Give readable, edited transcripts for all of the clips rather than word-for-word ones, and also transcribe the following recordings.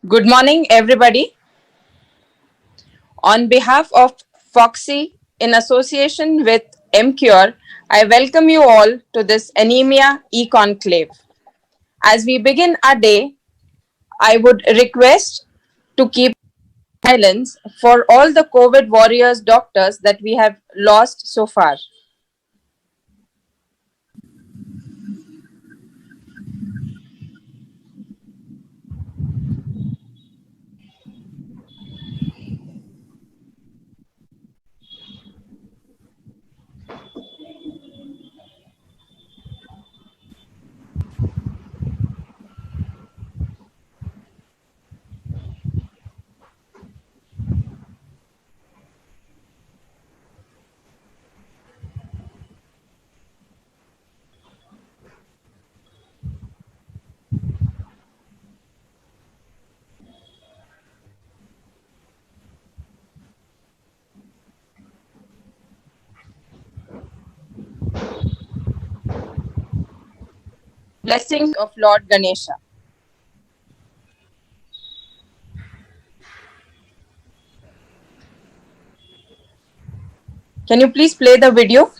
Good morning, everybody. On behalf of Foxy, in association with MCure, I welcome you all to this anemia E-CONCLAVE. As we begin our day, I would request to keep silence for all the COVID warriors doctors that we have lost so far. Blessings of Lord Ganesha. Can you please play the video?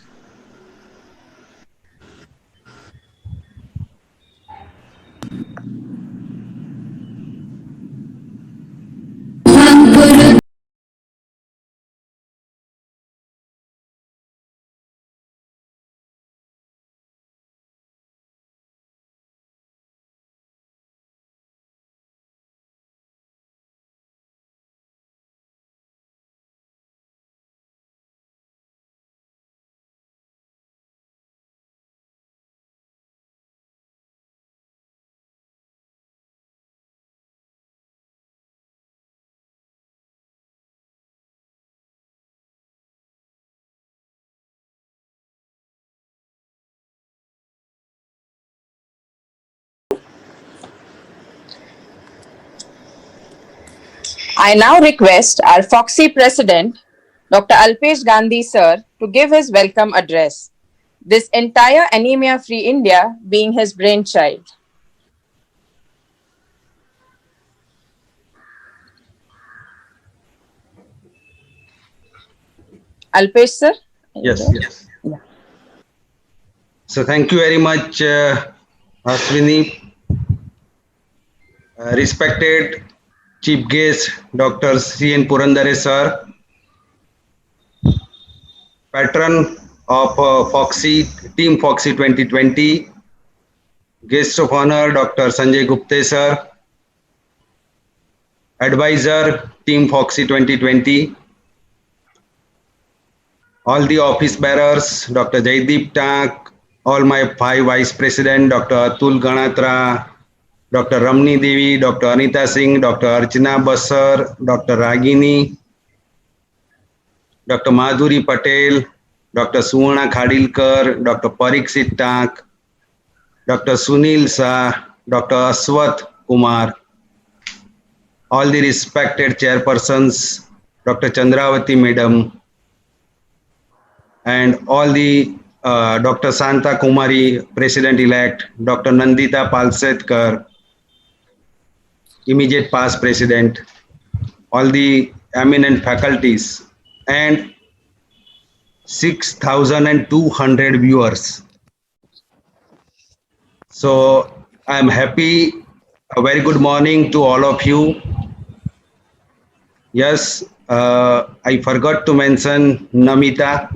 I now request our Foxy President, Dr. Alpesh Gandhi sir, to give his welcome address. This entire Anemia Free India being his brainchild. Alpesh sir? Yes. Yeah. So thank you very much, Ashwini. Respected Chief Guest, Dr. C.N. Purandare sir, patron of Foxy, Team Foxy 2020, Guest of Honor, Dr. Sanjay Gupte sir, Advisor, Team Foxy 2020, all the office bearers, Dr. Jaideep Tak, all my 5 Vice President, Dr. Atul Ganatra, Dr. Ramni Devi, Dr. Anita Singh, Dr. Archana Basar, Dr. Ragini, Dr. Madhuri Patel, Dr. Suvarna Khadilkar, Dr. Pariksit Tak, Dr. Sunil Shah, Dr. Aswath Kumar, all the respected chairpersons, Dr. Chandravati Madam, and all the Dr. Santa Kumari, President-elect, Dr. Nandita Palsetkar, immediate past President, all the eminent faculties, and 6,200 viewers. So I'm happy. A very good morning to all of you. Yes, I forgot to mention Namita.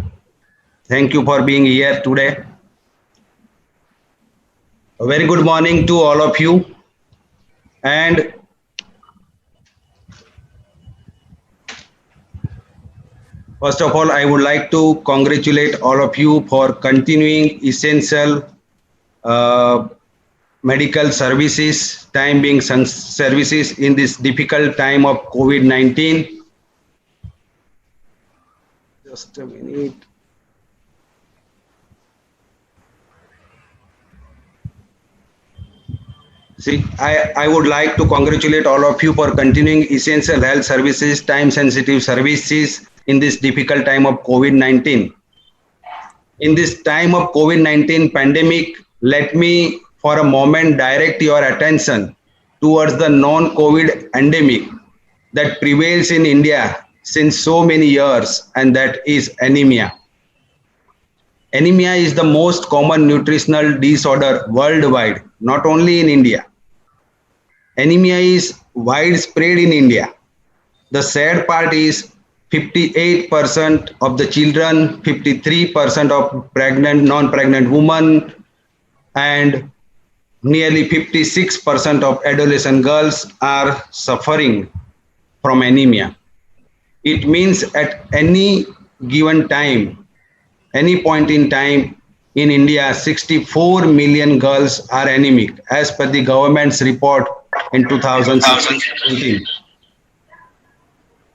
Thank you for being here today. A very good morning to all of you. And first of all, I would like to congratulate all of you for continuing essential medical services, time being services in this difficult time of COVID-19. Just a minute. See, I would like to congratulate all of you for continuing essential health services, time-sensitive services in this difficult time of COVID-19. In this time of COVID-19 pandemic, let me for a moment direct your attention towards the non-COVID endemic that prevails in India since so many years, and that is anemia. Anemia is the most common nutritional disorder worldwide, not only in India. Anemia is widespread in India. The sad part is 58% of the children, 53% of pregnant, non-pregnant women, and nearly 56% of adolescent girls are suffering from anemia. It means at any given time, any point in time in India, 64 million girls are anemic as per the government's report in 2016-17.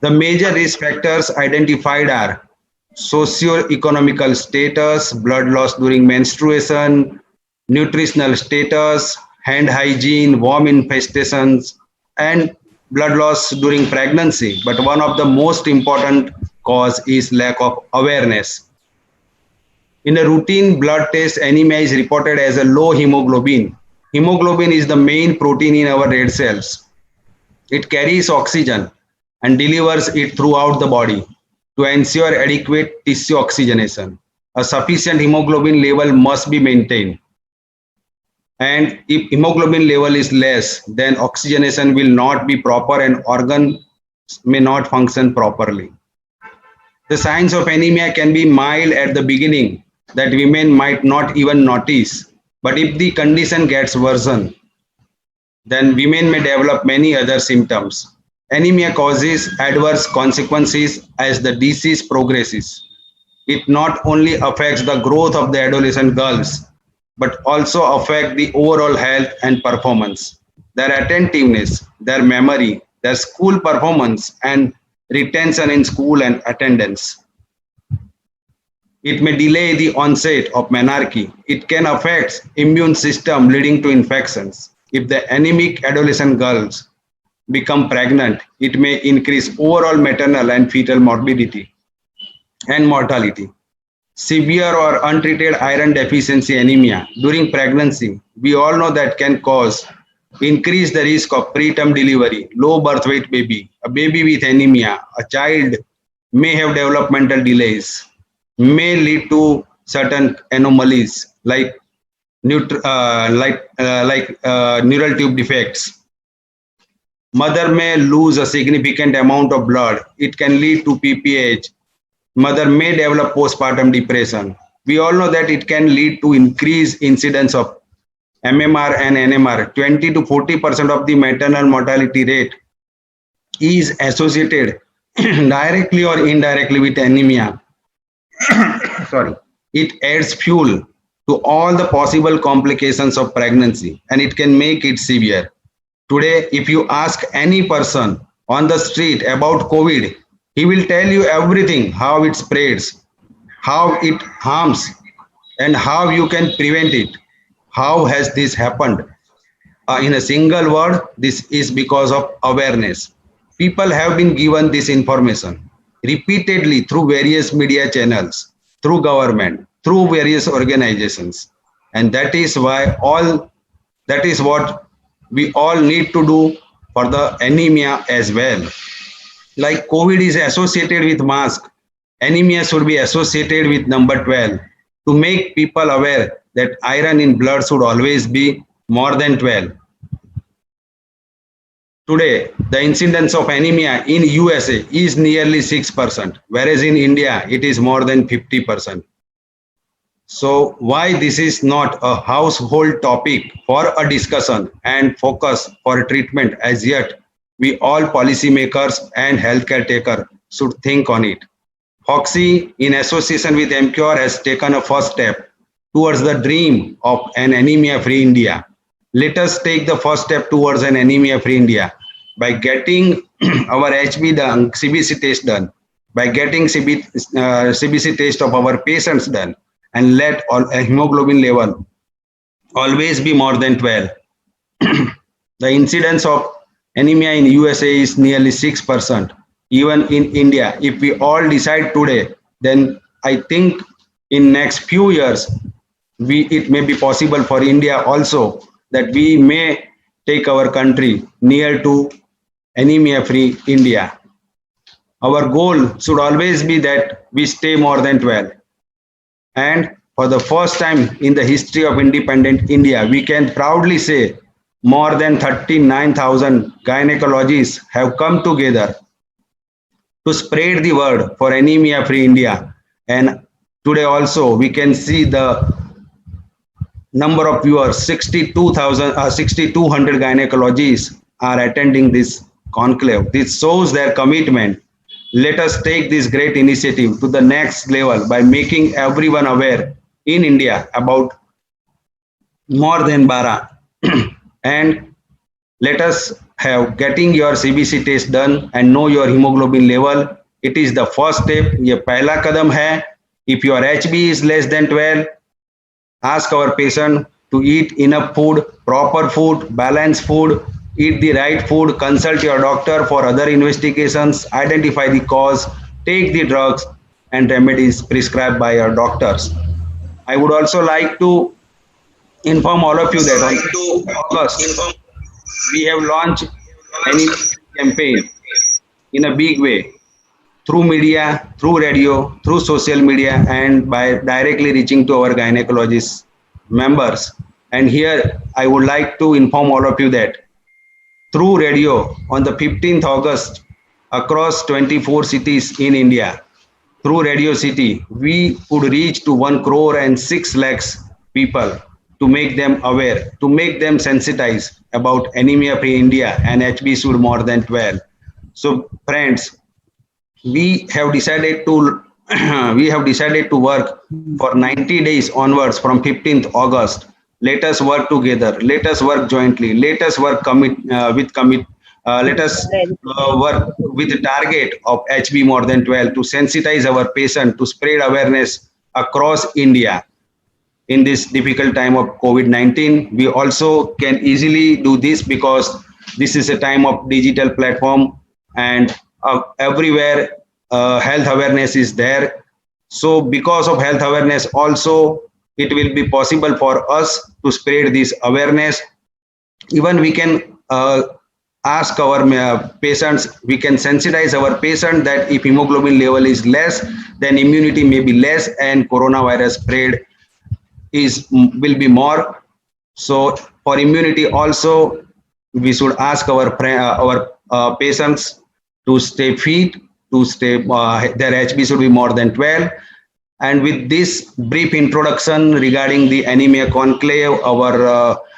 The major risk factors identified are socio-economical status, blood loss during menstruation, nutritional status, hand hygiene, worm infestations, and blood loss during pregnancy. But one of the most important cause is lack of awareness. In a routine blood test, anemia is reported as a low hemoglobin. Hemoglobin is the main protein in our red cells. It carries oxygen and delivers it throughout the body to ensure adequate tissue oxygenation. A sufficient hemoglobin level must be maintained. And if hemoglobin level is less, then oxygenation will not be proper and organs may not function properly. The signs of anemia can be mild at the beginning that women might not even notice. But if the condition gets worsened, then women may develop many other symptoms. Anemia causes adverse consequences as the disease progresses. It not only affects the growth of the adolescent girls, but also affect the overall health and performance, their attentiveness, their memory, their school performance, and retention in school and attendance. It may delay the onset of menarche. It can affect immune system leading to infections. If the anemic adolescent girls become pregnant, it may increase overall maternal and fetal morbidity and mortality. Severe or untreated iron deficiency anemia during pregnancy, we all know that can cause increase the risk of preterm delivery, low birth weight baby, a baby with anemia, a child may have developmental delays, may lead to certain anomalies like neural tube defects. Mother may lose a significant amount of blood. It can lead to PPH. Mother may develop postpartum depression. We all know that it can lead to increased incidence of MMR and NMR. 20 to 40% of the maternal mortality rate is associated directly or indirectly with anemia. Sorry. It adds fuel to all the possible complications of pregnancy and it can make it severe. Today, if you ask any person on the street about COVID, he will tell you everything, how it spreads, how it harms, and how you can prevent it. How has this happened? In a single word, this is because of awareness. People have been given this information repeatedly through various media channels, through government, through various organizations. And that is what we all need to do for the anemia as well. Like COVID is associated with mask, anemia should be associated with number 12 to make people aware that iron in blood should always be more than 12. Today, the incidence of anemia in USA is nearly 6%, whereas in India, it is more than 50%. So why this is not a household topic for a discussion and focus for treatment as yet, we all policymakers and healthcare takers should think on it. Foxy, in association with MCure, has taken a first step towards the dream of an anemia-free India. Let us take the first step towards an anemia-free India by getting our HB done, CBC test done, by getting CBC test of our patients done, and let a hemoglobin level always be more than 12. The incidence of anemia in USA is nearly 6%. Even in India, if we all decide today, then I think in next few years, it may be possible for India also that we may take our country near to anemia free India. Our goal should always be that we stay more than 12. And for the first time in the history of independent India, we can proudly say more than 39,000 gynecologists have come together to spread the word for anemia free India. And today also we can see the number of viewers 6200 gynecologists are attending this conclave. This shows their commitment. Let us take this great initiative to the next level by making everyone aware in India about more than bara. And let us have getting your CBC test done and know your hemoglobin level. It is the first step. ये पहला कदम है. If your HB is less than 12, ask our patient to eat enough food, proper food, balanced food, eat the right food, consult your doctor for other investigations, identify the cause, take the drugs and remedies prescribed by your doctors. I would also like to inform all of you that on August, we have launched any campaign in a big way through media, through radio, through social media, and by directly reaching to our gynecologist members. And here I would like to inform all of you that through radio on the 15th August across 24 cities in India, through Radio City, we could reach to 1 crore and 6 lakhs people to make them aware, to make them sensitized about anemia free India and HB should more than 12. So friends, we have decided to work for 90 days onwards from 15th August. Let us work together. Let us work jointly. Let us work let us work with the target of HB more than 12 to sensitize our patient, to spread awareness across India in this difficult time of COVID-19. We also can easily do this because this is a time of digital platform and everywhere health awareness is there. So because of health awareness also, it will be possible for us to spread this awareness. Even we can ask our patients, we can sensitize our patient that if hemoglobin level is less, then immunity may be less and coronavirus spread will be more. So for immunity also, we should ask our patients to stay fit, to stay their HB should be more than 12. And with this brief introduction regarding the anemia conclave, our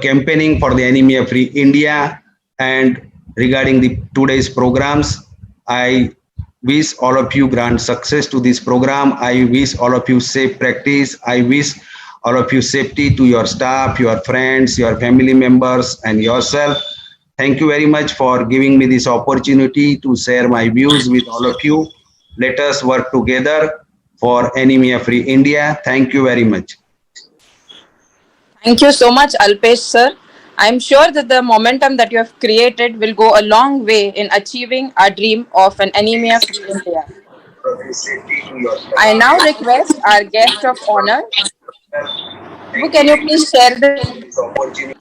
campaigning for the anemia free India, and regarding the today's programs, I wish all of you grant success to this program. I wish all of you safe practice. I wish all of you safety to your staff, your friends, your family members and yourself. Thank you very much for giving me this opportunity to share my views with all of you. Let us work together for anemia free India. Thank you very much. Thank you so much, Alpesh sir. I'm sure that the momentum that you have created will go a long way in achieving our dream of an anemia-free India. I now request our guest of honor. Can you please share the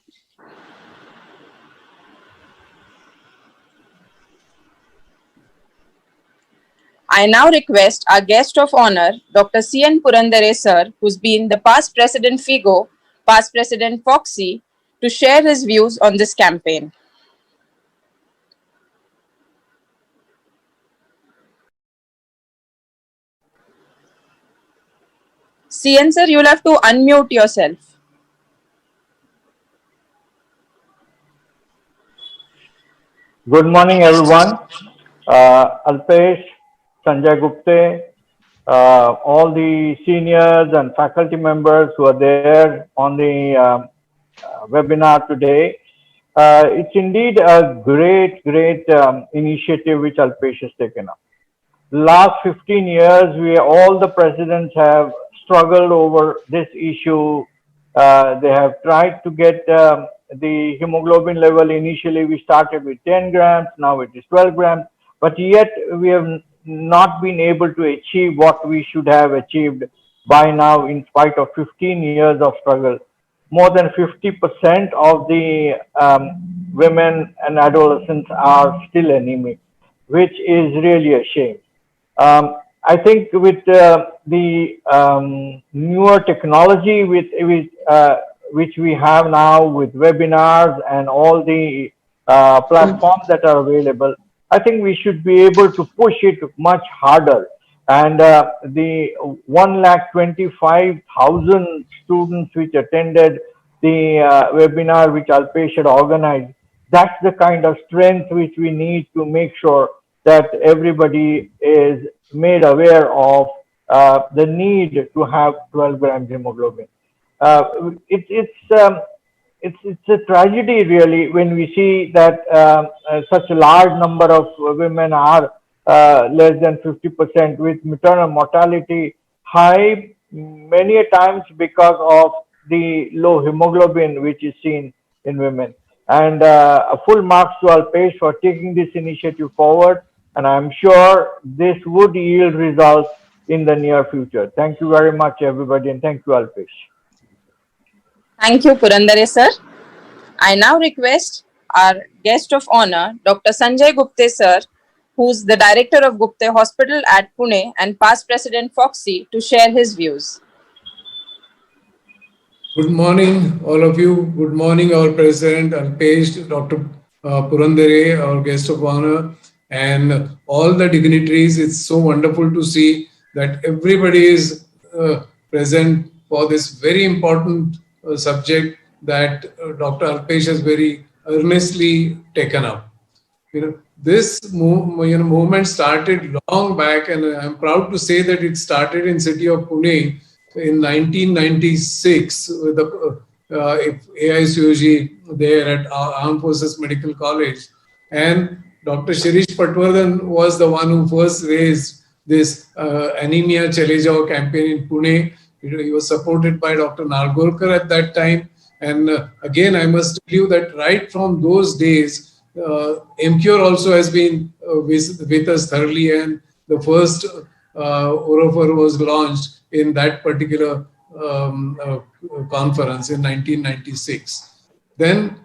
I now request our guest of honor, Dr. C.N. Purandare sir, who's been the past president FIGO, past president Foxy, to share his views on this campaign. CN sir, you'll have to unmute yourself. Good morning, everyone. Alpesh, Sanjay Gupte, all the seniors and faculty members who are there on the webinar today. It's indeed a great initiative which Alpesh has taken up. Last 15 years, all the presidents have struggled over this issue. They have tried to get the hemoglobin level. Initially, we started with 10 grams, now it is 12 grams, but yet we have not been able to achieve what we should have achieved by now in spite of 15 years of struggle. more than 50% of the women and adolescents are still anemic, which is really a shame. I think with the newer technology which we have now with webinars and all the platforms that are available, I think we should be able to push it much harder. And the 1,25,000 students which attended the webinar which Alpesh had organized, that's the kind of strength which we need to make sure that everybody is made aware of the need to have 12 grams hemoglobin. It's a tragedy really when we see that such a large number of women are less than 50% with maternal mortality high many a times because of the low hemoglobin which is seen in women. And a full marks to Alpesh for taking this initiative forward. And I'm sure this would yield results in the near future. Thank you very much, everybody, and thank you, Alpesh. Thank you, Purandare sir. I now request our guest of honor, Dr. Sanjay Gupte sir, who's the director of Gupte Hospital at Pune and past president Foxy, to share his views. Good morning, all of you. Good morning, our president, Alpesh, Dr. Purandare, our guest of honor, and all the dignitaries. It's so wonderful to see that everybody is present for this very important subject that Dr. Alpesh has very earnestly taken up. This movement started long back, and I'm proud to say that it started in city of Pune in 1996 with the AICOG there at Armed Forces Medical College. And Dr. Shirish Patwardhan was the one who first raised this anemia Chale Jao campaign in Pune. He was supported by Dr. Nalgorkar at that time. And again, I must tell you that right from those days, MCure also has been with us thoroughly, and the first Orofer was launched in that particular conference in 1996. Then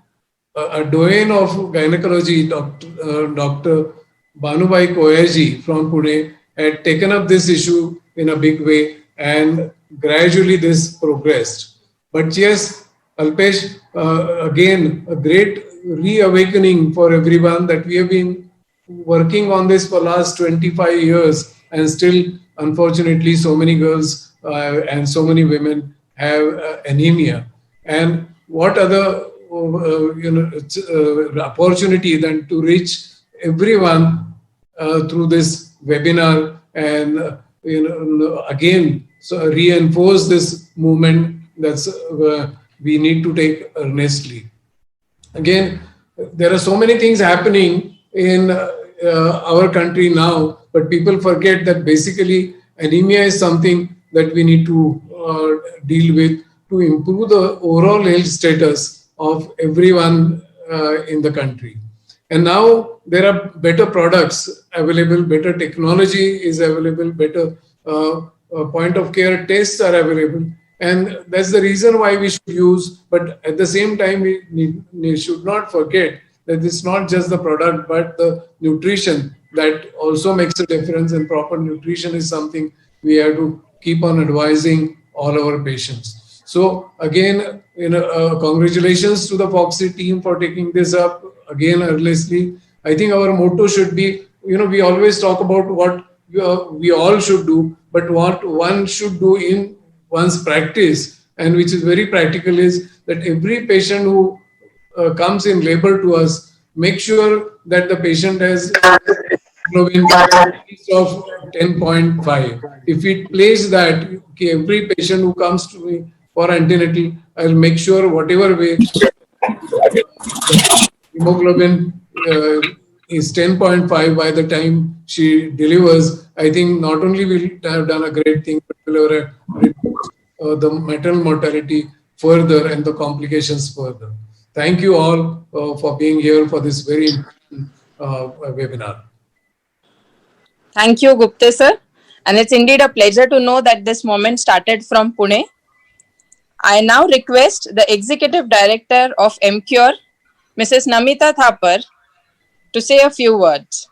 a doyen of gynecology, Dr. Bhanubai Koyaji from Pune, had taken up this issue in a big way, and gradually this progressed. But yes, Alpesh, again, a great reawakening for everyone that we have been working on this for last 25 years, and still, unfortunately, so many girls and so many women have anemia. And what other opportunity than to reach everyone through this webinar, and again, so reinforce this movement that's we need to take earnestly. Again, there are so many things happening in our country now, but people forget that basically anemia is something that we need to deal with to improve the overall health status of everyone in the country. And now there are better products available, better technology is available, better point of care tests are available. And that's the reason why we should use, but at the same time, we should not forget that it's not just the product, but the nutrition that also makes a difference, and proper nutrition is something we have to keep on advising all our patients. So again, congratulations to the Foxy team for taking this up again earnestly. I think our motto should be, we always talk about what we all should do, but what one should do in one's practice, and which is very practical, is that every patient who comes in labor to us, make sure that the patient has hemoglobin of 10.5. If it plays that, okay, every patient who comes to me for antenatal, I'll make sure whatever way hemoglobin is 10.5 by the time she delivers. I think not only will have done a great thing, but will have reduced the maternal mortality further and the complications further. Thank you all for being here for this very important webinar. Thank you, Gupte sir. And it's indeed a pleasure to know that this moment started from Pune. I now request the Executive Director of MCure, Mrs. Namita Thapar, to say a few words.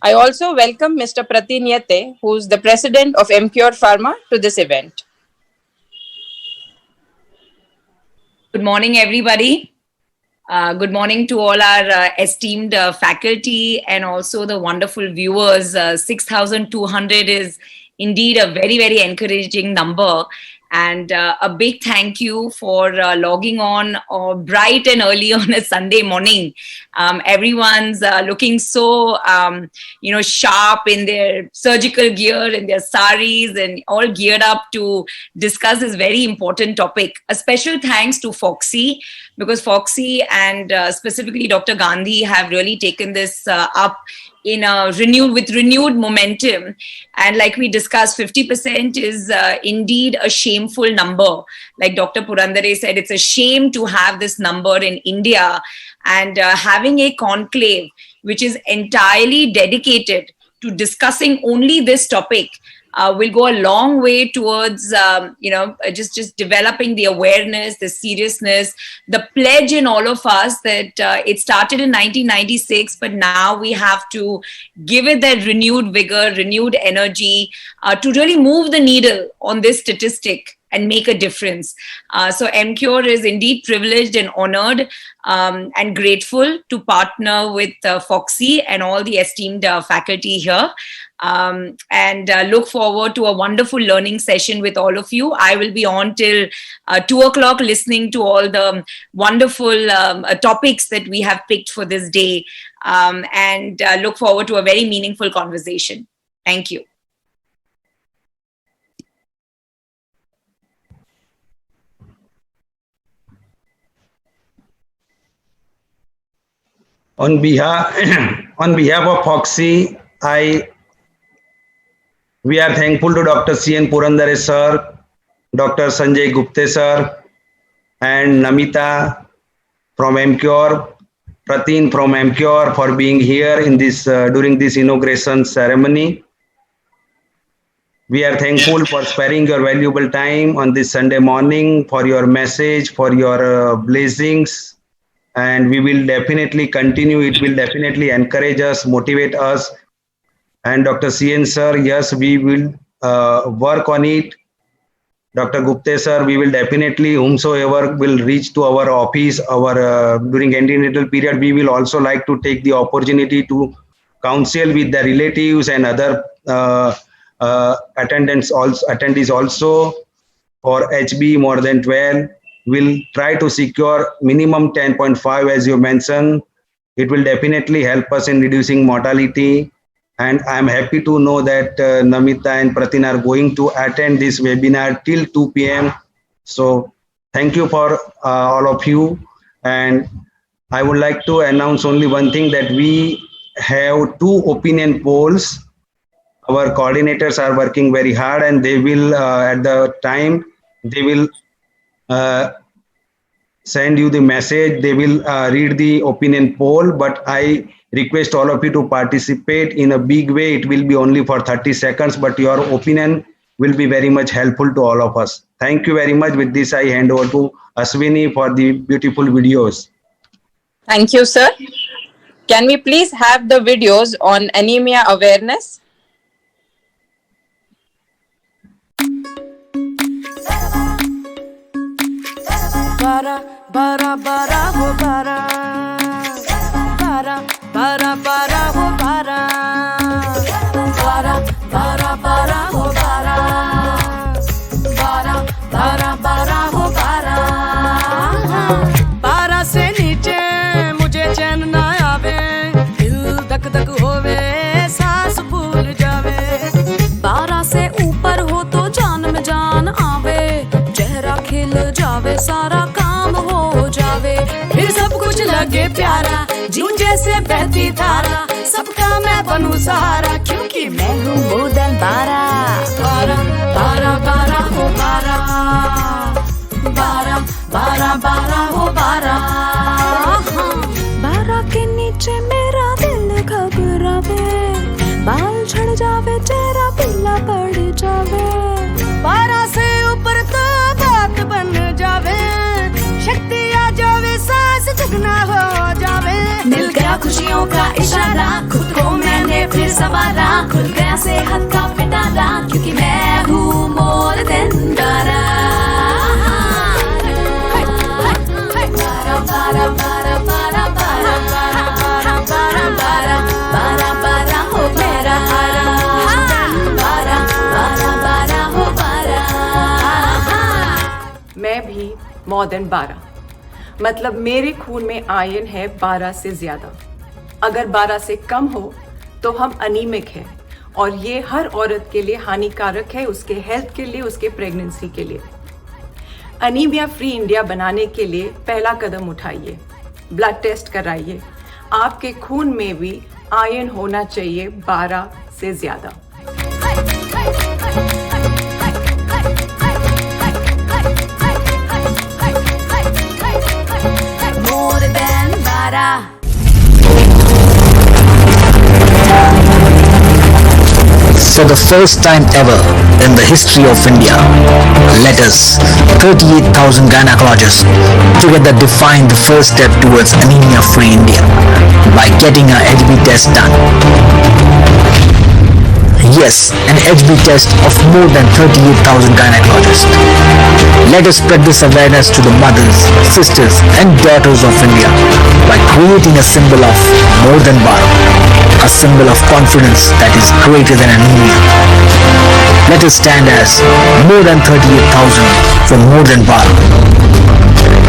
I also welcome Mr. Pratinyate, who is the President of MCure Pharma, to this event. Good morning, everybody. Good morning to all our esteemed faculty and also the wonderful viewers. 6,200 is indeed a very, very encouraging number. And a big thank you for logging on bright and early on a Sunday morning. Everyone's looking so, sharp in their surgical gear, in their saris, and all geared up to discuss this very important topic. A special thanks to Foxy, because Foxy and specifically Dr. Gandhi have really taken this up in a renewed momentum. And like we discussed, 50% is indeed a shameful number. Like Dr. Purandare said, it's a shame to have this number in India. And having a conclave which is entirely dedicated to discussing only this topic will go a long way towards, just developing the awareness, the seriousness, the pledge in all of us that it started in 1996, but now we have to give it that renewed vigor, renewed energy to really move the needle on this statistic and make a difference. So MCure is indeed privileged and honored and grateful to partner with Foxy and all the esteemed faculty here. And look forward to a wonderful learning session with all of you. I will be on till 2 o'clock listening to all the wonderful topics that we have picked for this day, and look forward to a very meaningful conversation. Thank you. On behalf of Foxy, we are thankful to Dr. C.N. Purandare sir, Dr. Sanjay Gupte sir, and Namita from MCure, Pratin from MCure for being here in this during this inauguration ceremony. We are thankful for sparing your valuable time on this Sunday morning, for your message, for your blessings. And we will definitely continue. It will definitely encourage us, motivate us. And Dr. CN sir, yes, we will work on it. Dr. Gupte sir, we will definitely, whomsoever will reach to our office, during antenatal period, we will also like to take the opportunity to counsel with the relatives and other attendees also. For HB more than 12. We'll try to secure minimum 10.5 as you mentioned. It will definitely help us in reducing mortality. And I'm happy to know that Namita and Pratin are going to attend this webinar till 2 p.m. So thank you for all of you. And I would like to announce only one thing, that we have 2 opinion polls. Our coordinators are working very hard, and they will, at the time, they will send you the message. They will read the opinion poll, but I request all of you to participate in a big way. It will be only for 30 seconds, but your opinion will be very much helpful to all of us. Thank you very much. With this, I hand over to Aswini for the beautiful videos. Thank you, sir. Can we please have the videos on anemia awareness? Bara, bara, bara, ho bara. Bara, bara, bara, ho bara. Bara, bara, bara, ho bara. Bara, bara, bara, ho bara. 12 से नीचे मुझे चैन ना आवे, दिल धक धक होवे, सांस भूल जावे. 12 से ऊपर हो तो जान में जान आवे, चेहरा खिल जावे, सारा काम हो जावे, फिर सब कुछ लगे प्यारा, जीवन जैसे बहती धारा, सबका मैं बनूं सहारा, क्योंकि मैं हूँ more than 12. 12, 12, 12 हो 12. 12, 12, 12 हो 12. 12 के नीचे मेरा दिल घबरावे, बाल झड़ जावे, चेहरा पीला पड़ जावे. 12 से ऊपर तो बात बन जावे. ना हो जावे। मिल गया खुशियों का इशारा, खुद को मैंने फिर संवारा, खुल गया सेहत का पिटारा, क्योंकि मैं हूँ more than बारा। बारा बारा बारा बारा बारा बारा बारा बारा बारा हो मेरा बारा, बारा बारा बारा हो बारा। मैं भी more than 12, मतलब मेरे खून में आयरन है 12 से ज्यादा। अगर 12 से कम हो तो हम अनीमिक हैं, और ये हर औरत के लिए हानिकारक है, उसके हेल्थ के लिए, उसके प्रेगनेंसी के लिए। अनीमिया फ्री इंडिया बनाने के लिए पहला कदम उठाइए, ब्लड टेस्ट कराइए। आपके खून में भी आयरन होना चाहिए 12 से ज्यादा। More than बारा। For the first time ever in the history of India, let us, 38,000 gynecologists, together define the first step towards anemia-free India by getting our HB test done. Yes, an HB test of more than 38,000 gynecologists. Let us spread this awareness to the mothers, sisters and daughters of India by creating a symbol of more than Bharat, a symbol of confidence that is greater than anemia. Let us stand as more than 38,000 for more than Bharat.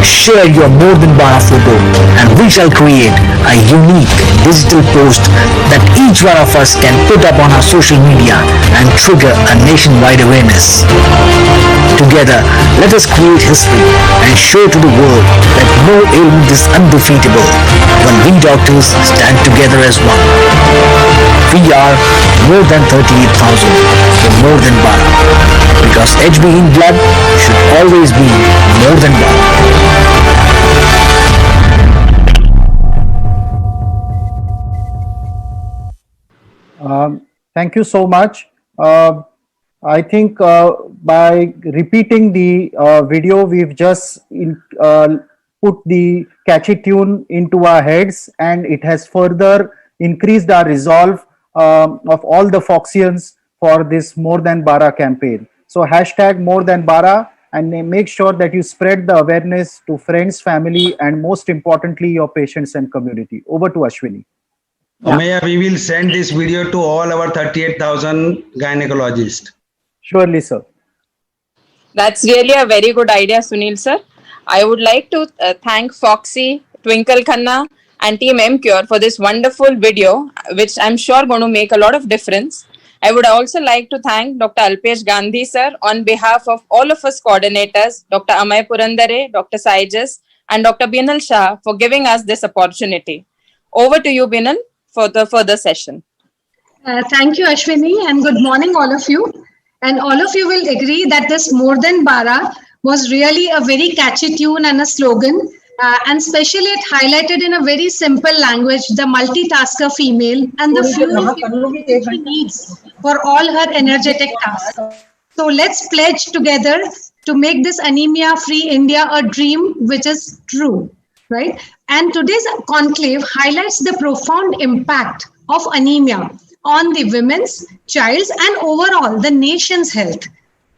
Share your more than Bara photo and we shall create a unique digital post that each one of us can put up on our social media and trigger a nationwide awareness. Together, let us create history and show to the world that no ailment is undefeatable when we doctors stand together as one. We are more than 38,000 for more than Bara, because HB in blood should always be more than Bara. Thank you so much. I think by repeating the video, we've just put the catchy tune into our heads, and it has further increased our resolve of all the Foxians for this More Than Bara campaign. So hashtag More Than Bara, and make sure that you spread the awareness to friends, family, and most importantly, your patients and community. Over to Ashwini. Ameya, we will send this video to all our 38,000 gynecologists. Surely, sir. That's really a very good idea, Sunil sir. I would like to thank Foxy, Twinkle Khanna and Team MCure for this wonderful video, which I'm sure going to make a lot of difference. I would also like to thank Dr. Alpesh Gandhi sir on behalf of all of us coordinators, Dr. Amay Purandare, Dr. Saijas and Dr. Binal Shah for giving us this opportunity. Over to you, Binal, for the further session. Thank you, Ashwini, and good morning, all of you. And all of you will agree that this More Than Bara was really a very catchy tune and a slogan. And especially it highlighted in a very simple language the multitasker female and the fuel she needs for all her energetic tasks. So let's pledge together to make this anemia-free India a dream which is true, right? And today's conclave highlights the profound impact of anemia on the women's, child's, and overall the nation's health.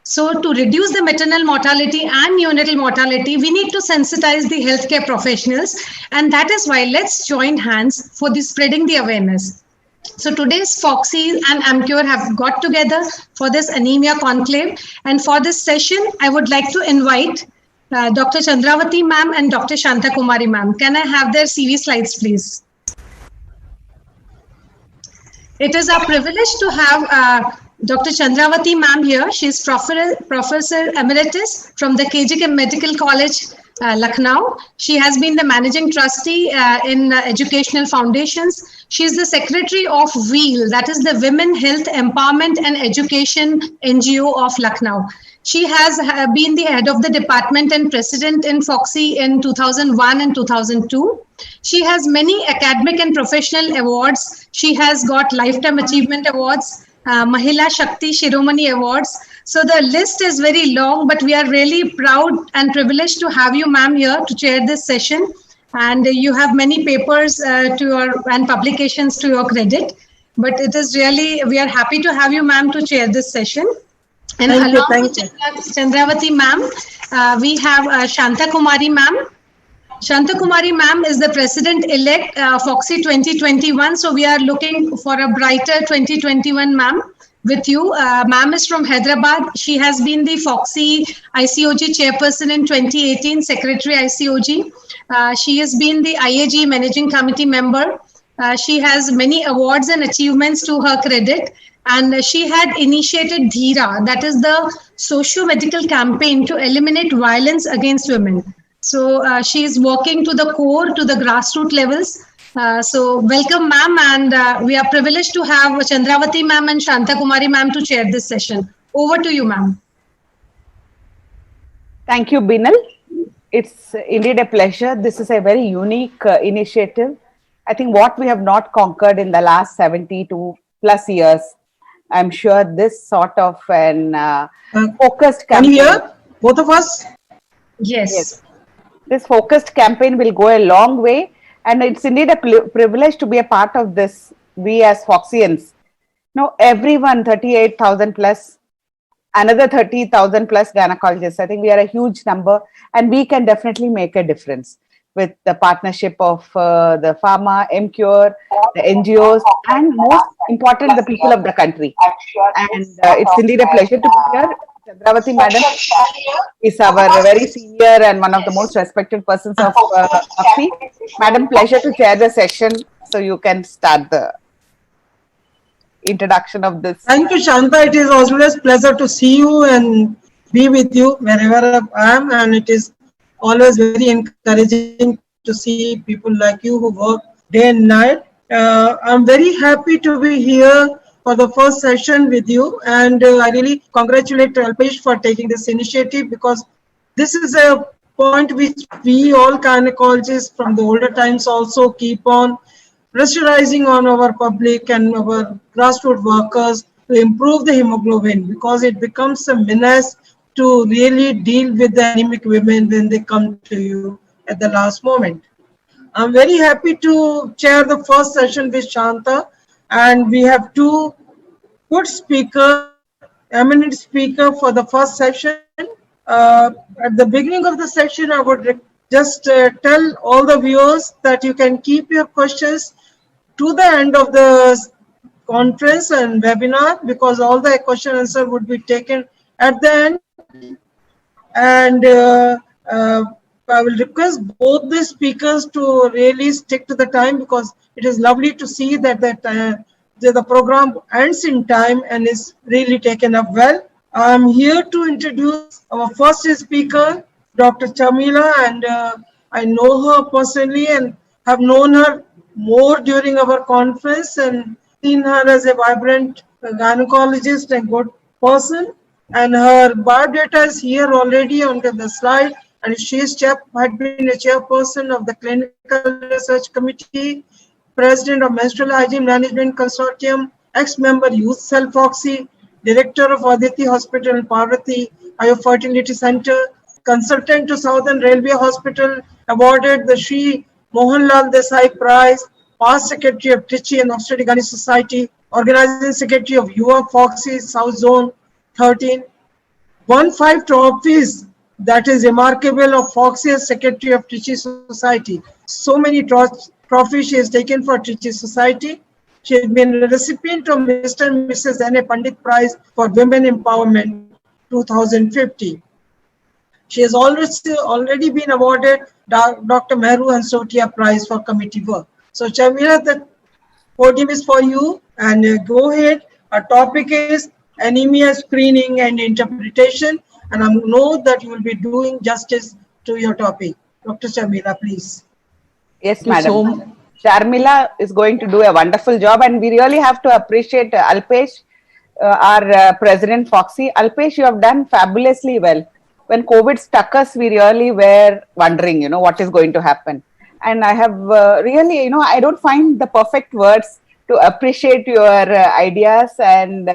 So to reduce the maternal mortality and neonatal mortality, we need to sensitize the healthcare professionals, and that is why let's join hands for the spreading the awareness. So today's Foxy and AmCure have got together for this anemia conclave, and for this session, I would like to invite Dr. Chandravati ma'am and Dr. Shanta Kumari ma'am. Can I have their CV slides, please? It is our privilege to have Dr. Chandravati ma'am here. She is Professor Emeritus from the KGK Medical College, Lucknow. She has been the Managing Trustee in Educational Foundations. She is the Secretary of WHEEL, that is the Women Health Empowerment and Education NGO of Lucknow. She has been the head of the department and president in Foxy in 2001 and 2002. She has many academic and professional awards. She has got Lifetime Achievement Awards, Mahila Shakti Shiromani Awards. So the list is very long, but we are really proud and privileged to have you, ma'am, here to chair this session. and you have many papers to your and publications to your credit. But it is really, we are happy to have you, ma'am, to chair this session. And along with Chandravati ma'am, we have Shanta Kumari ma'am. Shanta Kumari ma'am is the president-elect Foxy 2021. So we are looking for a brighter 2021, ma'am, with you. Ma'am is from Hyderabad. She has been the Foxy ICOG chairperson in 2018, secretary ICOG. She has been the IAG managing committee member. She has many awards and achievements to her credit. And she had initiated Dhira, that is the socio-medical campaign to eliminate violence against women. So she is working to the core, to the grassroots levels. So welcome, ma'am, and we are privileged to have Chandravati ma'am and Shanta Kumari ma'am to chair this session. Over to you, ma'am. Thank you, Binal. It's indeed a pleasure. This is a very unique initiative. I think what we have not conquered in the last 72 plus years, I'm sure this sort of an focused campaign. Can you hear both of us? Yes. This focused campaign will go a long way, and it's indeed a privilege to be a part of this. We as Foxians, now everyone, 38,000 plus, another 30,000 plus gynecologists. I think we are a huge number, and we can definitely make a difference with the partnership of the pharma, MCure, the NGOs, and most important, the people of the country. And it's indeed a pleasure to be here. Chandravati madam is our very senior and one of the most respected persons of AFI. Madam, pleasure to chair the session. So you can start the introduction of this. Thank you, Shanta. It is always a pleasure to see you and be with you wherever I am. And it is always very encouraging to see people like you who work day and night. I'm very happy to be here for the first session with you, and I really congratulate Alpesh for taking this initiative, because this is a point which we all gynecologists from the older times also keep on pressurizing on our public and our grassroots workers to improve the hemoglobin, because it becomes a menace to really deal with the anemic women when they come to you at the last moment. I'm very happy to chair the first session with Shanta, and we have two good speakers, eminent speaker for the first session. At the beginning of the session, I would just tell all the viewers that you can keep your questions to the end of the conference and webinar, because all the question answer would be taken at the end. And I will request both the speakers to really stick to the time, because it is lovely to see that the program ends in time and is really taken up well. I'm here to introduce our first speaker, Dr. Chamila, and I know her personally and have known her more during our conference and seen her as a vibrant gynecologist and good person. And her biodata is here already on the slide. And she had been a chairperson of the Clinical Research Committee, president of Menstrual Hygiene Management Consortium, ex-member Youth Cell Foxy, director of Aditi Hospital in Parvati, Fertility Center, consultant to Southern Railway Hospital, awarded the Shri Mohanlal Desai Prize, past secretary of Trichy and Obstetric Society, organizing secretary of UA Foxy South Zone 13, won 5 trophies. That is remarkable of Foxy as secretary of Trichy Society. So many trophies she has taken for Trichy Society. She has been a recipient of Mr. and Mrs. N.A. Pandit Prize for Women Empowerment 2050. She has already been awarded Dr. Mehru Hansotia Prize for committee work. So Chamila, the podium is for you, and go ahead. Our topic is anemia screening and interpretation, and I know that you will be doing justice to your topic. Dr. Chamila, please. Yes, madam. Sharmila is going to do a wonderful job, and we really have to appreciate Alpesh, our president Foxy. Alpesh, you have done fabulously well. When COVID struck us, we really were wondering, what is going to happen. And I have really, I don't find the perfect words to appreciate your ideas and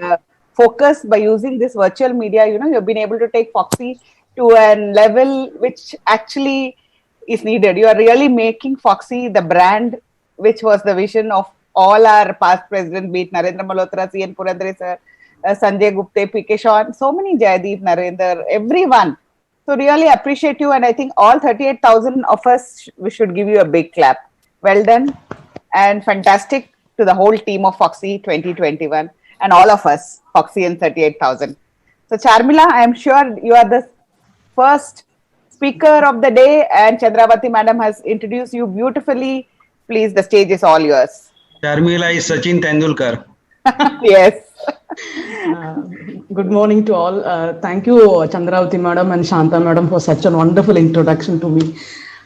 focus by using this virtual media. You've been able to take Foxy to a level which actually is needed. You are really making Foxy the brand, which was the vision of all our past presidents, be it Narendra Malhotra, C.N. Purandare sir, Sanjay Gupte, P.K. Shaw, so many, Jaideep, Narendra, everyone. So really appreciate you, and I think all 38,000 of us, we should give you a big clap. Well done, and fantastic to the whole team of Foxy 2021 and all of us, Foxy and 38,000. So Charmila, I am sure you are the first speaker of the day, and Chandravati madam has introduced you beautifully. Please, the stage is all yours. Sharmila is Sachin Tendulkar. Yes. Good morning to all. Thank you, Chandravati madam and Shanta madam, for such a wonderful introduction to me.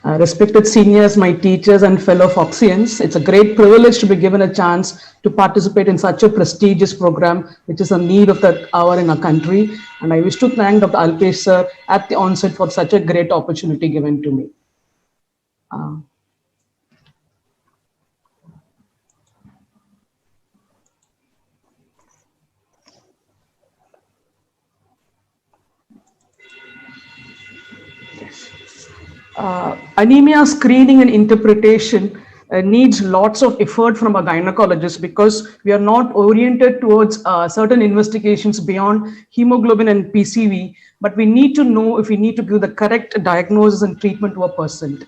Respected seniors, my teachers and fellow Foxians, it's a great privilege to be given a chance to participate in such a prestigious program, which is a need of the hour in our country. And I wish to thank Dr. Alpesh sir at the onset for such a great opportunity given to me. Anemia screening and interpretation needs lots of effort from a gynecologist, because we are not oriented towards certain investigations beyond hemoglobin and PCV, but we need to know if we need to give the correct diagnosis and treatment to a person.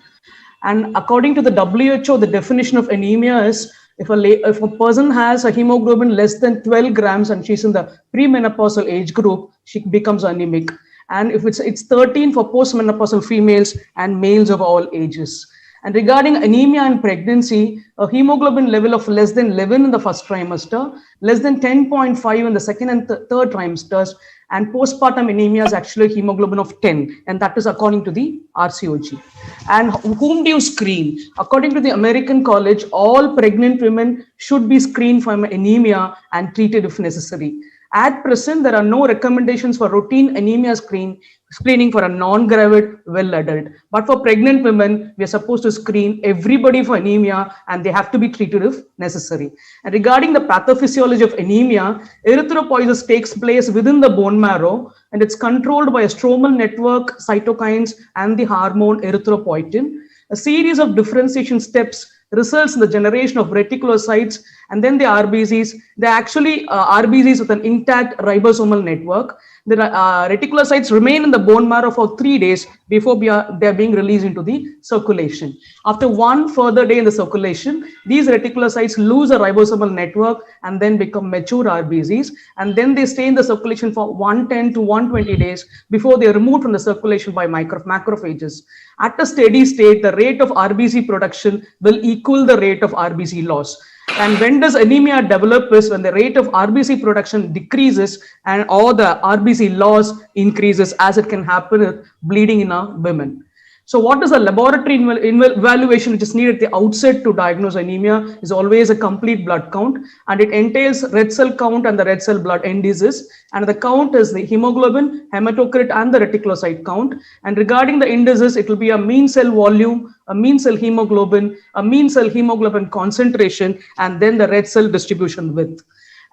And according to the WHO, the definition of anemia is if a person has a hemoglobin less than 12 grams and she's in the premenopausal age group, she becomes anemic. And if it's 13 for postmenopausal females and males of all ages. And regarding anemia and pregnancy, a hemoglobin level of less than 11 in the first trimester, less than 10.5 in the second and third trimesters, and postpartum anemia is actually a hemoglobin of 10, and that is according to the RCOG. And whom do you screen? According to the American College, all pregnant women should be screened for anemia and treated if necessary. At present, there are no recommendations for routine anemia screening for a non-gravid well adult. But for pregnant women, we are supposed to screen everybody for anemia, and they have to be treated if necessary. And regarding the pathophysiology of anemia, erythropoiesis takes place within the bone marrow, and it's controlled by a stromal network, cytokines, and the hormone erythropoietin. A series of differentiation steps results in the generation of reticulocytes, and then the RBCs. They're actually RBCs with an intact ribosomal network. The reticulocytes remain in the bone marrow for 3 days before they're being released into the circulation. After one further day in the circulation, these reticulocytes lose a ribosomal network and then become mature RBCs, and then they stay in the circulation for 110 to 120 days before they are removed from the circulation by macrophages. At a steady state, the rate of RBC production will equal the rate of RBC loss. And when does anemia develop is when the rate of RBC production decreases and or the RBC loss increases, as it can happen with bleeding in a women. So what is a laboratory evaluation which is needed at the outset to diagnose anemia is always a complete blood count, and it entails red cell count and the red cell blood indices, and the count is the hemoglobin, hematocrit, and the reticulocyte count. And regarding the indices, it will be a mean cell volume, a mean cell hemoglobin, a mean cell hemoglobin concentration, and then the red cell distribution width.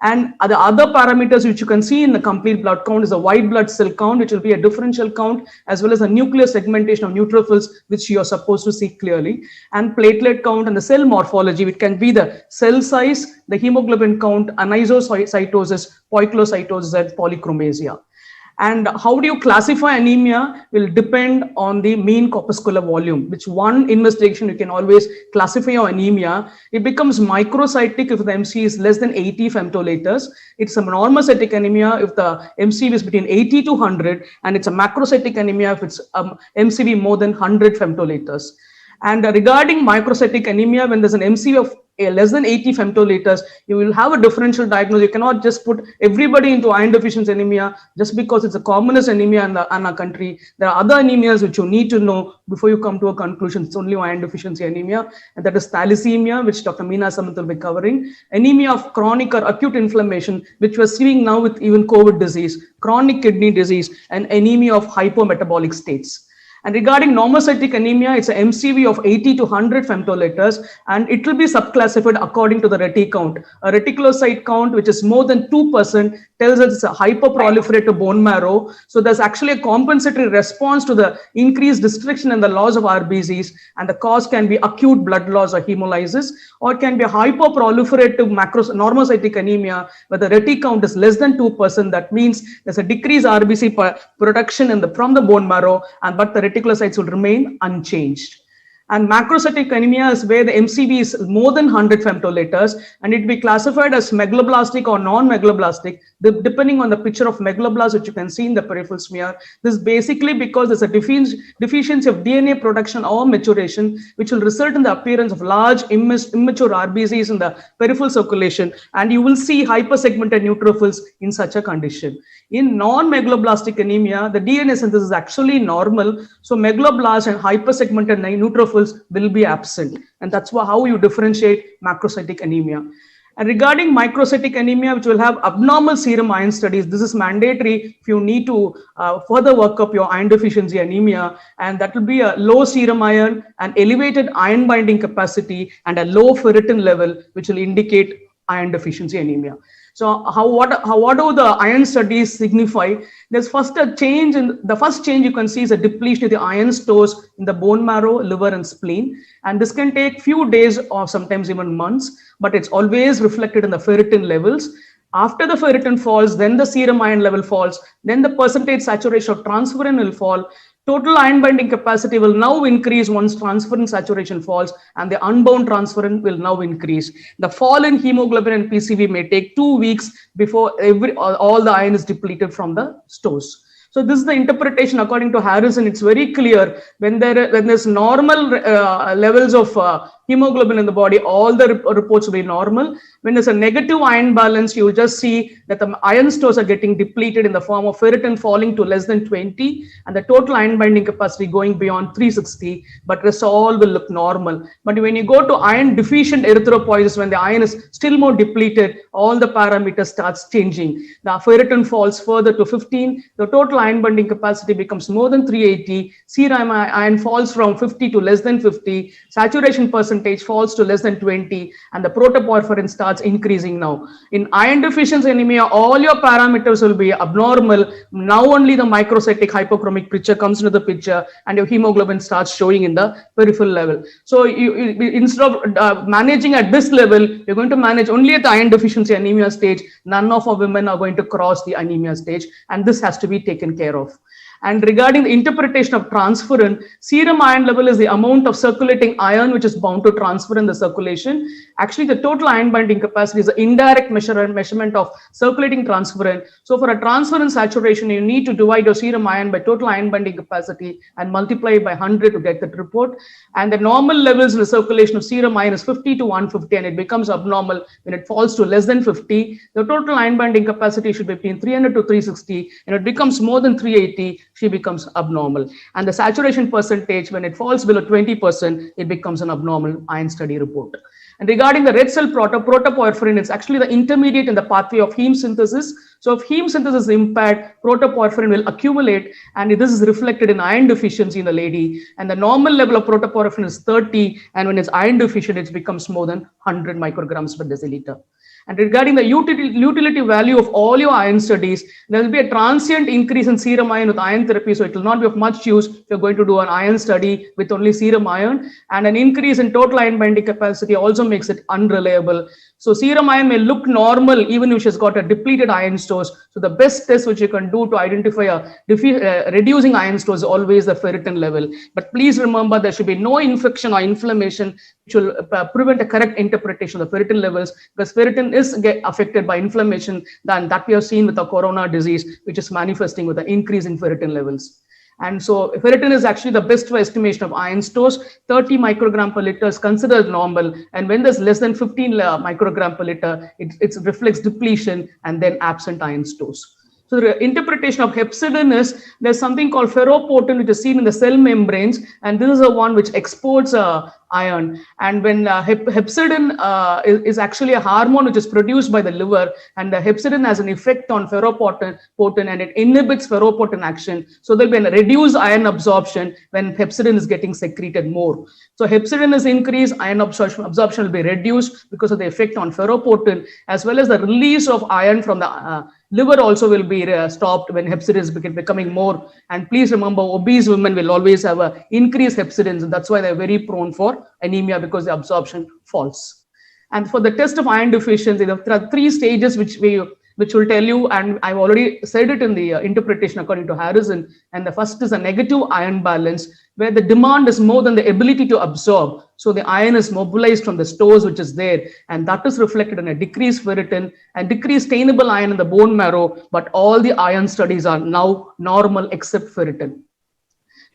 And the other parameters which you can see in the complete blood count is the white blood cell count, which will be a differential count, as well as a nuclear segmentation of neutrophils, which you are supposed to see clearly, and platelet count and the cell morphology, which can be the cell size, the hemoglobin count, anisocytosis, poikilocytosis, and polychromasia. And how do you classify anemia will depend on the mean corpuscular volume, which one investigation you can always classify your anemia. It becomes microcytic if the MC is less than 80 femtoliters. It's a normocytic anemia if the MCV is between 80 to 100, and it's a macrocytic anemia if it's MCV more than 100 femtoliters. And regarding microcytic anemia, when there's an MCV of less than 80 femtoliters, you will have a differential diagnosis. You cannot just put everybody into iron deficiency anemia just because it's the commonest anemia in our country. There are other anemias which you need to know before you come to a conclusion. It's only iron deficiency anemia, and that is thalassemia, which Dr. Meena Samant will be covering. Anemia of chronic or acute inflammation, which we're seeing now with even COVID disease, chronic kidney disease, and anemia of hypometabolic states. And regarding normocytic anemia, it's an MCV of 80 to 100 femtoliters, and it will be subclassified according to the reti count. A reticulocyte count, which is more than 2%, tells us it's a hyperproliferative bone marrow. So there's actually a compensatory response to the increased restriction and the loss of RBCs, and the cause can be acute blood loss or hemolysis, or it can be a hyperproliferative normocytic anemia where the reti count is less than 2%. That means there's a decreased RBC production from the bone marrow, but the reticulocytes will remain unchanged. And macrocytic anemia is where the MCV is more than 100 femtoliters, and it will be classified as megaloblastic or non-megaloblastic, depending on the picture of megaloblast which you can see in the peripheral smear. This is basically because there's a deficiency of DNA production or maturation, which will result in the appearance of large immature RBCs in the peripheral circulation, and you will see hypersegmented neutrophils in such a condition. In non-megaloblastic anemia, the DNA synthesis is actually normal, so megaloblasts and hypersegmented neutrophils will be absent, and that's how you differentiate macrocytic anemia. And regarding microcytic anemia, which will have abnormal serum iron studies, this is mandatory if you need to further work up your iron deficiency anemia, and that will be a low serum iron, an elevated iron binding capacity, and a low ferritin level, which will indicate iron deficiency anemia. So what do the iron studies signify? There's first a change the first change you can see is a depletion of the iron stores in the bone marrow, liver, and spleen. And this can take few days or sometimes even months, but it's always reflected in the ferritin levels. After the ferritin falls, then the serum iron level falls, then the percentage saturation of transferrin will fall. Total iron binding capacity will now increase once transferrin saturation falls, and the unbound transferrin will now increase. The fall in hemoglobin and PCV may take 2 weeks before all the iron is depleted from the stores. So this is the interpretation according to Harrison. It's very clear when there's normal levels of hemoglobin in the body, all the reports will be normal. When there's a negative iron balance, you will just see that the iron stores are getting depleted in the form of ferritin falling to less than 20, and the total iron binding capacity going beyond 360, but rest all will look normal. But when you go to iron deficient erythropoiesis, when the iron is still more depleted, all the parameters starts changing. The ferritin falls further to 15, the total iron binding capacity becomes more than 380, serum iron falls from 50 to less than 50, saturation percentage falls to less than 20, and the protoporphyrin starts increasing now. In iron deficiency anemia, all your parameters will be abnormal. Now only the microcytic hypochromic picture comes into the picture, and your hemoglobin starts showing in the peripheral level. So instead of managing at this level, you're going to manage only at the iron deficiency anemia stage. None of our women are going to cross the anemia stage, and this has to be taken care of. And regarding the interpretation of transferrin, serum iron level is the amount of circulating iron which is bound to transfer in the circulation. Actually, the total iron binding capacity is an indirect measurement of circulating transferrin. So for a transferrin saturation, you need to divide your serum iron by total iron binding capacity and multiply it by 100 to get that report. And the normal levels in the circulation of serum iron is 50 to 150, and it becomes abnormal when it falls to less than 50. The total iron binding capacity should be between 300 to 360, and it becomes more than 380. She becomes abnormal. And the saturation percentage, when it falls below 20%, it becomes an abnormal iron study report. And regarding the red cell protoporphyrin, it's actually the intermediate in the pathway of heme synthesis. So if heme synthesis is impaired, protoporphyrin will accumulate, and this is reflected in iron deficiency in the lady. And the normal level of protoporphyrin is 30, and when it's iron deficient, it becomes more than 100 micrograms per deciliter. And regarding the utility value of all your iron studies, there will be a transient increase in serum iron with iron therapy, so it will not be of much use if you're going to do an iron study with only serum iron. And an increase in total iron binding capacity also makes it unreliable. So serum iron may look normal even if she's got a depleted iron stores. So the best test which you can do to identify a reducing iron stores is always the ferritin level. But please remember, there should be no infection or inflammation which will prevent a correct interpretation of the ferritin levels, because ferritin is affected by inflammation than that we have seen with the corona disease, which is manifesting with the increase in ferritin levels. And so ferritin is actually the best for estimation of iron stores. 30 microgram per liter is considered normal. And when there's less than 15 microgram per liter, it reflects depletion and then absent iron stores. So the interpretation of hepcidin is there's something called ferroportin, which is seen in the cell membranes, and this is the one which exports iron. And when hepcidin is actually a hormone which is produced by the liver, and the hepcidin has an effect on ferroportin, and it inhibits ferroportin action. So there'll be a reduced iron absorption when hepcidin is getting secreted more. So hepcidin is increased, iron absorption will be reduced because of the effect on ferroportin, as well as the release of iron from the liver also will be stopped when hepcidin is becoming more. And please remember, obese women will always have a increased hepcidin, and that's why they're very prone for anemia, because the absorption falls. And for the test of iron deficiency, there are 3 stages which will tell you, and I've already said it in the interpretation according to Harrison. And the first is a negative iron balance, where the demand is more than the ability to absorb. So the iron is mobilized from the stores which is there, and that is reflected in a decreased ferritin and decreased stainable iron in the bone marrow. But all the iron studies are now normal except ferritin.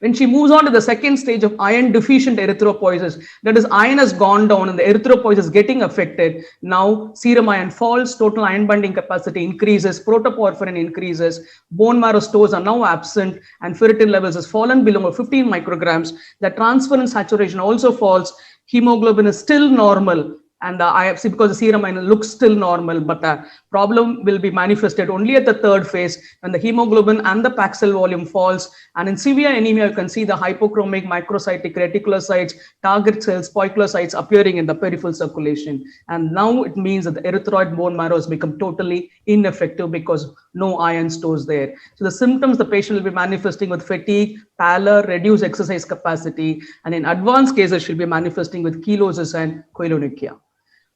When she moves on to the second stage of iron deficient erythropoiesis, that is, iron has gone down and the erythropoiesis is getting affected. Now serum iron falls, total iron binding capacity increases, protoporphyrin increases, bone marrow stores are now absent, and ferritin levels has fallen below 15 micrograms. The transferrin saturation also falls. Hemoglobin is still normal, and the IFC, because the serum iron looks still normal, but the problem will be manifested only at the third phase, when the hemoglobin and the Pax cell volume falls. And in severe anemia, you can see the hypochromic, microcytic reticulocytes, target cells, poikilocytes appearing in the peripheral circulation. And now it means that the erythroid bone marrow has become totally ineffective because no iron stores there. So the symptoms the patient will be manifesting with fatigue, pallor, reduced exercise capacity, and in advanced cases she'll be manifesting with chelosis and koilonychia.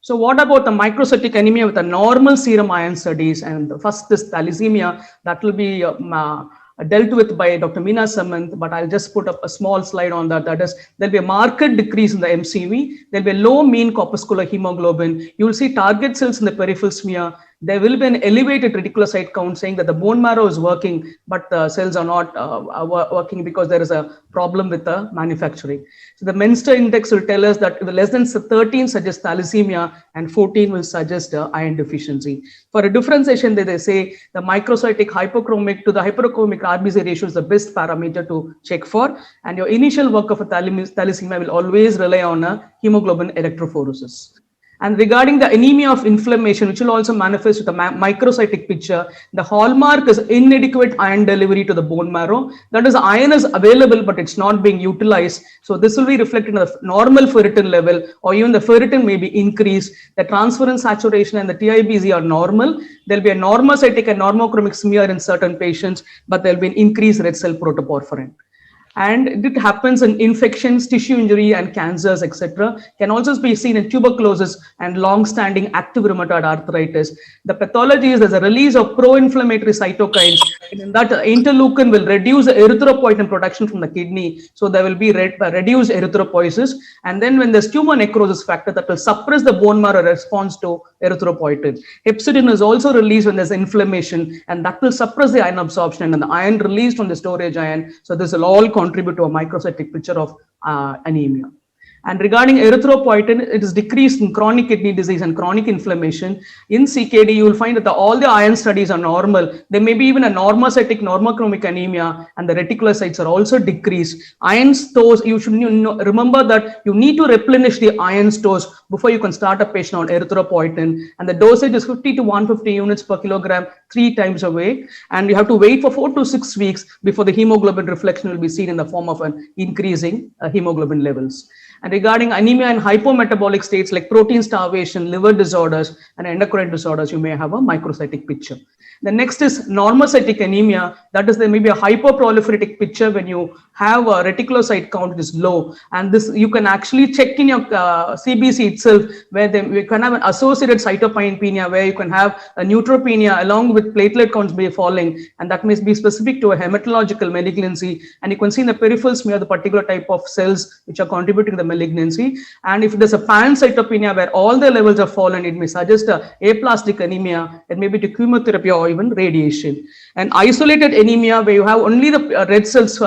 So what about the microcytic anemia with a normal serum iron studies? And the first is thalassemia, that will be dealt with by Dr. Meena Samant, but I'll just put up a small slide on that. That is, there'll be a marked decrease in the MCV. There'll be a low mean corpuscular hemoglobin. You will see target cells in the peripheral smear. There will be an elevated reticulocyte count, saying that the bone marrow is working, but the cells are not working because there is a problem with the manufacturing. So the Menster index will tell us that less than 13 suggests thalassemia and 14 will suggest iron deficiency. For a differentiation, they say the microcytic hypochromic to the hyperchromic RBC ratio is the best parameter to check for. And your initial work of a thalassemia will always rely on a hemoglobin electrophoresis. And regarding the anemia of inflammation, which will also manifest with a microcytic picture, the hallmark is inadequate iron delivery to the bone marrow. That is, iron is available, but it's not being utilized. So this will be reflected in the normal ferritin level, or even the ferritin may be increased. The transferrin saturation and the TIBC are normal. There'll be a normocytic and normochromic smear in certain patients, but there'll be an increased red cell protoporphyrin. And it happens in infections, tissue injury, and cancers, etc. Can also be seen in tuberculosis and long-standing active rheumatoid arthritis. The pathology is there's a release of pro-inflammatory cytokines, and in that interleukin will reduce the erythropoietin production from the kidney, so there will be reduced erythropoiesis. And then when there's tumor necrosis factor, that will suppress the bone marrow response to erythropoietin. Hepcidin is also released when there's inflammation, and that will suppress the iron absorption and the iron released from the storage iron. So this will all contribute to a microcytic picture of anemia. And regarding erythropoietin, it is decreased in chronic kidney disease and chronic inflammation. In CKD, you will find that all the iron studies are normal. There may be even a normocytic normochromic anemia, and the reticulocytes are also decreased. Iron stores, you should remember that you need to replenish the iron stores before you can start a patient on erythropoietin. And the dosage is 50 to 150 units per kilogram 3 times a week. And you have to wait for 4 to 6 weeks before the hemoglobin reflection will be seen in the form of an increasing hemoglobin levels. And regarding anemia and hypometabolic states like protein starvation, liver disorders, and endocrine disorders, you may have a microcytic picture. The next is normocytic anemia. That is, there may be a hyperproliferatic picture when you have a reticulocyte count is low. And this you can actually check in your CBC itself, where you can have an associated cytopenia, where you can have a neutropenia along with platelet counts be falling. And that may be specific to a hematological malignancy. And you can see in the peripheral smear the particular type of cells which are contributing to the malignancy. And if there's a pancytopenia where all the levels are fallen, it may suggest a aplastic anemia. It may be to chemotherapy or even radiation. And isolated anemia where you have only the red cells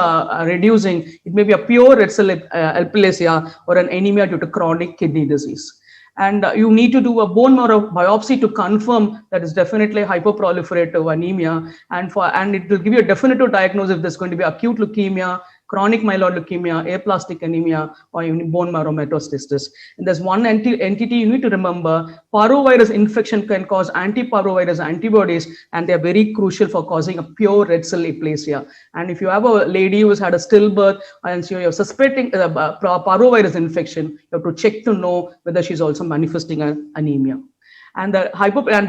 reducing, it may be a pure red cell aplasia or an anemia due to chronic kidney disease. And you need to do a bone marrow biopsy to confirm that it's definitely hyperproliferative anemia, and it will give you a definitive diagnosis if there's going to be acute leukemia, chronic myeloid leukemia, aplastic anemia, or even bone marrow metastasis. And there's one entity you need to remember: parvovirus infection can cause antiparvovirus antibodies, and they're very crucial for causing a pure red cell aplasia. And if you have a lady who has had a stillbirth and so you're suspecting parvovirus infection, you have to check to know whether she's also manifesting an anemia. And the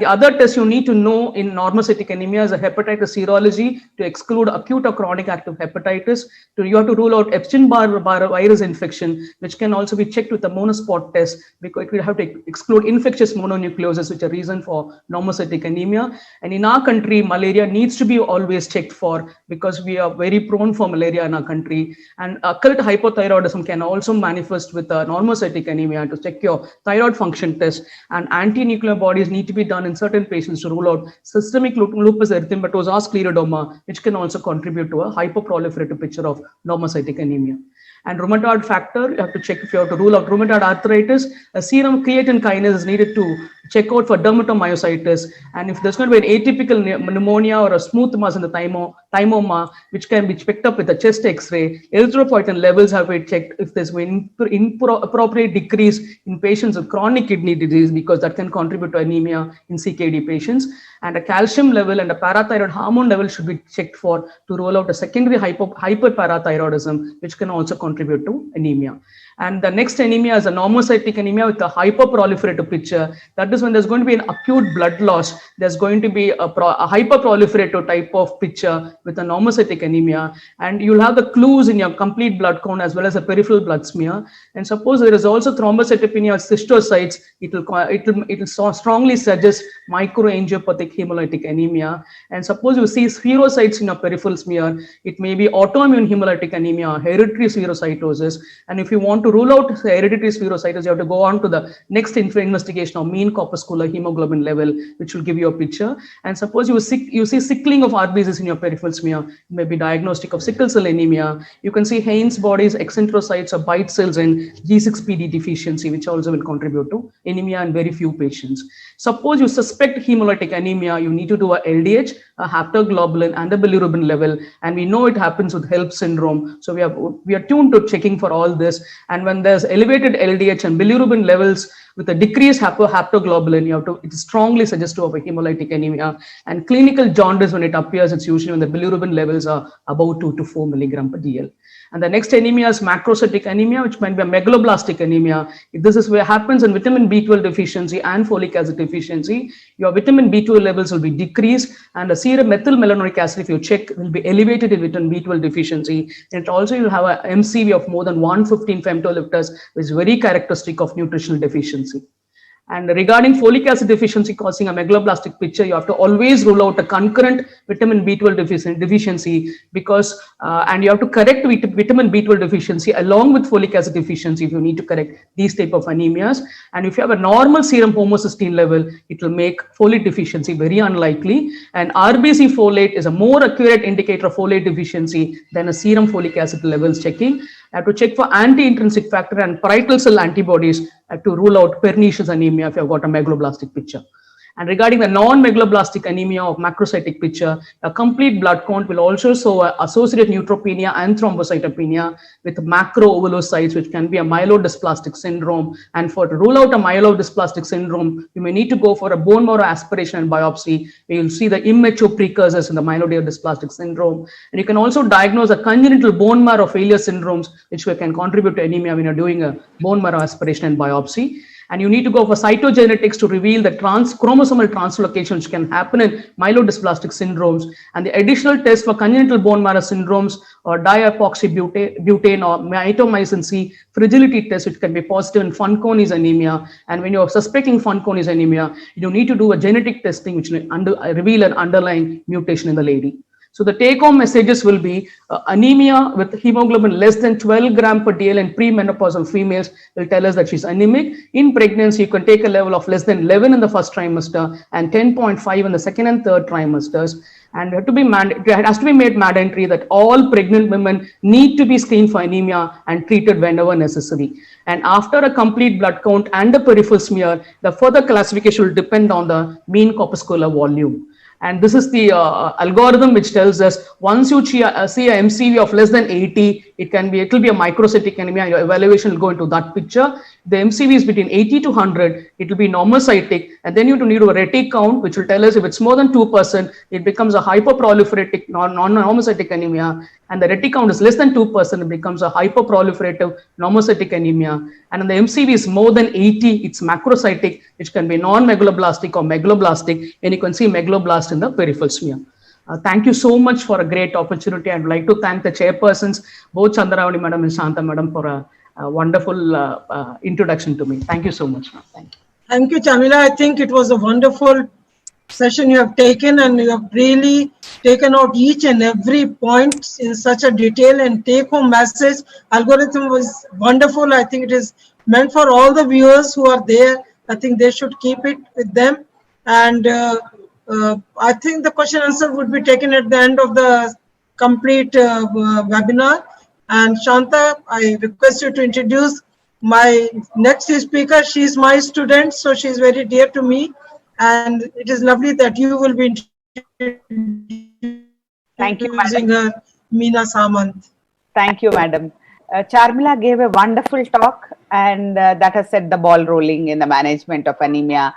other test you need to know in normocytic anemia is a hepatitis serology to exclude acute or chronic active hepatitis. You have to rule out Epstein-Barr virus infection, which can also be checked with a monospot test, because we have to exclude infectious mononucleosis, which are reason for normocytic anemia. And in our country, malaria needs to be always checked for, because we are very prone for malaria in our country. And occult hypothyroidism can also manifest with normocytic anemia. To check your thyroid function test, and anti-nuclear bodies need to be done in certain patients to rule out systemic lupus erythematosus or scleroderma, which can also contribute to a hyperproliferative picture of normocytic anemia. And rheumatoid factor, you have to check if you have to rule out rheumatoid arthritis. A serum creatine kinase is needed to check out for dermatomyositis. And if there's going to be an atypical pneumonia or a smooth mass in the thymoma, which can be picked up with a chest X-ray, erythropoietin levels have been checked if there's an inappropriate decrease in patients with chronic kidney disease, because that can contribute to anemia in CKD patients. And a calcium level and a parathyroid hormone level should be checked for to rule out a secondary hyperparathyroidism, which can also contribute to anemia. And the next anemia is a normocytic anemia with a hyperproliferative picture. That is when there's going to be an acute blood loss. There's going to be a hyperproliferative type of picture with a normocytic anemia. And you'll have the clues in your complete blood count as well as a peripheral blood smear. And suppose there is also thrombocytopenia or cystocytes, it will strongly suggest microangiopathic hemolytic anemia. And suppose you see spherocytes in your peripheral smear, it may be autoimmune hemolytic anemia or hereditary spherocytosis. And if you want to rule out hereditary spherocytosis, you have to go on to the next investigation of mean corpuscular hemoglobin level, which will give you a picture. And suppose you see sickling of RBCs in your peripheral smear, it may be diagnostic of sickle cell anemia. You can see Haynes bodies, eccentrocytes, or bite cells, and G6PD deficiency, which also will contribute to anemia in very few patients. Suppose you suspect hemolytic anemia, you need to do a LDH, a haptoglobulin, and a bilirubin level. And we know it happens with HELP syndrome. So we are tuned to checking for all this. And when there's elevated LDH and bilirubin levels with a decreased haptoglobulin, it strongly suggests to have a hemolytic anemia. And clinical jaundice, when it appears, it's usually when the bilirubin levels are above 2 to 4 milligram per DL. And the next anemia is macrocytic anemia, which might be a megaloblastic anemia. If this is where happens in vitamin B12 deficiency and folic acid deficiency, your vitamin B12 levels will be decreased, and the serum methylmalonic acid, if you check, will be elevated in vitamin B12 deficiency. And it also will have a MCV of more than 115 femtolipters, which is very characteristic of nutritional deficiency. And regarding folic acid deficiency causing a megaloblastic picture, you have to always rule out a concurrent vitamin B12 deficiency, because and you have to correct vitamin B12 deficiency along with folic acid deficiency if you need to correct these type of anemias. And if you have a normal serum homocysteine level, it will make folate deficiency very unlikely. And RBC folate is a more accurate indicator of folate deficiency than a serum folic acid levels checking. I have to check for anti-intrinsic factor and parietal cell antibodies to rule out pernicious anemia if you have got a megaloblastic picture. And regarding the non-megaloblastic anemia of macrocytic picture, a complete blood count will also show associated neutropenia and thrombocytopenia with macroovalocytes, which can be a myelodysplastic syndrome. And to rule out a myelodysplastic syndrome, you may need to go for a bone marrow aspiration and biopsy, where you'll see the immature precursors in the myelodysplastic syndrome. And you can also diagnose a congenital bone marrow failure syndromes, which can contribute to anemia when you're doing a bone marrow aspiration and biopsy. And you need to go for cytogenetics to reveal the chromosomal translocation which can happen in myelodysplastic syndromes. And the additional test for congenital bone marrow syndromes or diapoxybutane or mitomycin C fragility test, which can be positive in Fanconi's anemia. And when you're suspecting Fanconi's anemia, you need to do a genetic testing which will reveal an underlying mutation in the lady. So the take-home messages will be anemia with hemoglobin less than 12 gram per DL in premenopausal females will tell us that she's anemic. In pregnancy, you can take a level of less than 11 in the first trimester and 10.5 in the second and third trimesters. And it has to be made mandatory that all pregnant women need to be screened for anemia and treated whenever necessary. And after a complete blood count and a peripheral smear, the further classification will depend on the mean corpuscular volume. And this is the algorithm which tells us once you see a MCV of less than 80, it will be a microcytic anemia. Your evaluation will go into that picture. The MCV is between 80 to 100. It will be normocytic, and then you need a retic count, which will tell us if it's more than 2%, it becomes a hyperproliferative non-normocytic anemia. And the retic count is less than 2%, it becomes a hyperproliferative normocytic anemia. And when the MCV is more than 80, it's macrocytic, which can be non-megaloblastic or megaloblastic, and you can see megaloblast in the peripheral smear. Thank you so much for a great opportunity. I'd like to thank the chairpersons, both Chandravani Madam and Shanta Madam, for a wonderful introduction to me. Thank you so much, ma'am. Thank you. Thank you, Chamila. I think it was a wonderful session you have taken, and you have really taken out each and every point in such a detail and take-home message. Algorithm was wonderful. I think it is meant for all the viewers who are there. I think they should keep it with them. And I think the question answer would be taken at the end of the complete webinar. And Shanta, I request you to introduce my next speaker. She is my student, so she is very dear to me. And it is lovely that you will be introducing her, Meena Samant. Thank you, madam. Charmila gave a wonderful talk, and that has set the ball rolling in the management of anemia.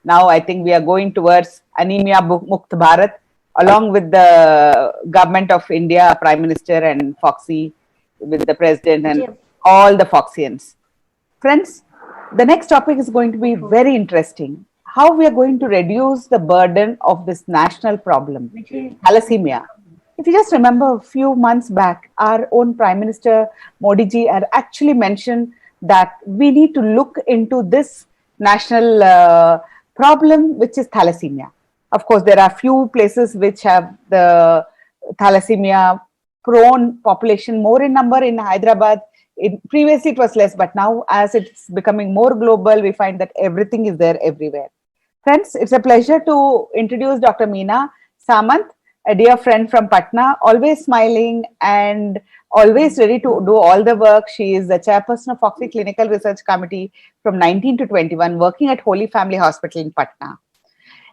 Now I think we are going towards Anemia Mukt Bharat, along with the government of India, Prime Minister and Foxy, with the President and all the Foxians. Friends, the next topic is going to be very interesting. How we are going to reduce the burden of this national problem, thalassemia. If you just remember a few months back, our own Prime Minister Modi ji had actually mentioned that we need to look into this national problem, which is thalassemia. Of course, there are few places which have the thalassemia prone population more in number. In Hyderabad, previously it was less, but now as it's becoming more global, we find that everything is there everywhere. Friends, it's a pleasure to introduce Dr. Meena Samant, a dear friend from Patna, always smiling and always ready to do all the work. She is the chairperson of Foxy Clinical Research Committee from 19 to 21, working at Holy Family Hospital in Patna.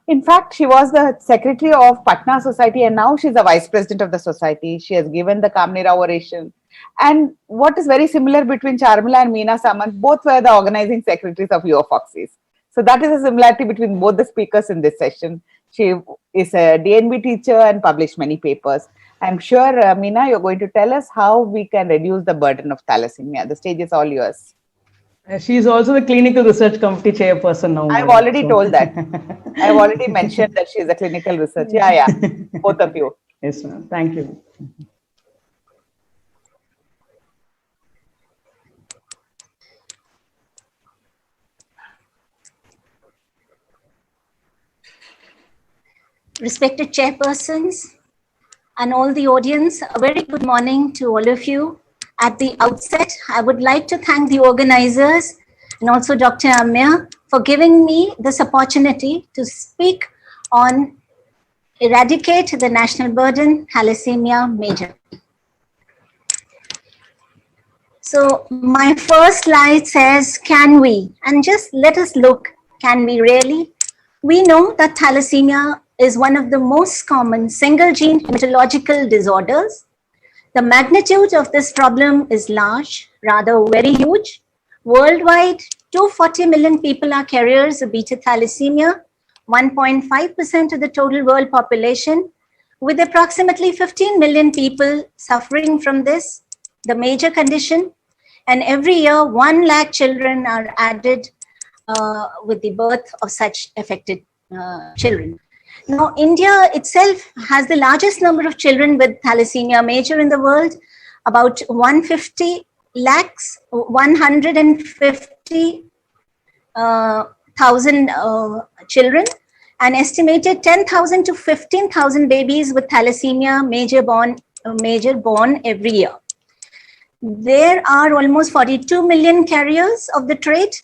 In fact, she was the secretary of Patna Society, and now she's the vice president of the society. She has given the Kamnira oration. And what is very similar between Charmila and Meena Samant, both were the organizing secretaries of Your Foxies. So that is a similarity between both the speakers in this session. She is a DNB teacher and published many papers. I'm sure, Meena, you're going to tell us how we can reduce the burden of thalassemia. The stage is all yours. She is also the clinical research committee chairperson now. I've already told that. I've already mentioned that she is a clinical research. Yeah, both of you. Yes, ma'am. Thank you. Respected chairpersons and all the audience, a very good morning to all of you. At the outset, I would like to thank the organizers and also Dr. Amya for giving me this opportunity to speak on eradicate the national burden, thalassemia major. So my first slide says, can we? And just let us look, can we really? We know that thalassemia is one of the most common single gene hematological disorders. The magnitude of this problem is large, rather very huge. Worldwide, 240 million people are carriers of beta thalassemia, 1.5% of the total world population, with approximately 15 million people suffering from this, the major condition. And every year, 1 lakh children are added with the birth of such affected children. Now, India itself has the largest number of children with thalassemia major in the world, about 150,000 children, and estimated 10,000 to 15,000 babies with thalassemia major born every year. There are almost 42 million carriers of the trait,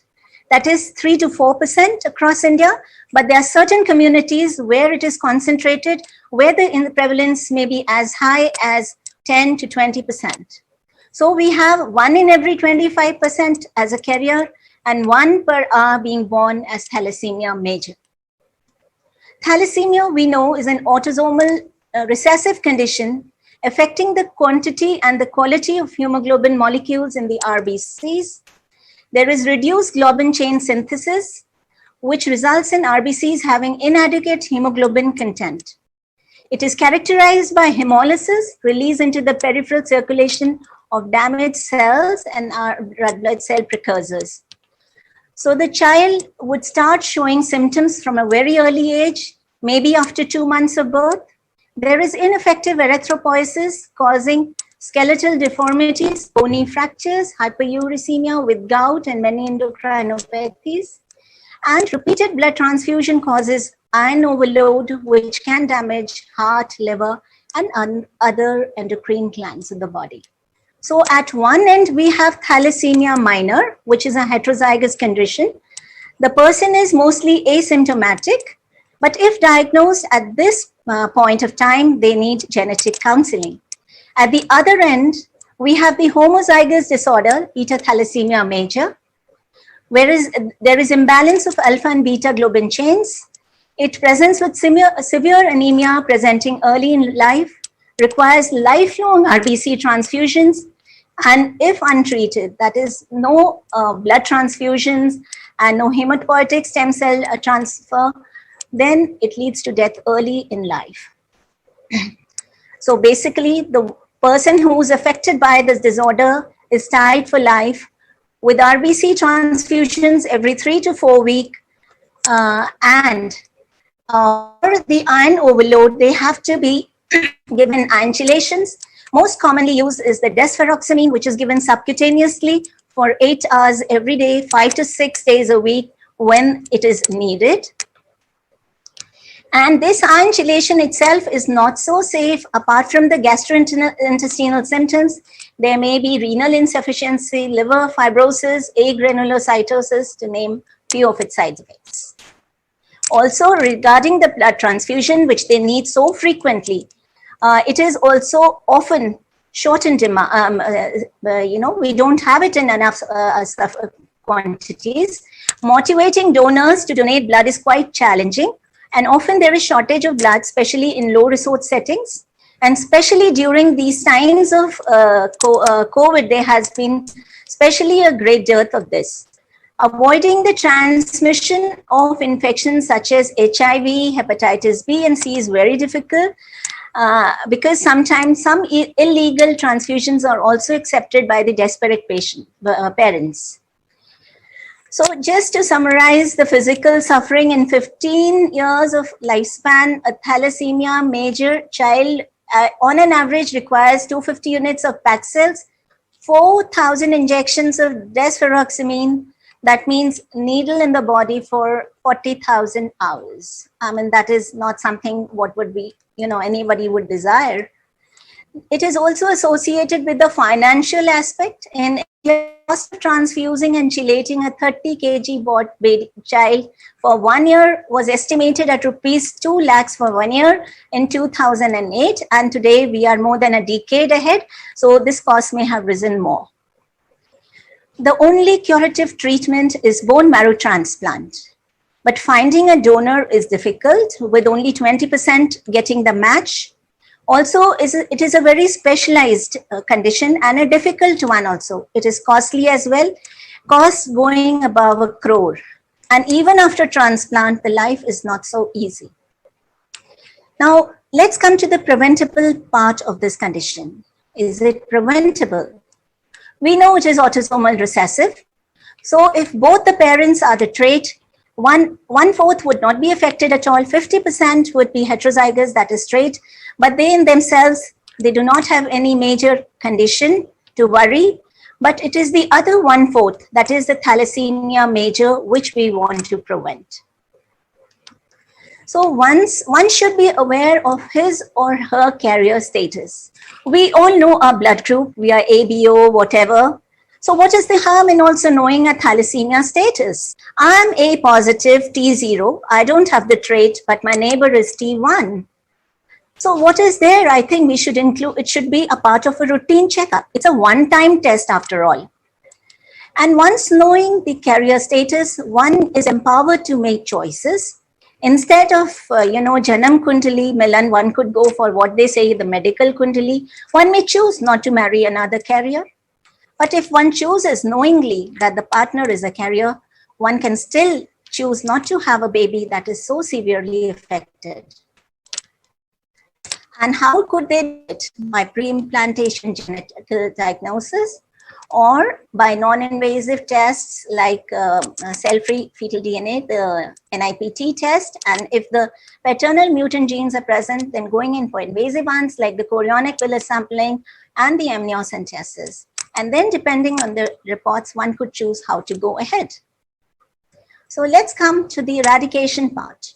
that is 3 to 4% across India, but there are certain communities where it is concentrated, where the prevalence may be as high as 10 to 20%. So we have 1 in every 25% as a carrier and 1 per hour being born as thalassemia major. Thalassemia, we know, is an autosomal recessive condition affecting the quantity and the quality of hemoglobin molecules in the RBCs. There is reduced globin chain synthesis, which results in RBCs having inadequate hemoglobin content. It is characterized by hemolysis, release into the peripheral circulation of damaged cells and red blood cell precursors. So the child would start showing symptoms from a very early age, maybe after 2 months of birth. There is ineffective erythropoiesis causing skeletal deformities, bony fractures, hyperuricemia with gout and many endocrinopathies. And repeated blood transfusion causes iron overload, which can damage heart, liver, and other endocrine glands in the body. So at one end, we have thalassemia minor, which is a heterozygous condition. The person is mostly asymptomatic, but if diagnosed at this point of time, they need genetic counseling. At the other end, we have the homozygous disorder, beta thalassemia major, whereas there is imbalance of alpha and beta globin chains. It presents with severe anemia presenting early in life, requires lifelong RBC transfusions, and if untreated, that is no blood transfusions and no hematopoietic stem cell transfer, then it leads to death early in life. So basically, the person who is affected by this disorder is tied for life with RBC transfusions every 3 to 4 weeks, and for the iron overload, they have to be given iron chelations. Most commonly used is the desferoxamine, which is given subcutaneously for 8 hours every day, 5 to 6 days a week when it is needed. And this iron chelation itself is not so safe. Apart from the gastrointestinal symptoms, there may be renal insufficiency, liver fibrosis, agranulocytosis, to name few of its side effects. Also, regarding the blood transfusion, which they need so frequently, it is also often short in demand. We don't have it in enough quantities. Motivating donors to donate blood is quite challenging. And often there is shortage of blood, especially in low resource settings. And especially during these times of COVID, there has been especially a great dearth of this. Avoiding the transmission of infections such as HIV, hepatitis B and C is very difficult because sometimes some illegal transfusions are also accepted by the desperate parents. So just to summarize the physical suffering in 15 years of lifespan, a thalassemia major child on an average requires 250 units of Paxils, 4,000 injections of desferoxamine. That means needle in the body for 40,000 hours. I mean, that is not something what would be, anybody would desire. It is also associated with the financial aspect. In cost of transfusing and chelating a 30 kg baby child for 1 year was estimated at rupees 2 lakhs for 1 year in 2008. And today we are more than a decade ahead. So this cost may have risen more. The only curative treatment is bone marrow transplant. But finding a donor is difficult, with only 20% getting the match. Also, it is a very specialized condition and a difficult one also. It is costly as well, costs going above 1 crore. And even after transplant, the life is not so easy. Now, let's come to the preventable part of this condition. Is it preventable? We know it is autosomal recessive. So if both the parents are the trait, one-fourth would not be affected at all. 50% would be heterozygous, that is trait, but they in themselves, they do not have any major condition to worry, but it is the other 1/4, that is the thalassemia major, which we want to prevent. So one should be aware of his or her carrier status. We all know our blood group, we are ABO, whatever. So what is the harm in also knowing a thalassemia status? I am A positive, T0. I don't have the trait, but my neighbor is T1. So what is there? I think we should include, it should be a part of a routine checkup. It's a one-time test after all. And once knowing the carrier status, one is empowered to make choices. Instead of, Janam Kundali, Milan, one could go for what they say, the medical Kundali. One may choose not to marry another carrier. But if one chooses knowingly that the partner is a carrier, one can still choose not to have a baby that is so severely affected. And how could they do it? By pre-implantation genetic diagnosis, or by non-invasive tests like cell-free fetal DNA, the NIPT test. And if the paternal mutant genes are present, then going in for invasive ones like the chorionic villus sampling and the amniocentesis. And then depending on the reports, one could choose how to go ahead. So let's come to the eradication part.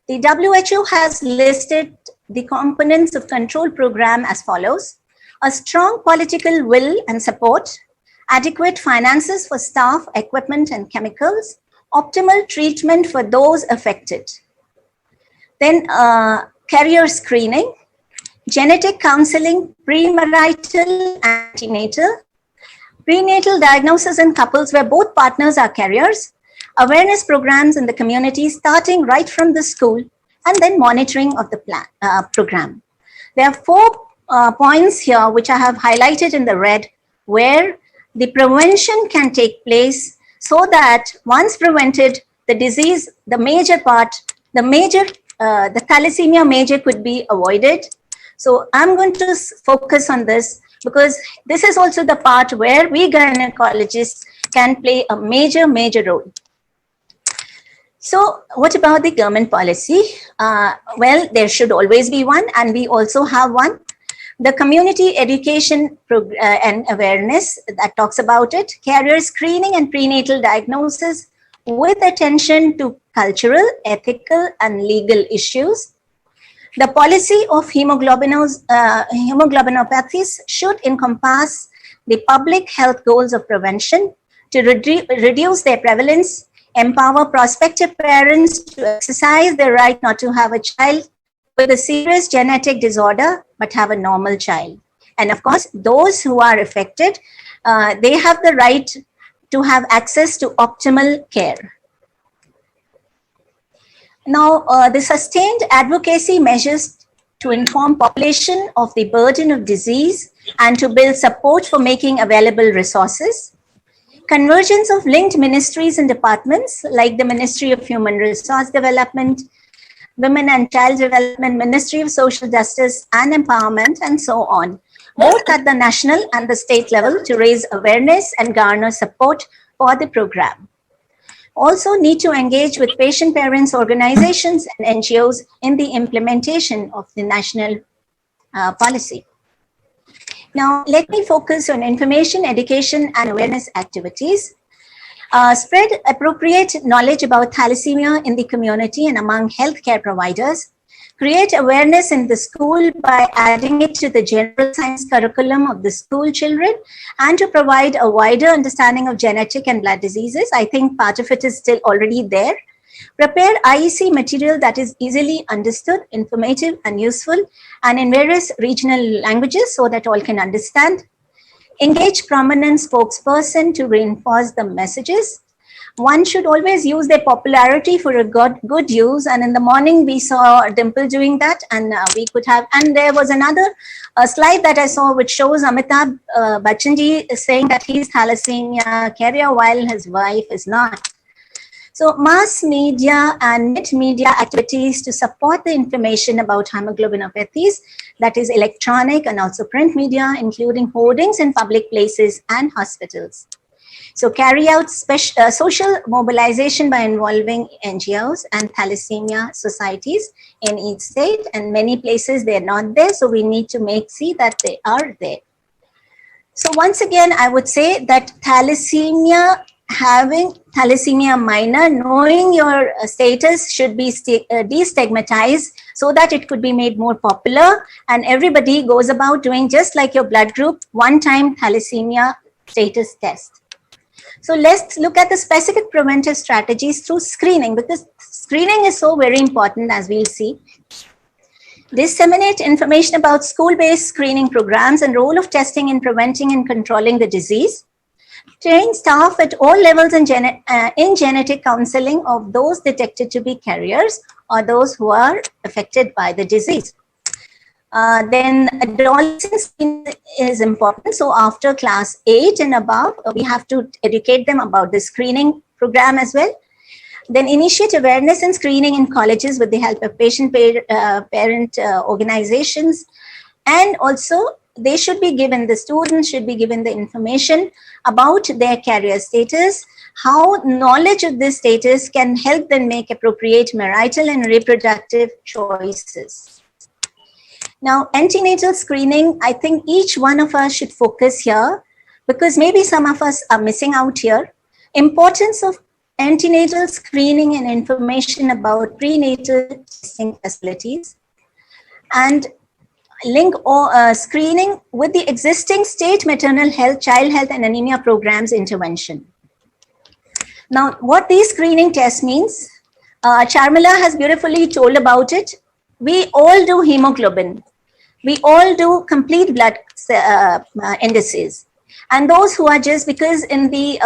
The WHO has listed the components of control program as follows: a strong political will and support, adequate finances for staff, equipment, and chemicals, optimal treatment for those affected. Then carrier screening, genetic counseling, premarital and antenatal, prenatal diagnosis in couples where both partners are carriers, awareness programs in the community starting right from the school, and then monitoring of the program. There are 4 points here which I have highlighted in the red, where the prevention can take place so that once prevented, the disease, the major part, the thalassemia major could be avoided. So I'm going to focus on this because this is also the part where we gynecologists can play a major role. So what about the government policy? Well, there should always be one, and we also have one. The community education and awareness that talks about it, carrier screening and prenatal diagnosis with attention to cultural, ethical, and legal issues. The policy of hemoglobinopathies should encompass the public health goals of prevention to reduce their prevalence, empower prospective parents to exercise their right not to have a child with a serious genetic disorder, but have a normal child. And of course, those who are affected, they have the right to have access to optimal care. Now, the sustained advocacy measures to inform population of the burden of disease and to build support for making available resources. Convergence of linked ministries and departments like the Ministry of Human Resource Development, Women and Child Development, Ministry of Social Justice and Empowerment, and so on, both at the national and the state level to raise awareness and garner support for the program. Also need to engage with patient parents, organizations, and NGOs in the implementation of the national policy. Now, let me focus on information, education, and awareness activities. Spread appropriate knowledge about thalassemia in the community and among healthcare providers. Create awareness in the school by adding it to the general science curriculum of the school children and to provide a wider understanding of genetic and blood diseases. I think part of it is still already there. Prepare IEC material that is easily understood, informative, and useful, and in various regional languages so that all can understand. Engage prominent spokesperson to reinforce the messages. One should always use their popularity for a good use. And in the morning, we saw Dimple doing that, and we could have, and there was another slide that I saw which shows Amitabh Bachchan saying that he's thalassemia carrier while his wife is not. So mass media and net media activities to support the information about hemoglobinopathies, that is electronic and also print media, including hoardings in public places and hospitals. So carry out social mobilization by involving NGOs and thalassemia societies in each state, and many places they're not there. So we need to see that they are there. So once again, I would say that having thalassemia minor, knowing your status should be destigmatized so that it could be made more popular, and everybody goes about doing just like your blood group, one-time thalassemia status test. So let's look at the specific preventive strategies through screening, because screening is so very important, as we'll see. disseminate information about school-based screening programs and role of testing in preventing and controlling the disease, train staff at all levels in genetic counseling of those detected to be carriers or those who are affected by the disease. Then adolescence is important. So after class 8 and above, we have to educate them about the screening program as well. Then initiate awareness and screening in colleges with the help of parent organizations. And also they should be given, the students should be given the information about their carrier status, how knowledge of this status can help them make appropriate marital and reproductive choices. Now, antenatal screening, I think each one of us should focus here because maybe some of us are missing out here. Importance of antenatal screening and information about prenatal testing facilities, and link screening with the existing state maternal health, child health and anemia programs intervention. Now, what these screening tests means, Charmila has beautifully told about it. We all do hemoglobin. We all do complete blood indices. And those who are just, because in the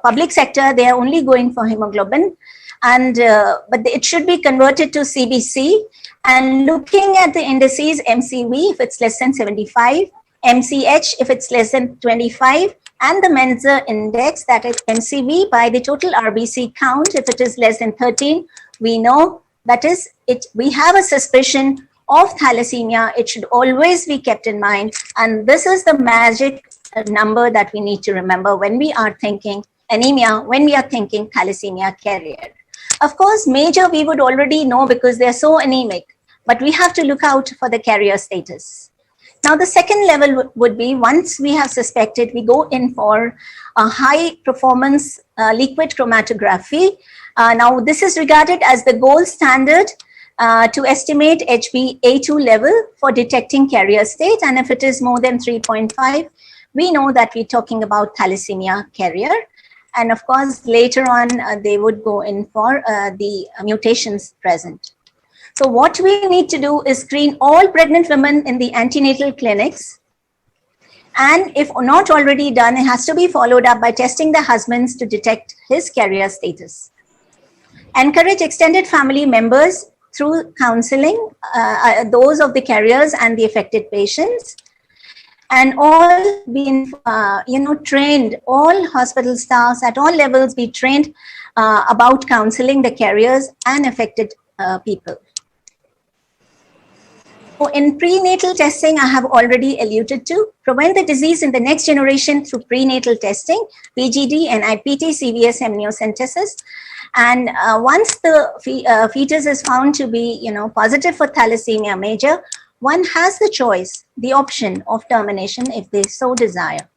public sector, they are only going for hemoglobin, and but it should be converted to CBC, and looking at the indices, MCV if it's less than 75, MCH if it's less than 25, and the Menzer index, that is MCV by the total RBC count, if it is less than 13, we know that is it. We have a suspicion of thalassemia. It should always be kept in mind, and this is the magic number that we need to remember when we are thinking anemia, when we are thinking thalassemia carrier. Of course, major we would already know because they are so anemic, but we have to look out for the carrier status. Now, the second level would be, once we have suspected, we go in for a high performance liquid chromatography. Now, this is regarded as the gold standard to estimate HbA2 level for detecting carrier state, and if it is more than 3.5, we know that we're talking about thalassemia carrier. And of course, later on, they would go in for the mutations present. So what we need to do is screen all pregnant women in the antenatal clinics. And if not already done, it has to be followed up by testing the husbands to detect his carrier status. Encourage extended family members through counseling, those of the carriers and the affected patients. And all being, trained, all hospital staffs at all levels be trained about counseling the carriers and affected people. So in prenatal testing, I have already alluded to, prevent the disease in the next generation through prenatal testing, PGD, NIPT, CVS, amniocentesis. And once the fetus is found to be, positive for thalassemia major, one has the choice, the option of termination if they so desire.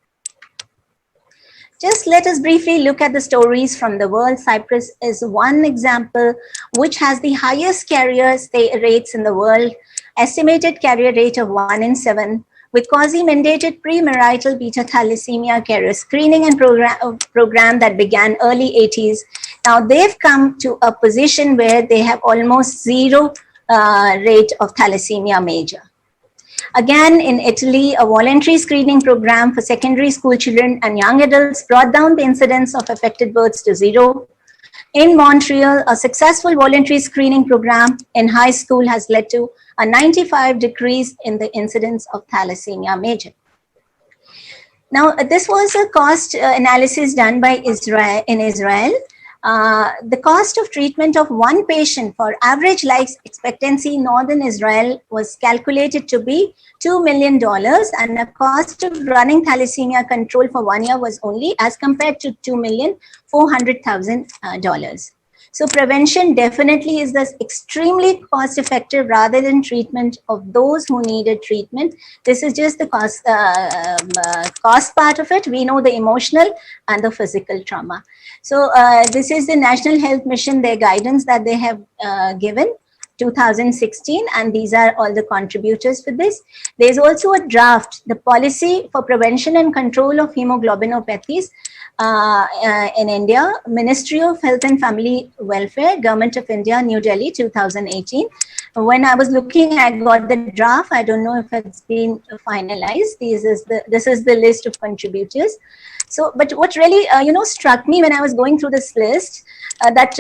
Just let us briefly look at the stories from the world. Cyprus is one example which has the highest carrier rates in the world, estimated carrier rate of 1 in 7, with quasi-mandated premarital beta thalassemia carrier screening and program that began early 80s. Now they've come to a position where they have almost zero rate of thalassemia major. Again, in Italy, a voluntary screening program for secondary school children and young adults brought down the incidence of affected births to 0. In Montreal, a successful voluntary screening program in high school has led to a 95 decrease in the incidence of thalassemia major. Now, this was a cost analysis done by Israel. The cost of treatment of one patient for average life expectancy in northern Israel was calculated to be $2 million, and the cost of running thalassemia control for 1 year was only as compared to $2,400,000. So prevention definitely is this extremely cost effective rather than treatment of those who needed treatment. This is just the cost part of it. We know the emotional and the physical trauma. So this is the National Health Mission, their guidance that they have given, 2016, and these are all the contributors for this. There's also a draft, the Policy for Prevention and Control of Hemoglobinopathies in India, Ministry of Health and Family Welfare, Government of India, New Delhi, 2018. when I was looking, I got the draft. I don't know if it's been finalized. This is the list of contributors. So, but what really, struck me when I was going through this list, that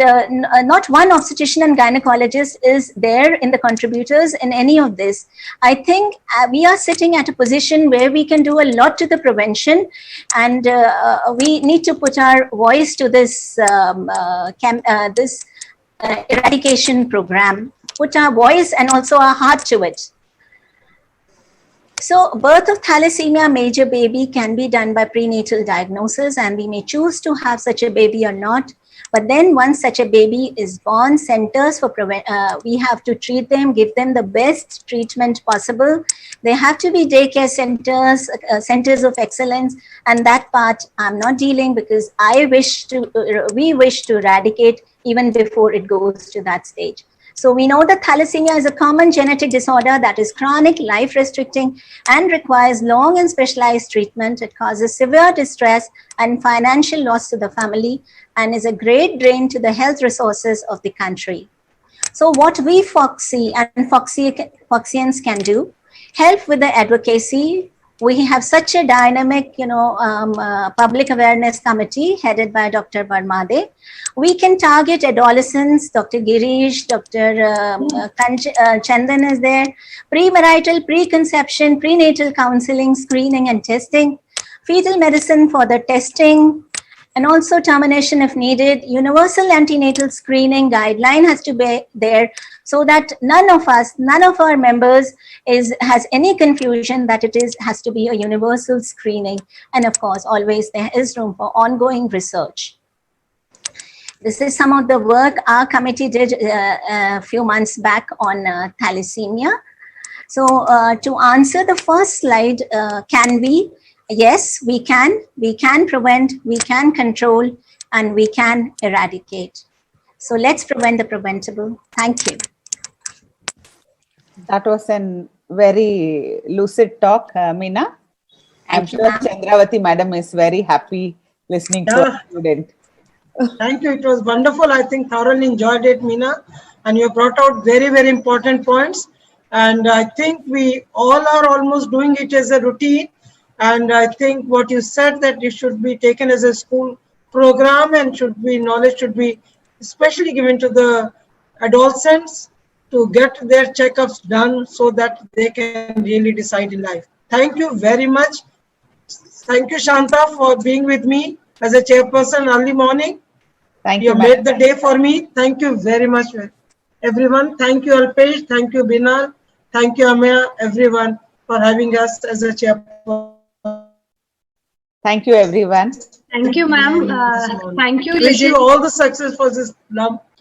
not one obstetrician and gynecologist is there in the contributors in any of this. I think we are sitting at a position where we can do a lot to the prevention, and we need to put our voice to this eradication program, put our voice and also our heart to it. So birth of thalassemia major baby can be done by prenatal diagnosis, and we may choose to have such a baby or not. But then once such a baby is born, centers for we have to treat them, give them the best treatment possible. They have to be daycare centers, centers of excellence, and that part I'm not dealing, because we wish to eradicate even before it goes to that stage. So we know that thalassemia is a common genetic disorder that is chronic, life-restricting, and requires long and specialized treatment. It causes severe distress and financial loss to the family, and is a great drain to the health resources of the country. So what we Foxy and Foxians can do, help with the advocacy. We have such a dynamic, public awareness committee headed by Dr. Barmade. We can target adolescents. Dr. Girish, Dr. Chandan is there. Premarital, preconception, prenatal counseling, screening and testing. Fetal medicine for the testing, and also termination if needed. Universal antenatal screening guideline has to be there, so that none of our members has any confusion that has to be a universal screening. And of course, always there is room for ongoing research. This is some of the work our committee did a few months back on thalassemia. So to answer the first slide, can we? Yes, we can. We can prevent, we can control, and we can eradicate. So let's prevent the preventable. Thank you. That was a very lucid talk, Meena. I'm sure Chandravati madam is very happy listening to a student. Thank you. It was wonderful. I think thoroughly enjoyed it, Meena. And you brought out very, very important points. And I think we all are almost doing it as a routine. And I think what you said, that it should be taken as a school program, and knowledge should be especially given to the adolescents to get their checkups done, so that they can really decide in life. Thank you very much. Thank you, Shanta, for being with me as a chairperson early morning. Thank you. You made the day for me. Thank you very much, everyone. Thank you, Alpesh. Thank you, Binal. Thank you, Amaya, everyone, for having us as a chairperson. Thank you, everyone. Thank you, ma'am. Thank you. Wish you all the success for this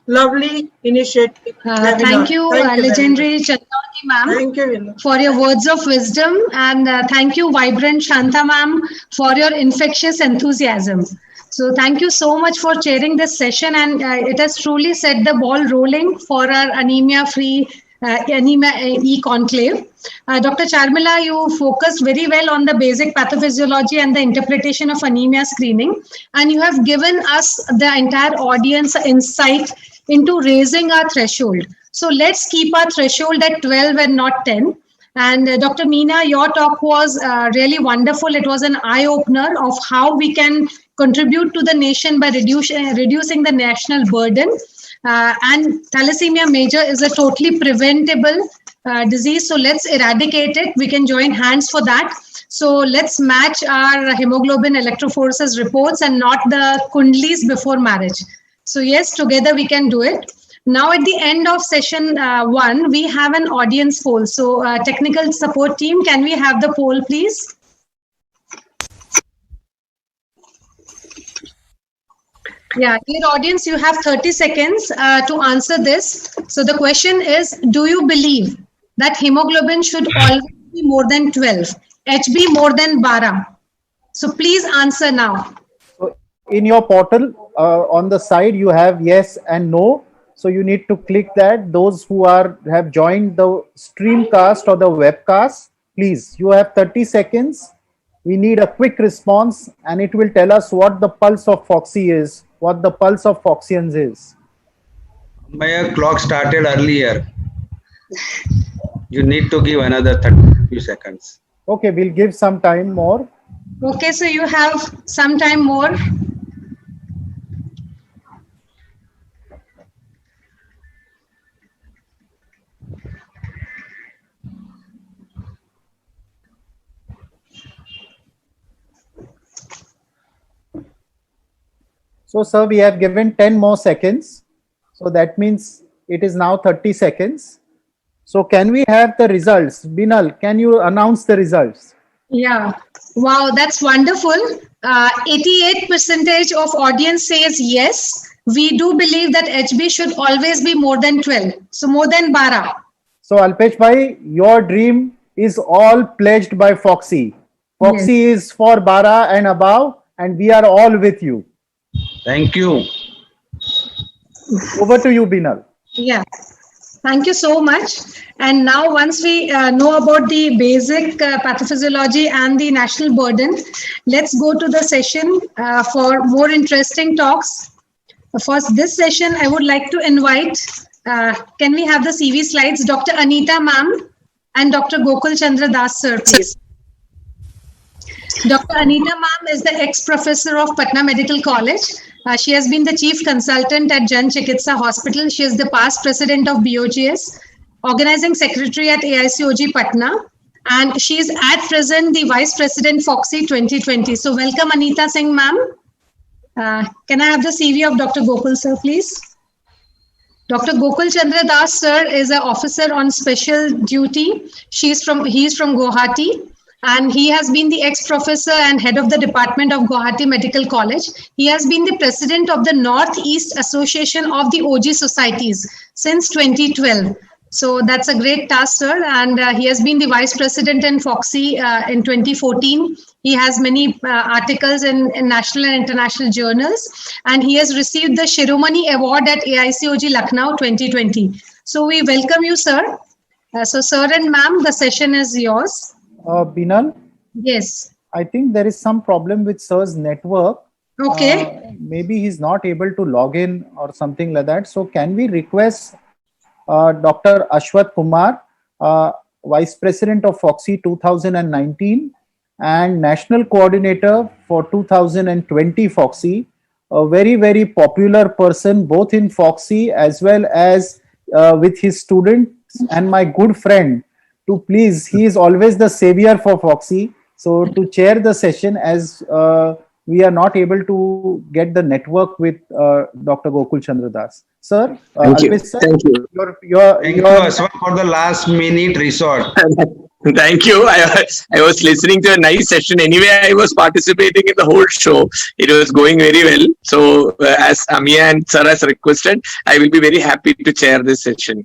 lovely initiative. Thank you, legendary Chandravati ma'am. Thank you, for your words of wisdom, and thank you, vibrant Shanta ma'am, for your infectious enthusiasm. So thank you so much for chairing this session, and it has truly set the ball rolling for our anemia-free anemia E-CONCLAVE. Dr. Charmila, you focused very well on the basic pathophysiology and the interpretation of anemia screening, and you have given us, the entire audience, insight into raising our threshold. So let's keep our threshold at 12 and not 10. And Dr. Meena, your talk was really wonderful. It was an eye-opener of how we can contribute to the nation by reducing the national burden. And thalassemia major is a totally preventable disease. So let's eradicate it. We can join hands for that. So let's match our hemoglobin electrophoresis reports and not the kundlis before marriage. So yes, together we can do it. Now at the end of session 1, we have an audience poll. So technical support team, can we have the poll, please? Yeah, dear audience, you have 30 seconds to answer this. So the question is, do you believe that hemoglobin should always be more than 12, HB more than 12? So please answer now. So in your portal, on the side, you have yes and no. So you need to click that. Those who have joined the streamcast or the webcast, please, you have 30 seconds. We need a quick response, and it will tell us what the pulse of Foxy is, what the pulse of Foxians is. My clock started earlier. You need to give another 30 seconds. Okay, we'll give some time more. Okay, so you have some time more. So, sir, we have given 10 more seconds. So that means it is now 30 seconds. So can we have the results? Binal, can you announce the results? Yeah. Wow, that's wonderful. 88% of audience says yes. We do believe that HB should always be more than 12. So more than 12. So Alpesh bhai, your dream is all pledged by Foxy. Foxy is for 12 and above, and we are all with you. Thank you. Over to you, Binal. Yeah. Thank you so much. And now once we know about the basic pathophysiology and the national burden, let's go to the session for more interesting talks. For this session, I would like to invite, can we have the CV slides, Dr. Anita ma'am and Dr. Gokul Chandra Das sir, please. Dr. Anita ma'am is the ex-professor of Patna Medical College. She has been the chief consultant at Jan Chikitsa Hospital. She is the past president of BOGS, organizing secretary at AICOG Patna, and she is at present the vice president Foxy 2020. So welcome Anita Singh ma'am. Can I have the CV of Dr. Gokul sir, please? Dr. Gokul Chandra Das sir is an officer on special duty. He is from Guwahati. And he has been the ex-professor and head of the department of Guwahati Medical College. He has been the president of the Northeast Association of the OG Societies since 2012. So that's a great task, sir. And he has been the vice president in Foxy in 2014. He has many articles in national and international journals. And he has received the Shiromani Award at AICOG Lucknow 2020. So we welcome you, sir. So sir and ma'am, the session is yours. Binal? Yes. I think there is some problem with sir's network. Okay. Maybe he's not able to log in or something like that. So can we request Dr. Ashwath Kumar, Vice President of Foxy 2019 and National Coordinator for 2020 Foxy, a very, very popular person both in Foxy as well as with his students and my good friend, to please, he is always the savior for Foxy. So to chair the session, as we are not able to get the network with Dr. Gokul Chandra Das. Sir, Thank you. Alpesh sir, Thank you. Thank you, Ashwat, for the last minute resort. Thank you. I was listening to a nice session. Anyway, I was participating in the whole show. It was going very well. So as Amia and Sir has requested, I will be very happy to chair this session.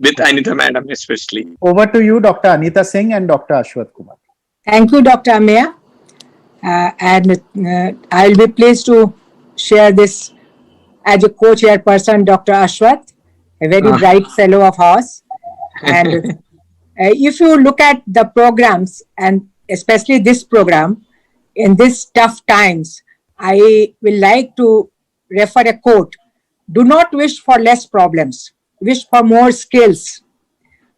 With Anita Madam especially. Over to you, Dr. Anita Singh and Dr. Ashwath Kumar. Thank you, Dr. Amaya. I will be pleased to share this as a co-chairperson, Dr. Ashwath, a very bright fellow of ours. And if you look at the programs, and especially this program, in these tough times, I will like to refer a quote. Do not wish for less problems. Wish for more skills.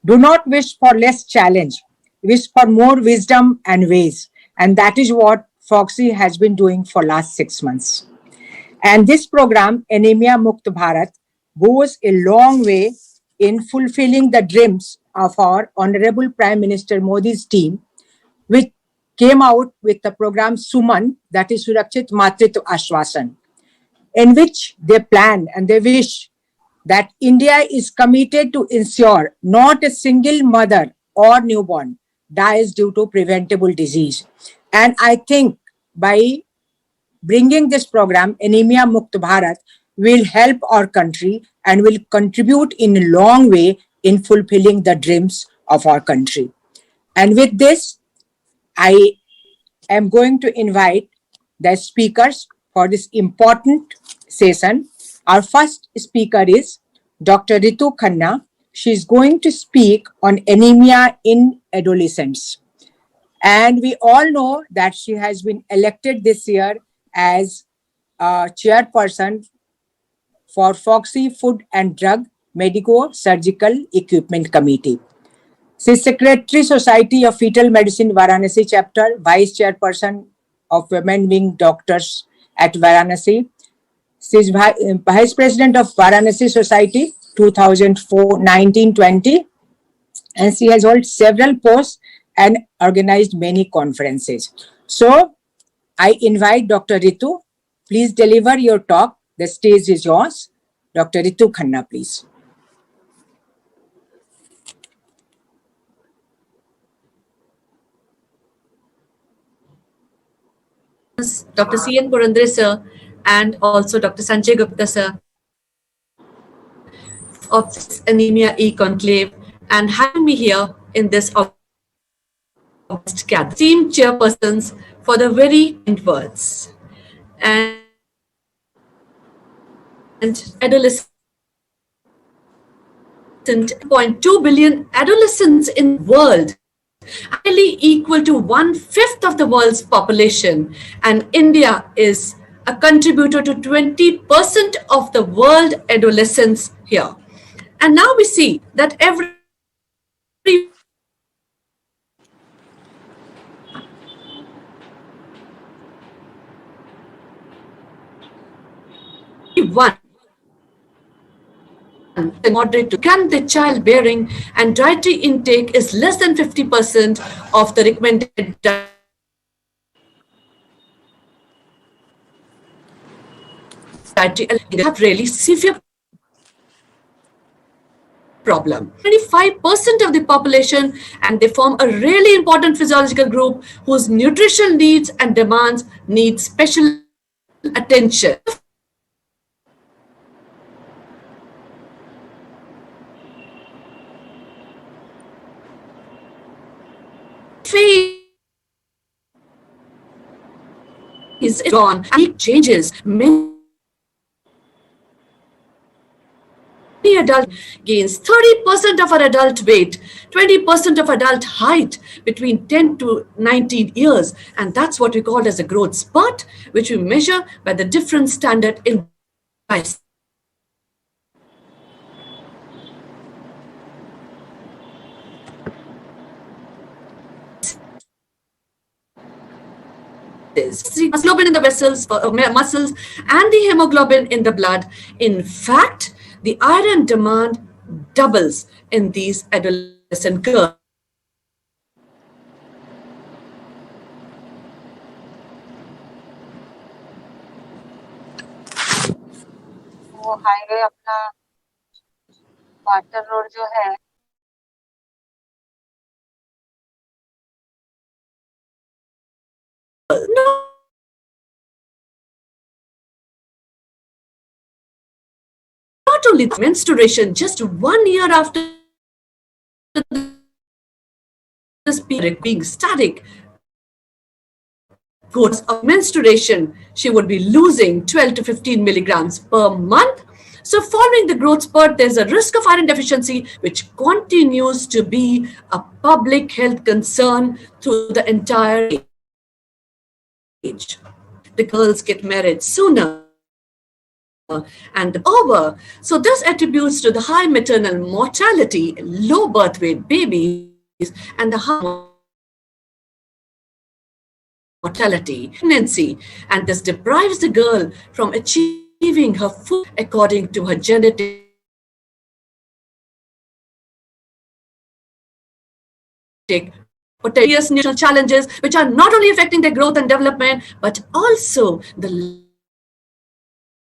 Do not wish for less challenge. Wish for more wisdom and ways. And that is what Foxy has been doing for last 6 months. And this program, Anemia Mukt Bharat, goes a long way in fulfilling the dreams of our Honorable Prime Minister Modi's team, which came out with the program Suman, that is Surakshit Matritva Ashwasan, in which they plan and they wish that India is committed to ensure not a single mother or newborn dies due to preventable disease. And I think by bringing this program, Anemia Mukt Bharat, will help our country and will contribute in a long way in fulfilling the dreams of our country. And with this, I am going to invite the speakers for this important session. Our first speaker is Dr. Ritu Khanna. She is going to speak on anemia in adolescents. And we all know that she has been elected this year as chairperson for Foxy Food and Drug Medico-Surgical Equipment Committee. She is Secretary, Society of Fetal Medicine, Varanasi Chapter, Vice Chairperson of Women Wing Doctors at Varanasi. She is Vice President of Varanasi Society 2004-19-20, and she has held several posts and organized many conferences. So, I invite Dr. Ritu. Please deliver your talk. The stage is yours. Dr. Ritu Khanna, please. Dr. C.N. Purandare sir and also Dr. Sanjay Gupta sir of this Anemia E-CONCLAVE and having me here in this August gathering. Team chairpersons for the very kind words. And adolescent 0.2 billion adolescents in the world, highly equal to 1/5 of the world's population, and India is a contributor to 20% of the world adolescents here. And now we see that everyone moderate to can the childbearing and dietary intake is less than 50% of the recommended diet. They have really severe problem. 25% of the population, and they form a really important physiological group whose nutritional needs and demands need special attention. Is gone and changes. Many adult gains 30% of our adult weight, 20% of adult height between 10 to 19 years, and that's what we call as a growth spurt, which we measure by the different standard in price. Hemoglobin in the vessels, muscles, and the hemoglobin in the blood. In fact, the iron demand doubles in these adolescent girls. वो highway अपना quarter road जो है Not only menstruation, just 1 year after this period being static, goes of menstruation, she would be losing 12 to 15 milligrams per month. So following the growth spurt, there's a risk of iron deficiency, which continues to be a public health concern through the entire age. The girls get married sooner and over. So this attributes to the high maternal mortality, low birth weight babies, and the high mortality, pregnancy, and this deprives the girl from achieving her full according to her genetic potential nutritional challenges, which are not only affecting their growth and development, but also the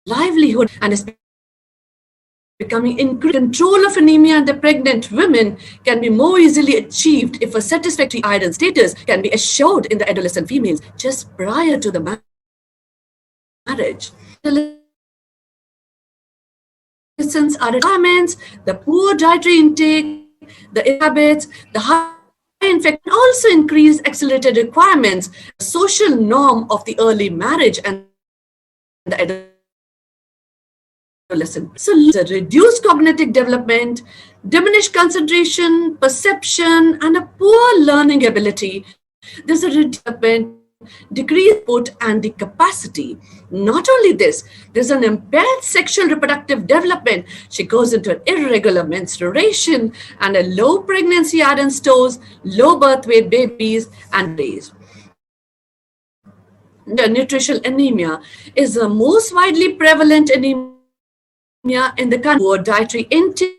livelihood, and is becoming in control of anemia in the pregnant women can be more easily achieved if a satisfactory iron status can be assured in the adolescent females just prior to the marriage. Adolescents are requirements, the poor dietary intake, the habits, the high infection also increase accelerated requirements, the social norm of the early marriage and the adolescent. So reduced cognitive development, diminished concentration, perception, and a poor learning ability. There's a development decreased output and the capacity. Not only this, there's an impaired sexual reproductive development. She goes into an irregular menstruation and a low pregnancy iron stores, low birth weight babies, and days. The nutritional anemia is the most widely prevalent anemia in the country. Poor dietary intake.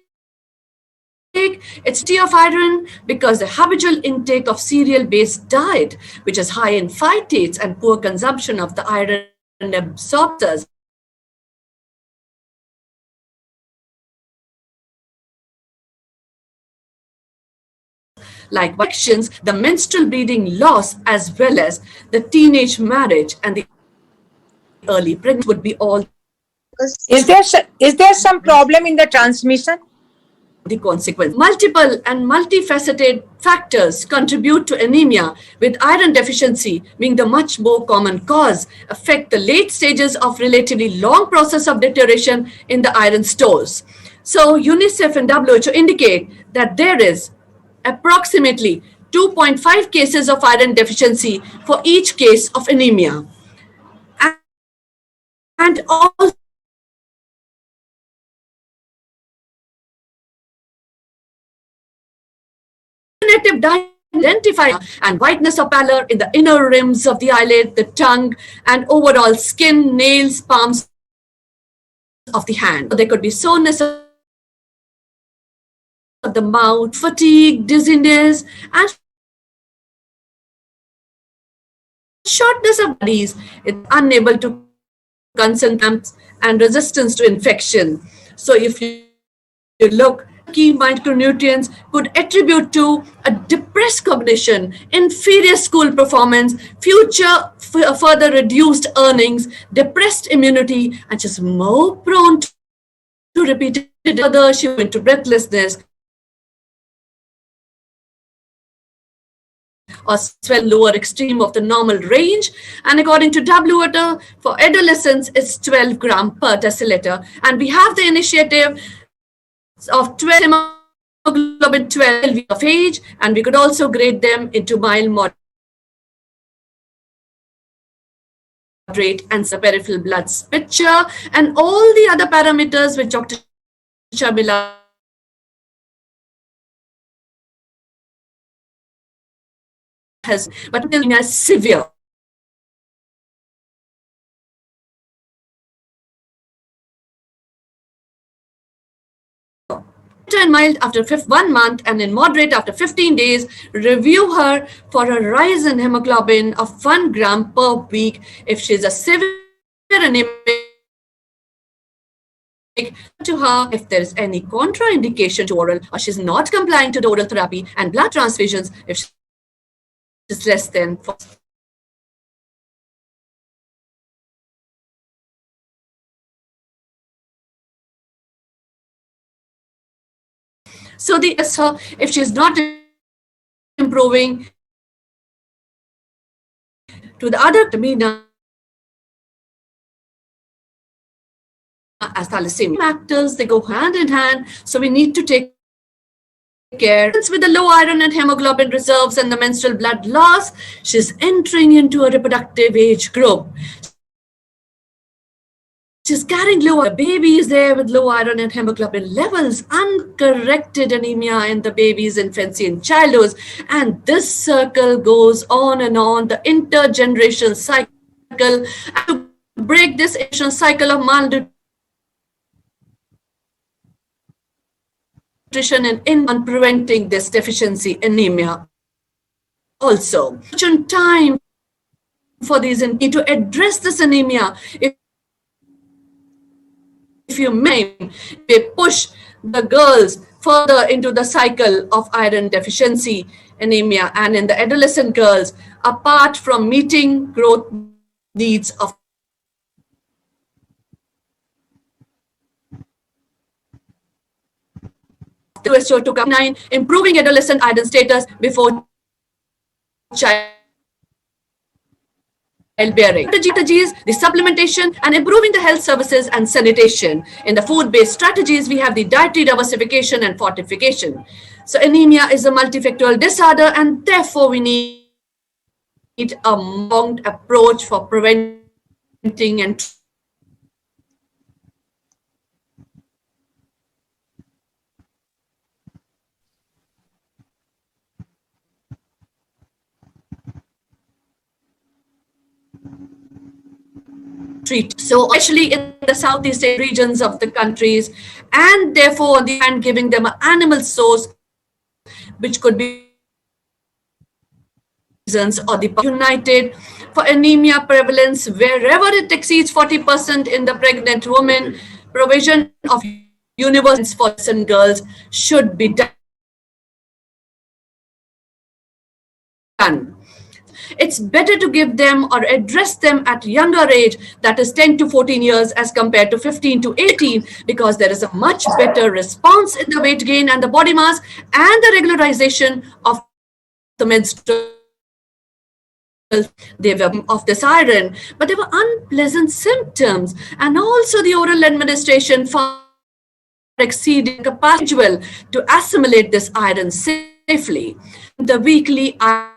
It's tea of iron because the habitual intake of cereal-based diet, which is high in phytates, and poor consumption of the iron absorbers like infections, the menstrual bleeding loss, as well as the teenage marriage and the early pregnancy would be all. Is there some problem in the transmission? The consequence. Multiple and multifaceted factors contribute to anemia, with iron deficiency being the much more common cause, affect the late stages of relatively long process of deterioration in the iron stores. So UNICEF and WHO indicate that there is approximately 2.5 cases of iron deficiency for each case of anemia. And also identify and whiteness or pallor in the inner rims of the eyelid, the tongue, and overall skin, nails, palms of the hand. There could be soreness of the mouth, fatigue, dizziness, and shortness of bodies. It's unable to concentrate and resistance to infection. So if you look, key micronutrients could attribute to a depressed cognition, inferior school performance, future further reduced earnings, depressed immunity, and just more prone to repeated further she went into breathlessness or swell lower extreme of the normal range. And according to WHO, for adolescents, it's 12 grams per deciliter. And we have the initiative of 12 hemoglobin 12 of age, and we could also grade them into mild, moderate, and peripheral blood picture, and all the other parameters which Dr. Shamila has, but as severe. And mild after 1 month, and in moderate after 15 days, review her for a rise in hemoglobin of 1 gram per week. If she's a severe anemic, to her if there is any contraindication to oral, or she's not complying to the oral therapy, and blood transfusions if she's less than 4. So if she's not improving, to the other anemia as thalassemia factors, they go hand in hand. So we need to take care. With the low iron and hemoglobin reserves and the menstrual blood loss, she's entering into a reproductive age group. She's carrying low. The baby is there with low iron and hemoglobin levels, uncorrected anemia in the baby's infancy and childhood, and this circle goes on and on, the intergenerational cycle. And to break this cycle of malnutrition and on preventing this deficiency anemia. Also, time for these and to address this anemia. If you may, they push the girls further into the cycle of iron deficiency anemia, and in the adolescent girls, apart from meeting growth needs of to improving adolescent iron status before childbearing. Strategies, the supplementation, and improving the health services and sanitation. In the food-based strategies, we have the dietary diversification and fortification. So anemia is a multifactorial disorder, and therefore we need a pronged approach for preventing and treat. So especially in the Southeast Asian regions of the countries, and therefore on the hand giving them an animal source, which could be reasons or the united for anemia prevalence wherever it exceeds 40% in the pregnant woman, provision of universal for boys and girls should be done. It's better to give them or address them at younger age, that is 10 to 14 years as compared to 15 to 18, because there is a much better response in the weight gain and the body mass and the regularization of the menstrual. They were of this iron, but there were unpleasant symptoms, and also the oral administration far exceeding capacity to assimilate this iron safely. The weekly iron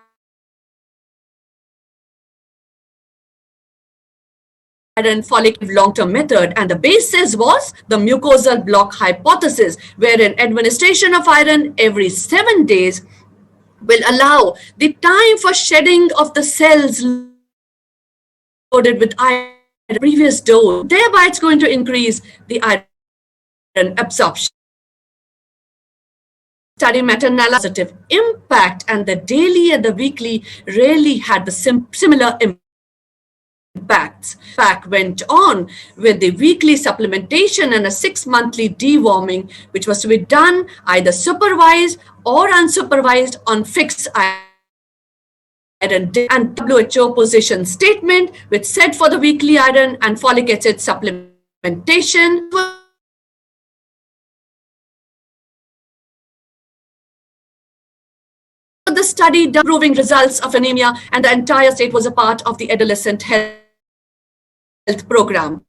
folic long-term method, and the basis was the mucosal block hypothesis, wherein administration of iron every 7 days will allow the time for shedding of the cells loaded with iron previous dose. Thereby, it's going to increase the iron absorption. Study meta-analysis impact, and the daily and the weekly really had the similar impacts. Fact went on with the weekly supplementation and a 6-monthly deworming, which was to be done either supervised or unsupervised on fixed iron and WHO position statement, which said for the weekly iron and folic acid supplementation. The study proving results of anemia, and the entire state was a part of the adolescent health program.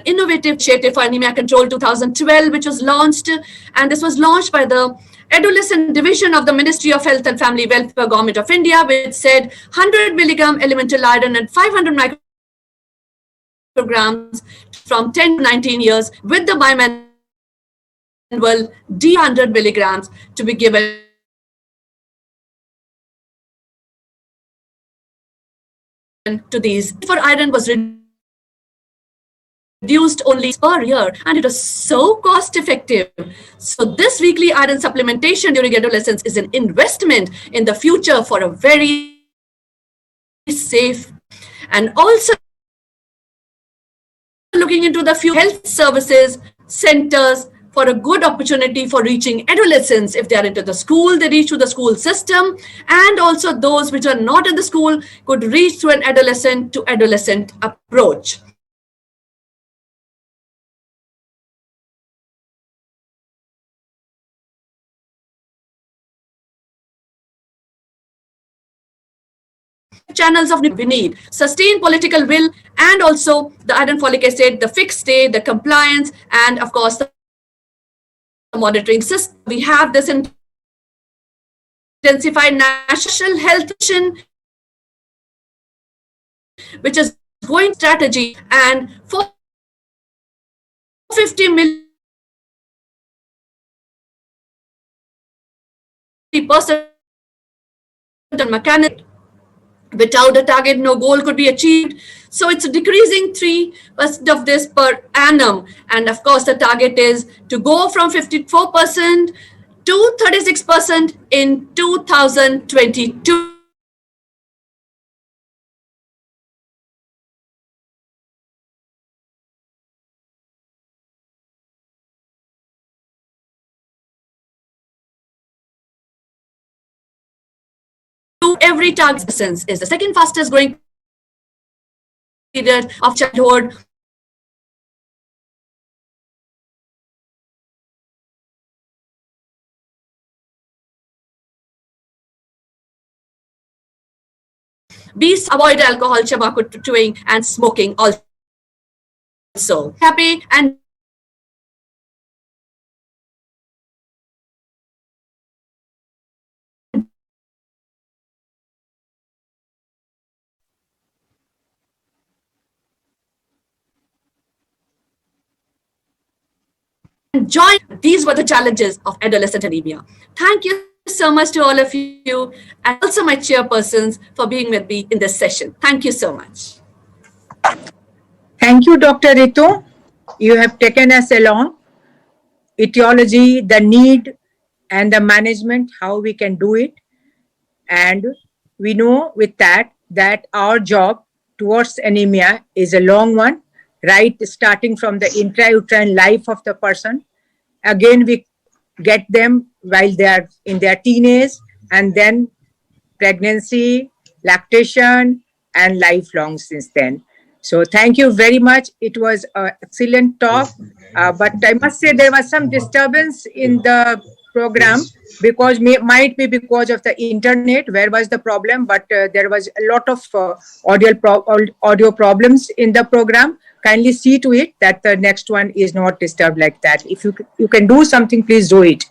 Innovative initiative for anemia control 2012, which was launched, and this was launched by the Adolescent Division of the Ministry of Health and Family Welfare, Government of India, which said 100 milligram elemental iron and 500 micrograms from 10 to 19 years with the bimanual D100 milligrams to be given to these. For iron was reduced only per year, and it was so cost effective. So this weekly iron supplementation during adolescence is an investment in the future for a very safe, and also looking into the few health services centers for a good opportunity for reaching adolescents. If they are into the school, they reach through the school system, and also those which are not in the school could reach through an adolescent to adolescent approach. Channels of we need sustained political will, and also the iron folic acid, the fixed day, the compliance, and of course the monitoring system. We have this intensified national health mission, which is going strategy, and 450 million % on mechanism. Without a target, no goal could be achieved. So it's decreasing 3% of this per annum. And of course, the target is to go from 54% to 36% in 2022. Every target is the second fastest growing period of childhood. Bees avoid alcohol, tobacco, chewing, and smoking also. Happy and and join. These were the challenges of adolescent anemia. Thank you so much to all of you and also my chairpersons for being with me in this session. Thank you so much. Thank you, Dr. Ritu. You have taken us along. Etiology, the need, and the management, how we can do it. And we know with that our job towards anemia is a long one, right? Starting from the intrauterine life of the person. Again, we get them while they are in their teenage, and then pregnancy, lactation, and lifelong since then. So thank you very much. It was an excellent talk, but I must say there was some disturbance in the program because might be because of the internet. Where was the problem? But there was a lot of audio problems in the program. Kindly see to it that the next one is not disturbed like that. If you can do something, please do it.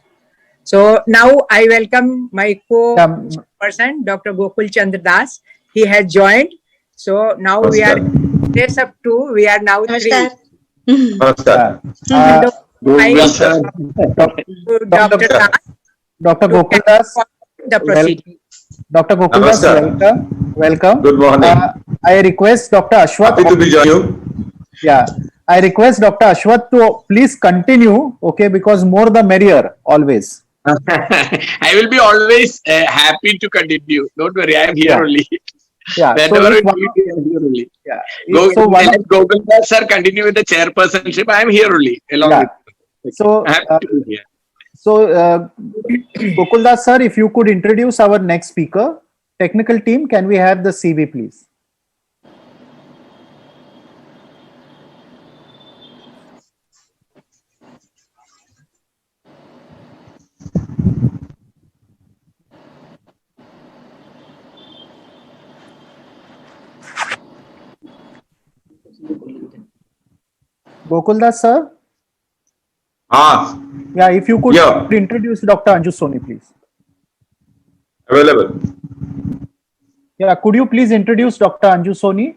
So now I welcome my co-person, Dr. Gokul Chandra Das. He has joined. So now we are race up to, we are now three. Dr. Gokul Das, the proceeding. Dr. Gokul Das, welcome. Good morning. I request Dr. Ashwath. Happy to be joining you. Yeah, I request Dr. Ashwath to please continue, okay, because more the merrier, always. I will be always happy to continue. Don't worry, I am here only. Yeah, Whenever so only. Yeah. Let Gokul Das sir continue with the chairpersonship. I am here only. Along with so, happy to be here. So, Gokul Das sir, if you could introduce our next speaker, technical team, can we have the CV, please? Gokul Das sir? Yeah, if you could introduce Dr. Anju Soni, please. Available. Yeah, could you please introduce Dr. Anju Soni?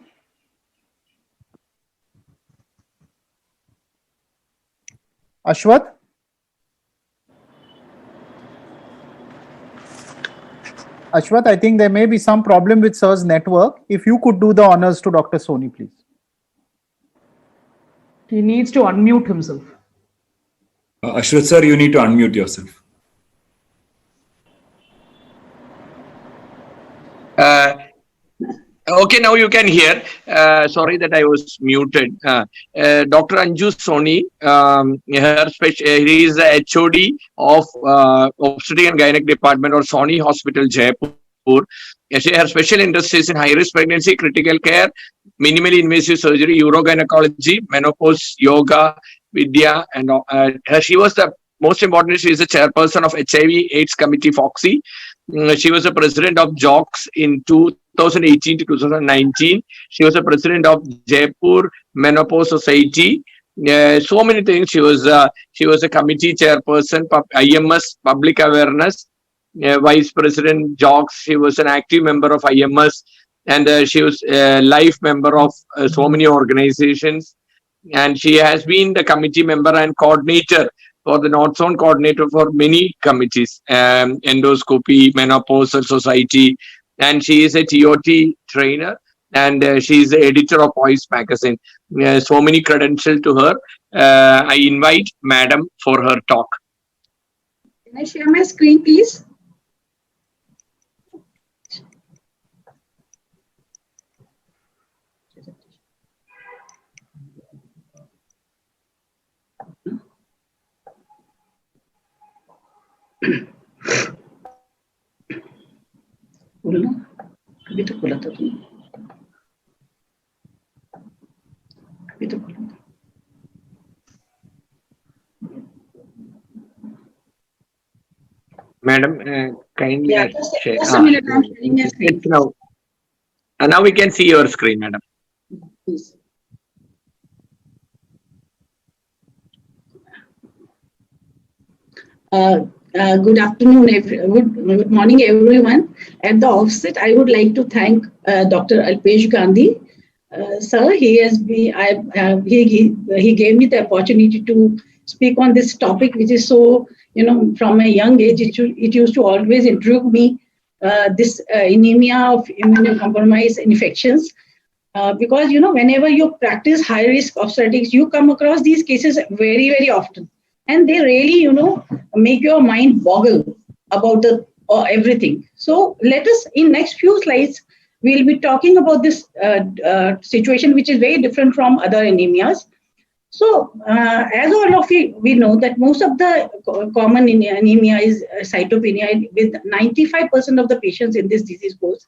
Ashwath? Ashwath, I think there may be some problem with sir's network. If you could do the honors to Dr. Soni, please. He needs to unmute himself. Ashwath sir, you need to unmute yourself. Okay, now you can hear. Sorry that I was muted. Dr. Anju Soni, he is the HOD of Obstetric and Gynec Department or Soni Hospital, Jaipur. Her special interest is in high-risk pregnancy, critical care, minimally invasive surgery, urogynecology, menopause, yoga, Vidya, and she was the most important. She is the chairperson of HIV/AIDS Committee, FOXY. She was the president of JOCS in 2018 to 2019. She was the president of Jaipur Menopause Society. So many things. She was a committee chairperson, IMS Public Awareness, vice president JOCS. She was an active member of IMS, and she was a life member of so many organizations. And she has been the committee member and coordinator for the North Zone coordinator for many committees, endoscopy, menopausal society, and she is a TOT trainer, and she is the editor of Voice magazine. So many credentials to her. I invite Madam for her talk. Can I share my screen, please? अभी तो खोला था तुमने, अभी तो खोला था। Madam, kindly share. Just a minute, I'm sharing my screen. Now we can see your screen, Madam. Please. Good afternoon, good morning, everyone. At the offset, I would like to thank Dr. Alpesh Gandhi. Sir, he has been, he gave me the opportunity to speak on this topic, which is so, from a young age, it used to always intrigue me, this anemia of immunocompromised infections. Because, whenever you practice high risk obstetrics, you come across these cases very, very often. And they really, make your mind boggle about everything. So let us, in next few slides, we'll be talking about this situation, which is very different from other anemias. So as all of you, we know that most of the common anemia is cytopenia, with 95% of the patients in this disease course.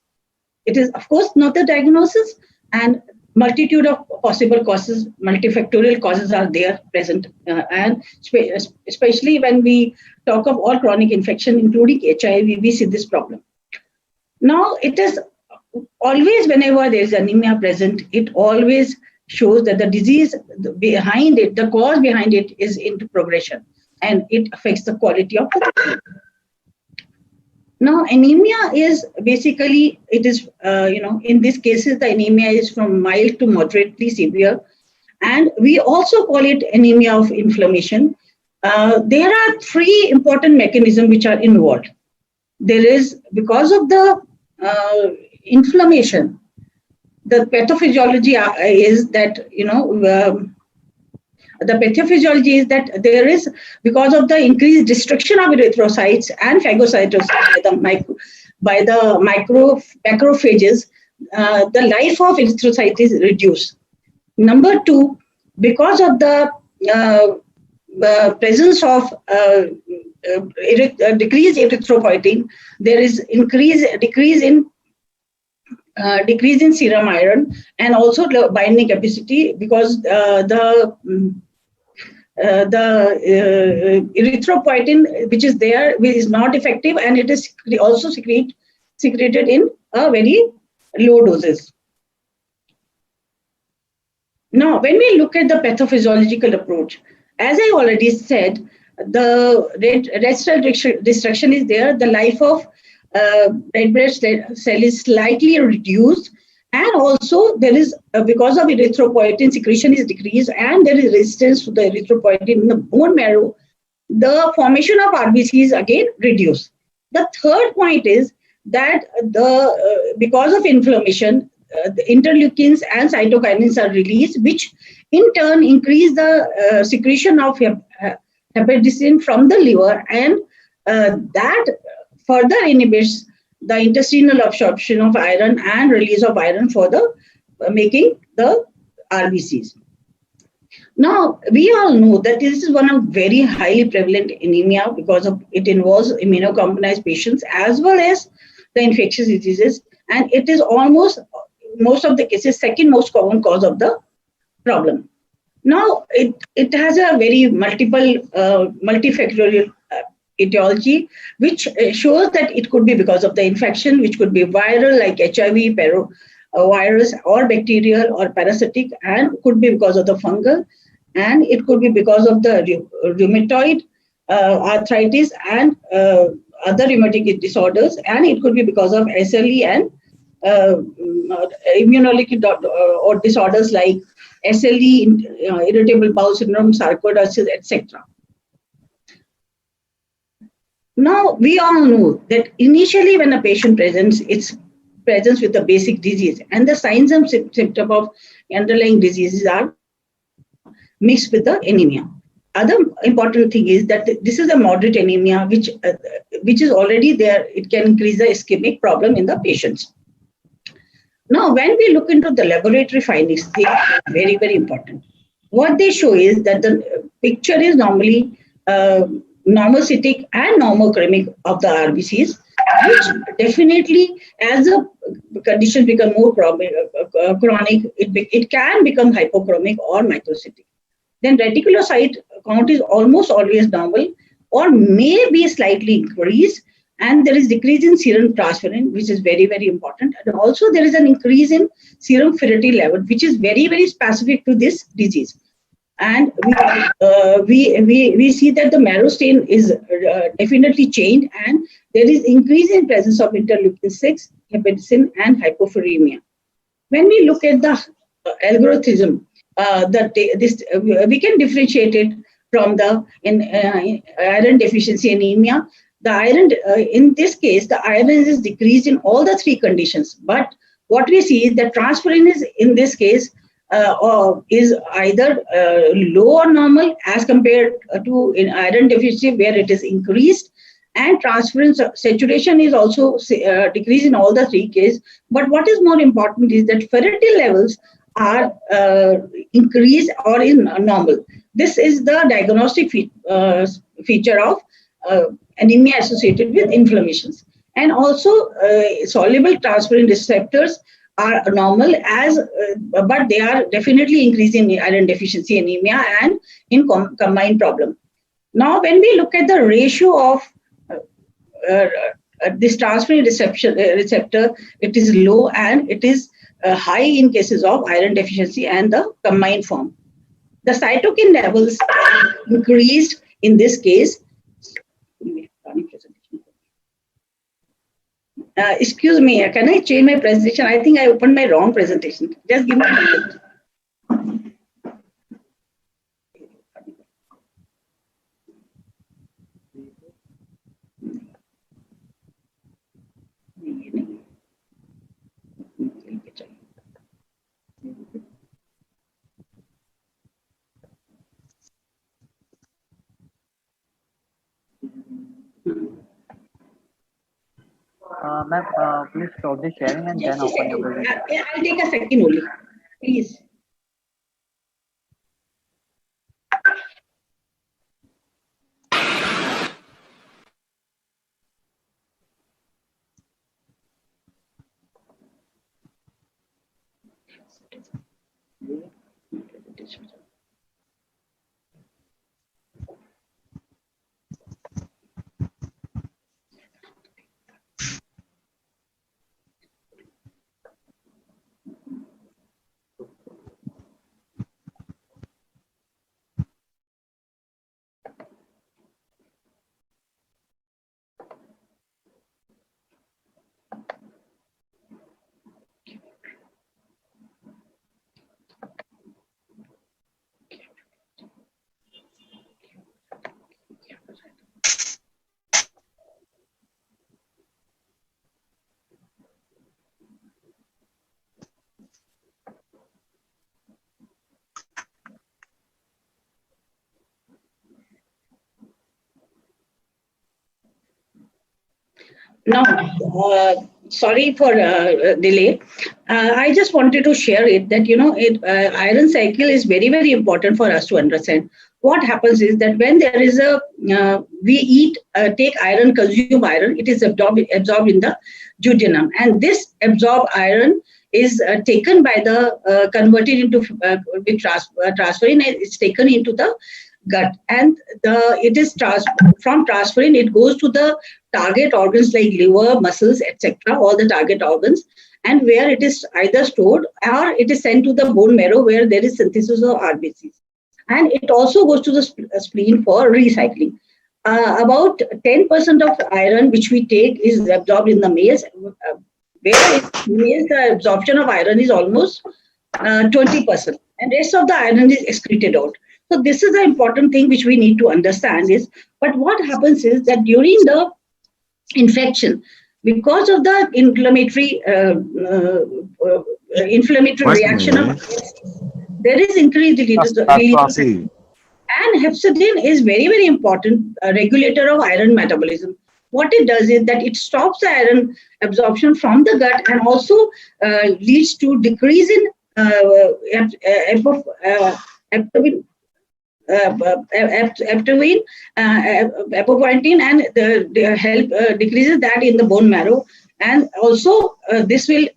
It is, of course, not the diagnosis, and multitude of possible causes, multifactorial causes are there present, and especially when we talk of all chronic infection, including HIV, we see this problem. Now, it is always, whenever there is anemia present, it always shows that the disease behind it, the cause behind it, is into progression, and it affects the quality of the treatment. Now, anemia is basically, it is, in these cases, the anemia is from mild to moderately severe. And we also call it anemia of inflammation. There are three important mechanisms which are involved. There is, because of the inflammation, the pathophysiology is that, the pathophysiology is that there is, because of the increased destruction of erythrocytes and phagocytosis by the macrophages, the life of erythrocyte is reduced. Number two, because of the presence of decreased erythropoietin, there is decrease in serum iron, and also the binding capacity, because the erythropoietin which is there is not effective, and it is also secreted in a very low doses. Now, when we look at the pathophysiological approach, as I already said, the red cell destruction is there. The life of red blood cell is slightly reduced, and also there is, because of erythropoietin, secretion is decreased, and there is resistance to the erythropoietin in the bone marrow. The formation of RBC is again reduced. The third point is that because of inflammation, the interleukins and cytokinins are released, which in turn increase the secretion of hepatocin from the liver, and that further inhibits the intestinal absorption of iron and release of iron for the making the RBCs. Now, we all know that this is one of very highly prevalent anemia, because of it involves immunocompromised patients as well as the infectious diseases, and it is almost, most of the cases, second most common cause of the problem. Now, it has a very multifactorial etiology, which shows that it could be because of the infection, which could be viral like HIV, virus, or bacterial or parasitic, and could be because of the fungal, and it could be because of the rheumatoid arthritis and other rheumatic disorders, and it could be because of SLE and immunologic or disorders like SLE, irritable bowel syndrome, sarcoidosis, etc. Now, we all know that initially when a patient presents, it's presents with the basic disease, and the signs and symptoms of underlying diseases are mixed with the anemia. Other important thing is that this is a moderate anemia, which is already there. It can increase the ischemic problem in the patients. Now, when we look into the laboratory findings, they are very, very important. What they show is that the picture is normally normocytic and normochromic of the RBCs, which definitely, as the condition become more chronic, it can become hypochromic or microcytic. Then reticulocyte count is almost always normal or may be slightly increased, and there is decrease in serum transferrin, which is very, very important. And also there is an increase in serum ferritin level, which is very, very specific to this disease. And we see that the marrow stain is definitely changed, and there is increase in presence of interleukin-6, hepatocin, and hypophoремia. When we look at the algorithm, we can differentiate it from the iron deficiency anemia. The iron, in this case, the iron is decreased in all the three conditions. But what we see is that transferrin is, in this case, is either low or normal as compared to in iron deficiency, where it is increased, and transferrin saturation is also decreased in all the three cases. But what is more important is that ferritin levels are increased or is normal. This is the diagnostic feature of anemia associated with inflammations. And also soluble transferrin receptors are normal but they are definitely increasing in iron deficiency anemia and in combined problem. Now, when we look at the ratio of this transferrin receptor, it is low and it is high in cases of iron deficiency and the combined form. The cytokine levels are increased in this case. Excuse me, can I change my presentation? I think I opened my wrong presentation. Just give me a minute. Ma'am, please stop the sharing and then open your presentation. I'll take a second only, please. Now, sorry for delay. I just wanted to share it that, iron cycle is very, very important for us to understand. What happens is that when there is we eat, take iron, consume iron, it is absorbed in the duodenum. And this absorbed iron is taken by the, converted into, with transferrin, it's taken into the gut. And it is from transferrin, it goes to the target organs like liver, muscles, etc., all the target organs, and where it is either stored or it is sent to the bone marrow where there is synthesis of RBCs. And it also goes to the spleen for recycling. About 10% of iron which we take is absorbed in the males, where in males the absorption of iron is almost 20%, and rest of the iron is excreted out. So this is the important thing which we need to understand is, but what happens is that during the infection, because of the inflammatory reaction there is increased release. And hepcidin is very, very important regulator of iron metabolism. What it does is that it stops the iron absorption from the gut and also leads to decrease in apopoietin, and help decreases that in the bone marrow, and also this will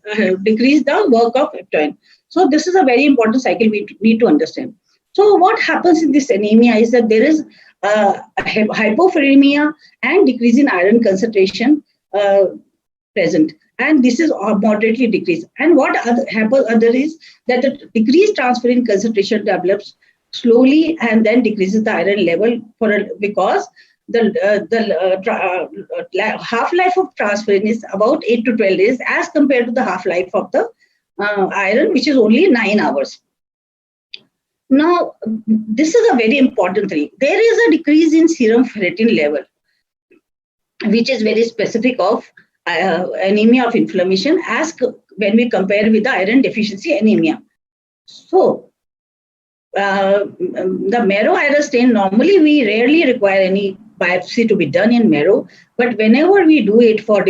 decrease the work of aptoin. So this is a very important cycle we need to understand. So what happens in this anemia is that there is hypophonemia and decrease in iron concentration present, and this is moderately decreased. And what happens is that the decreased transferrin concentration develops slowly and then decreases the iron level because the half-life of transferrin is about 8 to 12 days as compared to the half-life of the iron, which is only 9 hours. Now, this is a very important thing. There is a decrease in serum ferritin level, which is very specific of anemia of inflammation when we compare with the iron deficiency anemia. So, the marrow iron stain, normally we rarely require any biopsy to be done in marrow, but whenever we do it for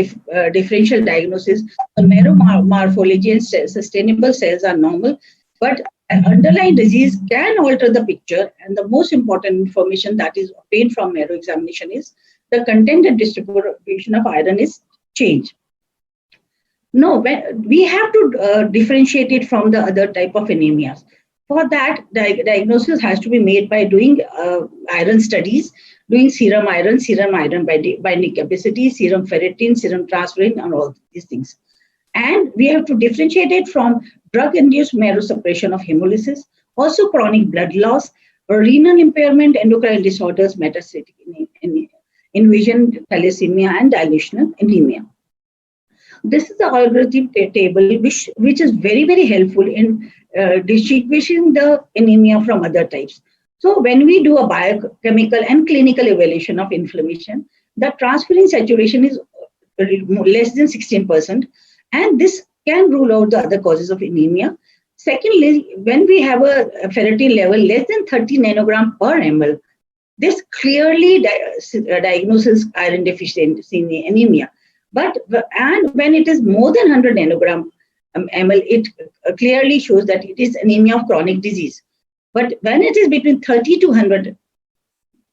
differential diagnosis, the marrow morphology and sustainable cells are normal, but underlying disease can alter the picture, and the most important information that is obtained from marrow examination is the content and distribution of iron is changed. No, we have to differentiate it from the other type of anemias. For that, diagnosis has to be made by doing iron studies, doing serum iron binding capacity, serum ferritin, serum transferrin, and all these things. And we have to differentiate it from drug-induced marrow suppression of hemolysis, also chronic blood loss, renal impairment, endocrine disorders, metastatic invasion, thalassemia, and dilutional anemia. This is the algorithm table which is very, very helpful in distinguishing the anemia from other types. So when we do a biochemical and clinical evaluation of inflammation, the transferrin saturation is less than 16%, and this can rule out the other causes of anemia. Secondly, when we have a ferritin level less than 30 nanogram per ml, this clearly diagnoses iron deficiency anemia. And when it is more than 100 nanogram ml, it clearly shows that it is anemia of chronic disease. But when it is between 30 to 100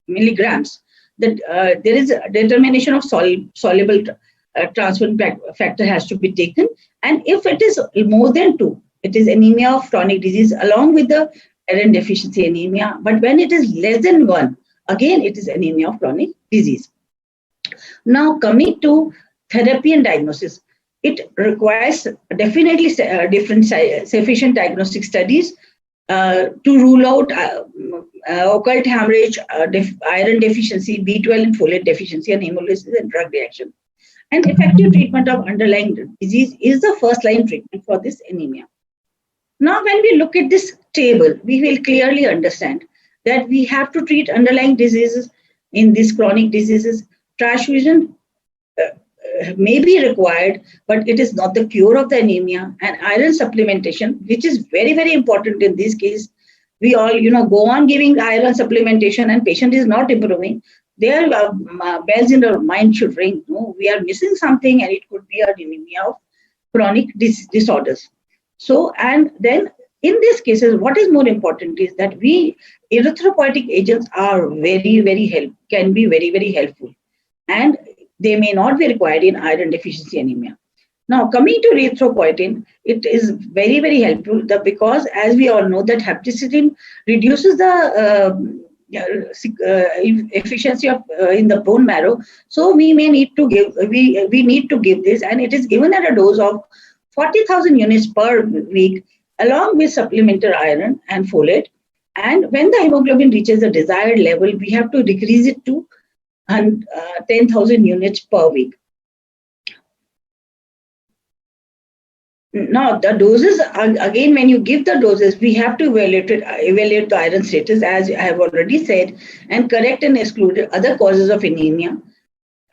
milligrams, there is a determination of soluble transferrin factor has to be taken. And if it is more than 2, it is anemia of chronic disease along with the iron deficiency anemia. But when it is less than 1, again, it is anemia of chronic disease. Now, coming to therapy and diagnosis, it requires definitely different sufficient diagnostic studies to rule out occult hemorrhage, iron deficiency, B12 and folate deficiency, and hemolysis and drug reaction. And effective treatment of underlying disease is the first line treatment for this anemia. Now, when we look at this table, we will clearly understand that we have to treat underlying diseases in these chronic diseases. Transfusion may be required, but it is not the cure of the anemia. And iron supplementation, which is very, very important in this case, we all, go on giving iron supplementation and patient is not improving. Their bells in their mind should ring. No, we are missing something, and it could be an anemia of chronic disorders. So, and then in these cases, what is more important is that erythropoietic agents are can be very, very helpful, and they may not be required in iron deficiency anemia. Now, coming to erythropoietin, it is very, very helpful because, as we all know, that hepcidin reduces the efficiency of in the bone marrow. So we may need to give we need to give this, and it is given at a dose of 40,000 units per week, along with supplementary iron and folate. And when the hemoglobin reaches the desired level, we have to decrease it to 10,000 units per week. Now, the doses, again, when you give the doses, we have to evaluate the iron status, as I have already said, and correct and exclude other causes of anemia.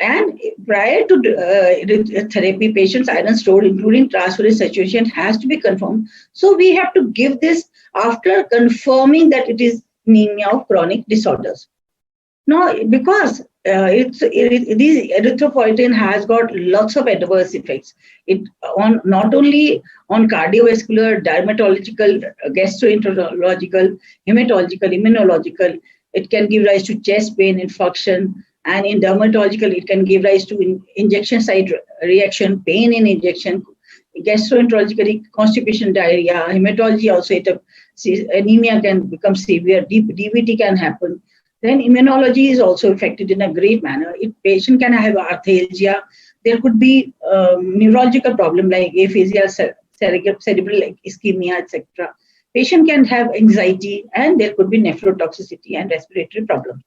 And prior to therapy, patients' iron stored, including transferrin saturation, has to be confirmed. So we have to give this after confirming that it is anemia of chronic disorders. Now, because these erythropoietin has got lots of adverse effects. Not only on cardiovascular, dermatological, gastroenterological, hematological, immunological. It can give rise to chest pain, infarction, and in dermatological, it can give rise to injection site reaction, pain in injection, gastroenterologically, constipation, diarrhea, hematology also. Anemia can become severe, DVT can happen. Then immunology is also affected in a great manner. If patient can have arthralgia, there could be neurological problem like aphasia, cerebral ischemia, etc. Patient can have anxiety, and there could be nephrotoxicity and respiratory problems.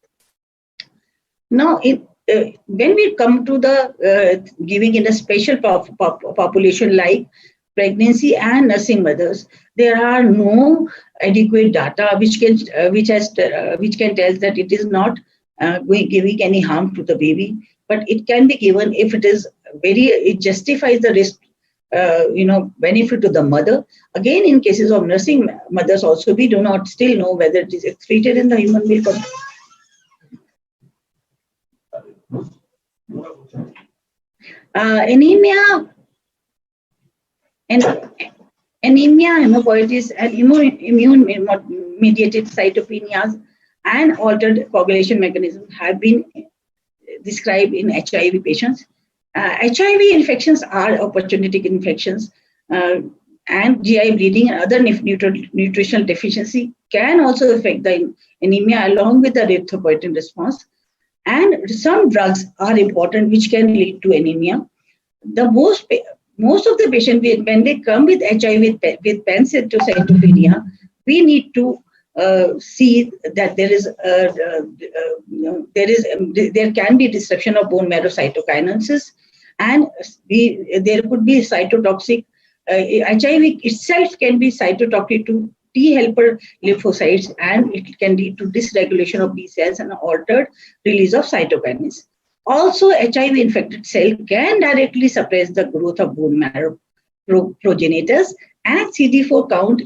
Now, when we come to the giving in a special population like pregnancy and nursing mothers, there are no adequate data which can tell that it is not giving any harm to the baby, but it can be given if it justifies the risk, benefit to the mother. Again, in cases of nursing mothers also, we do not still know whether it is excreted in the human milk or anemia, hemoptysis, and immune-mediated cytopenias and altered coagulation mechanisms have been described in HIV patients. HIV infections are opportunistic infections, and GI bleeding and other nutritional deficiency can also affect the anemia along with the erythropoietin response. And some drugs are important which can lead to anemia. Most of the patients, when they come with HIV with pancytopenia, we need to see that there can be disruption of bone marrow cytokinases, and there could be cytotoxic. HIV itself can be cytotoxic to T helper lymphocytes, and it can lead to dysregulation of B cells and altered release of cytokines. Also, HIV-infected cell can directly suppress the growth of bone marrow progenitors, and CD4 count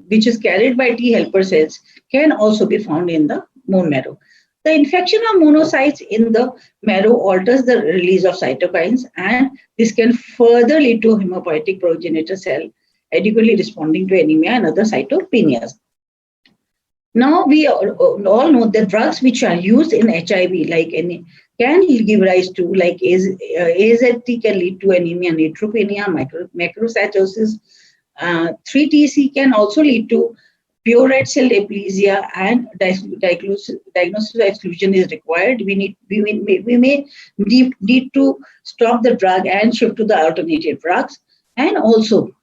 which is carried by T helper cells can also be found in the bone marrow. The infection of monocytes in the marrow alters the release of cytokines, and this can further lead to hematopoietic progenitor cell adequately responding to anemia and other cytopenias. Now we all know that drugs which are used in HIV can give rise to, like AZT can lead to anemia, neutropenia, macrocytosis. 3-TC can also lead to pure red cell aplasia, and diagnosis exclusion is required. We may need to stop the drug and shift to the alternative drugs. And also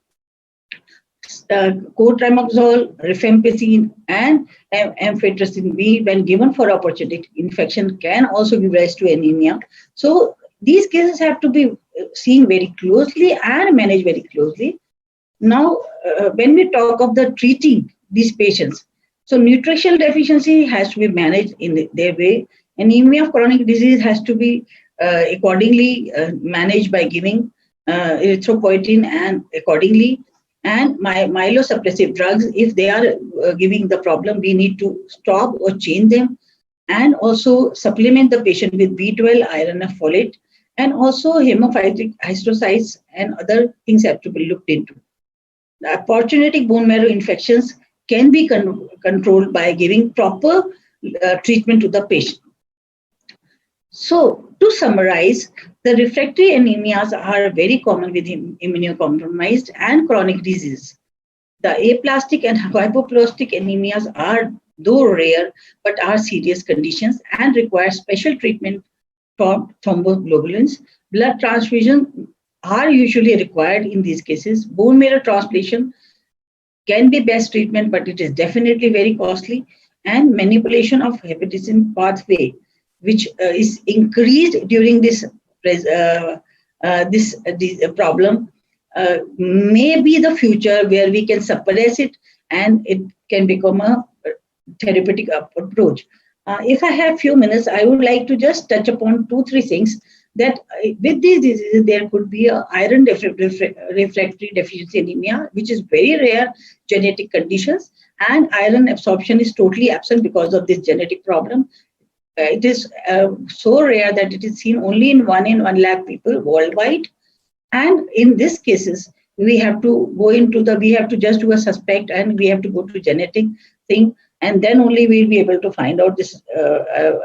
cotrimoxazole, rifampicin, and amphotericin B, when given for opportunistic infection, can also give rise to anemia. So these cases have to be seen very closely and managed very closely. Now, when we talk of the treating these patients, so nutritional deficiency has to be managed in their way. Anemia of chronic disease has to be accordingly managed by giving erythropoietin and accordingly. And myelosuppressive drugs, if they are giving the problem, we need to stop or change them, and also supplement the patient with B12, iron, and folate, and also hemophytic histiocytes and other things have to be looked into. The opportunistic bone marrow infections can be controlled by giving proper treatment to the patient. So, to summarize, the refractory anemias are very common with immunocompromised and chronic disease. The aplastic and hypoplastic anemias are, though rare, but are serious conditions and require special treatment from thromboglobulins. Blood transfusion are usually required in these cases. Bone marrow transplantation can be best treatment, but it is definitely very costly. And manipulation of hepatitis pathway, which is increased during this problem, may be the future where we can suppress it and it can become a therapeutic approach. If I have few minutes, I would like to just touch upon 2-3 things that with these diseases, there could be a iron refractory deficiency anemia, which is very rare genetic conditions, and iron absorption is totally absent because of this genetic problem. It is so rare that it is seen only in 1 lakh people worldwide. And in these cases, we have to just do a suspect, and we have to go to genetic thing, and then only we'll be able to find out this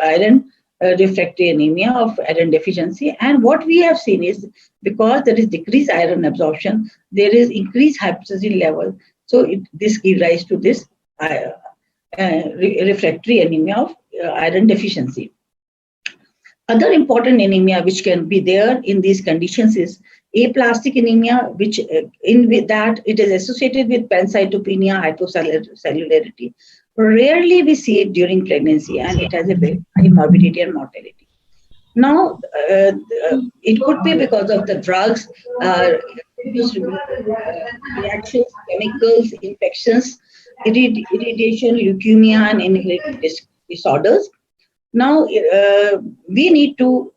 iron refractory anemia of iron deficiency. And what we have seen is, because there is decreased iron absorption, there is increased hepcidin level. So this gives rise to this refractory anemia of iron deficiency. Other important anemia which can be there in these conditions is aplastic anemia, which with that it is associated with pancytopenia, hypocellularity. Rarely we see it during pregnancy, and it has a very high morbidity and mortality. Now, it could be because of the drugs reactions, chemicals, infections, irritation, leukemia, and inherited disorders. Now, we need to,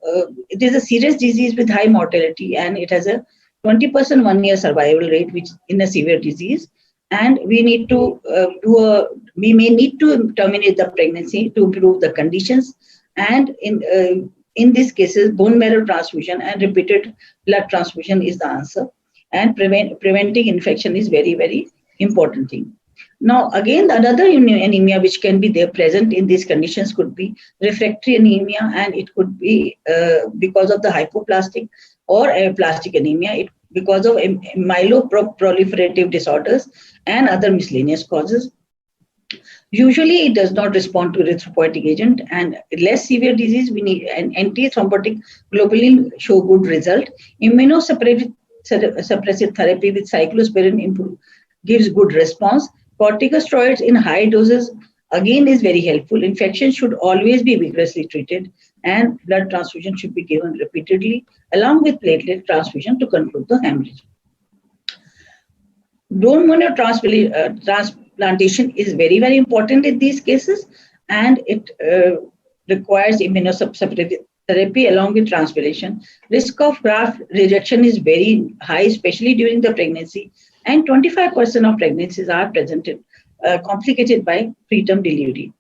it is a serious disease with high mortality, and it has a 20% 1-year survival rate, which in a severe disease. And we need to we may need to terminate the pregnancy to improve the conditions. And in these cases, bone marrow transfusion and repeated blood transfusion is the answer. And preventing infection is very, very important thing. Now, again, another anemia which can be there present in these conditions could be refractory anemia, and it could be because of the hypoplastic or aplastic anemia, because of myeloproliferative disorders and other miscellaneous causes. Usually, it does not respond to erythropoietic agent, and less severe disease, we need an anti-thrombotic globulin show good result. Immunosuppressive therapy with cyclosporin gives good response. Corticosteroids in high doses again is very helpful. Infection should always be vigorously treated, and blood transfusion should be given repeatedly along with platelet transfusion to control the hemorrhage. Bone marrow transplantation is very, very important in these cases, and it requires immunosuppressive therapy along with transplantation. Risk of graft rejection is very high, especially during the pregnancy, and 25% of pregnancies are presented complicated by preterm delivery.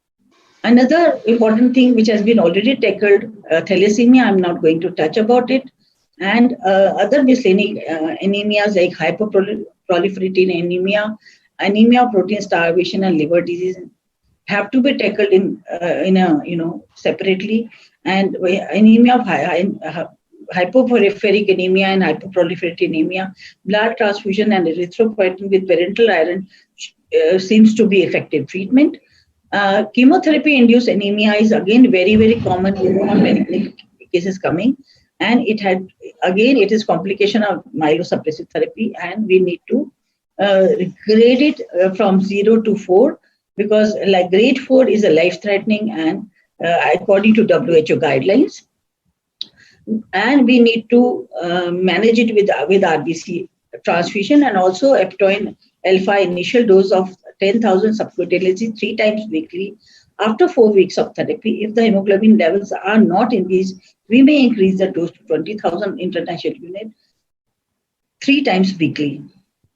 Another important thing which has been already tackled, thalassemia, I'm not going to touch about it, and other miscellaneous anemias like hyperproliferative anemia, anemia of protein starvation, and liver disease have to be tackled in separately. And anemia of hypophosphoric anemia and hyperproliferative anemia, blood transfusion and erythropoietin with parental iron seems to be effective treatment. Chemotherapy-induced anemia is again very, very common in many cases coming, and it is complication of myelosuppressive therapy, and we need to grade it from 0 to 4, because like grade 4 is a life-threatening and according to WHO guidelines. And we need to manage it with RBC transfusion, and also eptoin alpha initial dose of 10,000 subcutaneously 3 times weekly. After 4 weeks of therapy, if the hemoglobin levels are not increased, we may increase the dose to 20,000 international unit 3 times weekly.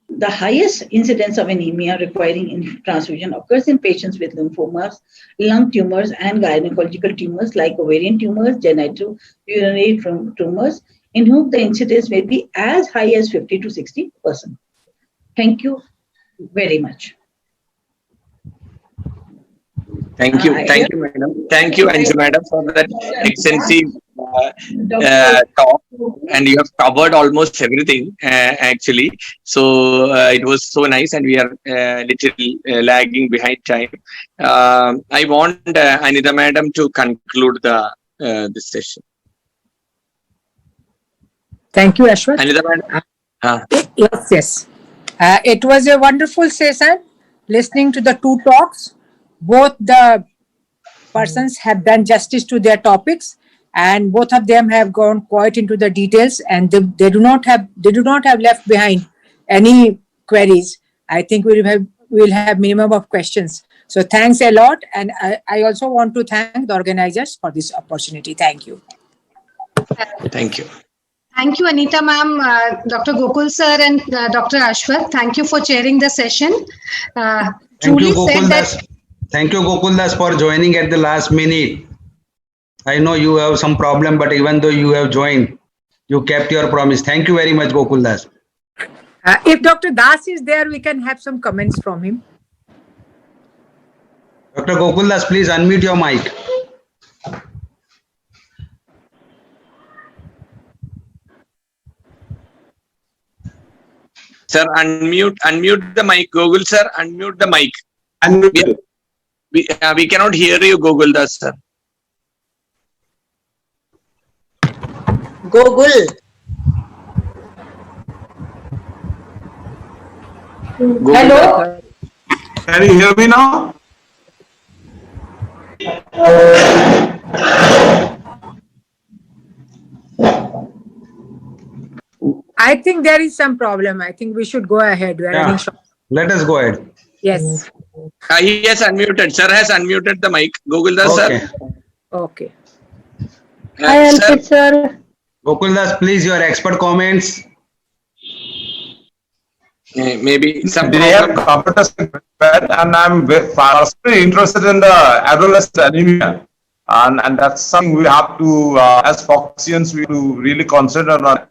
The highest incidence of anemia requiring transfusion occurs in patients with lymphomas, lung tumors, and gynecological tumors like ovarian tumors, genitourinary tumors, in whom the incidence may be as high as 50 to 60%. Thank you very much. Thank you, madam. Thank you, Anju, madam, for that extensive talk, and you have covered almost everything actually. So it was so nice, and we are little lagging behind time. I want Anita madam to conclude this session. Thank you, Ashwath. Anita madam. Yes. It was a wonderful session. Listening to the two talks, both the persons have done justice to their topics, and both of them have gone quite into the details, and they do not have left behind any queries. I think we'll have minimum of questions. So thanks a lot, and I also want to thank the organizers for this opportunity. Thank you. Thank you. Thank you, Anita ma'am, Dr. Gokul sir, and Dr. Ashwath. Thank you for chairing the session. Thank you, Gokul Das, for joining at the last minute. I know you have some problem, but even though you have joined, you kept your promise. Thank you very much, Gokul Das. If Dr. Das is there, we can have some comments from him. Dr. Gokul Das, please unmute your mic. Sir, unmute the mic. Google sir, unmute the mic. We cannot hear you, Google Das sir. Google. Hello. Can you hear me now? I I think there is some problem. I think we should go ahead. We are running short. Let us go ahead. Yes. He has unmuted. Sir has unmuted the mic. Goguldas sir. Okay. Hi, sir. Gokuldas, please, your expert comments. Maybe some they have computers prepared, and I'm very interested in the adolescent anemia, and that's something we have to, as Foxians, we to really consider on.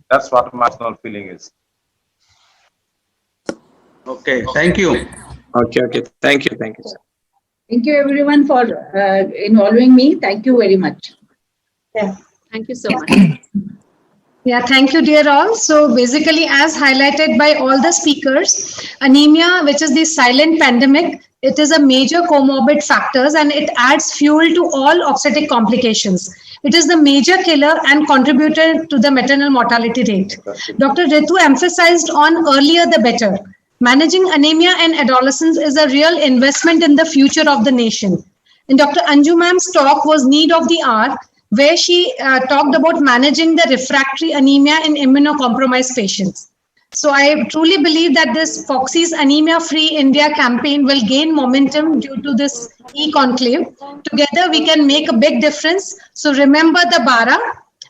That's what my personal feeling is. Okay, thank you. Okay, thank you, sir. Thank you everyone for involving me. Thank you very much. Yeah. Thank you so much. Yeah, thank you, dear all. So basically, as highlighted by all the speakers, anemia, which is the silent pandemic, it is a major comorbid factors and it adds fuel to all obstetric complications. It is the major killer and contributor to the maternal mortality rate. Dr. Ritu emphasized on earlier the better. Managing anemia in adolescents is a real investment in the future of the nation. And Dr. Anju ma'am's talk was need of the hour, where she talked about managing the refractory anemia in immunocompromised patients. So I truly believe that this Foxy's Anemia Free India campaign will gain momentum due to this E-CONCLAVE. Together we can make a big difference. So remember the BARA.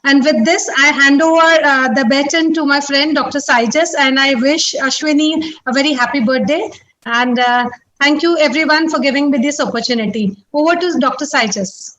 And with this, I hand over the baton to my friend, Dr. Saijas, and I wish Ashwini a very happy birthday. And thank you everyone for giving me this opportunity. Over to Dr. Saijas.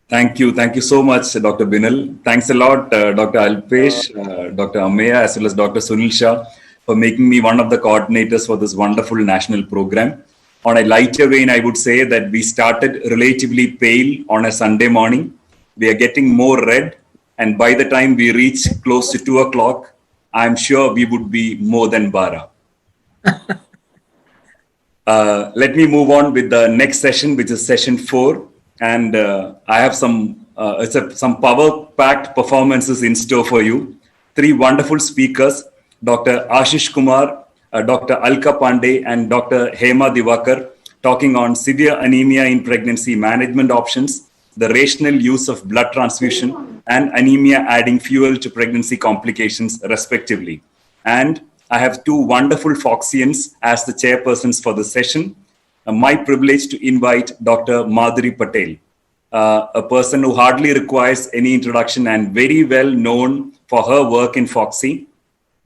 Thank you so much, Dr. Binal. Thanks a lot, Dr. Alpesh, Dr. Ameya, as well as Dr. Sunil Shah, for making me one of the coordinators for this wonderful national program. On a lighter vein, I would say that we started relatively pale on a Sunday morning. We are getting more red, and by the time we reach close to 2 o'clock, I'm sure we would be more than Bara. Let me move on with the next session, which is session 4. And I have some power-packed performances in store for you. 3 wonderful speakers, Dr. Ashish Kumar, Dr. Alka Pandey, and Dr. Hema Divakar, talking on severe anemia in pregnancy management options, the rational use of blood transfusion, and anemia adding fuel to pregnancy complications, respectively. And I have 2 wonderful Foxians as the chairpersons for the session. My privilege to invite Dr. Madhuri Patel, a person who hardly requires any introduction and very well known for her work in Foxy.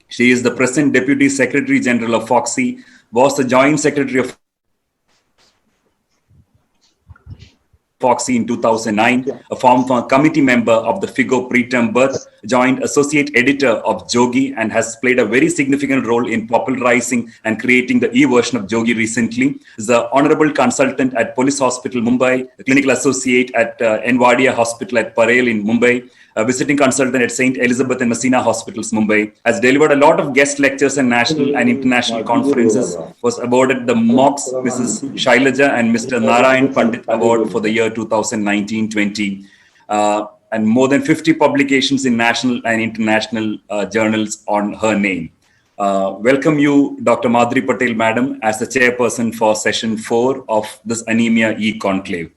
She is the present Deputy Secretary General of Foxy, was the Joint Secretary of Foxy in 2009, a former committee member of the FIGO preterm birth, joint associate editor of Jogi, and has played a very significant role in popularizing and creating the e-version of Jogi recently. Is the honorable consultant at Police Hospital, Mumbai, a clinical associate at Envadia Hospital at Parel in Mumbai, a visiting consultant at St. Elizabeth and Messina Hospitals, Mumbai, has delivered a lot of guest lectures and national and international conferences, was awarded the MOX Mrs. Shailaja and Mr. Narayan Pandit Award for the year 2019-20, and more than 50 publications in national and international journals on her name. Welcome you, Dr. Madhuri Patel, Madam, as the chairperson for session 4 of this Anemia E-Conclave.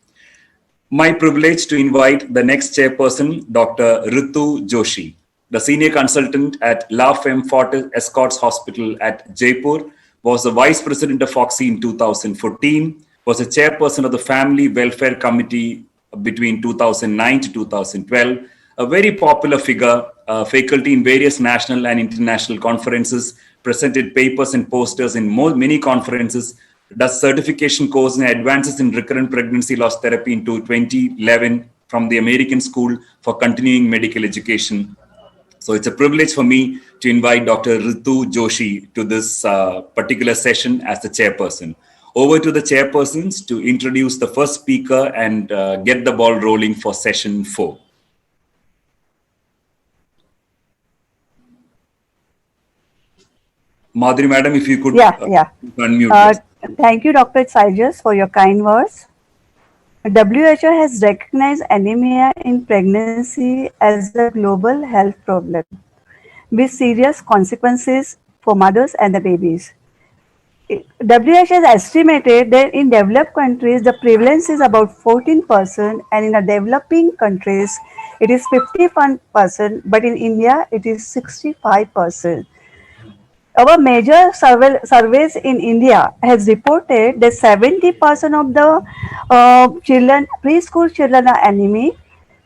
My privilege to invite the next chairperson, Dr. Ritu Joshi, the senior consultant at La Femme Fortis Escorts Hospital at Jaipur, was the vice president of Foxy in 2014, was a chairperson of the Family Welfare Committee between 2009 to 2012, a very popular figure, faculty in various national and international conferences, presented papers and posters in many conferences, does certification course in advances in recurrent pregnancy loss therapy into 2011 from the American School for Continuing Medical Education. So it's a privilege for me to invite Dr. Ritu Joshi to this particular session as the chairperson. Over to the chairpersons to introduce the first speaker and get the ball rolling for session 4. Madhuri Madam, if you could unmute. Thank you, Dr. Saijas, for your kind words. WHO has recognized anemia in pregnancy as a global health problem with serious consequences for mothers and the babies. WHO has estimated that in developed countries the prevalence is about 14% and in the developing countries it is 51%, but in India it is 65%. Our major surveys in India has reported that 70% of the children, preschool children are anemic,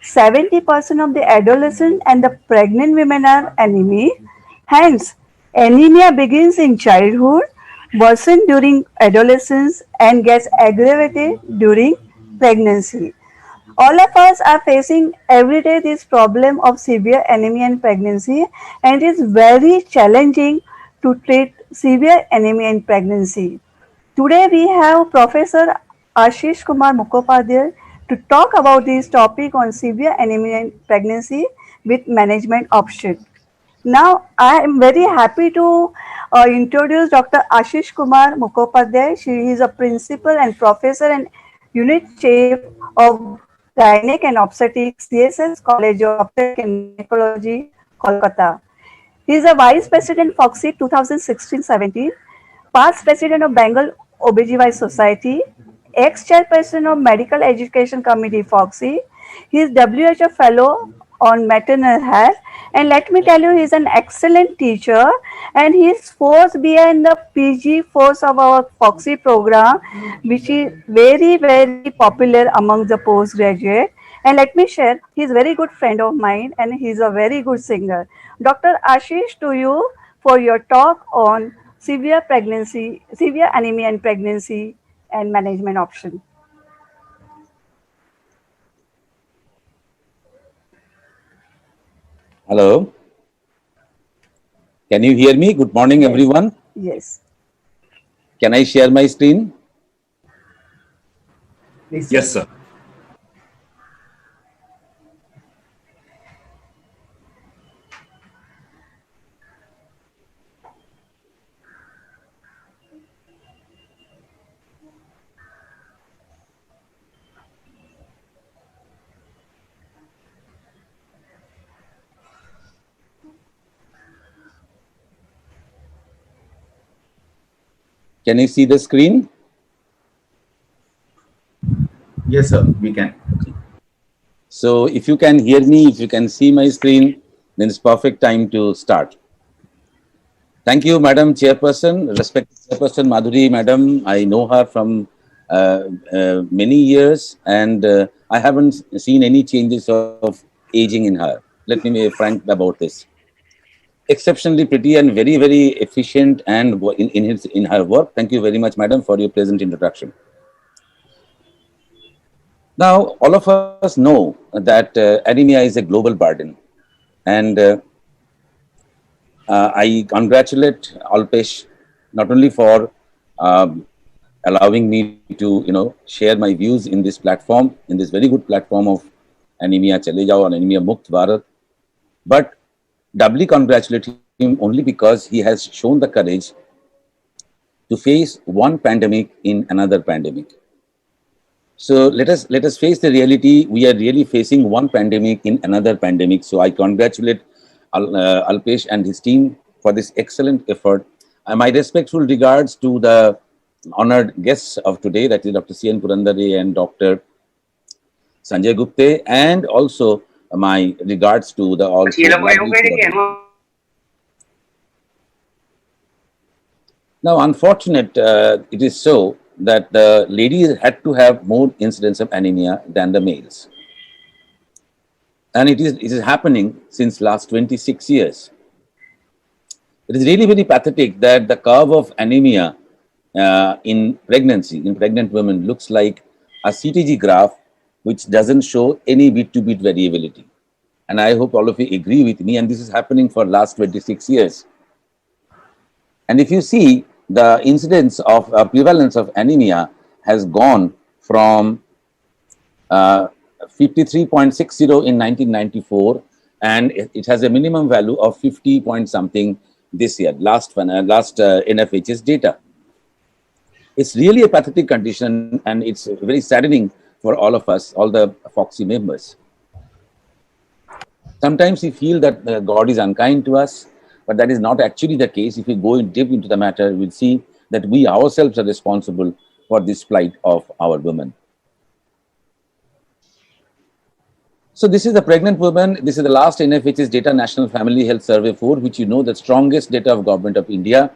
70% of the adolescent and the pregnant women are anemic. Hence, anemia begins in childhood, worsens during adolescence and gets aggravated during pregnancy. All of us are facing every day this problem of severe anemia in pregnancy, and it is very challenging to treat severe anemia in pregnancy. Today we have Professor Ashish Kumar Mukhopadhyay to talk about this topic on severe anemia in pregnancy with management option. Now, I am very happy to introduce Dr. Ashish Kumar Mukhopadhyay. She is a principal and professor and unit chief of Gynec and Obstetrics, CSS College of Obstetrics and Gynecology, Kolkata. He is a vice president FOXY 2016-17, past president of Bengal OBGY Society, ex-chairperson of Medical Education Committee FOXY. He is WHO fellow on maternal health, and let me tell you, he is an excellent teacher and he is force behind the PG force of our FOXY program, which is very popular among the postgraduate. And let me share, he is a very good friend of mine and he is a very good singer. Dr. Ashish, to you for your talk on severe pregnancy, severe anemia in pregnancy and management option. Hello. Can you hear me? Good morning, everyone. Yes. Can I share my screen? Yes, sir. Can you see the screen? Yes, sir, we can. So if you can hear me, if you can see my screen, then it's perfect time to start. Thank you, Madam Chairperson. Respected Chairperson Madhuri, Madam, I know her from many years and I haven't seen any changes of aging in her. Let me be frank about this. Exceptionally pretty and very efficient and in her work. Thank you very much, Madam, for your pleasant introduction. Now, all of us know that anemia is a global burden, and I congratulate Alpesh not only for allowing me to share my views in this platform, in this very good platform of Anemia Chale Jao and Anemia Mukt Bharat, but doubly congratulate him only because he has shown the courage to face one pandemic in another pandemic. So let us face the reality. We are really facing one pandemic in another pandemic. So I congratulate Alpesh and his team for this excellent effort. My respectful regards to the honored guests of today, that is Dr. C.N. Purandare and Dr. Sanjay Gupte, and also my regards to the all. Now, unfortunate, it is so that the ladies had to have more incidence of anemia than the males. And it is happening since last 26 years. It is really very pathetic that the curve of anemia in pregnancy, in pregnant women, looks like a CTG graph which doesn't show any bit-to-bit variability. And I hope all of you agree with me, and this is happening for last 26 years. And if you see, the incidence of prevalence of anemia has gone from 53.60 in 1994, and it has a minimum value of 50 point something this year, last NFHS data. It's really a pathetic condition, and it's very saddening for all of us, all the FOXY members. Sometimes we feel that God is unkind to us, but that is not actually the case. If we go deep into the matter, we'll see that we ourselves are responsible for this plight of our women. So this is the pregnant woman. This is the last NFHS data, National Family Health Survey 4, which you know the strongest data of Government of India.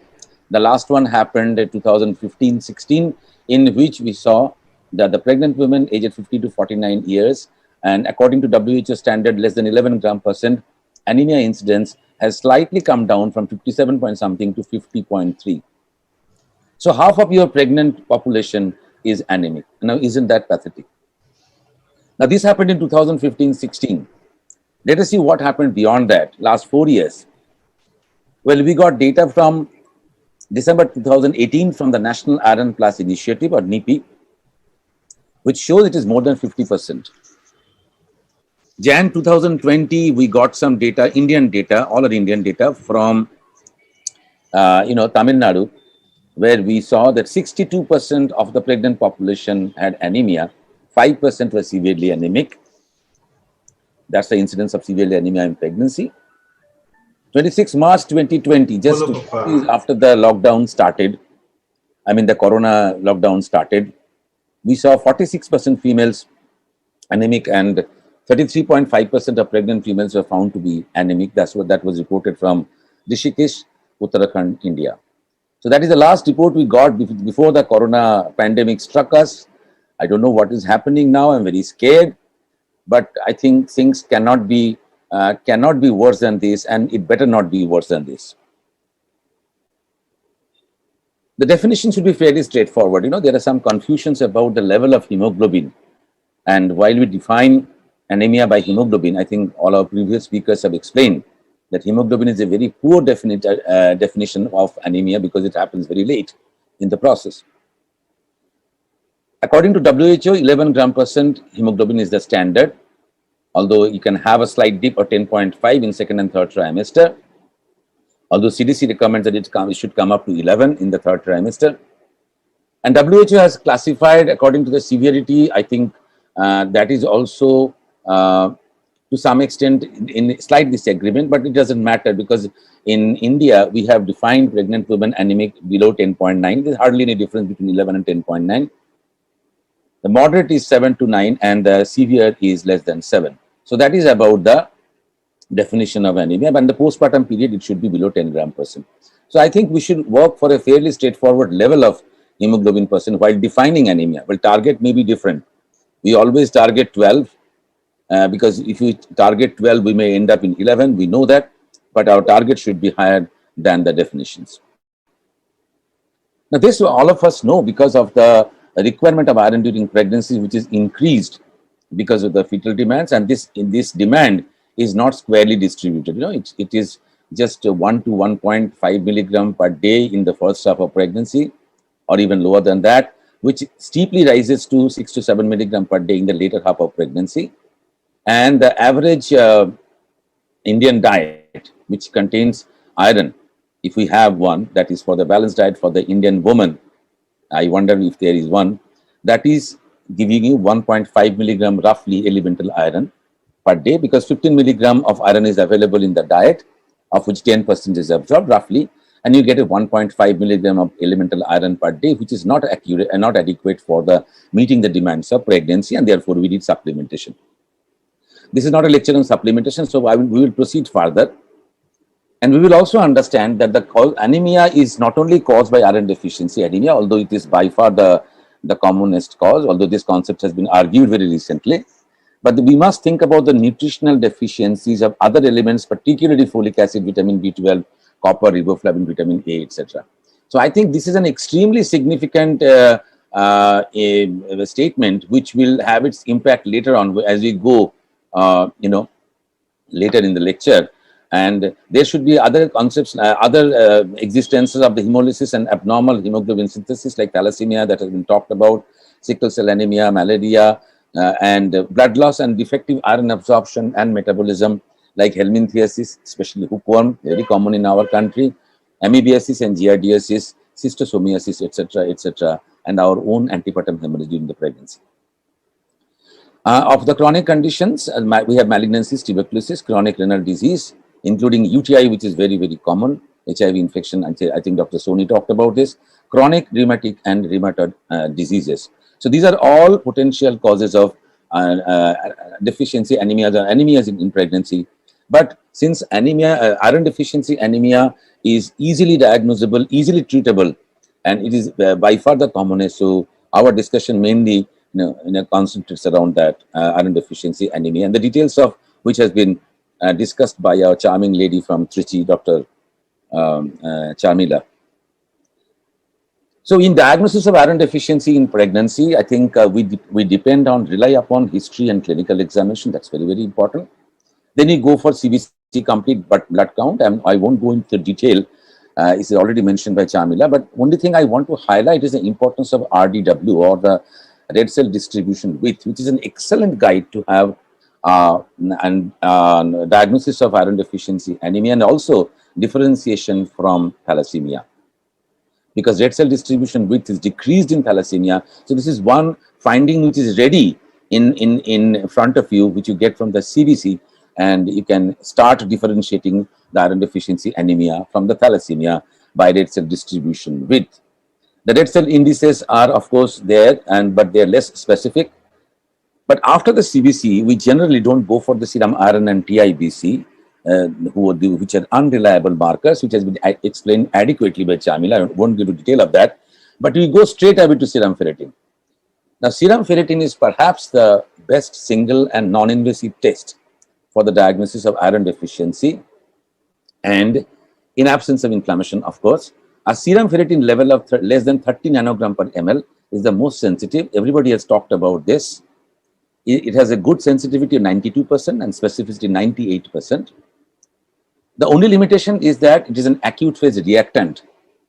The last one happened in 2015-16, in which we saw that the pregnant women aged 50 to 49 years, and according to WHO standard, less than 11 gram% anemia incidence has slightly come down from 57 point something to 50.3. So half of your pregnant population is anemic. Now, isn't that pathetic? Now, this happened in 2015-16. Let us see what happened beyond that, last 4 years. Well, we got data from December 2018 from the National Iron Plus Initiative, or NIPI, which shows it is more than 50%. Jan 2020, we got some data, Indian data, all are Indian data from, Tamil Nadu, where we saw that 62% of the pregnant population had anemia, 5% were severely anemic. That's the incidence of severely anemia in pregnancy. 26 March 2020, just 2 days after the lockdown started, the corona lockdown started, we saw 46% females anemic and 33.5% of pregnant females were found to be anemic. That was reported from Rishikesh, Uttarakhand, India. So that is the last report we got before the corona pandemic struck us. I don't know what is happening now. I'm very scared, but I think things cannot be worse than this, and it better not be worse than this. The definition should be fairly straightforward. There are some confusions about the level of hemoglobin, and while we define anemia by hemoglobin, I think all our previous speakers have explained that hemoglobin is a very poor definition of anemia because it happens very late in the process. According to WHO, 11 gram% hemoglobin is the standard, although you can have a slight dip of 10.5 in second and third trimester. Although CDC recommends that it should come up to 11 in the third trimester. And WHO has classified according to the severity. I think that is also to some extent in slight disagreement, but it doesn't matter because in India, we have defined pregnant women anemic below 10.9. There's hardly any difference between 11 and 10.9. The moderate is 7 to 9 and the severe is less than 7. So that is about the definition of anemia. But in the postpartum period, it should be below 10 gram%. So I think we should work for a fairly straightforward level of hemoglobin % while defining anemia. Well, target may be different. We always target 12 because if we target 12, we may end up in 11. We know that, but our target should be higher than the definitions. Now, this all of us know because of the requirement of iron during pregnancy, which is increased because of the fetal demands, and this demand is not squarely distributed. It is just 1 to 1.5 milligram per day in the first half of pregnancy, or even lower than that, which steeply rises to 6 to 7 milligram per day in the later half of pregnancy. And the average Indian diet, which contains iron, if we have one, that is for the balanced diet for the Indian woman, I wonder if there is one, that is giving you 1.5 milligram roughly elemental iron per day, because 15 milligram of iron is available in the diet, of which 10% is absorbed roughly, and you get a 1.5 milligram of elemental iron per day, which is not accurate and not adequate for the meeting the demands of pregnancy, and therefore we need supplementation. This is not a lecture on supplementation, so we will proceed further. And we will also understand that the anemia is not only caused by iron deficiency anemia, although it is by far the commonest cause, although this concept has been argued very recently. But we must think about the nutritional deficiencies of other elements, particularly folic acid, vitamin B12, copper, riboflavin, vitamin A, etc. So I think this is an extremely significant a statement which will have its impact later on as we go, later in the lecture. And there should be other concepts, other existences of the hemolysis and abnormal hemoglobin synthesis like thalassemia that has been talked about, sickle cell anemia, malaria, and blood loss and defective iron absorption and metabolism like helminthiasis, especially hookworm, very common in our country, amoebiasis and giardiasis, schistosomiasis, etc., and our own antepartum hemorrhage during the pregnancy. Of the chronic conditions, we have malignancies, tuberculosis, chronic renal disease, including UTI, which is very, very common, HIV infection, I think Dr. Soni talked about this, chronic rheumatic and rheumatoid diseases. So these are all potential causes of deficiency anemia, anemias in pregnancy. But since anemia, iron deficiency anemia is easily diagnosable, easily treatable, and it is by far the commonest. So our discussion mainly concentrates around that iron deficiency anemia, and the details of which has been discussed by our charming lady from Trichy, Dr. Charmila. So in diagnosis of iron deficiency in pregnancy, I think we rely upon history and clinical examination. That's very, very important. Then you go for CBC complete blood count, and I won't go into detail. It's already mentioned by Chamila, but only thing I want to highlight is the importance of RDW, or the red cell distribution width, which is an excellent guide to have diagnosis of iron deficiency anemia, and also differentiation from thalassemia, because red cell distribution width is decreased in thalassemia. So this is one finding which is ready in front of you, which you get from the CBC, and you can start differentiating the iron deficiency anemia from the thalassemia by red cell distribution width. The red cell indices are of course there, but they're less specific. But after the CBC, we generally don't go for the serum iron and TIBC, which are unreliable markers, which has been explained adequately by Chamila. I won't give you detail of that, but we go straight away to serum ferritin. Now, serum ferritin is perhaps the best single and non-invasive test for the diagnosis of iron deficiency, and in absence of inflammation, of course. A serum ferritin level of less than 30 nanogram per ml is the most sensitive. Everybody has talked about this. It has a good sensitivity of 92% and specificity 98%. The only limitation is that it is an acute phase reactant,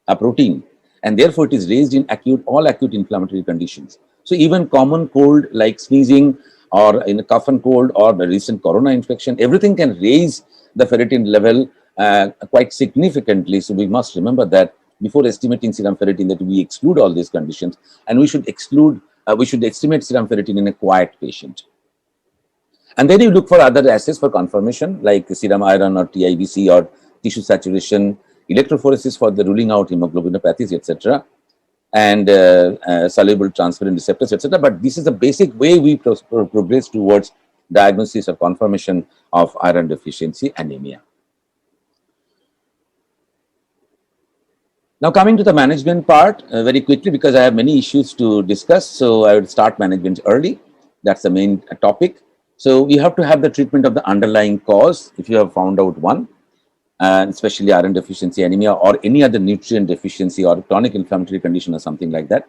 a protein, and therefore it is raised in all acute inflammatory conditions. So even common cold like sneezing, or in a cough and cold, or the recent corona infection, everything can raise the ferritin level quite significantly. So we must remember that before estimating serum ferritin, that we exclude all these conditions, and we should estimate serum ferritin in a quiet patient. And then you look for other assays for confirmation, like serum iron or TIBC or tissue saturation, electrophoresis for the ruling out hemoglobinopathies, etc., and soluble transferrin receptors, etc. But this is the basic way we progress towards diagnosis or confirmation of iron deficiency anemia. Now coming to the management part very quickly, because I have many issues to discuss, so I would start management early. That's the main topic. So we have to have the treatment of the underlying cause, if you have found out one, and especially iron deficiency anemia or any other nutrient deficiency or chronic inflammatory condition or something like that.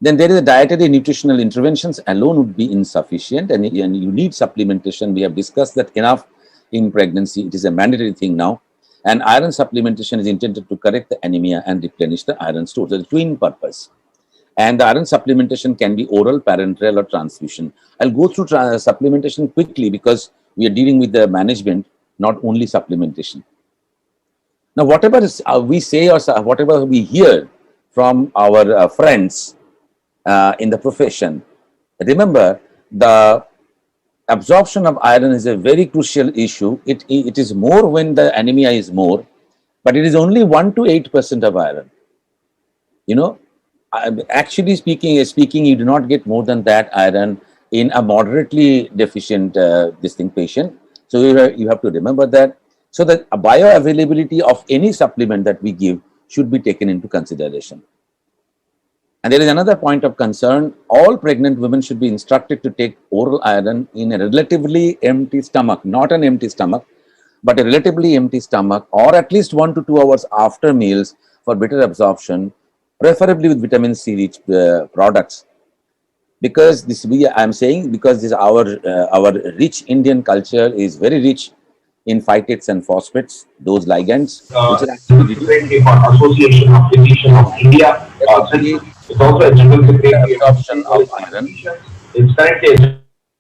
Then there is a dietary nutritional interventions alone would be insufficient, and you need supplementation. We have discussed that enough in pregnancy. It is a mandatory thing now. And iron supplementation is intended to correct the anemia and replenish the iron stores. The twin purpose. And the iron supplementation can be oral, parenteral, or transfusion. I'll go through supplementation quickly because we are dealing with the management, not only supplementation. Now, whatever we say or whatever we hear from our friends in the profession, remember the absorption of iron is a very crucial issue. It is more when the anemia is more, but it is only 1 to 8% of iron. You know, actually speaking, you do not get more than that iron in a moderately deficient patient. So you have to remember that. So that a bioavailability of any supplement that we give should be taken into consideration. And there is another point of concern. All pregnant women should be instructed to take oral iron in a relatively empty stomach, not an empty stomach, but a relatively empty stomach, or at least 1 to 2 hours after meals for better absorption, preferably with vitamin C rich products. Because this, I'm saying, because this our rich Indian culture is very rich in phytates and phosphates, those ligands, which are actually Association of Physicians of India. It's also a general absorption of iron.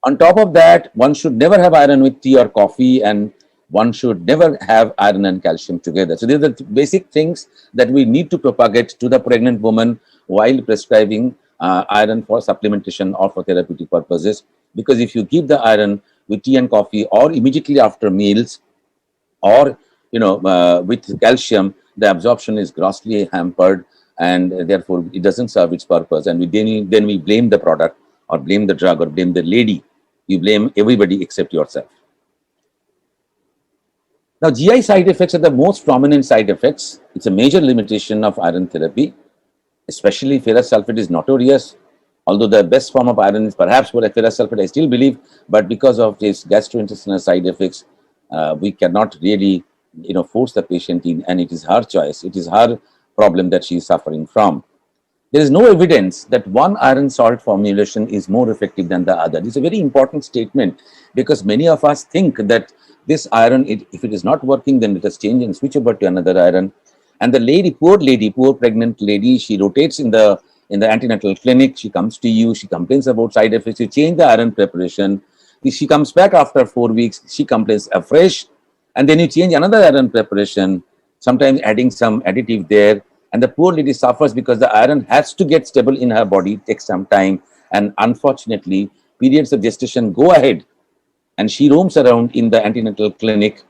On top of that, one should never have iron with tea or coffee, and one should never have iron and calcium together. So these are the basic things that we need to propagate to the pregnant woman while prescribing iron for supplementation or for therapeutic purposes. Because if you give the iron with tea and coffee or immediately after meals, or with calcium, the absorption is grossly hampered, and therefore it doesn't serve its purpose. And then we blame the product or blame the drug or blame the lady. You blame everybody except yourself. Now, GI side effects are the most prominent side effects. It's a major limitation of iron therapy, especially ferrous sulfate is notorious. Although the best form of iron is perhaps for ferrous sulfate, I still believe, but because of its gastrointestinal side effects, we cannot really, force the patient in, and it is her choice. It is her problem that she is suffering from. There is no evidence that one iron salt formulation is more effective than the other. It's a very important statement because many of us think that this iron, if it is not working, then let us change and switch over to another iron. And the lady, poor pregnant lady, she rotates in the antenatal clinic. She comes to you, she complains about side effects. You change the iron preparation. She comes back after 4 weeks, she complains afresh. And then you change another iron preparation, sometimes adding some additive there. And the poor lady suffers because the iron has to get stable in her body, it takes some time. And unfortunately, periods of gestation go ahead and she roams around in the antenatal clinic,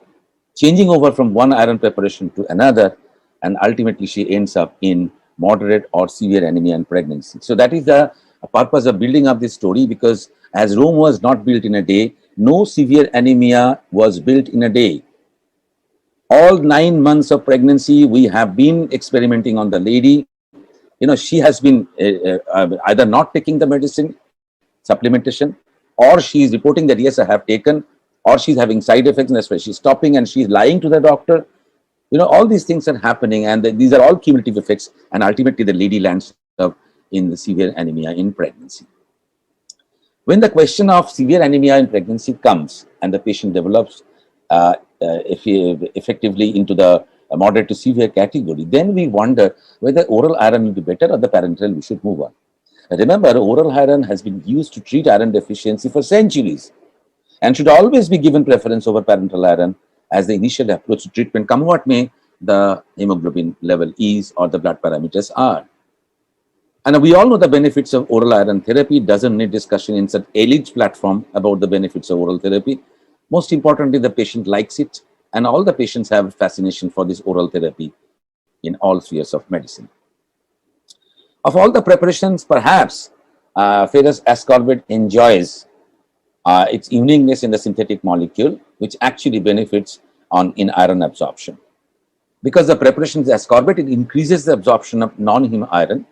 changing over from one iron preparation to another. And ultimately, she ends up in moderate or severe anemia in pregnancy. So that is the purpose of building up this story, because as Rome was not built in a day, no severe anemia was built in a day. All 9 months of pregnancy, we have been experimenting on the lady. She has been either not taking the medicine, supplementation, or she is reporting that, yes, I have taken, or she's having side effects, and that's why she's stopping and she's lying to the doctor. All these things are happening, and these are all cumulative effects, and ultimately the lady lands up in the severe anemia in pregnancy. When the question of severe anemia in pregnancy comes and the patient develops effectively into the moderate to severe category, then we wonder whether oral iron will be better or the parenteral we should move on. Remember, oral iron has been used to treat iron deficiency for centuries and should always be given preference over parenteral iron as the initial approach to treatment, come what may the hemoglobin level is or the blood parameters are. And we all know the benefits of oral iron therapy. It doesn't need discussion in such elite platform about the benefits of oral therapy. Most importantly, the patient likes it, and all the patients have fascination for this oral therapy in all spheres of medicine. Of all the preparations, perhaps ferrous ascorbate enjoys its uniqueness in the synthetic molecule, which actually benefits in iron absorption. Because the preparation is ascorbate, it increases the absorption of non-heme iron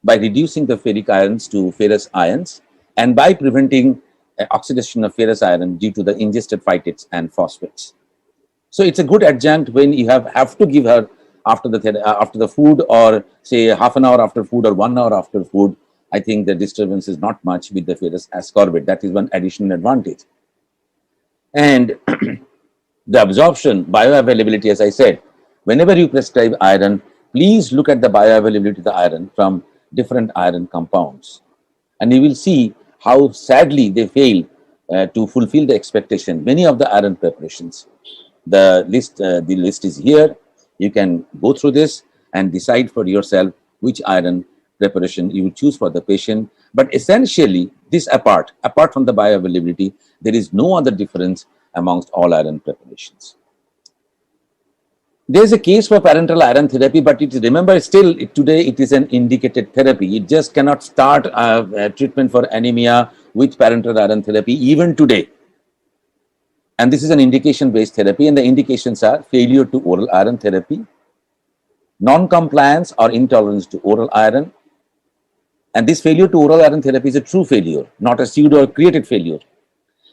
by reducing the ferric ions to ferrous ions and by preventing oxidation of ferrous iron due to the ingested phytates and phosphates. So it's a good adjunct when you have to give her after the food, or say half an hour after food or 1 hour after food. I think the disturbance is not much with the ferrous ascorbate. That is one additional advantage. And the absorption, bioavailability, as I said, whenever you prescribe iron, please look at the bioavailability of the iron from different iron compounds. And you will see how sadly they fail to fulfill the expectation. Many of the iron preparations. The list is here. You can go through this and decide for yourself which iron preparation you would choose for the patient. But essentially, this apart from the bioavailability, there is no other difference amongst all iron preparations. There is a case for parenteral iron therapy, but remember, still today it is an indicated therapy. It just cannot start a treatment for anemia with parenteral iron therapy even today. And this is an indication-based therapy, and the indications are failure to oral iron therapy, non-compliance or intolerance to oral iron. And this failure to oral iron therapy is a true failure, not a pseudo or created failure.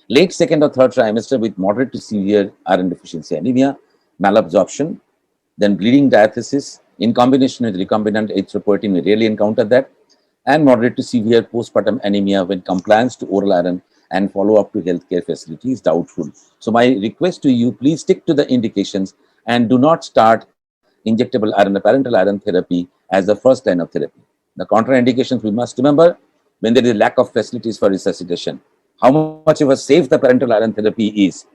Late second or third trimester with moderate to severe iron deficiency anemia, malabsorption, then bleeding diathesis in combination with recombinant erythropoietin, we rarely encounter that, and moderate to severe postpartum anemia when compliance to oral iron and follow-up to healthcare facilities doubtful. So my request to you, please stick to the indications and do not start injectable iron or parenteral iron therapy as the first line of therapy. The contraindications we must remember: when there is lack of facilities for resuscitation, how much of a safe the parenteral iron therapy is.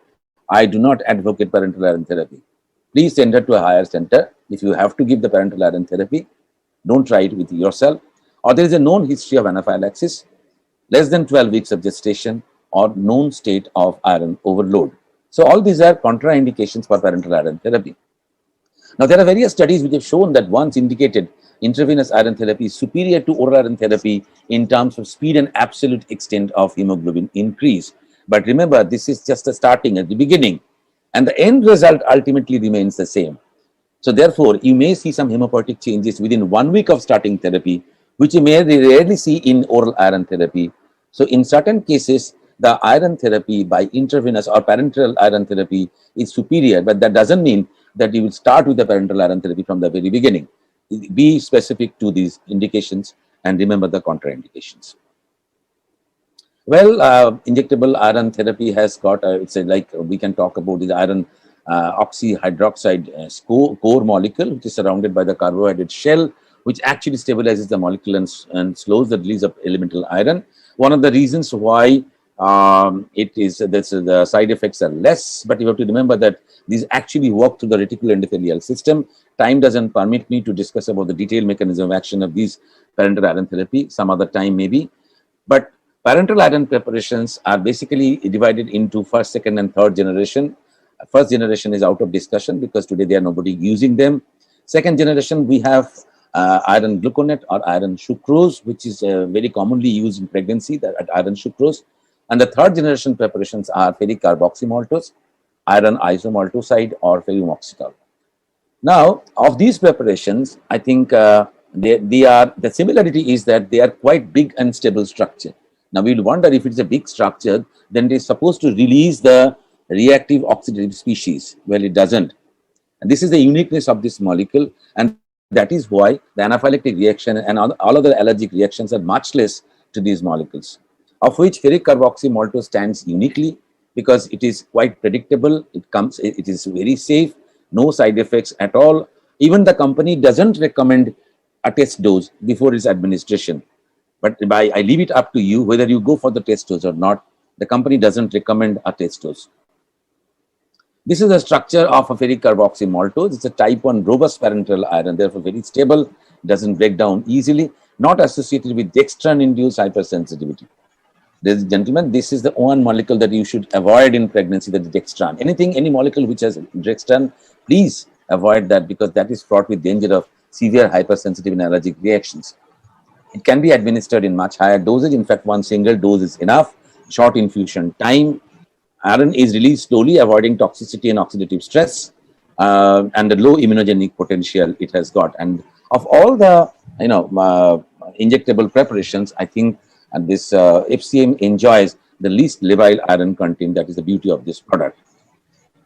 I do not advocate parenteral iron therapy. Please send her to a higher center. If you have to give the parenteral iron therapy, don't try it with yourself. Or there is a known history of anaphylaxis, less than 12 weeks of gestation, or known state of iron overload. So all these are contraindications for parenteral iron therapy. Now, there are various studies which have shown that once indicated intravenous iron therapy is superior to oral iron therapy in terms of speed and absolute extent of hemoglobin increase. But remember, this is just a starting at the beginning, and the end result ultimately remains the same. So therefore, you may see some hemopoietic changes within 1 week of starting therapy, which you may rarely see in oral iron therapy. So in certain cases, the iron therapy by intravenous or parenteral iron therapy is superior, but that doesn't mean that you will start with the parenteral iron therapy from the very beginning. Be specific to these indications and remember the contraindications. Well, injectable iron therapy has got, it's like we can talk about the iron oxyhydroxide core molecule, which is surrounded by the carbohydrate shell, which actually stabilizes the molecule and slows the release of elemental iron. One of the reasons why the side effects are less, but you have to remember that these actually work through the reticuloendothelial system. Time doesn't permit me to discuss about the detailed mechanism of action of these parenteral iron therapy, some other time maybe. But parenteral iron preparations are basically divided into first, second, and third generation. First generation is out of discussion because today there are nobody using them. Second generation, we have iron gluconate or iron sucrose, which is very commonly used in pregnancy, that iron sucrose. And the third generation preparations are ferric carboxymaltose, iron isomaltoside, or ferromoxitol. Now, of these preparations, I think the similarity is that they are quite big and stable structure. Now, we'll wonder if it's a big structure, then they're supposed to release the reactive oxidative species. Well, it doesn't. And this is the uniqueness of this molecule, and that is why the anaphylactic reaction and all other allergic reactions are much less to these molecules, of which ferric carboxymaltose stands uniquely because it is quite predictable. It is very safe, no side effects at all. Even the company doesn't recommend a test dose before its administration. But I leave it up to you whether you go for the test dose or not. The company doesn't recommend a test dose. This is the structure of a ferric carboxymaltose. It's a type 1 robust parenteral iron, therefore very stable, doesn't break down easily, not associated with dextran-induced hypersensitivity. Ladies and gentlemen, this is the one molecule that you should avoid in pregnancy, that is dextran. Any molecule which has dextran, please avoid that because that is fraught with danger of severe hypersensitive and allergic reactions. It can be administered in much higher dosage. In fact, one single dose is enough. Short infusion time. Iron is released slowly, avoiding toxicity and oxidative stress, and the low immunogenic potential it has got. And of all the injectable preparations, I think this FCM enjoys the least labile iron content. That is the beauty of this product.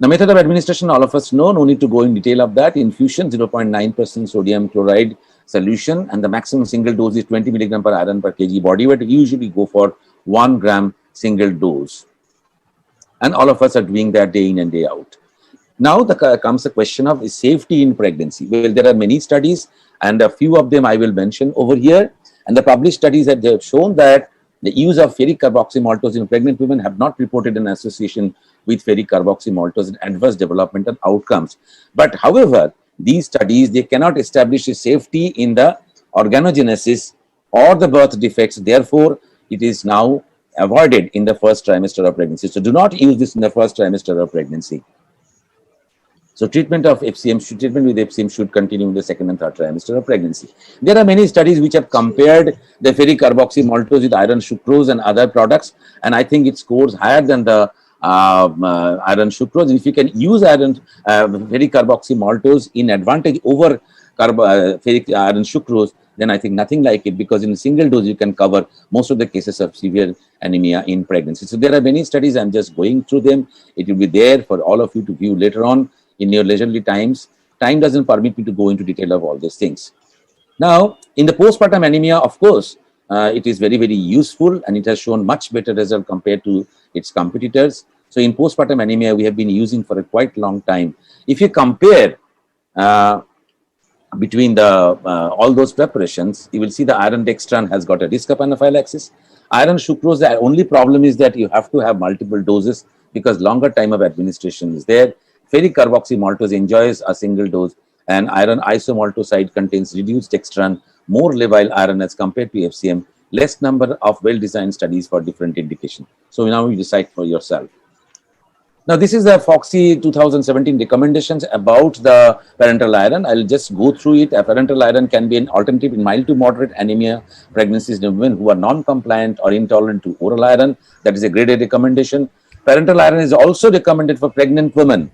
The method of administration, all of us know, no need to go in detail of that. Infusion, 0.9% sodium chloride solution, and the maximum single dose is 20 milligram per iron per kg body weight. We usually go for 1 gram single dose. And all of us are doing that day in and day out. Now comes the question of safety in pregnancy. Well, there are many studies, and a few of them I will mention over here. And the published studies that they have shown that the use of ferric carboxymaltose in pregnant women have not reported an association with ferric carboxymaltose and adverse developmental outcomes. But however, these studies, they cannot establish a safety in the organogenesis or the birth defects. Therefore, it is now avoided in the first trimester of pregnancy. So do not use this in the first trimester of pregnancy. So treatment with FCM should continue in the second and third trimester of pregnancy. There are many studies which have compared the ferric carboxymaltose with iron sucrose and other products, and I think it scores higher than the iron sucrose. If you can use ferric carboxymaltose in advantage over ferric iron sucrose, then I think nothing like it, because in a single dose you can cover most of the cases of severe anemia in pregnancy. So there are many studies. I'm just going through them. It will be there for all of you to view later on in your leisurely times. Time doesn't permit me to go into detail of all these things. Now, in the postpartum anemia, of course, it is very, very useful, and it has shown much better result compared to its competitors. So in postpartum anemia, we have been using for a quite long time. If you compare between all those preparations, you will see the iron dextran has got a risk of anaphylaxis. Iron sucrose, the only problem is that you have to have multiple doses because longer time of administration is there. Ferric carboxymaltose enjoys a single dose, and iron isomaltoside contains reduced dextran, more labile iron as compared to FCM, less number of well-designed studies for different indications. So now you decide for yourself. Now, this is the FOXI 2017 recommendations about the parenteral iron. I'll just go through it. A parenteral iron can be an alternative in mild to moderate anemia pregnancies in women who are non-compliant or intolerant to oral iron. That is a grade A recommendation. Parenteral iron is also recommended for pregnant women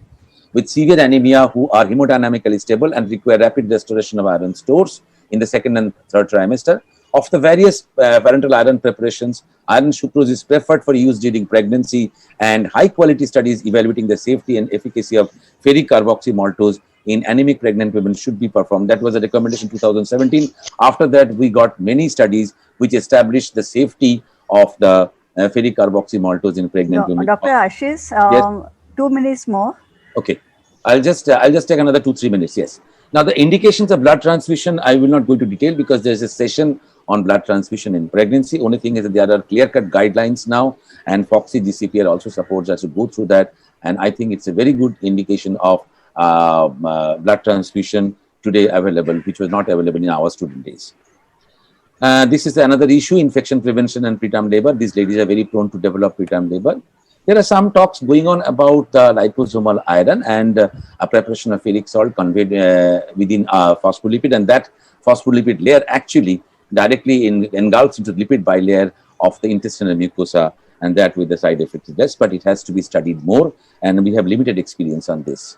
with severe anemia who are hemodynamically stable and require rapid restoration of iron stores in the second and third trimester. Of the various parenteral iron preparations, iron sucrose is preferred for use during pregnancy, and high-quality studies evaluating the safety and efficacy of ferric carboxymaltose in anemic pregnant women should be performed. That was a recommendation 2017. After that, we got many studies which established the safety of the ferric carboxymaltose in pregnant women. Dr. Ashish, Yes. 2 minutes more. Okay, I'll just take another 2-3 minutes. Yes. Now the indications of blood transfusion, I will not go into detail because there is a session on blood transfusion in pregnancy. Only thing is that there are clear-cut guidelines now, and FOXI GCPR also supports us to go through that. And I think it's a very good indication of blood transfusion today available, which was not available in our student days. This is another issue: infection prevention and preterm labor. These ladies are very prone to develop preterm labor. There are some talks going on about liposomal iron and a preparation of ferric salt conveyed within a phospholipid, and that phospholipid layer actually directly engulfs into the lipid bilayer of the intestinal mucosa, and that with the side effects less, but it has to be studied more, and we have limited experience on this.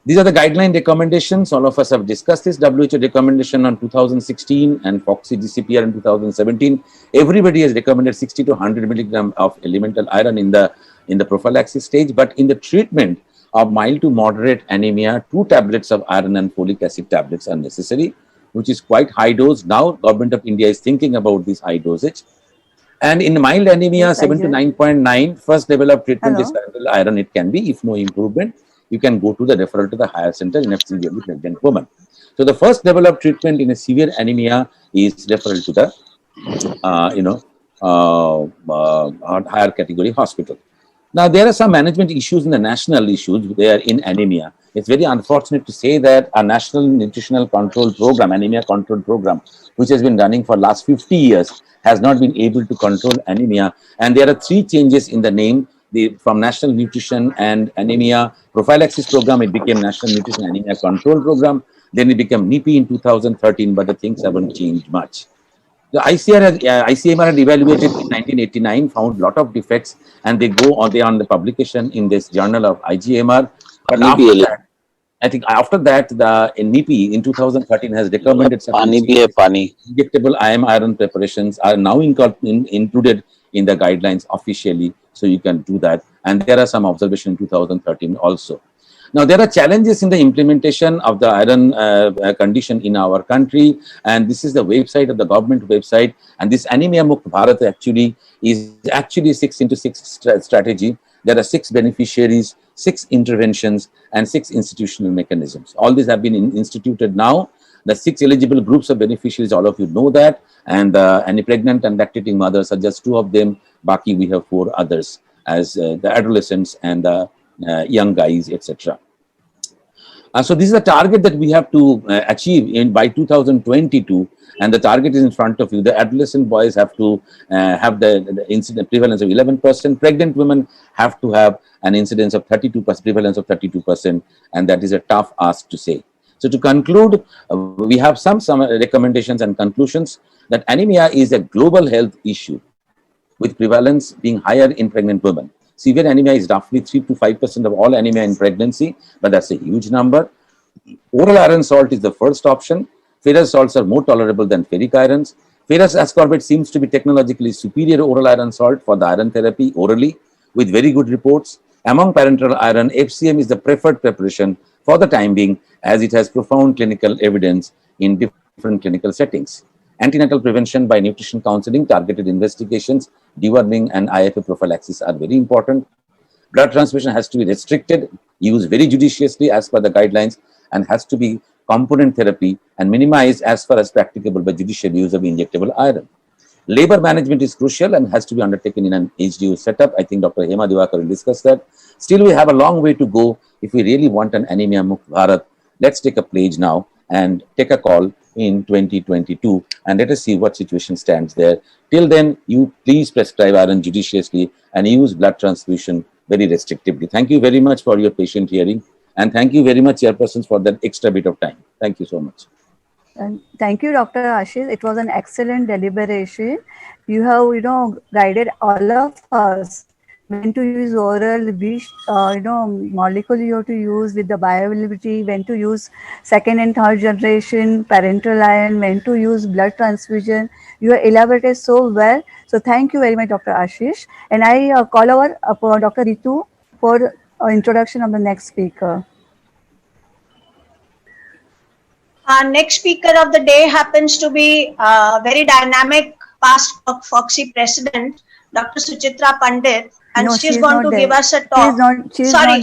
These are the guideline recommendations. All of us have discussed this. WHO recommendation on 2016 and FOXI GCPR in 2017. Everybody has recommended 60 to 100 milligram of elemental iron in the prophylaxis stage, but in the treatment of mild to moderate anemia, 2 tablets of iron and folic acid tablets are necessary, which is quite high dose. Now, Government of India is thinking about this high dosage. And in mild anemia, Yes, 7 to 9.9, first level of treatment is parenteral iron. It can be, if no improvement, you can go to the referral to the higher center in a severely pregnant woman. So the first level of treatment in a severe anemia is referral to the, higher category hospital. Now, there are some management issues in the national issues there in anemia. It's very unfortunate to say that our National Nutritional Control Program, Anemia Control Program, which has been running for last 50 years, has not been able to control anemia. And there are 3 changes in the name. From National Nutrition and Anemia Prophylaxis Program, it became National Nutrition Anemia Control Program. Then it became NIPI in 2013, but the things haven't changed much. The ICMR had evaluated in 1989, found a lot of defects, and they go on the publication in this journal of IGMR. But after that, I think after that, the NIPI in 2013 has recommended injectable IM iron preparations are now included in the guidelines officially, so you can do that. And there are some observations in 2013 also. Now, there are challenges in the implementation of the iron condition in our country, and this is the website of the government website. And this Anemia Mukt Bharat actually is actually 6x6 strategy. There are 6 beneficiaries, 6 interventions, and 6 institutional mechanisms. All these have been instituted now. The 6 eligible groups of beneficiaries, all of you know that, and any pregnant and lactating mothers are just 2 of them. Baki, we have 4 others as the adolescents and the young guys, etc. So this is a target that we have to achieve by 2022, and the target is in front of you. The adolescent boys have to have the incidence prevalence of 11%. Pregnant women have to have an incidence of 32%, prevalence of 32%, and that is a tough ask to say. So to conclude, we have some recommendations and conclusions that anemia is a global health issue with prevalence being higher in pregnant women. Severe anemia is roughly 3 to 5% of all anemia in pregnancy, but that's a huge number. Oral iron salt is the first option. Ferrous salts are more tolerable than ferric irons. Ferrous ascorbate seems to be technologically superior oral iron salt for the iron therapy orally, with very good reports. Among parenteral iron, FCM is the preferred preparation for the time being, as it has profound clinical evidence in different clinical settings. Antenatal prevention by nutrition counseling, targeted investigations, deworming, and IFA prophylaxis are very important. Blood transfusion has to be restricted, used very judiciously as per the guidelines, and has to be component therapy and minimized as far as practicable by judicial use of injectable iron. Labor management is crucial and has to be undertaken in an HDU setup. I think Dr. Hema Diwakar will discuss that. Still, we have a long way to go if we really want an Anemia Mukt Bharat. Let's take a pledge now and take a call in 2022, and let us see what situation stands there. Till then, you please prescribe iron judiciously and use blood transfusion very restrictively. Thank you very much for your patient hearing. And thank you very much, chairpersons, for that extra bit of time. Thank you so much. And thank you, Dr. Ashish. It was an excellent deliberation. You have, guided all of us when to use oral, which, molecule you have to use with the bioavailability, when to use second and third generation parental iron, when to use blood transfusion. You have elaborated so well. So thank you very much, Dr. Ashish. And I call over Dr. Ritu for introduction of the next speaker. Our next speaker of the day happens to be very dynamic past Foxy president, Dr. Suchitra Pandit, and No, she's going to give us a talk. Sorry.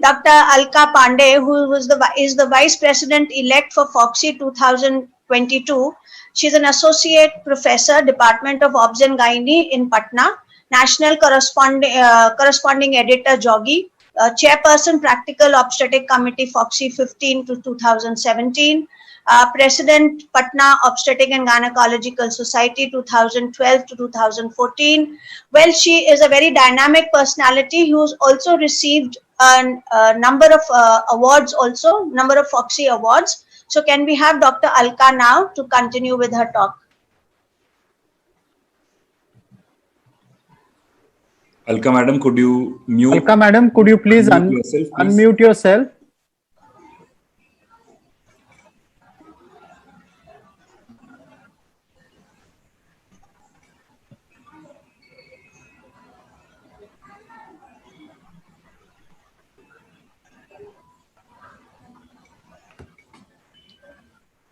Dr. Alka Pandey, who is the vice president elect for Foxy 2022. She's an associate professor, Department of Obs and Gynae in Patna, national corresponding editor, Jogi. Chairperson, Practical Obstetric Committee, Foxy 15 to 2017, President, Patna Obstetric and Gynecological Society 2012 to 2014. Well, she is a very dynamic personality who's also received a number of awards also, number of Foxy awards. So can we have Dr. Alka now to continue with her talk? Alka madam, could you mute? Alka madam, could you please unmute yourself?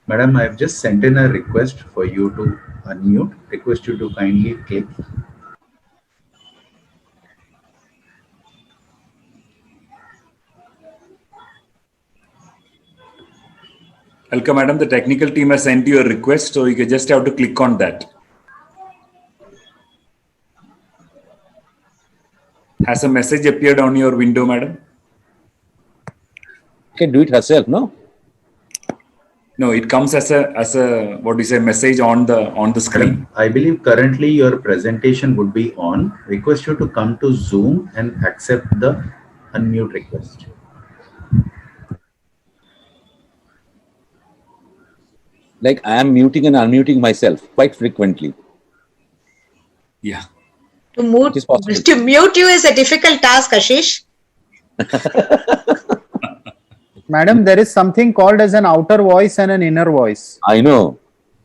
Madam, I have just sent in a request for you to unmute. Request you to kindly click. Alka madam, the technical team has sent you a request, so you just have to click on that. Has a message appeared on your window, madam? You can do it herself, no? No, it comes as a what do you say, message on the screen. I believe currently your presentation would be on. Request you to come to Zoom and accept the unmute request. Like I am muting and unmuting myself quite frequently. Yeah. To mute you is a difficult task, Ashish. Madam, there is something called as an outer voice and an inner voice. I know.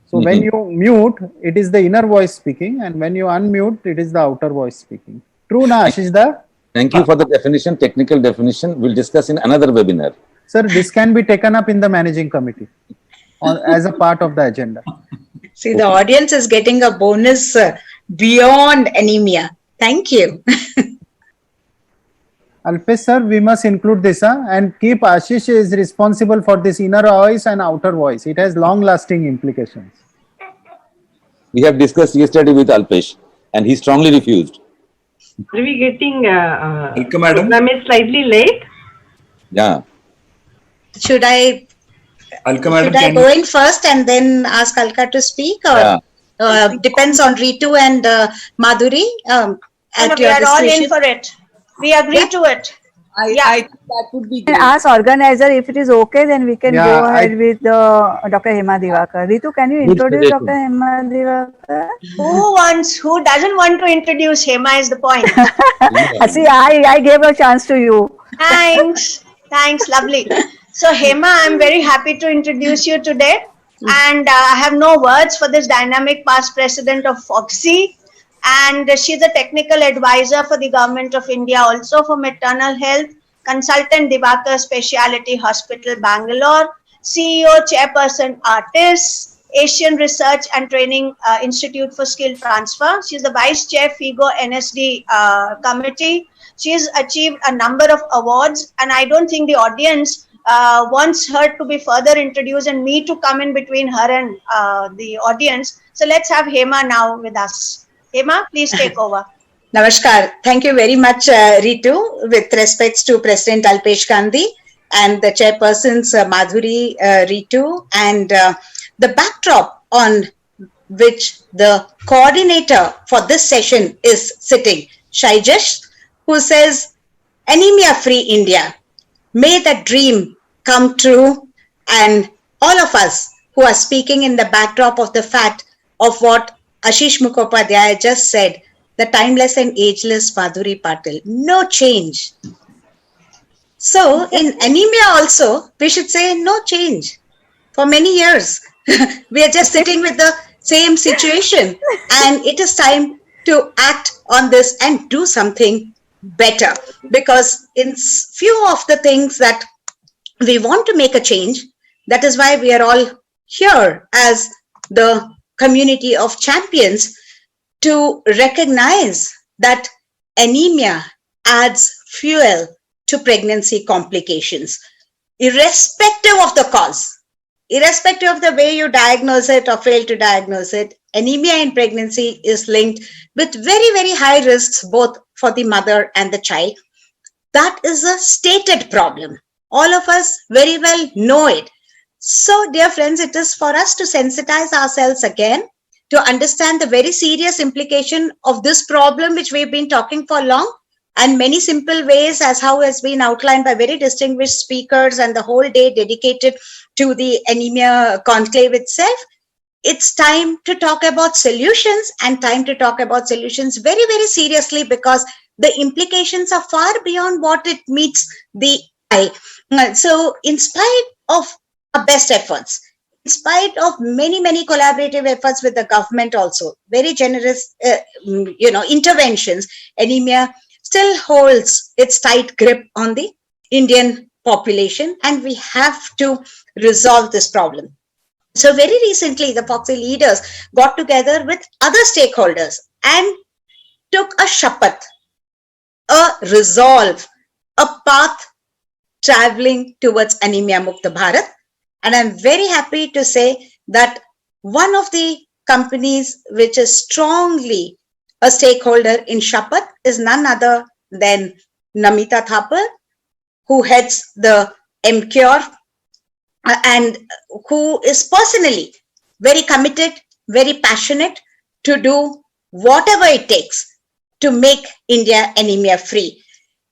So when you mute, it is the inner voice speaking, and when you unmute, it is the outer voice speaking. True na, Ashish da? Thank you for the definition, technical definition. We'll discuss in another webinar. Sir, this can be taken up in the managing committee as a part of the agenda. See, the audience is getting a bonus beyond anemia. Thank you. Alpesh sir, we must include this and keep Ashish is responsible for this inner voice and outer voice. It has long-lasting implications. We have discussed yesterday with Alpesh and he strongly refused. Are we getting program is slightly late? Yeah. Should I go in first and then ask Alka to speak, or depends on Ritu and Madhuri? We are all in for it. We agree to it. I think that would be great. Ask organizer if it is okay, then we can go ahead with Dr. Hema Divakar. Ritu, can you introduce Dr. Hema Divakar? Who doesn't want to introduce Hema is the point. See, I gave a chance to you. Thanks, lovely. So Hema, I'm very happy to introduce you today. And I have no words for this dynamic past president of Foxy. And she's a technical advisor for the Government of India, also for maternal health, consultant Divakar Speciality Hospital, Bangalore, CEO, chairperson, Artists, Asian Research and Training Institute for Skill Transfer. She's the vice chair, FIGO NSD committee. She's achieved a number of awards, and I don't think the audience wants her to be further introduced and me to come in between her and the audience. So let's have Hema now with us. Hema, please take over. Namaskar. Thank you very much, Ritu, with respects to President Alpesh Gandhi and the chairpersons, Madhuri, Ritu, and the backdrop on which the coordinator for this session is sitting. Shaijash, who says, Anemia Free India. May that dream come true. And all of us who are speaking in the backdrop of the fact of what Ashish Mukhopadhyay just said, the timeless and ageless Madhuri Patil, no change. So in anemia also, we should say no change. For many years, we are just sitting with the same situation, and it is time to act on this and do something better, because in few of the things that we want to make a change, that is why we are all here as the community of champions, to recognize that anemia adds fuel to pregnancy complications, irrespective of the cause, irrespective of the way you diagnose it or fail to diagnose it. Anemia in pregnancy is linked with very, very high risks, both for the mother and the child. That is a stated problem. All of us very well know it. So, dear friends, it is for us to sensitize ourselves again, to understand the very serious implication of this problem, which we've been talking for long, and many simple ways, as how has been outlined by very distinguished speakers, and the whole day dedicated to the anemia conclave itself. It's time to talk about solutions, and time to talk about solutions very, very seriously, because the implications are far beyond what it meets the eye. So in spite of our best efforts, in spite of many, many collaborative efforts with the government also, very generous, interventions, anemia still holds its tight grip on the Indian population, and we have to resolve this problem. So very recently, the FOXY leaders got together with other stakeholders and took a shapath, a resolve, a path traveling towards Anemia Mukta Bharat. And I'm very happy to say that one of the companies which is strongly a stakeholder in Shapath is none other than Namita Thapar, who heads the MCure and who is personally very committed, very passionate to do whatever it takes to make India anemia free.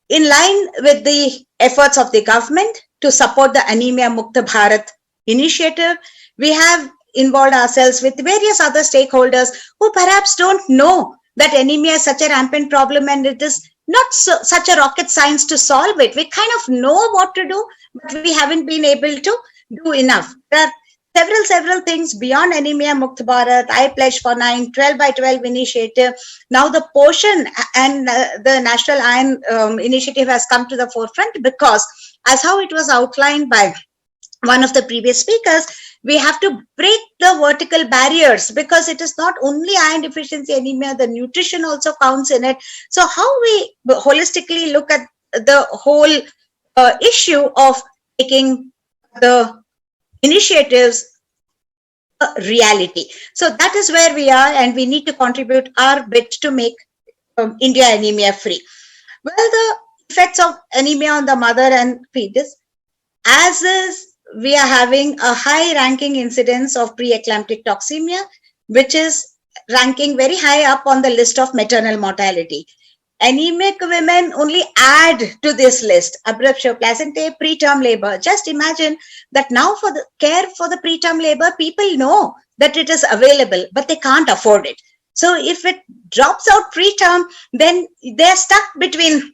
In line with the efforts of the government to support the Anemia Mukta Bharat initiative, we have involved ourselves with various other stakeholders who perhaps don't know that anemia is such a rampant problem, and it is not such a rocket science to solve it. We kind of know what to do, but we haven't been able to do enough. There are several things beyond Anemia Mukta Bharat, I Pledge for 9, 12 by 12 initiative. Now the Poshan and the National Iron Initiative has come to the forefront, because as how it was outlined by one of the previous speakers, we have to break the vertical barriers, because it is not only iron deficiency anemia, the nutrition also counts in it. So how we holistically look at the whole issue of making the initiatives a reality. So that is where we are, and we need to contribute our bit to make India anemia free. Well, the effects of anemia on the mother and fetus, as is, we are having a high ranking incidence of pre-eclamptic toxemia, which is ranking very high up on the list of maternal mortality. Anemic women only add to this list. Abruptio placentae, preterm labor. Just imagine that now for the care for the preterm labor, people know that it is available, but they can't afford it. So if it drops out preterm, then they're stuck between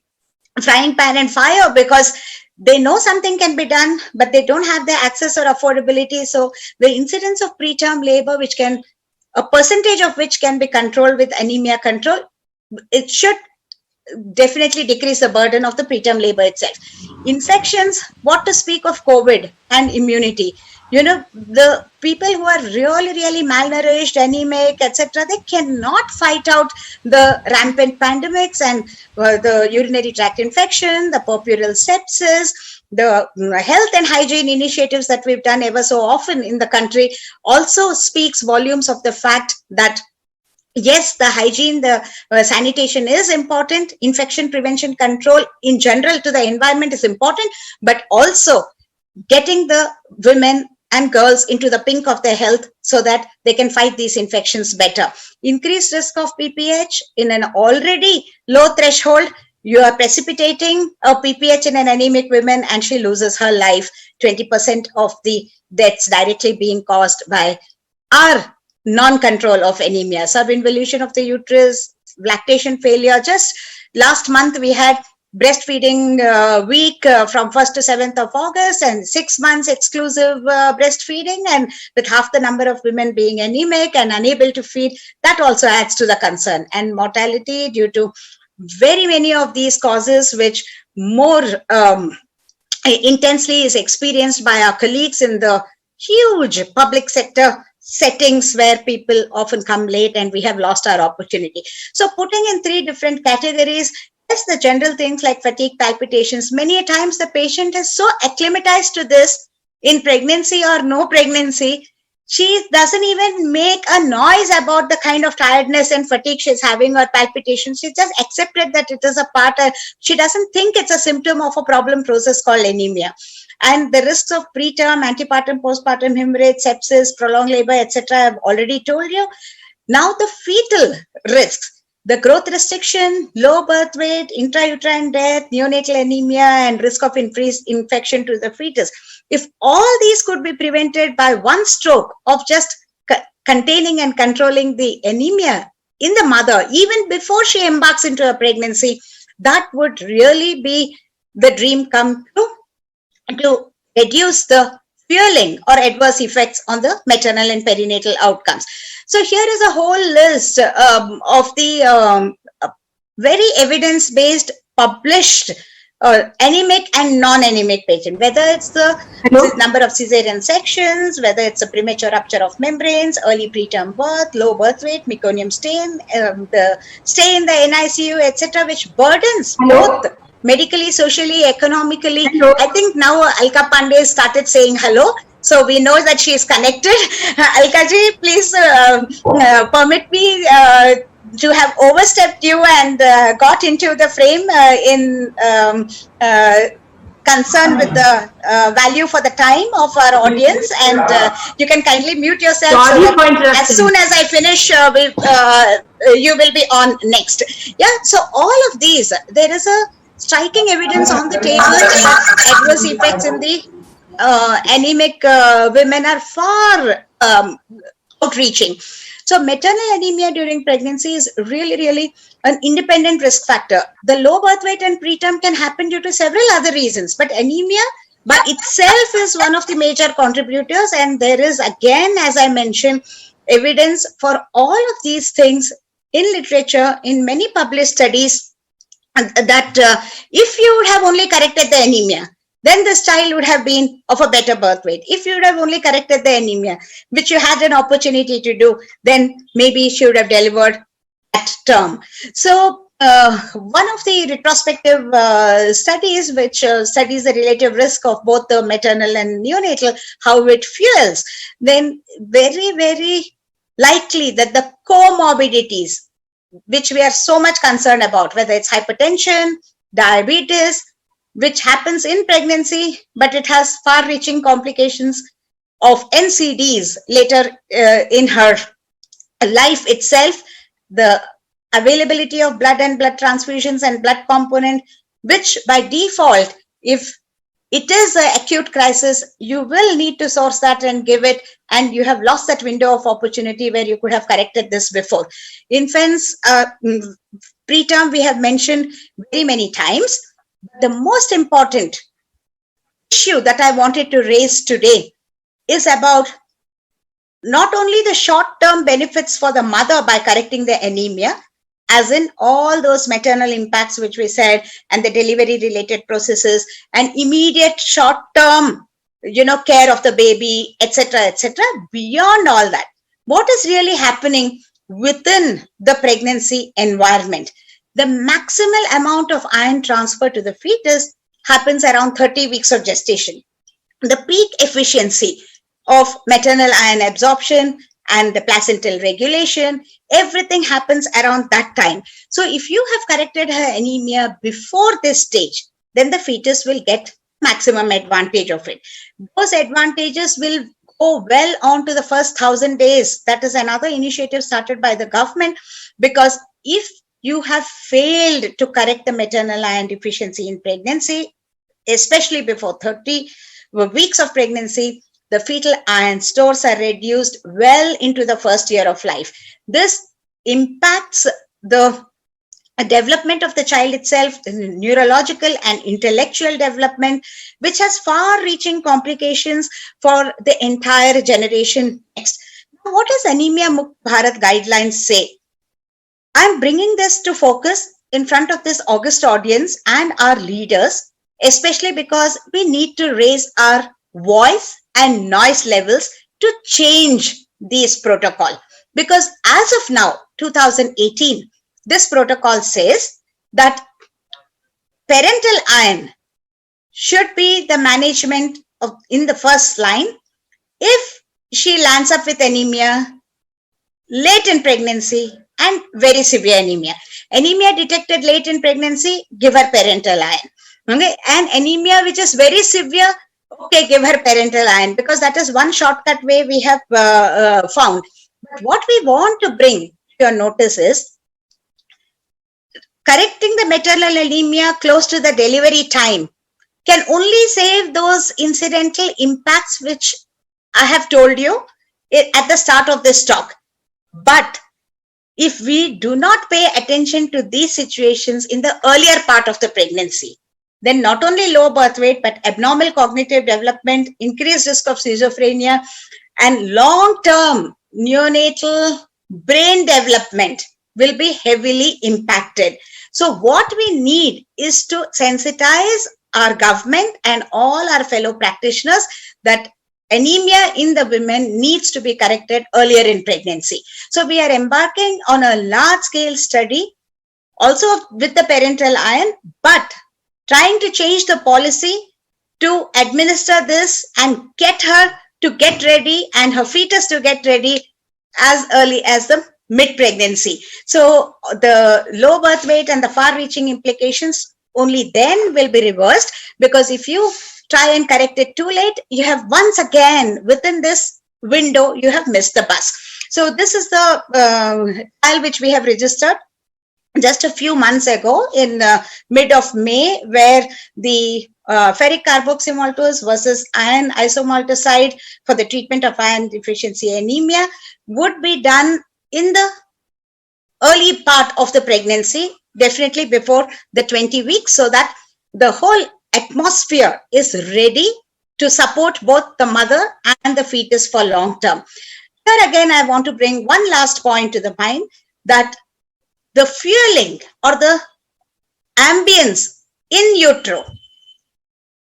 frying pan and fire, because they know something can be done, but they don't have the access or affordability. So the incidence of preterm labor, which can, a percentage of which can be controlled with anemia control, it should definitely decrease the burden of the preterm labor itself. Infections, what to speak of COVID and immunity. You know, the people who are really malnourished, anemic, etc., they cannot fight out the rampant pandemics and the urinary tract infection, the puerperal sepsis, the health and hygiene initiatives that we've done ever so often in the country also speaks volumes of the fact that yes, the hygiene, the sanitation is important. Infection prevention control in general to the environment is important, but also getting the women and girls into the pink of their health so that they can fight these infections better. Increased risk of PPH in an already low threshold. You are precipitating a PPH in an anemic woman and she loses her life. 20% of the deaths directly being caused by our non-control of anemia, subinvolution of the uterus, lactation failure. Just last month we had breastfeeding week from 1st to 7th of August and 6 months exclusive breastfeeding, and with half the number of women being anemic and unable to feed, that also adds to the concern. And mortality due to very many of these causes, which more intensely is experienced by our colleagues in the huge public sector settings where people often come late and we have lost our opportunity. So putting in 3 different categories, yes, the general things like fatigue, palpitations, many times the patient is so acclimatized to this in pregnancy or no pregnancy, she doesn't even make a noise about the kind of tiredness and fatigue she's having or palpitations. She just accepted that it is a part of, she doesn't think it's a symptom of a problem process called anemia. And the risks of preterm, antepartum, postpartum hemorrhage, sepsis, prolonged labor, etc. I've already told you. Now the fetal risks, the growth restriction, low birth weight, intrauterine death, neonatal anemia, and risk of increased infection to the fetus. If all these could be prevented by one stroke of just containing and controlling the anemia in the mother, even before she embarks into a pregnancy, that would really be the dream come true, to reduce the fueling or adverse effects on the maternal and perinatal outcomes. So here is a whole list of the very evidence-based published anemic and non-anemic patient, whether it's the number of cesarean sections, whether it's a premature rupture of membranes, early preterm birth, low birth weight, meconium stain, the stay in the NICU, etc., which burdens both medically, socially, economically. I think now Alka Pandey started saying hello, so we know that she is connected. Alka ji, please permit me to have overstepped you and got into the frame in concern with the value for the time of our audience, and you can kindly mute yourself so that as soon as I finish, you will be on next. Yeah, so all of these, there is a striking evidence on the table that adverse effects in the anemic women are far outreaching. So maternal anemia during pregnancy is really an independent risk factor. The low birth weight and preterm can happen due to several other reasons, but anemia by itself is one of the major contributors, and there is, again, as I mentioned, evidence for all of these things in literature, in many published studies, that if you would have only corrected the anemia, then this child would have been of a better birth weight. If you would have only corrected the anemia, which you had an opportunity to do, then maybe she would have delivered at term. So one of the retrospective studies, which studies the relative risk of both the maternal and neonatal, how it fuels, then very likely that the comorbidities, which we are so much concerned about, whether it's hypertension, diabetes, which happens in pregnancy, but it has far-reaching complications of NCDs later in her life itself, the availability of blood and blood transfusions and blood component, which by default, if it is an acute crisis, you will need to source that and give it, and you have lost that window of opportunity where you could have corrected this before. Infants, preterm, we have mentioned very many times. The most important issue that I wanted to raise today is about not only the short-term benefits for the mother by correcting the anemia, as in all those maternal impacts which we said, and the delivery-related processes, and immediate short-term, care of the baby, etc., beyond all that, what is really happening within the pregnancy environment? The maximal amount of iron transfer to the fetus happens around 30 weeks of gestation. The peak efficiency of maternal iron absorption and the placental regulation, everything happens around that time. So if you have corrected her anemia before this stage, then the fetus will get maximum advantage of it. Those advantages will go well on to the first 1,000 days. That is another initiative started by the government, because if you have failed to correct the maternal iron deficiency in pregnancy, especially before 30 weeks of pregnancy, the fetal iron stores are reduced well into the first year of life. This impacts the development of the child itself, the neurological and intellectual development, which has far-reaching complications for the entire generation next. Now, what does Anemia Mukt Bharat guidelines say? I'm bringing this to focus in front of this august audience and our leaders, especially because we need to raise our voice and noise levels to change these protocol. Because as of now, 2018, this protocol says that parental iron should be the management of in the first line. If she lands up with anemia late in pregnancy and very severe anemia. Anemia detected late in pregnancy, give her parental iron. Okay, and anemia which is very severe, okay, give her parental iron, because that is one shortcut way we have found. But what we want to bring to your notice is correcting the maternal anemia close to the delivery time can only save those incidental impacts which I have told you at the start of this talk. But if we do not pay attention to these situations in the earlier part of the pregnancy, then not only low birth weight, but abnormal cognitive development, increased risk of schizophrenia, and long-term neonatal brain development will be heavily impacted. So what we need is to sensitize our government and all our fellow practitioners that anemia in the women needs to be corrected earlier in pregnancy. So we are embarking on a large-scale study also with the parental iron, but trying to change the policy to administer this and get her to get ready and her fetus to get ready as early as the mid-pregnancy. So the low birth weight and the far-reaching implications only then will be reversed, because if you try and correct it too late, you have once again within this window, you have missed the bus. So this is the trial which we have registered just a few months ago in mid of May, where the ferric carboxymaltose versus iron isomaltoside for the treatment of iron deficiency anemia would be done in the early part of the pregnancy, definitely before the 20 weeks, so that the whole atmosphere is ready to support both the mother and the fetus for long term. Here again, I want to bring one last point to the mind, that the fueling or the ambience in utero.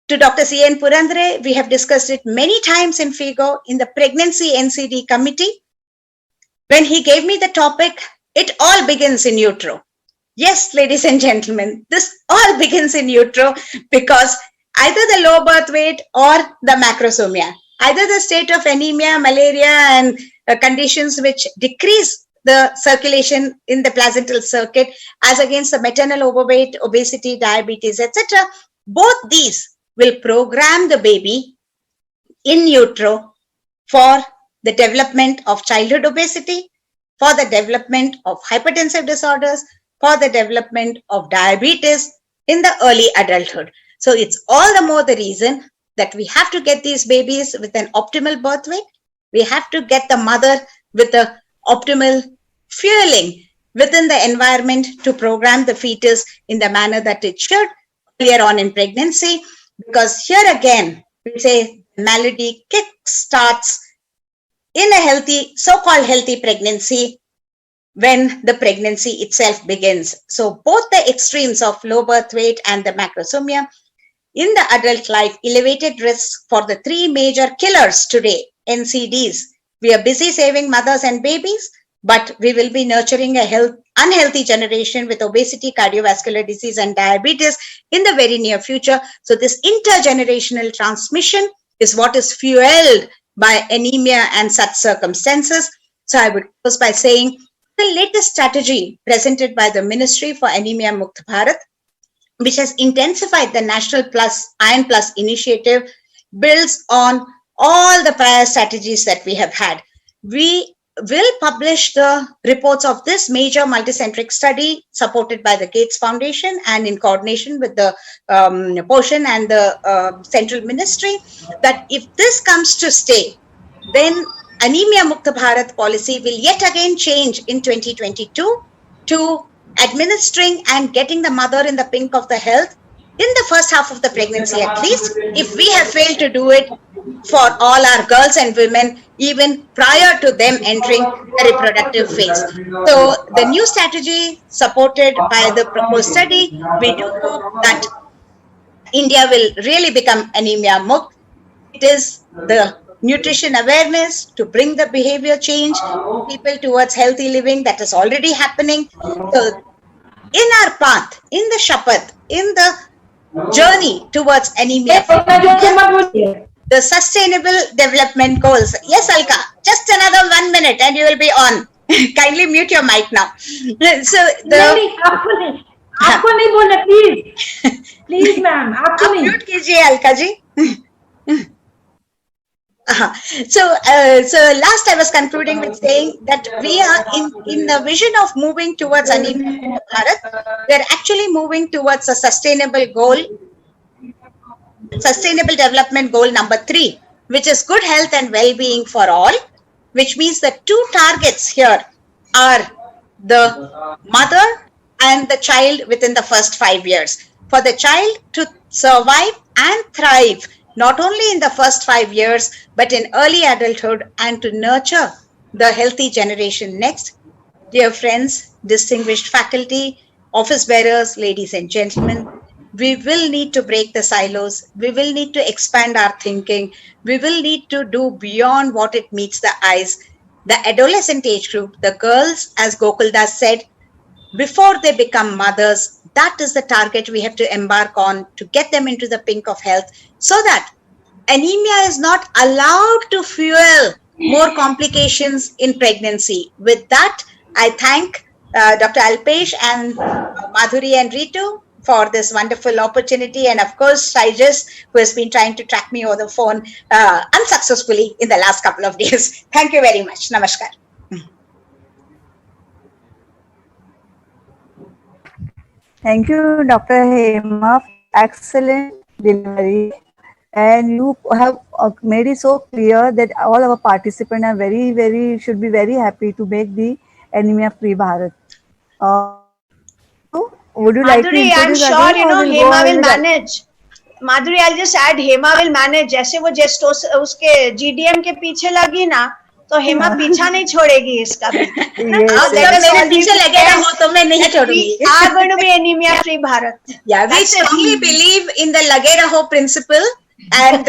To Dr. C.N. Purandare, we have discussed it many times in FIGO in the pregnancy NCD committee. When he gave me the topic, it all begins in utero. Yes, ladies and gentlemen, this all begins in utero, because either the low birth weight or the macrosomia, either the state of anemia, malaria, and conditions which decrease the circulation in the placental circuit as against the maternal overweight, obesity, diabetes, etc. Both these will program the baby in utero for the development of childhood obesity, for the development of hypertensive disorders, for the development of diabetes in the early adulthood. So it's all the more the reason that we have to get these babies with an optimal birth weight. We have to get the mother with the optimal fueling within the environment to program the fetus in the manner that it should earlier on in pregnancy. Because here again, we say malady kick starts in a healthy, so-called healthy pregnancy when the pregnancy itself begins. So both the extremes of low birth weight and the macrosomia in the adult life, elevated risk for the three major killers today, NCDs. We are busy saving mothers and babies, but we will be nurturing a unhealthy generation with obesity, cardiovascular disease, and diabetes in the very near future. So this intergenerational transmission is what is fueled by anemia and such circumstances. So I would close by saying the latest strategy presented by the Ministry for Anemia Mukt Bharat, which has intensified the National Plus Iron Plus initiative, builds on all the prior strategies that we have had. We will publish the reports of this major multicentric study supported by the Gates Foundation and in coordination with the Poshan and the Central Ministry, that if this comes to stay, then Anemia Mukta Bharat policy will yet again change in 2022 to administering and getting the mother in the pink of the health in the first half of the pregnancy at least, if we have failed to do it for all our girls and women even prior to them entering the reproductive phase. So the new strategy supported by the proposed study, we do hope that India will really become anemia mukt. It is the nutrition awareness to bring the behavior change, people towards healthy living that is already happening. So in our path, in the shapath, in the journey towards anemia, the sustainable development goals. Yes, Alka, just another 1 minute and you will be on. Kindly mute your mic now. So the आपको नहीं बोलना please please ma'am आपको नहीं mute कीजिए Alka ji. So last I was concluding with saying that we are in the vision of moving towards anemia Bharat. We are actually moving towards a sustainable goal, sustainable development goal number 3, which is good health and well-being for all, which means the 2 targets here are the mother and the child within the first 5 years. For the child to survive and thrive, not only in the first 5 years, but in early adulthood, and to nurture the healthy generation next. Dear friends, distinguished faculty, office bearers, ladies and gentlemen, we will need to break the silos. We will need to expand our thinking. We will need to do beyond what it meets the eyes. The adolescent age group, the girls, as Gokuldas said, before they become mothers, that is the target we have to embark on to get them into the pink of health, so that anemia is not allowed to fuel more complications in pregnancy. With that, I thank Dr. Alpesh and Madhuri and Ritu for this wonderful opportunity, and of course Saijas, who has been trying to track me over the phone unsuccessfully in the last couple of days. Thank you very much. Namaskar. Thank you, Dr. Hema. Excellent delivery. And you have made it so clear that all our participants are should be very happy to make the anemia-free Bharat. Would you like to Madhuri, I'm introduce sure again, you know or we'll go Hema ahead will with that? manage. Madhuri, I'll just add Hema will manage. जैसे वो just उसके GDM के पीछे लगी ना, तो हेमा पीछा नहीं छोड़ेगी इसका भी. आप जब मेरे पीछे लगे रहो तो मैं नहीं छोड़ूंगी. We are going to be anemia free Bharat. Yeah, we strongly believe in the lage raho principle, and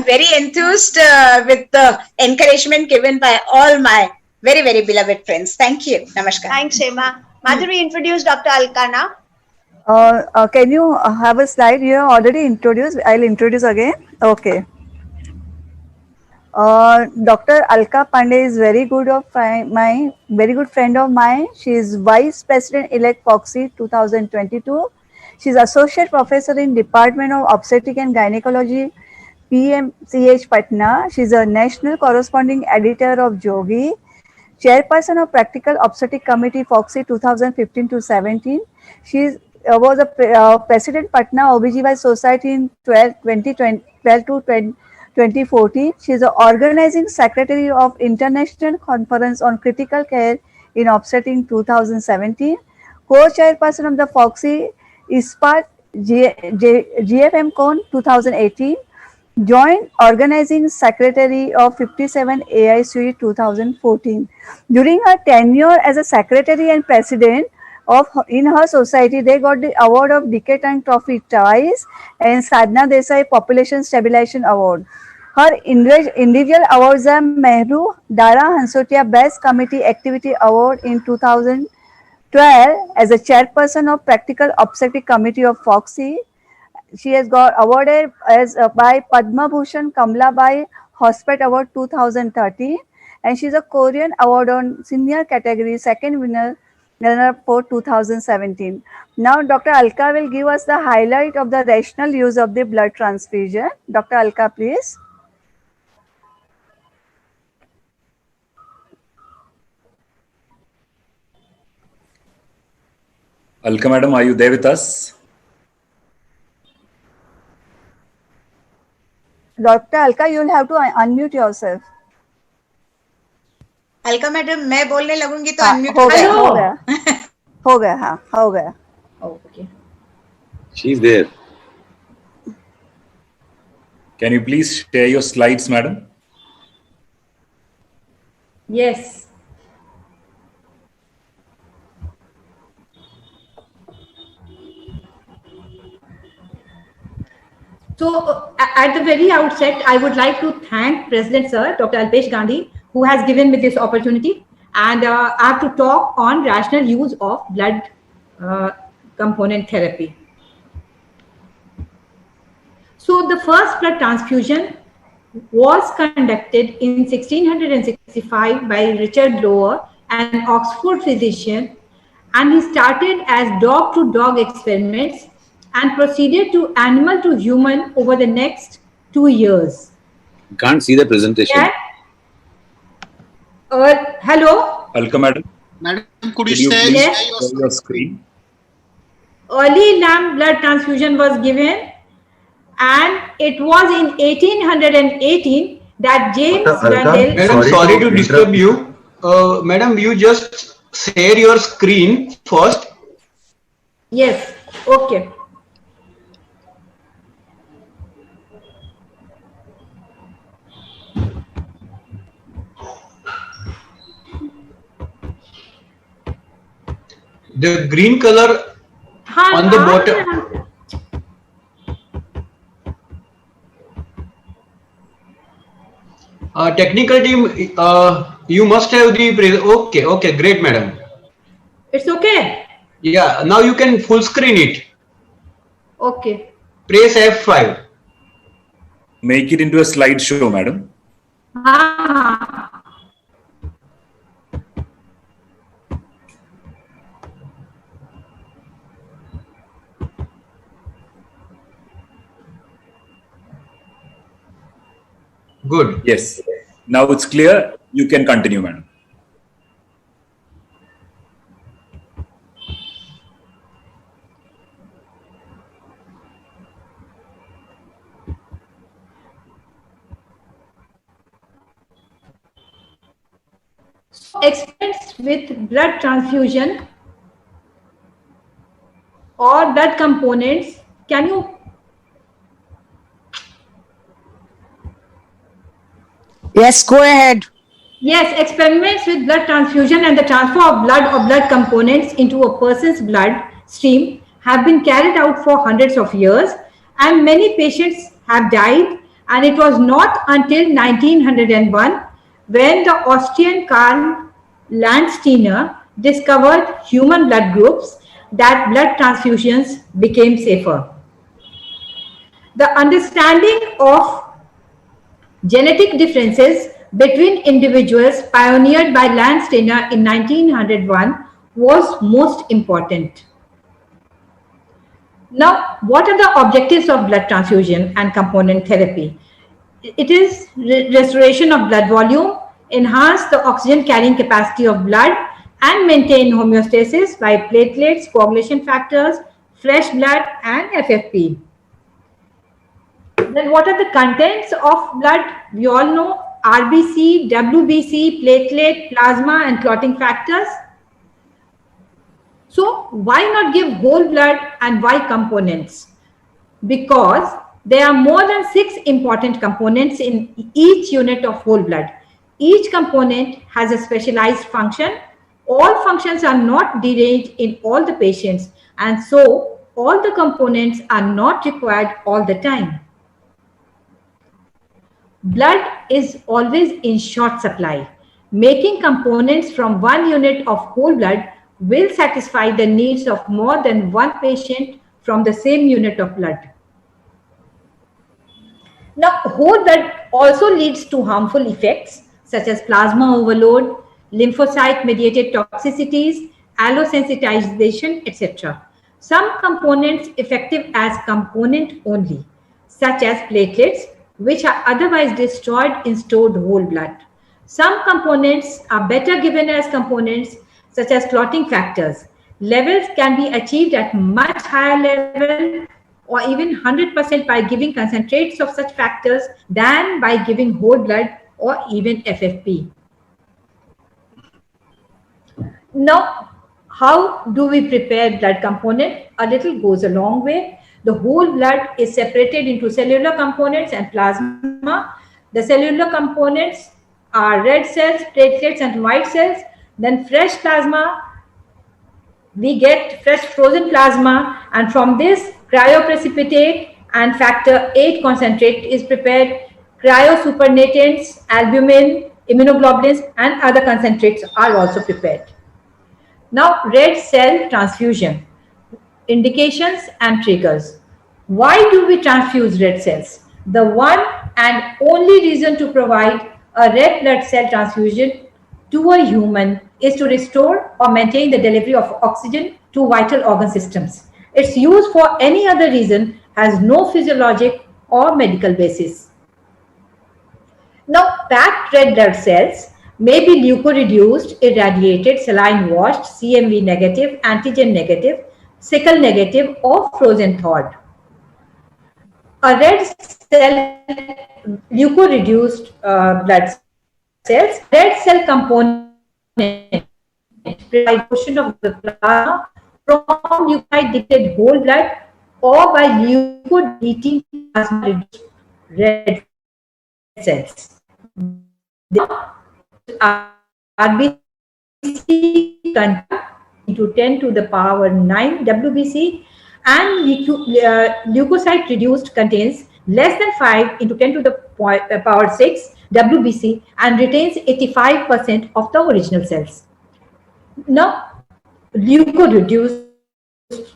very enthused with the encouragement given by all my very, very beloved friends. Thank you. Namaskar. Thanks, Hema. Madhuri, introduce Dr. Alka now. Can you have a slide here already introduced? I'll introduce again. Okay. Dr. Alka Pandey is very good friend of mine. She is Vice President elect FOXY 2022. She is Associate Professor in Department of Obstetric and Gynecology, PMCH Patna. She is a National Corresponding Editor of Jogi, Chairperson of Practical Obstetric Committee FOXY 2015 to 17. She was a President Patna OBGY Society in 2012 to 2014. She is the Organizing Secretary of International Conference on Critical Care in Obstetrics in 2017. Co-chairperson of the FOXY ISPAT GFM Con 2018. Joint Organizing Secretary of 57 AICUE 2014. During her tenure as a Secretary and President in her society, they got the award of Decathlon Trophy twice and Sadhna Desai Population Stabilization Award. Her individual awards are Mehru Dara Hansotia Best Committee Activity Award in 2012 as a Chairperson of Practical Obstetric Committee of FOXY. She has got awarded as by Padma Bhushan Kamlabai Hospital Award 2013, and she is a Korean Award on Senior Category second winner for 2017. Now, Dr. Alka will give us the highlight of the rational use of the blood transfusion. Dr. Alka, please. Alka madam, are you there with us? Dr. Alka, you'll have to unmute yourself. Alka madam मैं बोलने लगूंगी तो हाँ, unmute हो हो गया, हो जाएगा गया, हो गया, हाँ, हो गया. Okay. She's there. Can you please share your slides, madam? Yes. So at the very outset, I would like to thank President Sir, Dr. Alpesh Gandhi, who has given me this opportunity. And I have to talk on rational use of blood component therapy. So the first blood transfusion was conducted in 1665 by Richard Lower, an Oxford physician, and he started as dog-to-dog experiments and proceeded to animal to human over the next 2 years. Can't see the presentation. Hello? Alka madam. Madam, could Could you you share please share your screen? Early lamb blood transfusion was given, and it was in 1818 that James Blundell... Madam, sorry to disturb you. Madam, you just share your screen first. Yes, okay. The green color on the bottom. Technical team, you must have the okay, great, madam. It's okay. Yeah, now you can full screen it. Okay. Press F5. Make it into a slideshow, madam. Good. Yes. Now it's clear. You can continue, madam. Experiments with blood transfusion or blood components. Can you? Yes, go ahead. Yes, experiments with blood transfusion and the transfer of blood or blood components into a person's blood stream have been carried out for hundreds of years, and many patients have died. And it was not until 1901 when the Austrian Karl Landsteiner discovered human blood groups that blood transfusions became safer. The understanding of genetic differences between individuals pioneered by Landsteiner in 1901 was most important. Now, what are the objectives of blood transfusion and component therapy? It is restoration of blood volume, enhance the oxygen carrying capacity of blood, and maintain homeostasis by platelets, coagulation factors, fresh blood, and FFP. Then what are the contents of blood? We all know RBC, WBC, platelet, plasma, and clotting factors. So why not give whole blood and why components? Because there are more than 6 important components in each unit of whole blood. Each component has a specialized function. All functions are not deranged in all the patients, and so all the components are not required all the time. Blood is always in short supply. Making components from one unit of whole blood will satisfy the needs of more than one patient from the same unit of blood. Now, whole blood also leads to harmful effects such as plasma overload, lymphocyte-mediated toxicities, allosensitization, etc. Some components effective as component only, such as platelets, which are otherwise destroyed in stored whole blood. Some components are better given as components, such as clotting factors. Levels can be achieved at much higher level or even 100% by giving concentrates of such factors than by giving whole blood or even FFP. Now, how do we prepare blood component? A little goes a long way. The whole blood is separated into cellular components and plasma. The cellular components are red cells, platelets, and white cells. Then fresh plasma, we get fresh frozen plasma, and from this cryoprecipitate and factor 8 concentrate is prepared. Cryosupernatants, albumin, immunoglobulins, and other concentrates are also prepared. Now, red cell transfusion, indications and triggers. Why do we transfuse red cells? The one and only reason to provide a red blood cell transfusion to a human is to restore or maintain the delivery of oxygen to vital organ systems. Its use for any other reason has no physiologic or medical basis. Now, packed red blood cells may be leukoreduced, irradiated, saline washed, CMV negative, antigen negative, sickle negative, or frozen thawed. A red cell leukoreduced blood cells, red cell component provide portion of the plasma from leukocyte depleted whole blood or by leukodepleting plasma reduced red cells. RBC into 10 to the power 9 WBC, and leukocyte reduced contains less than 5 into 10 to the power 6 WBC and retains 85% of the original cells. Now, leukoreduced,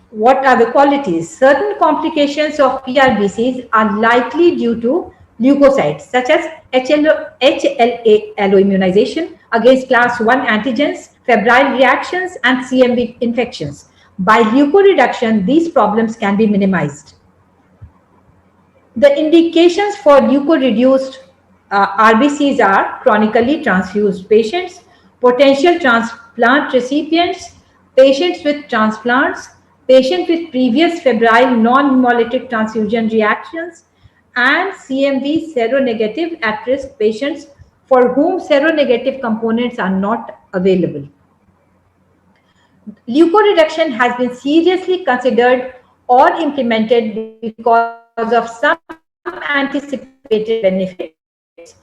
what are the qualities? Certain complications of PRBCs are likely due to leukocytes, such as HLA alloimmunization against class 1 antigens, febrile reactions, and CMV infections. By leukoreduction, these problems can be minimized. The indications for leukoreduced RBCs are chronically transfused patients, potential transplant recipients, patients with transplants, patients with previous febrile non-hemolytic transfusion reactions, and CMV seronegative at-risk patients for whom seronegative components are not available. Leukoreduction has been seriously considered or implemented because of some anticipated benefits,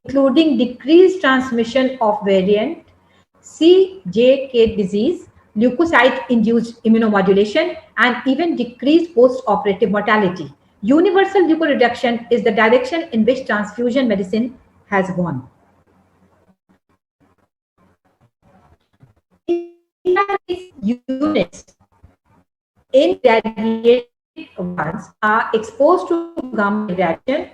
including decreased transmission of variant CJK disease, leukocyte-induced immunomodulation, and even decreased post-operative mortality. Universal leukoreduction is the direction in which transfusion medicine has gone. Units in irradiated ones are exposed to gamma radiation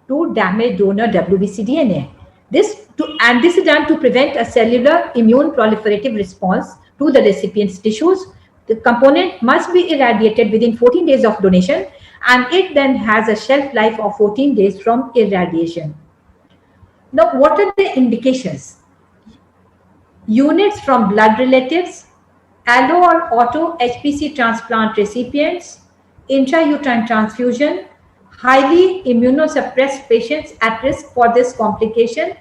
to damage donor WBC DNA. This is done to prevent a cellular immune proliferative response to the recipient's tissues. The component must be irradiated within 14 days of donation, and it then has a shelf life of 14 days from irradiation. Now, what are the indications? Units from blood relatives, allo or auto HPC transplant recipients, intrauterine transfusion, highly immunosuppressed patients at risk for this complication,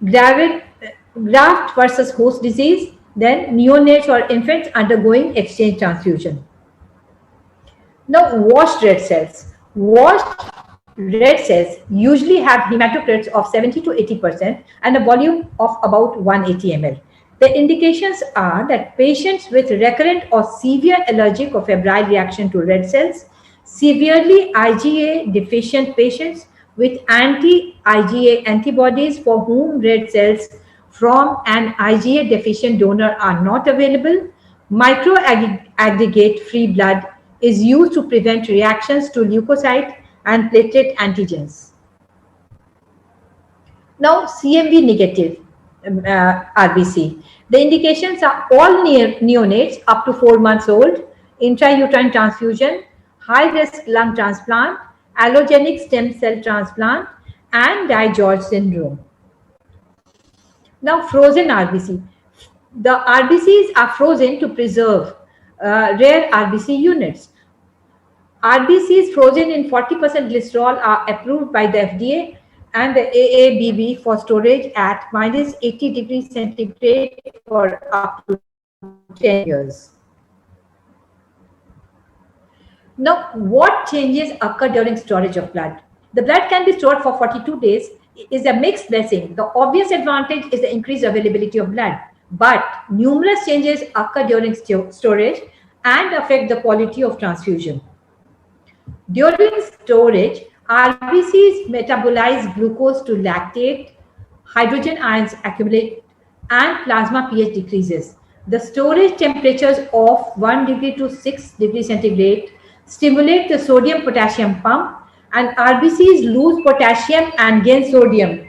graft versus host disease, then neonates or infants undergoing exchange transfusion. Now, washed red cells. Washed red cells usually have hematocrits of 70 to 80% and a volume of about 180 ml. The indications are that patients with recurrent or severe allergic or febrile reaction to red cells, severely IgA deficient patients with anti-IgA antibodies for whom red cells from an IgA deficient donor are not available, microaggregate free blood is used to prevent reactions to leukocyte and platelet antigens. Now, CMV negative RBC. The indications are all neonates up to 4 months old, intrauterine transfusion, high-risk lung transplant, allogenic stem cell transplant, and Dye-George syndrome. Now, frozen RBC. The RBCs are frozen to preserve rare RBC units. RBCs frozen in 40% glycerol are approved by the FDA and the AABB for storage at minus 80 degrees centigrade for up to 10 years. Now, what changes occur during storage of blood? The blood can be stored for 42 days. It is a mixed blessing. The obvious advantage is the increased availability of blood, but numerous changes occur during storage and affect the quality of transfusion. During storage, RBCs metabolize glucose to lactate, hydrogen ions accumulate, and plasma pH decreases. The storage temperatures of 1 degree to 6 degrees centigrade stimulate the sodium-potassium pump, and RBCs lose potassium and gain sodium.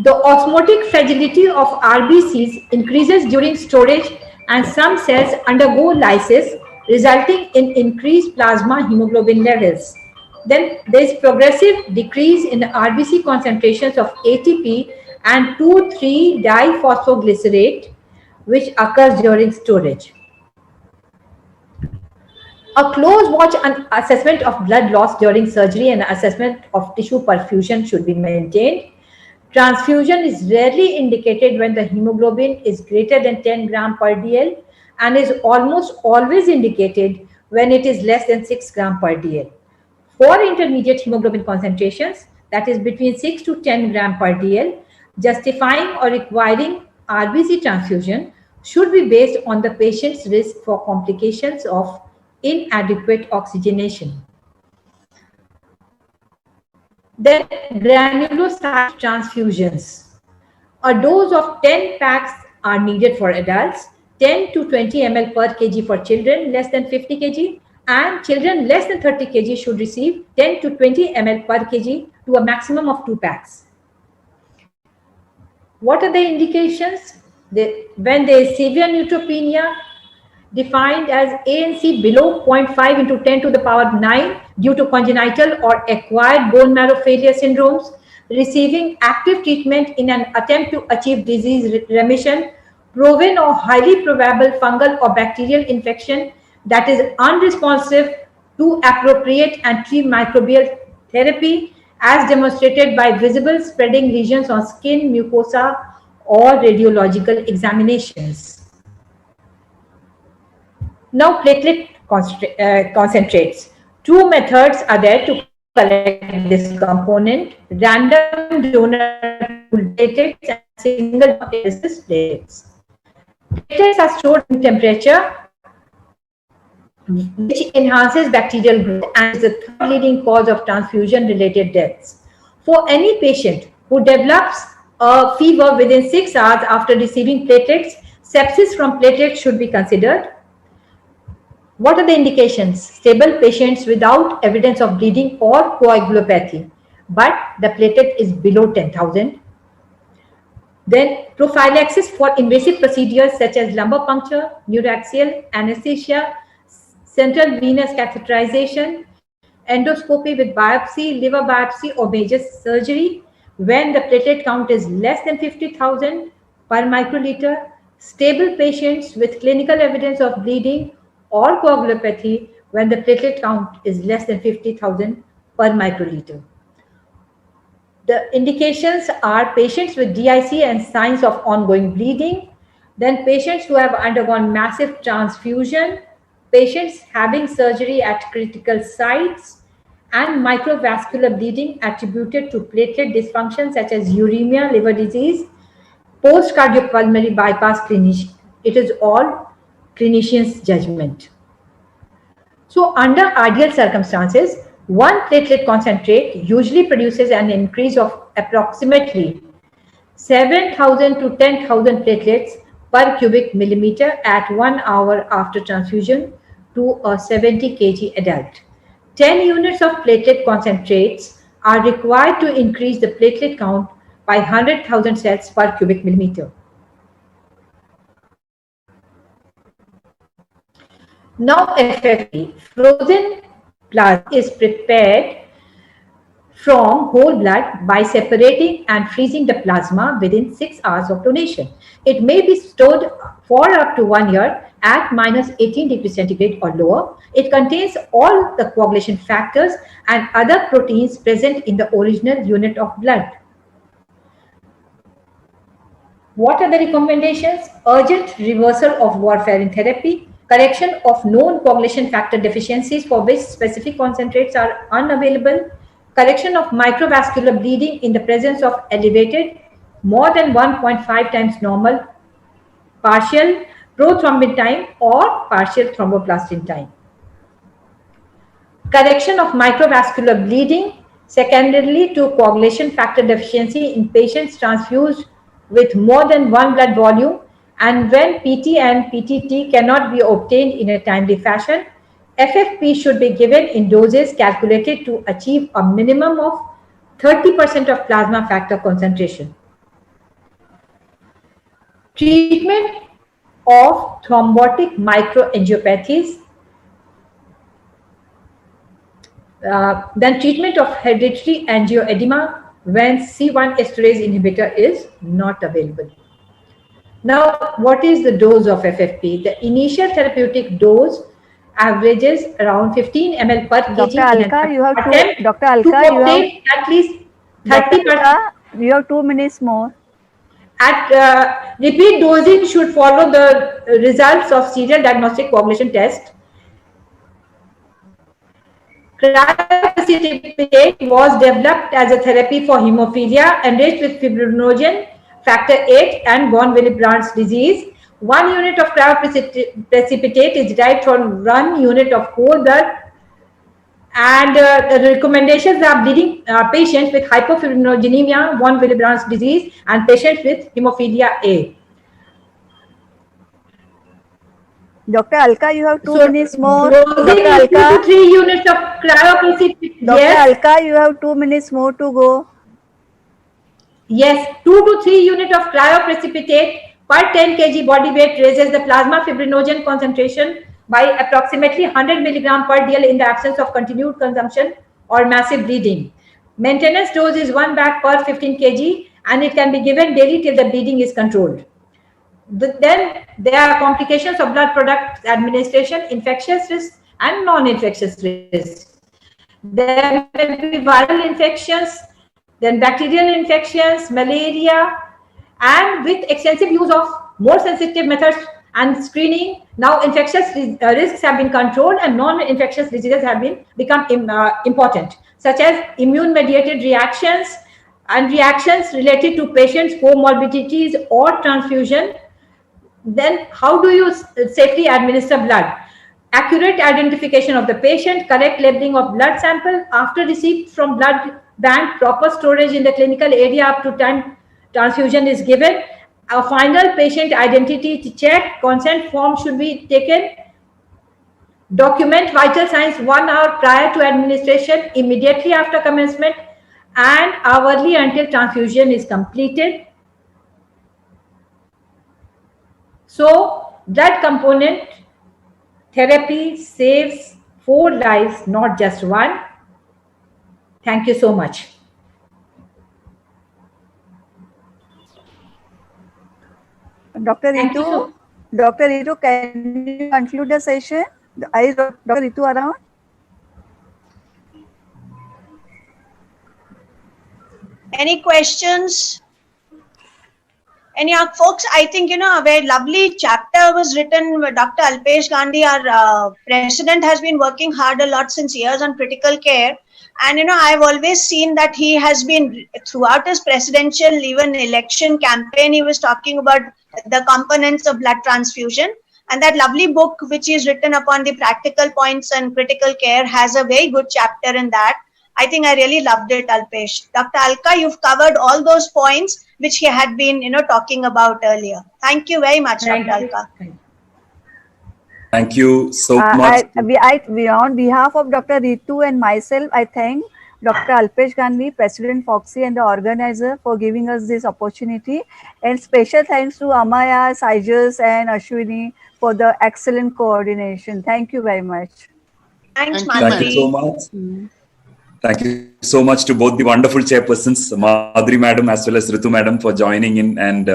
The osmotic fragility of RBCs increases during storage, and some cells undergo lysis, resulting in increased plasma hemoglobin levels. Then there is progressive decrease in the RBC concentrations of ATP and 2,3-diphosphoglycerate, which occurs during storage. A close watch and assessment of blood loss during surgery and assessment of tissue perfusion should be maintained. Transfusion is rarely indicated when the hemoglobin is greater than 10 gram per dl and is almost always indicated when it is less than 6 gram per dl. For intermediate hemoglobin concentrations, that is between 6 to 10 gram per dl, justifying or requiring RBC transfusion should be based on the patient's risk for complications of inadequate oxygenation. Then granulocyte transfusions. A dose of 10 packs are needed for adults, 10 to 20 ml per kg for children less than 50 kg, and children less than 30 kg should receive 10 to 20 ml per kg to a maximum of 2 packs. What are the indications? When there is severe neutropenia, defined as ANC below 0.5 into 10 to the power 9 due to congenital or acquired bone marrow failure syndromes, receiving active treatment in an attempt to achieve disease remission, proven or highly probable fungal or bacterial infection that is unresponsive to appropriate antimicrobial therapy, as demonstrated by visible spreading lesions on skin, mucosa, or radiological examinations. Now, platelet concentrates. Two methods are there to collect this component: random donor platelets and single platelets. Platelets are stored in temperature, which enhances bacterial growth and is the third leading cause of transfusion-related deaths. For any patient who develops a fever within 6 hours after receiving platelets, sepsis from platelets should be considered. What are the indications? Stable patients without evidence of bleeding or coagulopathy, but the platelet is below 10,000. Then prophylaxis for invasive procedures such as lumbar puncture, neuraxial anesthesia, central venous catheterization, endoscopy with biopsy, liver biopsy, or major surgery when the platelet count is less than 50,000 per microliter. Stable patients with clinical evidence of bleeding or coagulopathy when the platelet count is less than 50,000 per microliter. The indications are patients with DIC and signs of ongoing bleeding, then patients who have undergone massive transfusion, patients having surgery at critical sites, and microvascular bleeding attributed to platelet dysfunction such as uremia, liver disease, post-cardiopulmonary bypass clinician. It is all clinician's judgment. So under ideal circumstances, one platelet concentrate usually produces an increase of approximately 7,000 to 10,000 platelets per cubic millimeter at 1 hour after transfusion to a 70 kg adult. 10 units of platelet concentrates are required to increase the platelet count by 100,000 cells per cubic millimeter. Now FFP, frozen plasma is prepared from whole blood by separating and freezing the plasma within 6 hours of donation. It may be stored for up to 1 year at minus 18 degrees centigrade or lower. It contains all the coagulation factors and other proteins present in the original unit of blood. What are the recommendations? Urgent reversal of warfarin therapy, correction of known coagulation factor deficiencies for which specific concentrates are unavailable, correction of microvascular bleeding in the presence of elevated more than 1.5 times normal partial prothrombin time or partial thromboplastin time. Correction of microvascular bleeding secondarily to coagulation factor deficiency in patients transfused with more than one blood volume, and when PT and PTT cannot be obtained in a timely fashion, FFP should be given in doses calculated to achieve a minimum of 30% of plasma factor concentration. Treatment of thrombotic microangiopathies. Then treatment of hereditary angioedema when C1 esterase inhibitor is not available. Now, what is the dose of FFP? The initial therapeutic dose averages around 15 ml per kg. Dr. Alka, you have to, Dr. Alka, you have at least 30%. You have 2 minutes more. At repeat dosing should follow the results of serial diagnostic coagulation test. Cryoprecipitate was developed as a therapy for hemophilia enriched with fibrinogen, factor 8 and von Willebrand's disease. 1 unit of cryoprecipitate is derived from 1 unit of whole blood, and the recommendations are bleeding patients with hypofibrinogenemia, von Willebrand's disease, and patients with hemophilia A. Dr. Alka, you have 2 minutes more. Dr. Alka, 2 to 3 units of cryoprecipitate. Dr. Yes. Alka, you have 2 minutes more to go. Yes, 2 to 3 units of cryoprecipitate per 10 kg body weight raises the plasma fibrinogen concentration by approximately 100 milligram per dl in the absence of continued consumption or massive bleeding. Maintenance dose is 1 bag per 15 kg and it can be given daily till the bleeding is controlled. Then there are complications of blood product administration, infectious risks and non-infectious risks. There may be viral infections, then bacterial infections, malaria, and with extensive use of more sensitive methods and screening, now infectious risks have been controlled and non-infectious diseases have become important, such as immune-mediated reactions and reactions related to patients' comorbidities or transfusion. Then how do you safely administer blood? Accurate identification of the patient, correct labeling of blood sample after receipt from blood bank, proper storage in the clinical area up to time transfusion is given. A final patient identity check, consent form should be taken. Document vital signs 1 hour prior to administration, immediately after commencement, and hourly until transfusion is completed. So, blood component therapy saves 4 lives, not just 1. Thank you so much. Dr. Ritu, Dr. Ritu, can you conclude the session? Is Dr. Ritu around? Any questions? Any folks? I think, you know, a very lovely chapter was written. Dr. Alpesh Gandhi, our president, has been working hard a lot since years on critical care. And, you know, I've always seen that he has been, throughout his presidential, even election campaign, he was talking about the components of blood transfusion. And that lovely book, which is written upon the practical points and critical care, has a very good chapter in that. I think I really loved it, Alpesh. Dr. Alka, you've covered all those points which he had been, you know, talking about earlier. Thank you very much, Dr. Alka. Thank you so much. On behalf of Dr. Ritu and myself, I thank Dr. Alpesh Gandhi, President Foxy, and the organizer for giving us this opportunity. And special thanks to Amaya, Saijas, and Ashwini for the excellent coordination. Thank you very much. Thanks, Thank you so much. Thank you so much to both the wonderful chairpersons, Madhuri Madam as well as Ritu Madam, for joining in and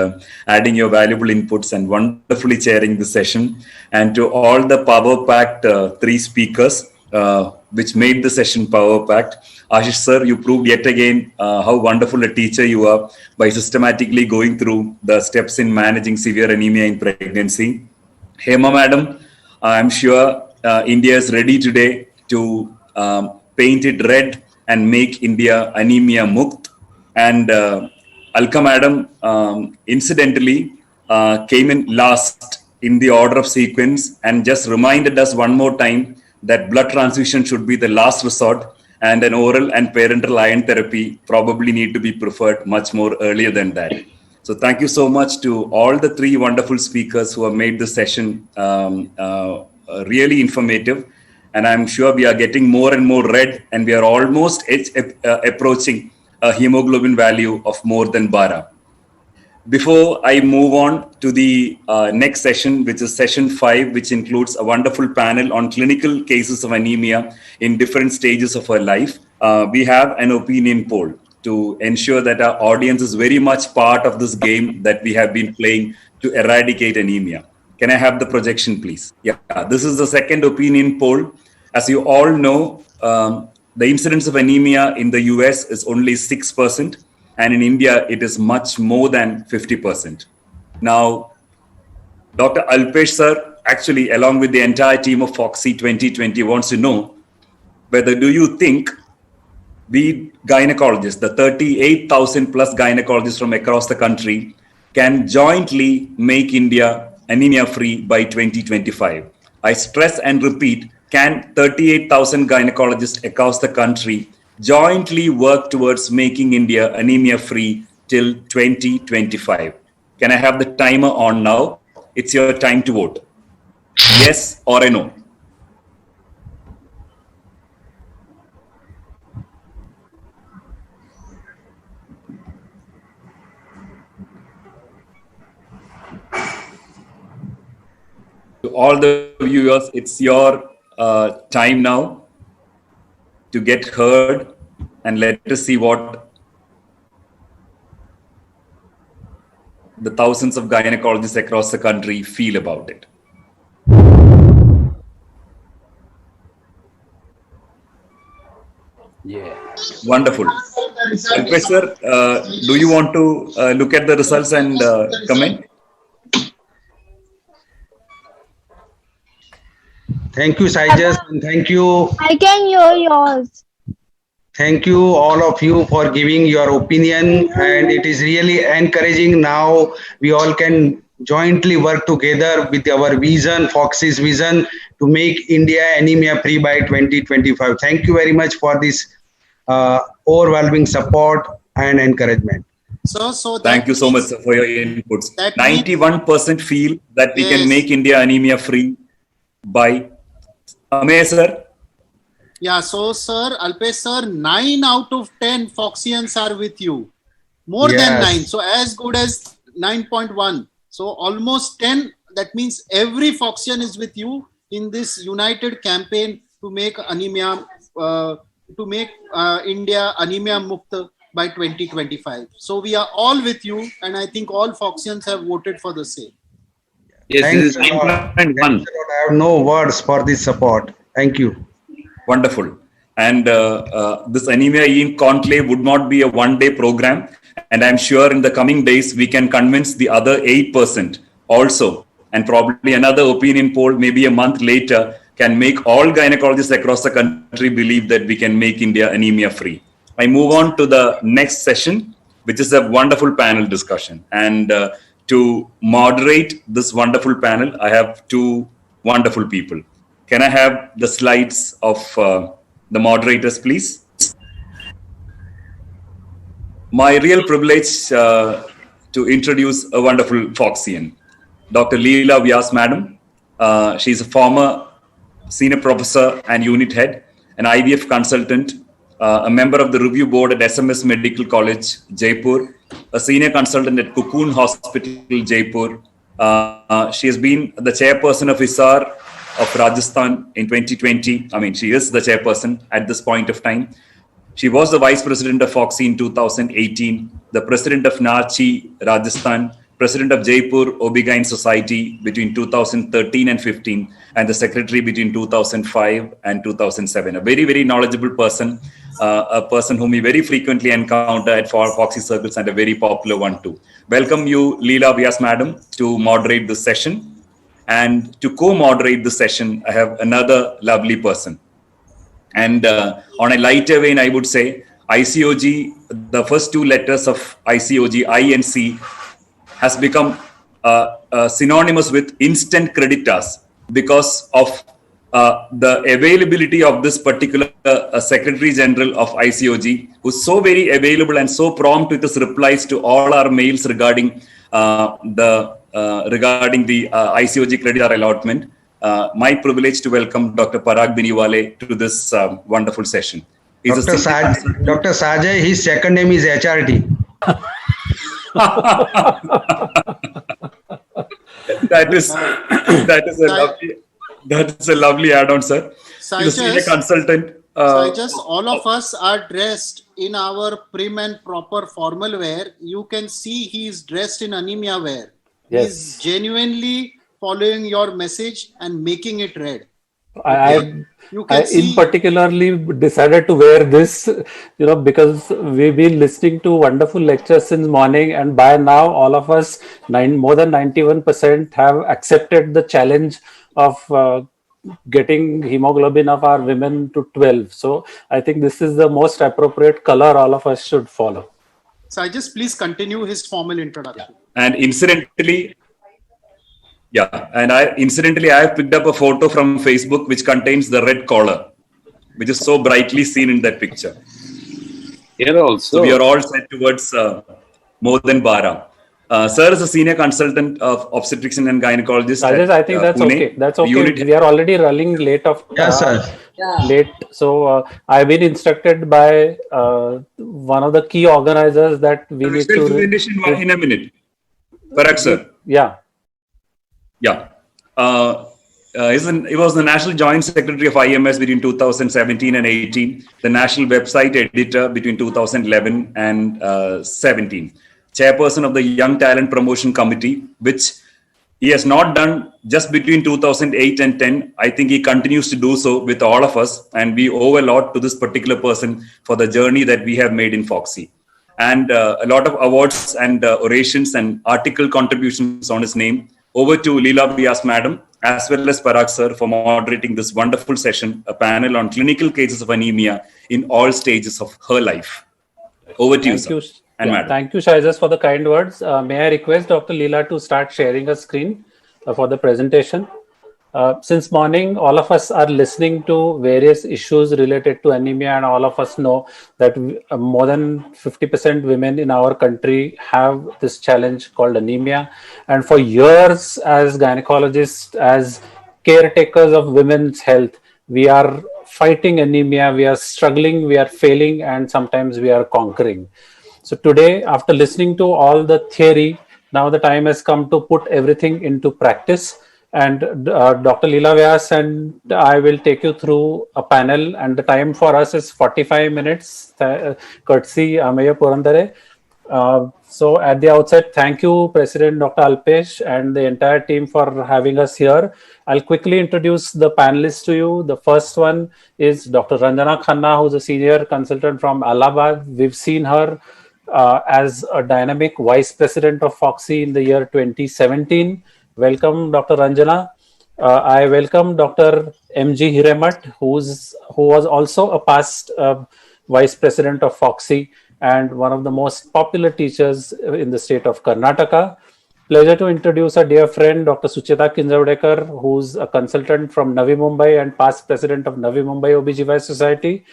adding your valuable inputs and wonderfully chairing the session. And to all the power-packed three speakers, which made the session power-packed. Ashish sir, you proved yet again how wonderful a teacher you are by systematically going through the steps in managing severe anemia in pregnancy. Hema Madam, I'm sure India is ready today to paint it red and make India anemia mukt. And Alka Madam, incidentally, came in last in the order of sequence and just reminded us one more time that blood transfusion should be the last resort, and an oral and parenteral iron therapy probably need to be preferred much more earlier than that. So thank you so much to all the three wonderful speakers who have made the session really informative. And I'm sure we are getting more and more red, and we are almost approaching a hemoglobin value of more than 12. Before I move on to the next session, which is session 5, which includes a wonderful panel on clinical cases of anemia in different stages of our life, we have an opinion poll to ensure that our audience is very much part of this game that we have been playing to eradicate anemia. Can I have the projection, please? Yeah, this is the second opinion poll. As you all know, the incidence of anemia in the US is only 6%, and in India, it is much more than 50%. Now, Dr. Alpesh sir, actually, along with the entire team of Foxy 2020, wants to know whether do you think we gynecologists, the 38,000 plus gynecologists from across the country, can jointly make India anemia-free by 2025. I stress and repeat, can 38,000 gynecologists across the country jointly work towards making India anemia-free till 2025? Can I have the timer on now? It's your time to vote. Yes or a no? To all the viewers, it's your time now to get heard, and let us see what the thousands of gynecologists across the country feel about it. Yeah. Wonderful. Professor, do you want to look at the results and comment? Thank you, Saijas, and thank you. I can hear yours. Thank you, all of you, for giving your opinion. And it is really encouraging now. We all can jointly work together with our vision, Foxy's vision, to make India anemia-free by 2025. Thank you very much for this overwhelming support and encouragement. Thank you so much, sir, for your inputs. 91% feel that we can make India anemia-free by... Amey, sir? Yeah, so sir, Alpesh sir, 9 out of 10 Foxians are with you. More than 9. So as good as 9.1. So almost 10. That means every Foxian is with you in this united campaign to make anemia, India anemia mukta by 2025. So we are all with you, and I think all Foxians have voted for the same. Yes, this is 9.1. I have no words for this support. Thank you. Wonderful. And this Anemia E-CONCLAVE would not be a one-day program. And I'm sure in the coming days, we can convince the other 8% also. And probably another opinion poll, maybe a month later, can make all gynecologists across the country believe that we can make India anemia-free. I move on to the next session, which is a wonderful panel discussion. And to moderate this wonderful panel, I have two wonderful people. Can I have the slides of the moderators, please? My real privilege to introduce a wonderful Foxian, Dr. Leela Vyas, Madam. She's a former senior professor and unit head, an IVF consultant, a member of the review board at SMS Medical College, Jaipur, a senior consultant at Cocoon Hospital, Jaipur. She has been the chairperson of ISAR of Rajasthan in 2020. I mean, she is the chairperson at this point of time. She was the Vice President of Foxy in 2018, the President of Narchi, Rajasthan, President of Jaipur OB-GYN Society between 2013 and 15, and the Secretary between 2005 and 2007. A very, very knowledgeable person, a person whom we very frequently encounter at Foxy circles, and a very popular one too. Welcome you, Leela Vyas Madam, to moderate this session. And to co-moderate the session, I have another lovely person. And on a lighter vein, I would say ICOG, the first two letters of ICOG, I and C, has become synonymous with instant creditas because of the availability of this particular Secretary General of ICOG, who's so very available and so prompt with his replies to all our mails regarding the ICOG credit allotment. My privilege to welcome Dr. Parag Biniwale to this wonderful session. Dr. Sajay, his second name is HRT. that is a lovely add-on, sir. He's a senior consultant. Just all of us are dressed in our prim and proper formal wear. You can see he is dressed in anemia wear. Yes. He's genuinely following your message and making it red. I You can see, in particularly decided to wear this, because we've been listening to wonderful lectures since morning, and by now all of us, more than 91% have accepted the challenge of getting hemoglobin of our women to 12. So I think this is the most appropriate color all of us should follow. so just please continue his formal introduction. And incidentally, I have picked up a photo from Facebook which contains the red collar, which is so brightly seen in that picture. Here also. So we are all set towards more than Bara. Sir is a senior consultant of obstetrician and gynecologist. I think that's Pune. okay. That's okay. We are already running late late. So I've been instructed by one of the key organizers that we need to in a minute. Correct, sir. Yeah. Yeah. He was the National Joint Secretary of IMS between 2017 and 18, the National Website Editor between 2011 and 17, Chairperson of the Young Talent Promotion Committee, which he has not done just between 2008 and 10. I think he continues to do so with all of us, and we owe a lot to this particular person for the journey that we have made in Foxy. And a lot of awards and orations and article contributions on his name. Over to Leela Vyas Madam, as well as Parag Sir, for moderating this wonderful session, a panel on clinical cases of anemia in all stages of her life. Over to you, sir. And Madam. Thank you, Shaizas, for the kind words. May I request Dr. Leela to start sharing a screen for the presentation? Since morning, all of us are listening to various issues related to anemia, and all of us know that more than 50% women in our country have this challenge called anemia. And for years, as gynecologists, as caretakers of women's health, we are fighting anemia, we are struggling, we are failing, and sometimes we are conquering. So today, after listening to all the theory, now the time has come to put everything into practice. And Dr. Leela Vyas and I will take you through a panel, and the time for us is 45 minutes, courtesy Ameya Purandare. So at the outset, thank you, President Dr. Alpesh and the entire team for having us here. I'll quickly introduce the panelists to you. The first one is Dr. Ranjana Khanna, who's a senior consultant from Allahabad. We've seen her as a dynamic vice president of Foxy in the year 2017. Welcome, Dr. Ranjana. I welcome Dr. M.G. Hiremat, who was also a past vice president of Foxy and one of the most popular teachers in the state of Karnataka. Pleasure to introduce a dear friend, Dr. Sucheta Kinjavdekar, who's a consultant from Navi Mumbai and past president of Navi Mumbai OBGYN Society.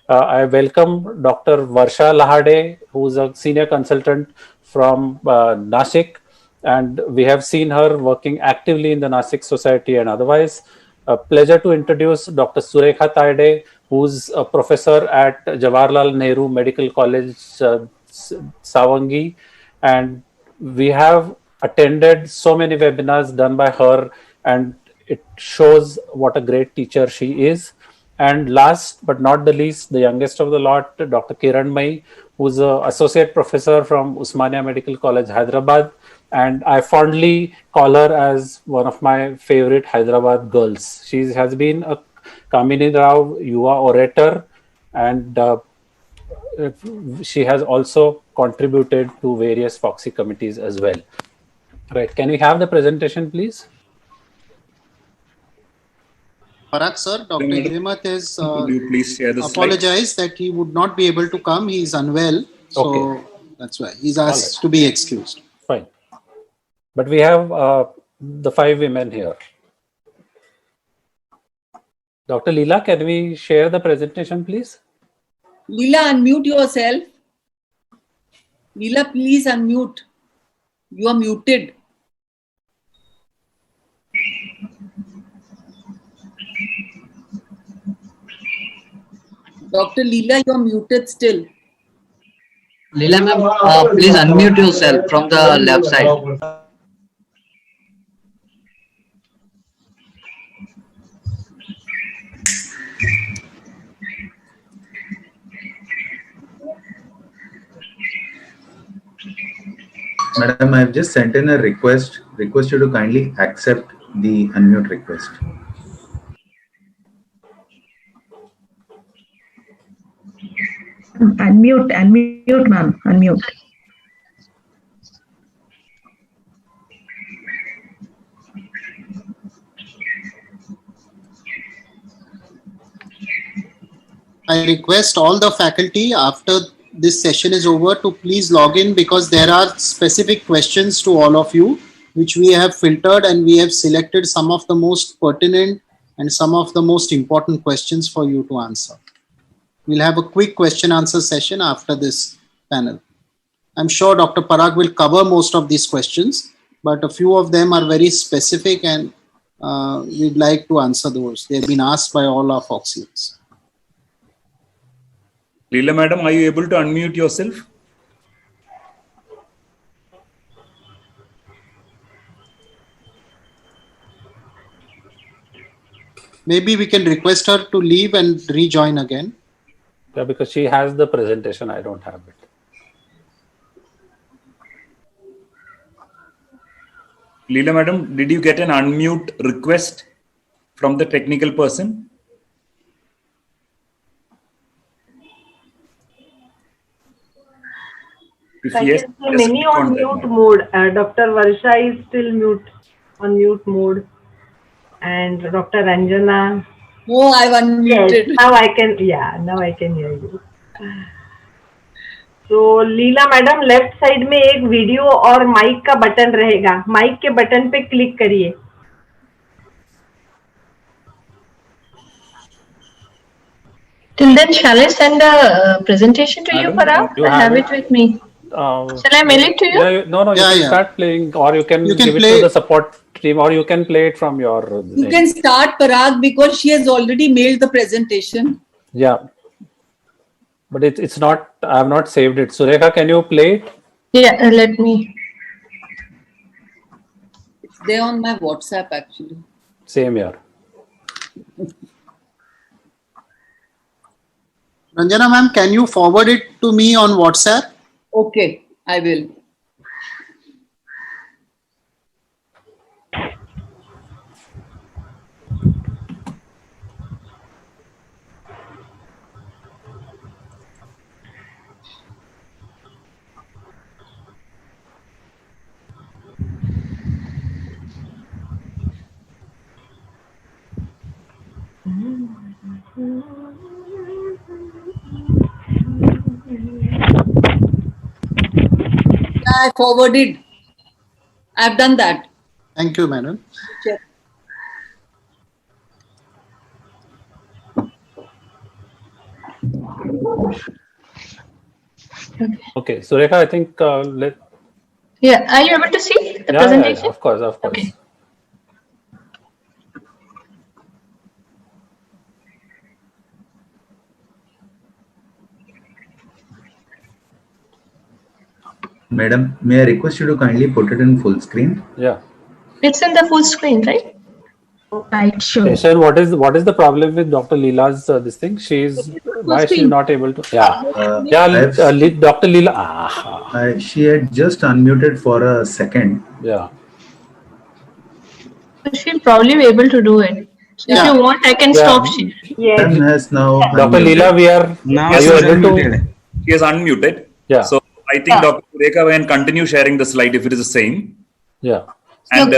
I welcome Dr. Varsha Lahade, who's a senior consultant from Nashik. And we have seen her working actively in the Nashik Society and otherwise. A pleasure to introduce Dr. Surekha Taide, who's a professor at Jawaharlal Nehru Medical College, Savangi. And we have attended so many webinars done by her, and it shows what a great teacher she is. And last but not the least, the youngest of the lot, Dr. Kiran Mai, who's an associate professor from Usmania Medical College, Hyderabad. And I fondly call her as one of my favorite Hyderabad girls. She has been a Kamini Rao Yuva orator, and she has also contributed to various Foxy committees as well. Right. Can we have the presentation, please? Parag sir, Dr. Hemant has Could you please share the apologized that he would not be able to come. He is unwell. So that's why he's asked to be excused. Fine. But we have the 5 women here. Dr. Leela, can we share the presentation, please? Leela, unmute yourself. Leela, please unmute. You are muted. Dr. Leela, you are muted still. Leela ma'am, please unmute yourself from the left side. Madam, I have just sent in a request you to kindly accept the unmute request. Unmute, ma'am. Unmute. I request all the faculty after this session is over to please log in, because there are specific questions to all of you which we have filtered, and we have selected some of the most pertinent and some of the most important questions for you to answer. We'll have a quick question answer session after this panel. I'm sure Dr. Parag will cover most of these questions, but a few of them are very specific, and we'd like to answer those. They've been asked by all our Foxians. Leela madam, are you able to unmute yourself? Maybe we can request her to leave and rejoin again. Yeah, because she has the presentation, I don't have it. Leela madam, did you get an unmute request from the technical person? If yes, many on mute mode. Dr. Varsha is still on mute mode, and Dr. Ranjana. Oh, I've unmuted. Yes, now I can. Yeah, now I can hear you. So Leela madam, left side में एक video और mic का button रहेगा. Mic के button पे click करिए. Till then, shall I send a presentation to you, Parag? I have it with me. Shall I mail it to you? Yeah, no, you can start playing, or you can give it to the support team, or you can play it from your. You can start, Parag, because she has already mailed the presentation. Yeah, but it's not. I have not saved it. Surekha, can you play it? Yeah, let me. It's there on my WhatsApp actually. Same here. Ranjana ma'am, can you forward it to me on WhatsApp? Okay, I will. I forwarded. I've done that. Thank you, madam. Check. Okay, Surekha, I think Yeah, are you able to see the presentation? Yeah, of course. Okay. Madam, may I request you to kindly put it in full screen? Yeah. It's in the full screen, right? Right, sure. Session, what is the problem with Dr. Leela's this thing? Why she's not able to? Yeah, Dr. Leela. She had just unmuted for a second. Yeah. She'll probably be able to do it. So if you want, I can stop. Yes. Has now Dr. Leela, we are Now are you she's able to? unmuted. She is unmuted. Yeah. So I think Dr. Sureka can continue sharing the slide if it is the same. Yeah. And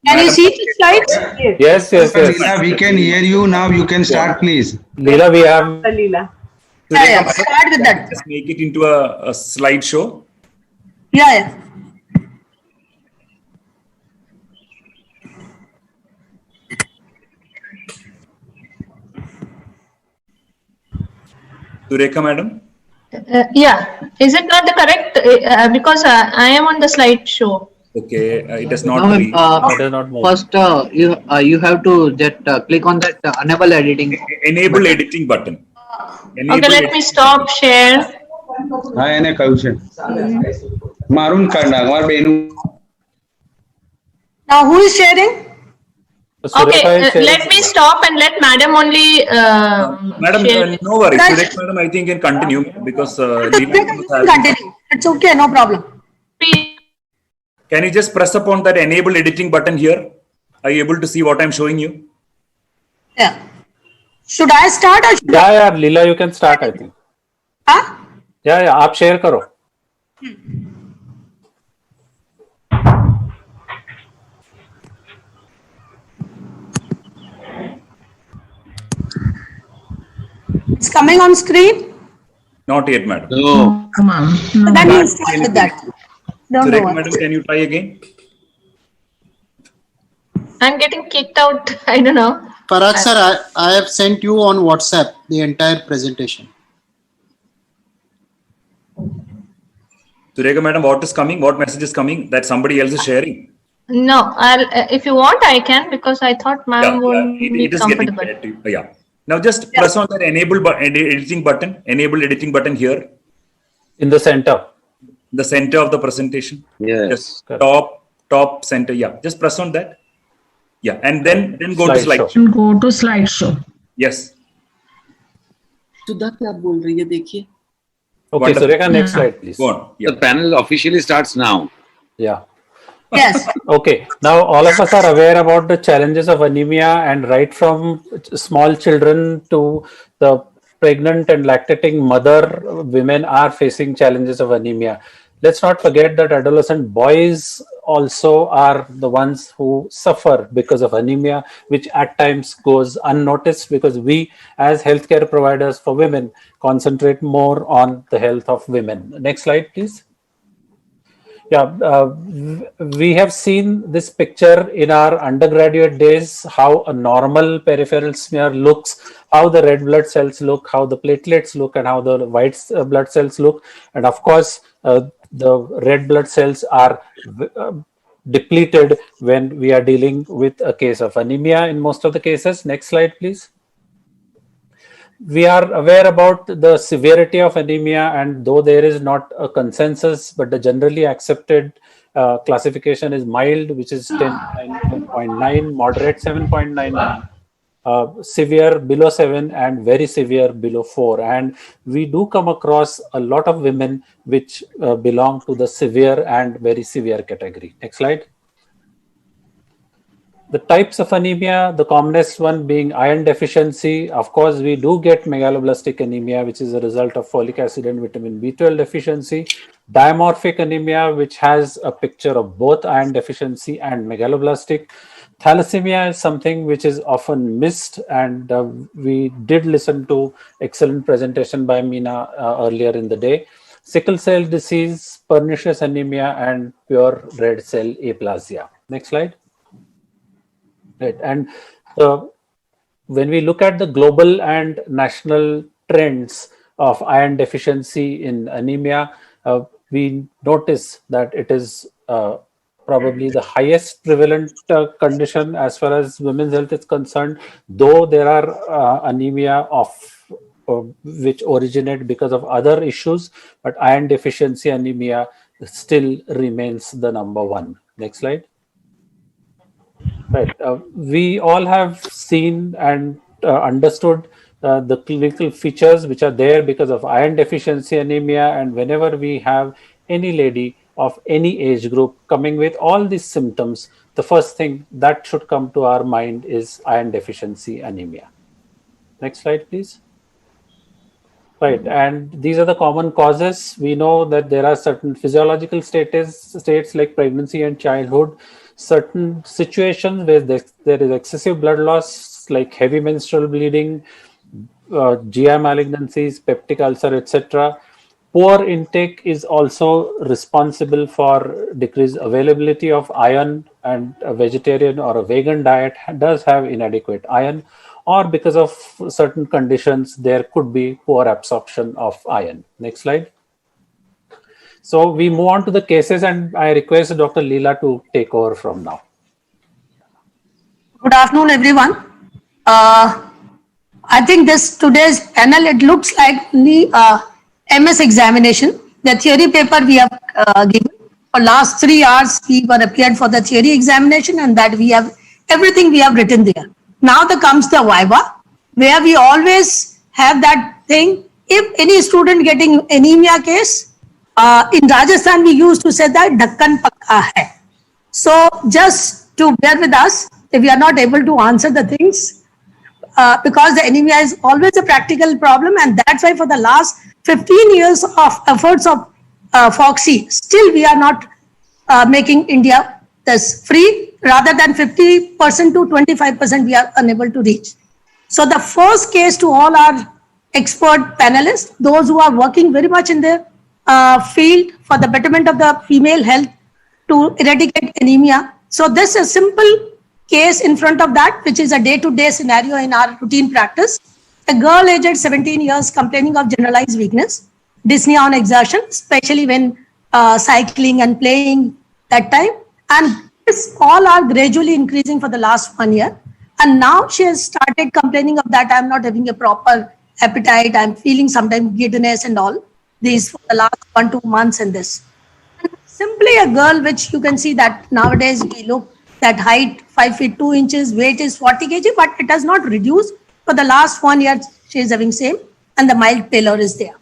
Can you see the slides? Yes. Leela, we can hear you now. You can start, please. Leela, we have. Leela. Start with that. Just make it into a slideshow. Yeah. Sureka, madam. Yeah. Is it not the correct? Because I am on the slideshow. Okay, it is not. First, you have to just click on that enable editing. Enable editing button. Okay, let me stop share. હા એને કહ્યું છે મારું કાઢ નાખ મારા બેનું. Now who is sharing? Okay, let me stop and let madam only. Madam, share. no worries. Sureka, madam, I think can continue because. Continue. It's okay, no problem. Can you just press upon that enable editing button here? Are you able to see what I'm showing you? Yeah. Should I start or should Yeah, Leela, you can start, I think. Huh? Yeah, आप share करो. It's coming on screen? Not yet, madam. No. Come on. No. Then you start with that. Don't know Sureka, what. madam, can you try again? I'm getting kicked out. I don't know. Parag sir, I have sent you on WhatsApp the entire presentation. Sureka, madam, what is coming? What message is coming that somebody else is sharing? No, I'll. If you want, I can because I thought ma'am won't be It is getting comfortable. better. Yeah. Now just press on that enable editing button. Enable editing button here. In the center. The center of the presentation. Yes. Just top center. Yeah. Just press on that. Yeah. And then go to slideshow. Go to slideshow. Yes. सुधा क्या बोल रही है देखिए. Okay, Sureka, next slide, please. Go on. Yeah. The panel officially starts now. Yeah. Yes. Okay. Now all of us are aware about the challenges of anemia, and right from small children to the pregnant and lactating mother, women are facing challenges of anemia. Let's not forget that adolescent boys also are the ones who suffer because of anemia, which at times goes unnoticed because we as healthcare providers for women concentrate more on the health of women. Next slide, please. Yeah, we have seen this picture in our undergraduate days, how a normal peripheral smear looks, how the red blood cells look, how the platelets look, and how the white blood cells look. And of course, the red blood cells are depleted when we are dealing with a case of anemia in most of the cases. Next slide, please. We are aware about the severity of anemia, and though there is not a consensus, but the generally accepted classification is mild, which is 10.9, moderate 7.9, severe below 7, and very severe below 4. And we do come across a lot of women which belong to the severe and very severe category. Next slide. The types of anemia, the commonest one being iron deficiency. Of course, we do get megaloblastic anemia, which is a result of folic acid and vitamin B12 deficiency. Dimorphic anemia, which has a picture of both iron deficiency and megaloblastic. Thalassemia is something which is often missed, and we did listen to excellent presentation by Meena earlier in the day. Sickle cell disease, pernicious anemia, and pure red cell aplasia. Next slide. Right. And when we look at the global and national trends of iron deficiency in anemia, we notice that it is probably the highest prevalent condition as far as women's health is concerned, though there are anemia of which originate because of other issues, but iron deficiency anemia still remains the number one. Next slide. Right. We all have seen and understood the clinical features which are there because of iron deficiency anemia. And whenever we have any lady of any age group coming with all these symptoms, the first thing that should come to our mind is iron deficiency anemia. Next slide, please. Right, and these are the common causes. We know that there are certain physiological states like pregnancy and childhood, certain situations where there is excessive blood loss like heavy menstrual bleeding, GI malignancies, peptic ulcer, etc. Poor intake is also responsible for decreased availability of iron, and a vegetarian or a vegan diet does have inadequate iron, or because of certain conditions, there could be poor absorption of iron. Next slide. So we move on to the cases, and I request Dr. Leela to take over from now. Good afternoon, everyone. I think today's panel, it looks like the MS examination. The theory paper we have given. For last 3 hours, we were appeared for the theory examination, and that we have everything we have written there. Now comes the Viva, where we always have that thing. If any student getting anemia case, in Rajasthan we used to say that Dakkan Pakka hai. So just to bear with us, if we are not able to answer the things, because the anemia is always a practical problem, and that's why for the last 15 years of efforts of FOXI, still we are not making India this free. Rather than 50% to 25% we are unable to reach. So the first case to all our expert panelists, those who are working very much in the field for the betterment of the female health to eradicate anemia. So this is a simple case in front of that, which is a day-to-day scenario in our routine practice. A girl aged 17 years complaining of generalized weakness, dyspnea on exertion, especially when cycling and playing that time. And this all are gradually increasing for the last 1 year. And now she has started complaining of that I'm not having a proper appetite, I'm feeling sometimes giddiness and all. These for the last 1-2 months in this. And simply a girl which you can see that nowadays we look that height 5 feet 2 inches, weight is 40 kg, but it has not reduced. For the last 1 year, she is having same, and the mild pallor is there.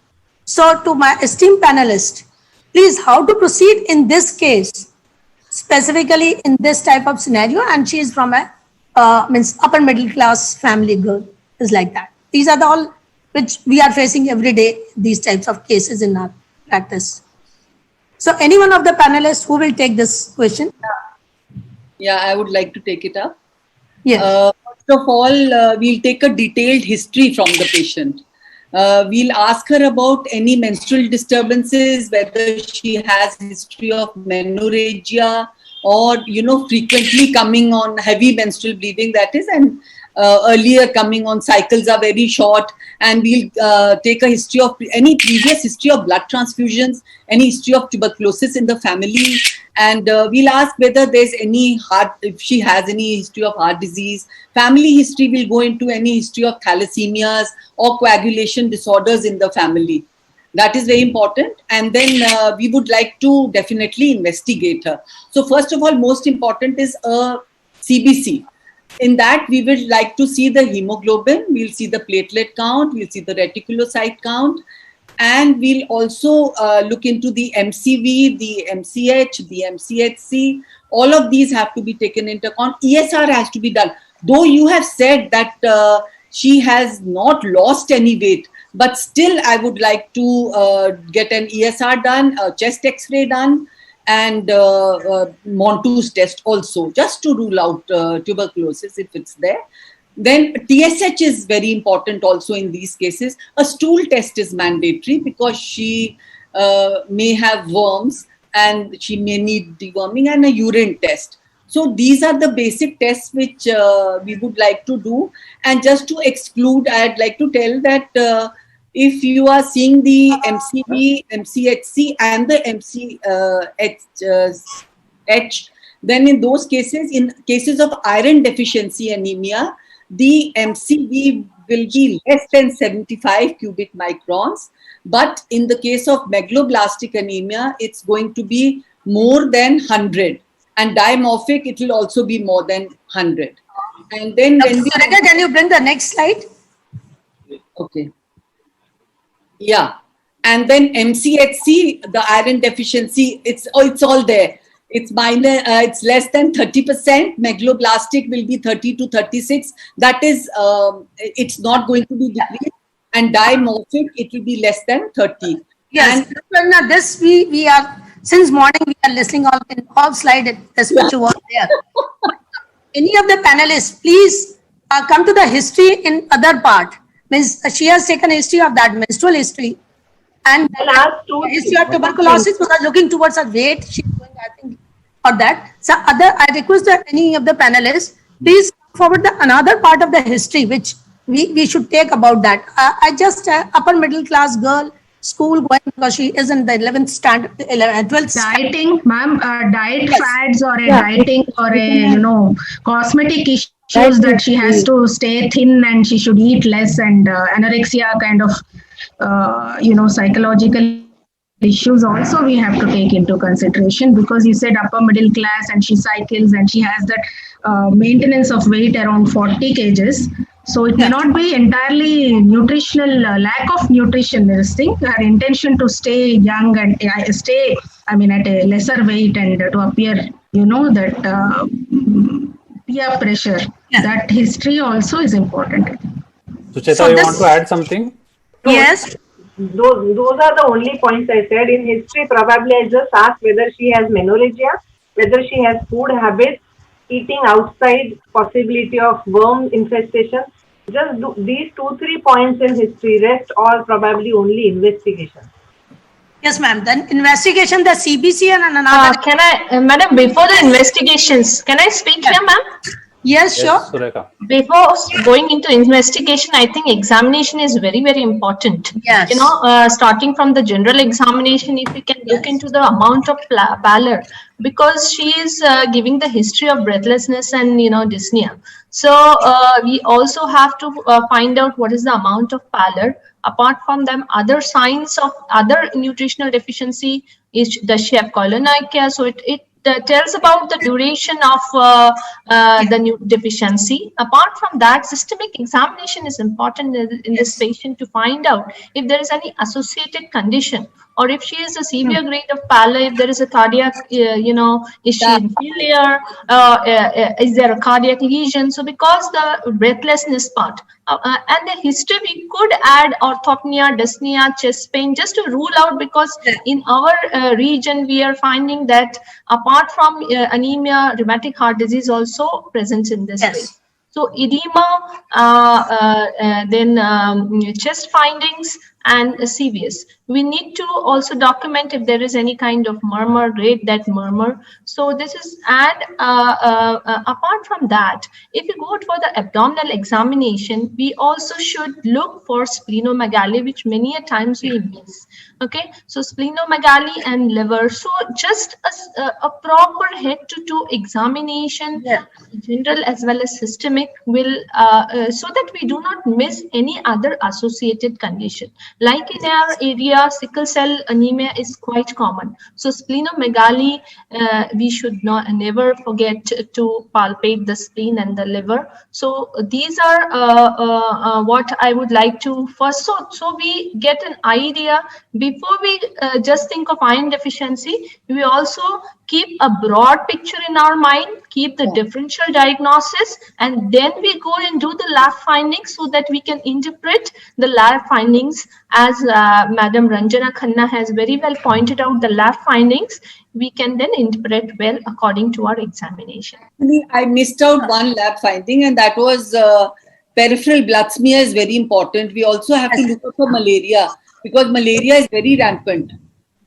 So to my esteemed panelists, please how to proceed in this case, specifically in this type of scenario, and she is from a means upper middle class family girl, is like that. These are the all which we are facing every day, these types of cases in our practice. So any one of the panelists who will take this question? Yeah, I would like to take it up. Yes. First of all, we'll take a detailed history from the patient. We'll ask her about any menstrual disturbances, whether she has history of menorrhagia or, frequently coming on heavy menstrual bleeding, that is, and earlier coming on cycles are very short. And we'll take a history of any previous history of blood transfusions, any history of tuberculosis in the family. And we'll ask whether there's any if she has any history of heart disease. Family history will go into any history of thalassemias or coagulation disorders in the family. That is very important. And then we would like to definitely investigate her. So first of all, most important is a CBC. In that, we would like to see the hemoglobin, we'll see the platelet count, we'll see the reticulocyte count, and we'll also look into the MCV, the MCH, the MCHC. All of these have to be taken into account. ESR has to be done. Though you have said that she has not lost any weight, but still I would like to get an ESR done, a chest X-ray done, and Montu's test also, just to rule out tuberculosis if it's there. Then TSH is very important also in these cases. A stool test is mandatory because she may have worms and she may need deworming, and a urine test. So these are the basic tests which we would like to do. And just to exclude, I'd like to tell that if you are seeing the MCV, MCHC and the MCH, then in those cases, in cases of iron deficiency anemia, the MCV will be less than 75 cubic microns. But in the case of megaloblastic anemia, it's going to be more than 100. and dimorphic, it will also be more than 100. And then when can you bring the next slide? Okay. Yeah. And then MCHC, the iron deficiency, it's all there. It's minor, it's less than 30%. Megaloblastic will be 30 to 36. That is, it's not going to be decreased. And dimorphic, it will be less than 30. Yes, and this we are, since morning we are listening on in all slide, this picture was there. Any of the panelists, please come to the history in other part. Means she has taken history of that, menstrual history. And history of tuberculosis, because looking towards her weight, she's going, I think, for that. So I request that any of the panelists, please forward another part of the history, which we should take about that. I just, upper middle class girl, school going, because she is in the 11th standard, 12th dieting, ma'am, diet fads or a dieting or a, cosmetic issues that she has to stay thin and she should eat less, and anorexia kind of, psychological issues also we have to take into consideration, because you said upper middle class and she cycles and she has that maintenance of weight around 40 kgs. So it may not be entirely nutritional, lack of nutrition is thing. Her intention to stay young and stay, at a lesser weight and to appear, that peer pressure, that history also is important. Sucheta, you want to add something? Yes. Those are the only points I said. In history, probably I just asked whether she has menorrhagia, whether she has food habits, eating outside, possibility of worm infestation. Just these 2-3 points in history. Rest all probably only investigation. Yes, ma'am. Then investigation, the CBC and another. Can I, madam, before the investigations, can I speak here, ma'am? Yes, sure. Sureka. Before going into investigation, I think examination is very, very important. Yes. Starting from the general examination, if we can look into the amount of pallor, because she is giving the history of breathlessness and, dyspnea. So we also have to find out what is the amount of pallor. Apart from them, other signs of other nutritional deficiency, does she have chylomicria? So it tells about the duration of the deficiency. Apart from that, systemic examination is important in this patient to find out if there is any associated condition, or if she is a severe grade of pallor, if there is a cardiac, is she in failure, is there a cardiac lesion? So because the breathlessness part, and the history, we could add orthopnea, dyspnea, chest pain, just to rule out, because in our region, we are finding that apart from anemia, rheumatic heart disease also present in this way. So edema, then chest findings and CVS. We need to also document if there is any kind of murmur, rate that murmur. So this is, and apart from that, if you go for the abdominal examination, we also should look for splenomegaly, which many a times we miss. Okay, so splenomegaly and liver. So just a proper head-to-toe examination, general as well as systemic, will so that we do not miss any other associated condition. Like in our area, sickle cell anemia is quite common. So splenomegaly, we should never forget to palpate the spleen and the liver. So these are what I would like to first. So we get an idea. Before we just think of iron deficiency, we also keep a broad picture in our mind, keep the differential diagnosis, and then we go and do the lab findings so that we can interpret the lab findings as Madam Ranjana Khanna has very well pointed out. The lab findings we can then interpret well according to our examination. I missed out one lab finding, and that was peripheral blood smear is very important. We also have to look for malaria, because malaria is very rampant.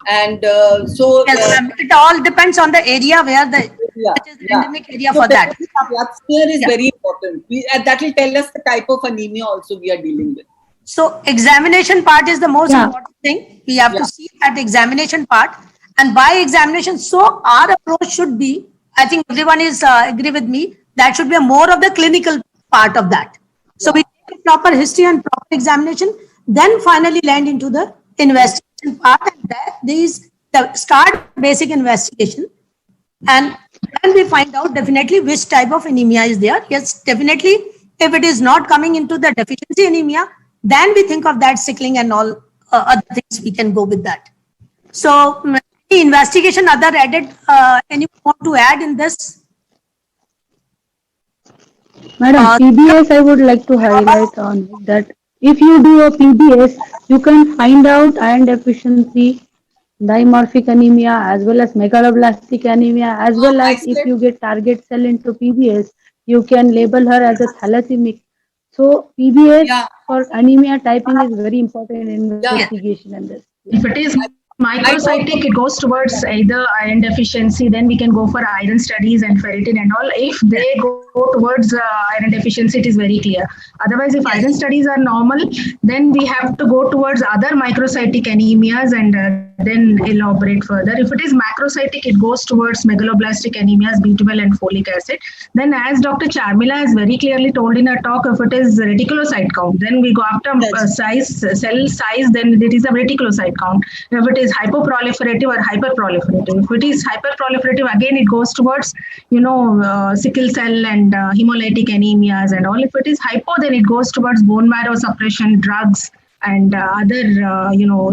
And so it all depends on the area where the which is the endemic area for that. Blood smear is very important. That will tell us the type of anemia also we are dealing with. So examination part is the most important thing. We have to see at the examination part, and by examination, so our approach should be, I think everyone is agree with me, that should be more of the clinical part of that. So we take a proper history and proper examination, then finally land into the investigation part, and that these start basic investigation, and then we find out definitely which type of anemia is there. Yes, definitely, if it is not coming into the deficiency anemia, then we think of that sickling and all other things, we can go with that. So, any investigation other added, anyone want to add in this? Madam, PBS, I would like to highlight on that. If you do a PBS, you can find out iron deficiency, dimorphic anemia, as well as megaloblastic anemia, as well as if you get target cell into PBS, you can label her as a thalassemic. So PBS for anemia typing is very important in investigation in this. If it is microcytic, it goes towards either iron deficiency, then we can go for iron studies and ferritin and all. If they go towards iron deficiency, it is very clear. Otherwise, if iron studies are normal, then we have to go towards other microcytic anemias and then elaborate further. If it is macrocytic, it goes towards megaloblastic anemias, B12 and folic acid. Then as Dr. Charmila has very clearly told in her talk, if it is reticulocyte count, then we go after cell size, then it is a reticulocyte count. If it is hypoproliferative or hyperproliferative. If it is hyperproliferative, again it goes towards, sickle cell and hemolytic anemias and all. If it is hypo, then it goes towards bone marrow suppression, drugs, and other,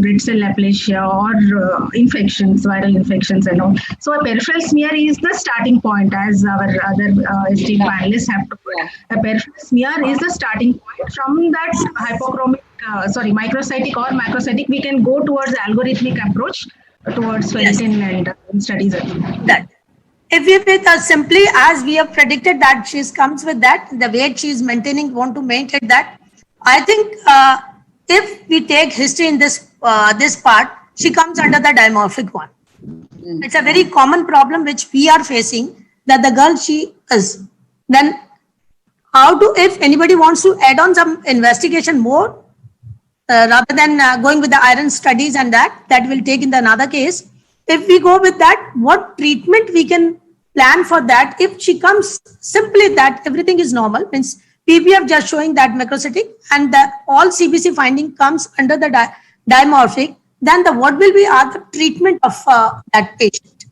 red cell aplasia or infections, viral infections and all. So a peripheral smear is the starting point, as our other esteemed panelists have to put. A peripheral smear is the starting point. From that hypochromic, microcytic or macrocytic, we can go towards algorithmic approach towards ferritin and studies. That. If we simply, as we have predicted that she comes with that, the weight she is maintaining, want to maintain that, I think if we take history in this part, she comes under the dimorphic one. It's a very common problem which we are facing, that the girl she is. Then how to, if anybody wants to add on some investigation more, rather than going with the iron studies and that will take in the another case. If we go with that, what treatment we can plan for that? If she comes simply that everything is normal, means PPF just showing that macrocytic and the all CBC finding comes under the dimorphic, then the what will be the treatment of that patient?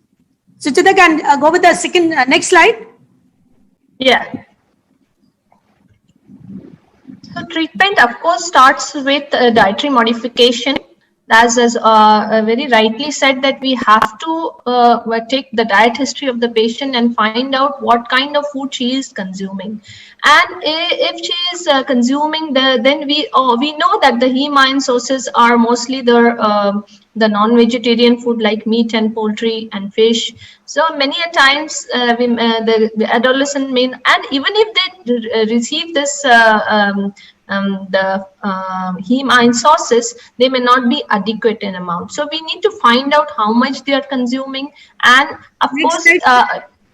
So Chitra can go with the second next slide. Yeah. So treatment, of course, starts with dietary modification. As very rightly said, that we have to take the diet history of the patient and find out what kind of food she is consuming. And if she is consuming, then we know that the heme iron sources are mostly the non-vegetarian food like meat and poultry and fish. So many a times the adolescent may, and even if they receive this the heme iron sources, they may not be adequate in amount. So we need to find out how much they are consuming. And of course,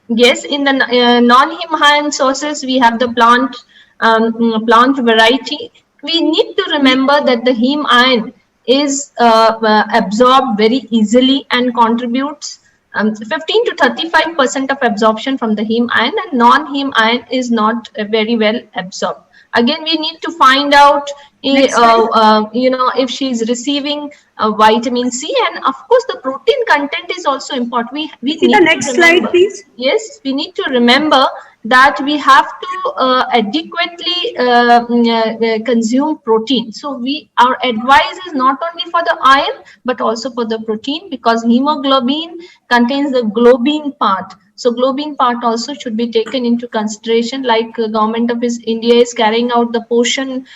yes, in the non-heme iron sources, we have the plant variety. We need to remember that the heme iron is absorbed very easily and contributes 15 to 35% of absorption from the heme iron, and non-heme iron is not very well absorbed. Again, we need to find out, if she is receiving vitamin C, and of course, the protein content is also important. We need the next slide, please. Yes, we need to remember that we have to adequately consume protein. So our advice is not only for the iron but also for the protein, because hemoglobin contains the globin part. So globin part also should be taken into consideration, like government of India is carrying out the Poshan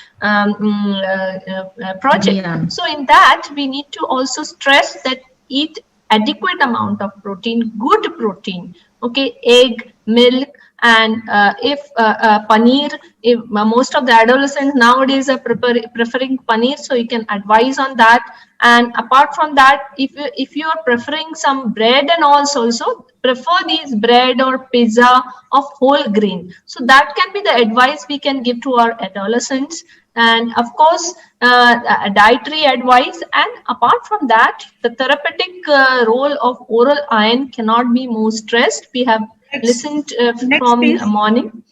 project. Yeah. So in that, we need to also stress that eat adequate amount of protein, good protein, okay, egg, milk, and if paneer, if most of the adolescents nowadays are preferring paneer, so you can advise on that. And apart from that, if you are preferring some bread and also prefer these bread or pizza of whole grain. So that can be the advice we can give to our adolescents. And of course, dietary advice. And apart from that, the therapeutic role of oral iron cannot be more stressed. We have listened from the morning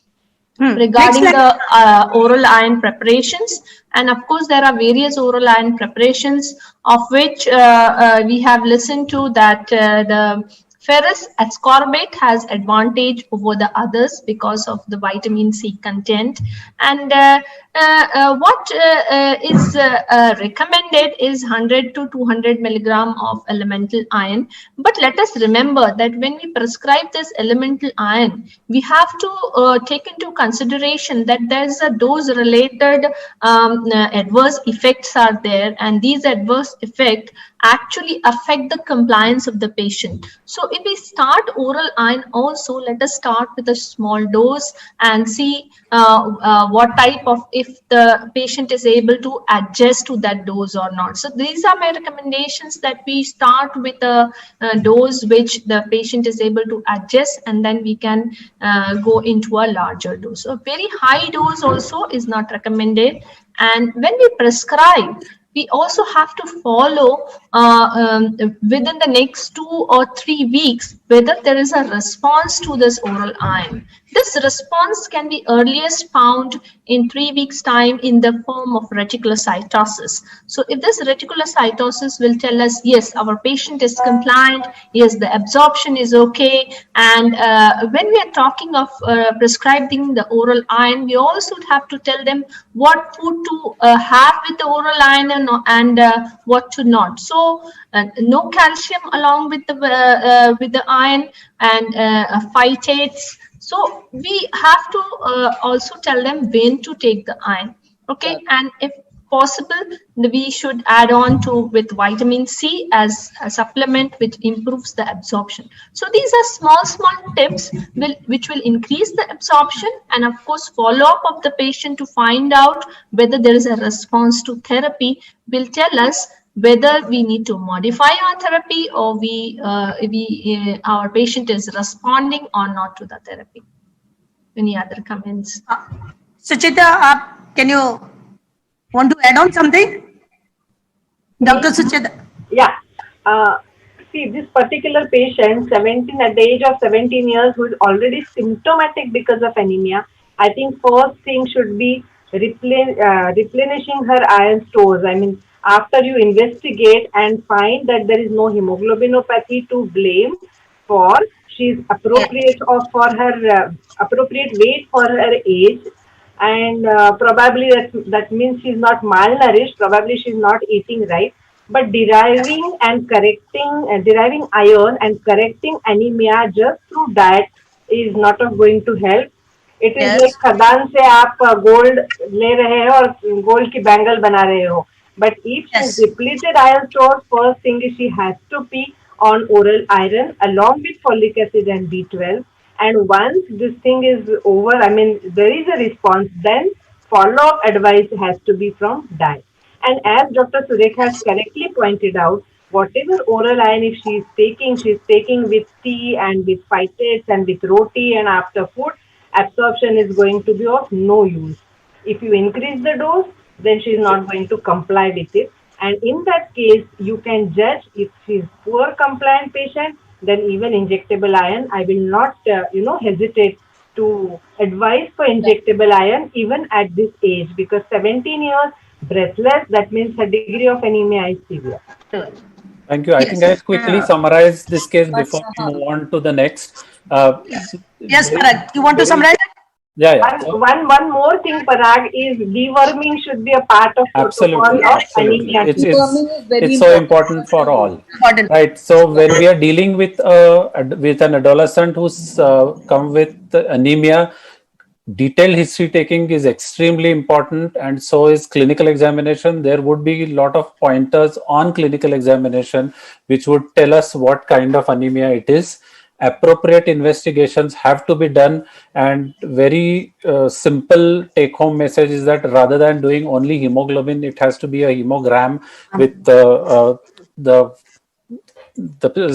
regarding the oral iron preparations. And of course, there are various oral iron preparations, of which we have listened to that the Ferrous ascorbate has advantage over the others because of the vitamin C content. And what is recommended is 100 to 200 milligram of elemental iron. But let us remember that when we prescribe this elemental iron, we have to take into consideration that there is a dose related adverse effects are there, and these adverse effects actually affect the compliance of the patient. So if we start oral iron also, let us start with a small dose and see what type of, if the patient is able to adjust to that dose or not. So these are my recommendations, that we start with a dose which the patient is able to adjust, and then we can go into a larger dose. So very high dose also is not recommended. And when we prescribe, we also have to follow within the next 2 or 3 weeks whether there is a response to this oral iron. This response can be earliest found in 3 weeks time in the form of reticulocytosis. So if this reticulocytosis will tell us, yes, our patient is compliant, yes, the absorption is okay. And when we are talking of prescribing the oral iron, we also have to tell them what food to have with the oral iron and what to not. So no calcium along with the iron, and phytates. So we have to also tell them when to take the iron. Okay, and if possible, we should add on to with vitamin C as a supplement which improves the absorption. So these are small tips which will increase the absorption, and of course follow up of the patient to find out whether there is a response to therapy will tell us whether we need to modify our therapy or our patient is responding or not to the therapy. Any other comments? Suchita, can you want to add on something? Dr. Suchita. Yeah. See, this particular patient, at the age of 17 years, who is already symptomatic because of anemia, I think first thing should be replenishing her iron stores. I mean, after you investigate and find that there is no hemoglobinopathy to blame for, she is appropriate for her appropriate weight for her age, and probably that means she's not malnourished, probably she's not eating right, but deriving iron and correcting anemia just through diet is not going to help. It is like खदान से आप gold ले रहे हो और gold की bangle बना रहे हो. But if she depleted iron stores, first thing is she has to be on oral iron along with folic acid and B12. And once this thing is over, I mean, there is a response, then follow-up advice has to be from diet. And as Dr. Surekha has correctly pointed out, whatever oral iron if she is taking with tea and with phytates and with roti and after food, absorption is going to be of no use. If you increase the dose, then she is not going to comply with it. And in that case, you can judge if she is poor compliant patient, then even injectable iron, I will not, hesitate to advise for injectable iron even at this age, because 17 years, breathless, that means her degree of anemia is severe. Thank you. I think I'll quickly summarize this case before we move on to the next. Yes, Parag, you want to summarize it? Yeah. One more thing, Parag, is deworming should be a part of Absolutely. protocol of anemia. It's so important for all. Right. So when we are dealing with an adolescent who's come with anemia, detailed history taking is extremely important, and so is clinical examination. There would be a lot of pointers on clinical examination which would tell us what kind of anemia it is. Appropriate investigations have to be done, and very simple take-home message is that rather than doing only hemoglobin, it has to be a hemogram with the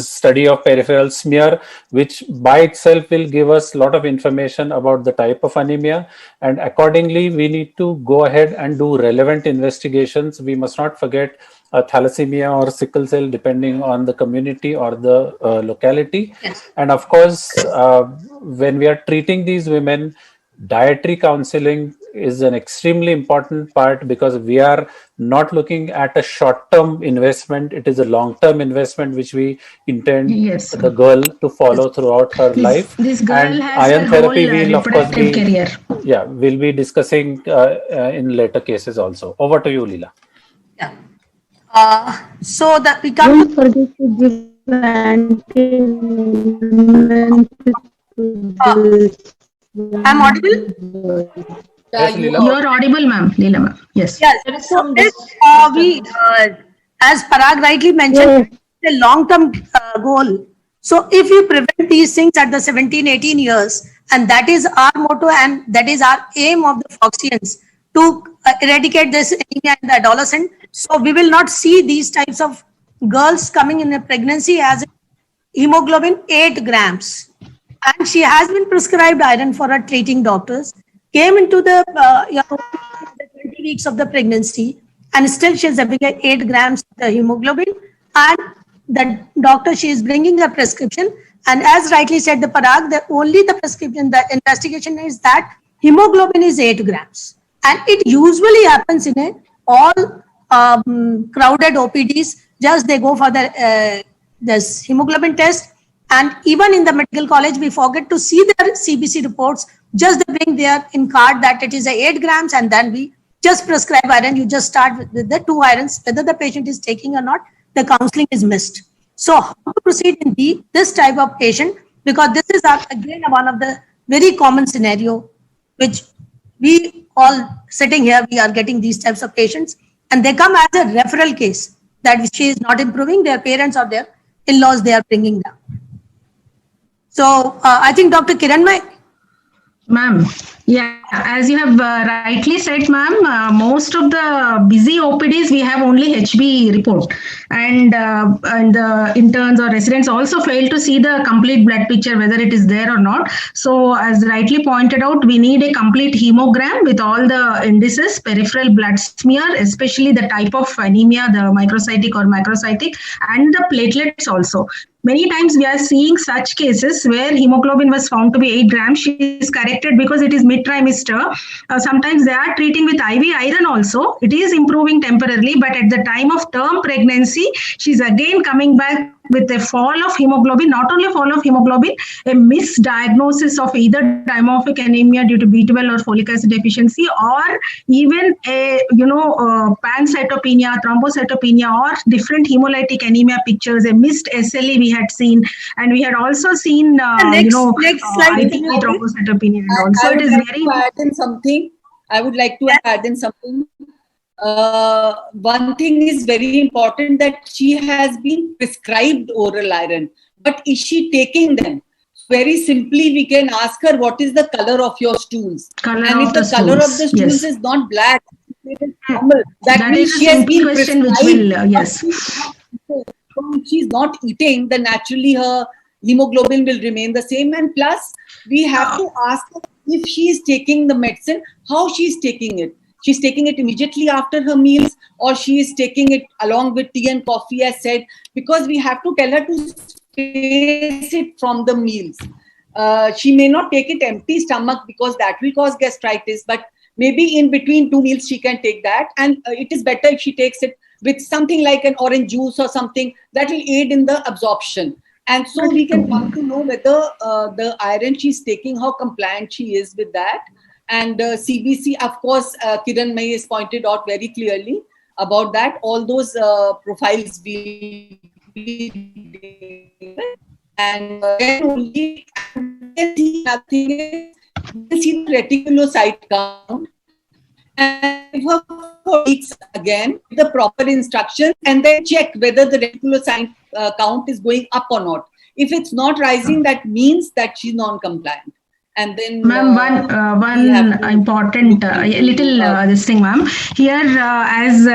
study of peripheral smear, which by itself will give us a lot of information about the type of anemia, and accordingly we need to go ahead and do relevant investigations. We must not forget thalassemia or sickle cell, depending on the community or the locality. And of course, when we are treating these women, dietary counseling is an extremely important part, because we are not looking at a short-term investment. It is a long-term investment which we intend the girl to follow throughout her life. This girl And has iron her therapy whole we'll of course reproductive career. we'll be discussing in later cases also. Over to you, Leela. So that we come Don't forget to give I'm audible? Yes, Leela. You're audible, ma'am. Leela, ma'am. Yes. Yes. So if as Parag rightly mentioned, it's a long-term goal. So if you prevent these things at the 17, 18 years, and that is our motto and that is our aim of the Foxians, to eradicate this anemia in the adolescent. So we will not see these types of girls coming in a pregnancy as hemoglobin 8 grams. And she has been prescribed iron for her treating doctors, came into the 20 weeks of the pregnancy, and still she's having 8 grams of the hemoglobin, and the doctor, she is bringing a prescription, and as rightly said the Parag, the prescription, the investigation is that hemoglobin is 8 grams, and it usually happens in all crowded OPDs. Just they go for the this hemoglobin test, and even in the medical college we forget to see their CBC reports. Just they bring their in card that it is 8 grams, and then we just prescribe iron. You just start with the 2 irons, whether the patient is taking or not, the counseling is missed. So how to proceed in this type of patient, because this is again one of the very common scenario which we all sitting here, we are getting these types of patients, and they come as a referral case that she is not improving, their parents or their in-laws they are bringing down. So I think Dr. Kiranmay. Ma'am, yeah, as you have rightly said, ma'am, most of the busy OPDs we have only HB report, and the interns or residents also fail to see the complete blood picture whether it is there or not. So as rightly pointed out, we need a complete hemogram with all the indices, peripheral blood smear, especially the type of anemia, the microcytic or macrocytic, and the platelets also. Many times we are seeing such cases where hemoglobin was found to be 8 grams. She is corrected because it is mid-trimester. Sometimes they are treating with IV iron also. It is improving temporarily, but at the time of term pregnancy, she's again coming back with a fall of hemoglobin, not only fall of hemoglobin, a misdiagnosis of either dimorphic anemia due to B12 or folic acid deficiency, or even a pancytopenia, thrombocytopenia, or different hemolytic anemia pictures, a missed SLE we had seen, and we had also seen next slide, thrombocytopenia, and also it is very I would like to add in something. One thing is very important, that she has been prescribed oral iron, but is she taking them? Very simply, we can ask her, what is the color of your stools? And if the color of the stools is not black, it is normal. That means she has been prescribed. So if she's not eating, then naturally her hemoglobin will remain the same. And plus, we have to ask her if she is taking the medicine, how she is taking it. She's taking it immediately after her meals, or she is taking it along with tea and coffee, as said, because we have to tell her to space it from the meals. She may not take it empty stomach because that will cause gastritis, but maybe in between 2 meals she can take that. And it is better if she takes it with something like an orange juice or something that will aid in the absorption. And so we can come to know whether the iron she's taking, how compliant she is with that. And CBC, of course, Kiran May has pointed out very clearly about that. All those profiles will be and then only nothing is see the reticulocyte count. And for weeks again, the proper instructions, and then check whether the reticulocyte count is going up or not. If it's not rising, that means that she's non-compliant. And then, ma'am, one important this thing, ma'am. Here, as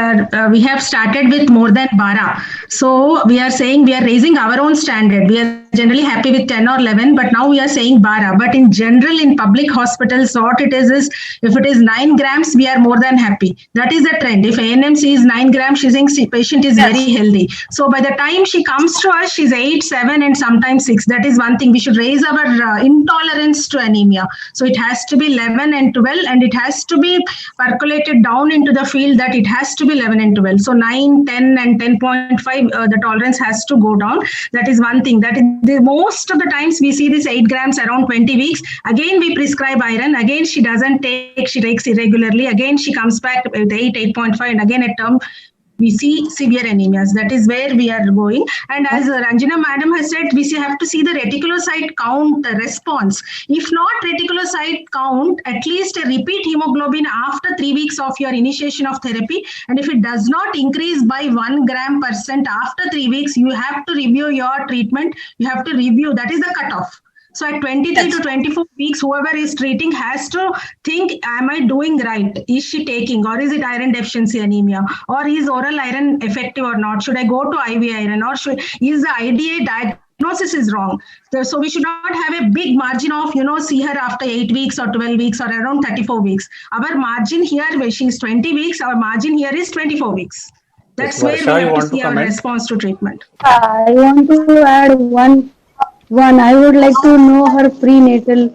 we have started with more than 12, so we are saying we are raising our own standard. We are generally happy with 10 or 11, but now we are saying 12. But in general, in public hospitals, what it is if it is 9 grams, we are more than happy. That is the trend. If ANM sees 9 grams, she thinks the patient is very healthy. So by the time she comes to us, she's 8, 7, and sometimes 6. That is one thing. We should raise our intolerance to anemia. So it has to be 11 and 12, and it has to be percolated down into the field that it has to be 11 and 12. So 9, 10, and 10.5, the tolerance has to go down. That is one thing. That is most of the times we see this 8 grams around 20 weeks. Again, we prescribe iron. Again, she doesn't take, she takes irregularly. Again, she comes back with 8, 8.5, and again at term, we see severe anemias. That is where we are going. And as Ranjana madam has said, we have to see the reticulocyte count response. If not reticulocyte count, at least a repeat hemoglobin after 3 weeks of your initiation of therapy. And if it does not increase by 1 gram % after 3 weeks, you have to review your treatment. You have to review. That is the cutoff. So at 23 to 24 weeks, whoever is treating has to think, am I doing right? Is she taking, or is it iron deficiency anemia? Or is oral iron effective or not? Should I go to IV iron, or is the IDA diagnosis is wrong? So we should not have a big margin of, see her after 8 weeks or 12 weeks or around 34 weeks. Our margin here, where she's 20 weeks, our margin here is 24 weeks. That's where we have to see our response to treatment. I want to add one. I would like to know her prenatal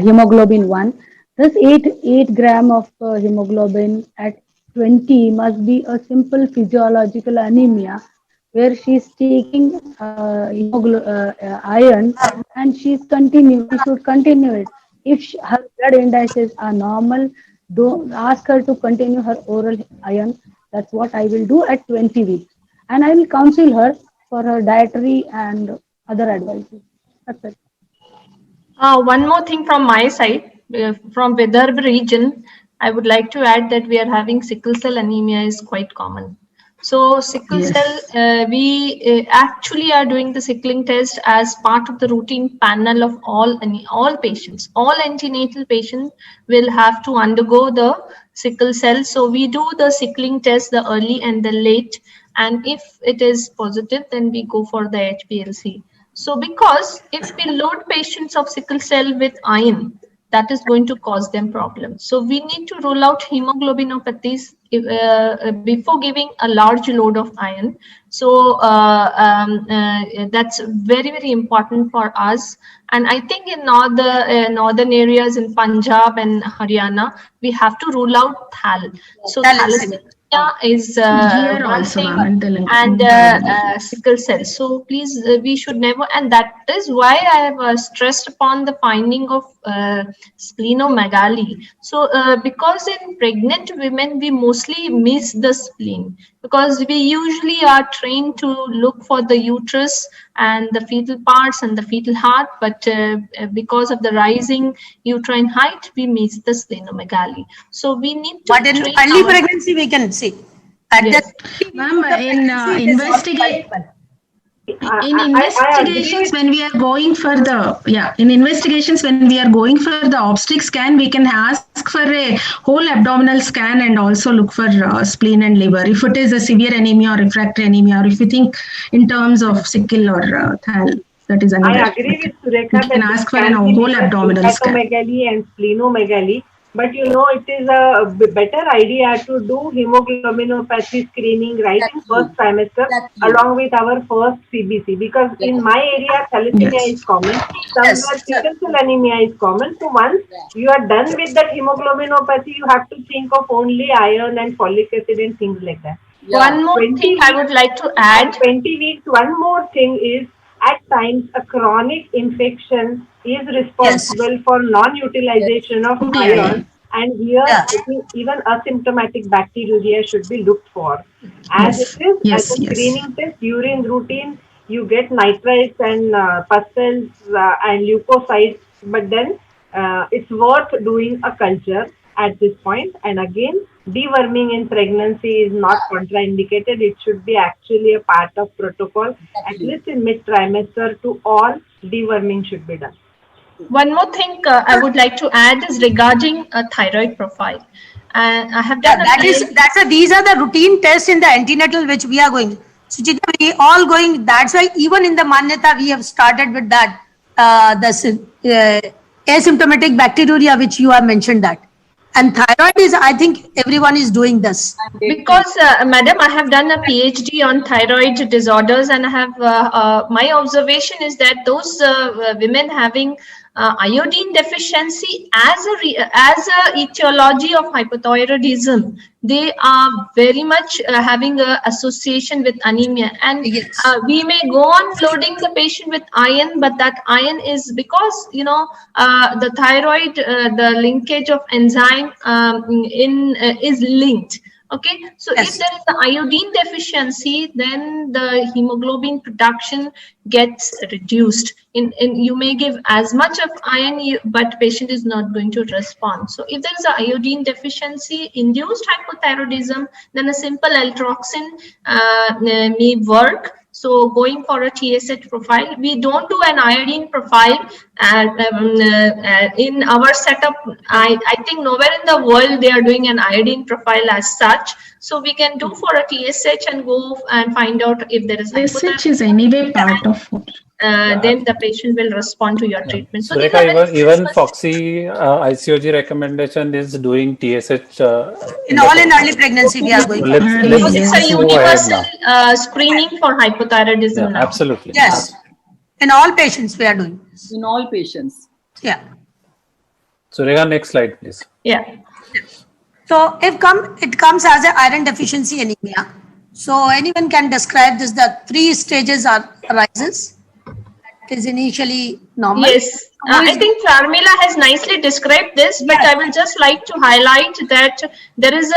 hemoglobin 1. This 8 gram of hemoglobin at 20 must be a simple physiological anemia where she's taking iron and she should continue it. If her blood indices are normal, don't ask her to continue her oral iron. That's what I will do at 20 weeks. And I will counsel her for her dietary and other advices. That's it. One more thing from my side, from Vidarbha region, I would like to add that we are having sickle cell anemia is quite common. So sickle cell, we actually are doing the sickling test as part of the routine panel of all patients. All antenatal patients will have to undergo the sickle cell. So we do the sickling test, the early and the late. And if it is positive, then we go for the HPLC. So because if we load patients of sickle cell with iron, that is going to cause them problems. So we need to rule out hemoglobinopathies before giving a large load of iron. So that's very, very important for us. And I think in northern areas in Punjab and Haryana, we have to rule out thal. So thalassemia is one thing, and sickle cell. So please, we should never, and that is why I have stressed upon the finding of splenomegaly. So because in pregnant women, we mostly miss the spleen because we usually are trained to look for the uterus and the fetal parts and the fetal heart, but because of the rising uterine height, we miss the splenomegaly. So we need to. But in early pregnancy, we can see. Ma'am, in investigations when we are going for the obstetric scan, we can ask for a whole abdominal scan and also look for spleen and liver if it is a severe anemia or refractory anemia, or if you think in terms of sickle or thal. That is another. I agree with Surekha. We can ask for a whole abdominal scan. Hepatomegaly and splenomegaly. But it is a better idea to do hemoglobinopathy screening right in first trimester along with our first CBC, because in my area thalassemia is common, somewhere sickle cell anemia is common. So once you are done with that hemoglobinopathy, you have to think of only iron and folic acid and things like that. One more thing I would like to add. 20 weeks, one more thing is at times a chronic infection is responsible for non-utilization of iron, and here even asymptomatic bacteriuria should be looked for. As it is, as a screening test, urine routine, you get nitrites and pustles and leukocytes, but then it's worth doing a culture at this point. And again, deworming in pregnancy is not contraindicated. It should be actually a part of protocol. At least in mid-trimester to all, deworming should be done. One more thing I would like to add is regarding a thyroid profile. And I have done these are the routine tests in the antenatal which we are going. Suchita, we all going, that's why even in the Manyata we have started with that, asymptomatic bacteriuria, which you have mentioned that. And thyroid is, I think everyone is doing this. Because, madam, I have done a PhD on thyroid disorders, and I have my observation is that those women having iodine deficiency as a etiology of hypothyroidism, they are very much having a association with anemia, and we may go on loading the patient with iron, but that iron is because the thyroid, the linkage of enzyme is linked. Okay, so if there is the iodine deficiency, then the hemoglobin production gets reduced. You may give as much of iron, but patient is not going to respond. So if there is a iodine deficiency induced hypothyroidism, then a simple altroxin may work. So going for a TSH profile, we don't do an iodine profile in our setup. I think nowhere in the world they are doing an iodine profile as such. So we can do for a TSH and go and find out if there is TSH is anyway part of it. Then the patient will respond to your treatment. So even Foxy ICOG recommendation is doing TSH. In early pregnancy, we are going. It's a universal screening for hypothyroidism now. Absolutely. Yes. In all patients, we are doing this. In all patients. Yeah. So, Rekha, next slide, please. Yeah. So, it comes as an iron deficiency anemia. So, anyone can describe this. The 3 stages arises. It is initially normal. Yes, I think Charmila has nicely described this, but I will just like to highlight that there is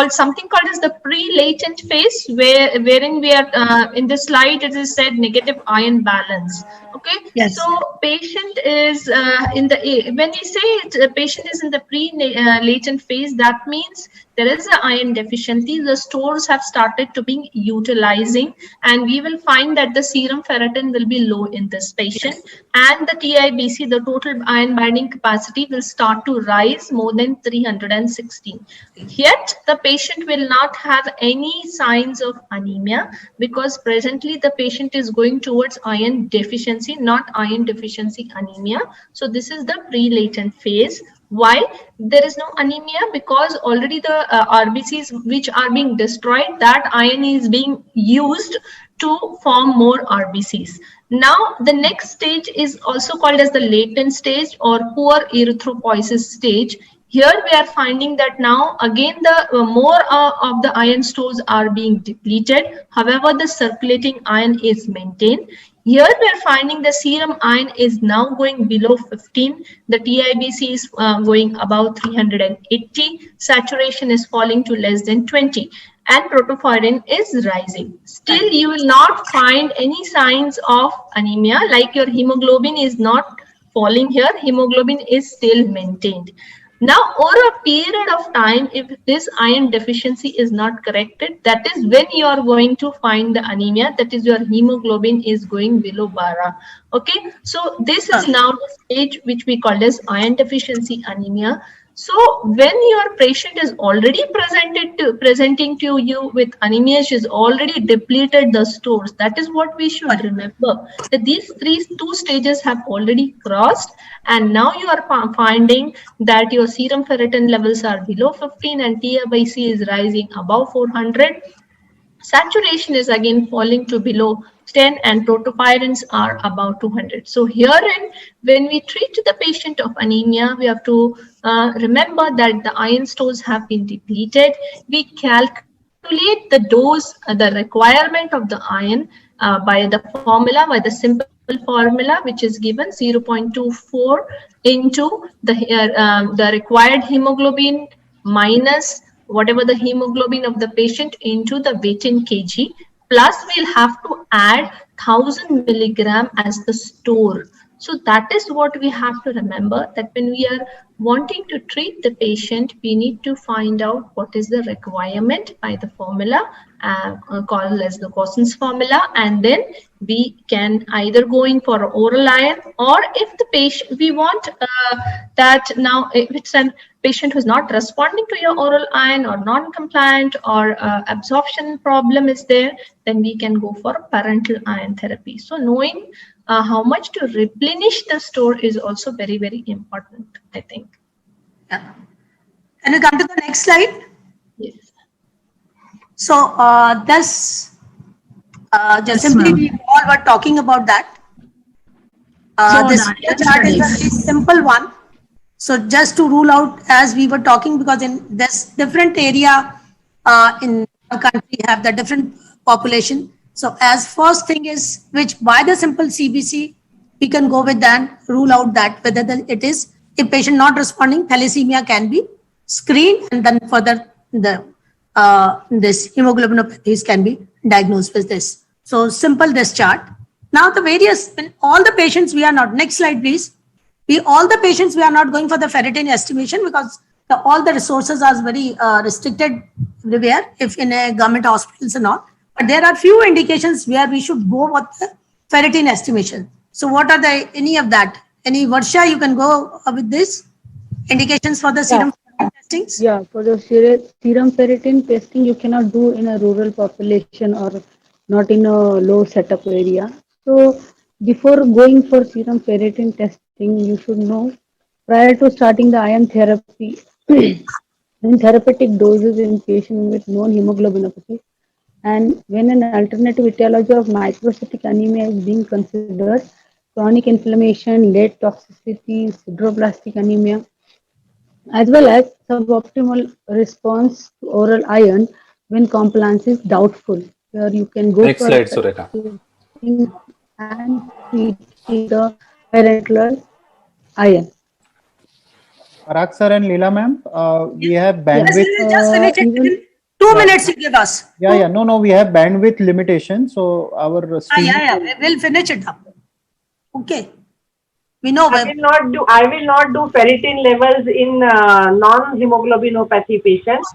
something called as the pre-latent phase, wherein we are in this slide it is said negative iron balance. Okay, yes. So patient is when we say patient is in the pre-latent phase, that means there is an iron deficiency. The stores have started to be utilizing, and we will find that the serum ferritin will be low in this patient, and the TIBC, the total iron binding capacity, will start to rise more than 316. Yet the patient will not have any signs of anemia, because presently the patient is going towards iron deficiency, not iron deficiency anemia. So this is the pre-latent phase. Why there is no anemia? Because already the RBCs which are being destroyed, that iron is being used to form more RBCs. Now the next stage is also called as the latent stage or poor erythropoiesis stage. Here we are finding that now again the more of the iron stores are being depleted. However, the circulating iron is maintained. Here we are finding the serum iron is now going below 15. The TIBC is going above 380. Saturation is falling to less than 20. And protoporphyrin is rising. Still, you will not find any signs of anemia, like your hemoglobin is not falling here. Hemoglobin is still maintained. Now, over a period of time, if this iron deficiency is not corrected, that is when you are going to find the anemia, that is your hemoglobin is going below 12. Okay, so this is now the stage which we call as iron deficiency anemia. So when your patient is already presenting to you with anemia, she has already depleted the stores. That is what we should remember, that these two stages have already crossed, and now you are finding that your serum ferritin levels are below 15 and TIBC is rising above 400. Saturation is again falling to below 10 and protoporphyrins are about 200. So herein, when we treat the patient of anemia, we have to remember that the iron stores have been depleted. We calculate the dose, the requirement of the iron by the formula, by the simple formula, which is given 0.24 into the required hemoglobin minus whatever the hemoglobin of the patient into the weight in kg, plus we'll have to add 1000 milligram as the store. So that is what we have to remember, that when we are wanting to treat the patient, we need to find out what is the requirement by the formula called as the Cosen's formula, and then we can either go in for oral iron, or if the patient, we want that now if it's a patient who's not responding to your oral iron or non-compliant or absorption problem is there, then we can go for parenteral iron therapy. So knowing how much to replenish the store is also very, very important, I think. Yeah. Can we come to the next slide? Yes. So just simply we all were talking about that. This chart is a very simple one. So just to rule out, as we were talking, because in this different area in our country have the different population. So as first thing is, which by the simple CBC, we can go with that, rule out that whether it is, if patient not responding, thalassemia can be screened, and then further this hemoglobinopathies can be diagnosed with this. So simple this chart. Now the various, in all the patients we are not, next slide please. All the patients we are not going for the ferritin estimation because all the resources are very restricted everywhere, if in a government hospitals and all. But there are few indications where we should go with the ferritin estimation. So what are the, any of that? Any Varsha, you can go with this? Indications for the serum testings? Yeah, for the serum ferritin testing, you cannot do in a rural population or not in a low setup area. So before going for serum ferritin testing, you should know prior to starting the iron therapy, in therapeutic doses in patients with known hemoglobinopathy, and when an alternative etiology of microcytic anemia is being considered, chronic inflammation, late toxicity, sideroblastic anemia, as well as suboptimal response to oral iron when compliance is doubtful. Here you can go Next for slide, Sureka. and treating the parenteral iron. Parag sir and Leela ma'am, we have bandwidth. Just finish it within 2 minutes you give us. Yeah, no, we have bandwidth limitation, so our stream. We'll finish it up. Okay. We know. I will not do ferritin levels in non-hemoglobinopathy patients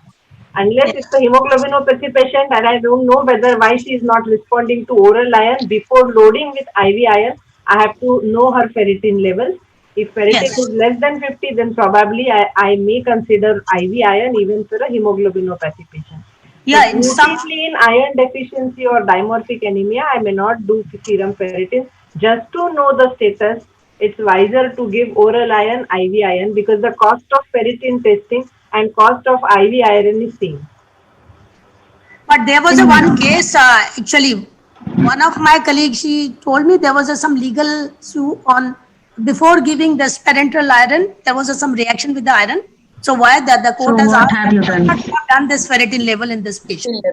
unless it's a hemoglobinopathy patient and I don't know why she is not responding to oral iron. Before loading with IV iron, I have to know her ferritin levels. If ferritin is less than 50, then probably I may consider IV iron even for a hemoglobinopathy patient. Yeah, in iron deficiency or dimorphic anemia, I may not do serum ferritin. Just to know the status, it's wiser to give oral iron, IV iron, because the cost of ferritin testing and cost of IV iron is same. But there was a one case, actually, one of my colleagues, she told me there was some legal suit on, before giving this parenteral iron, there was some reaction with the iron. So why that the court has not done this ferritin level in this patient?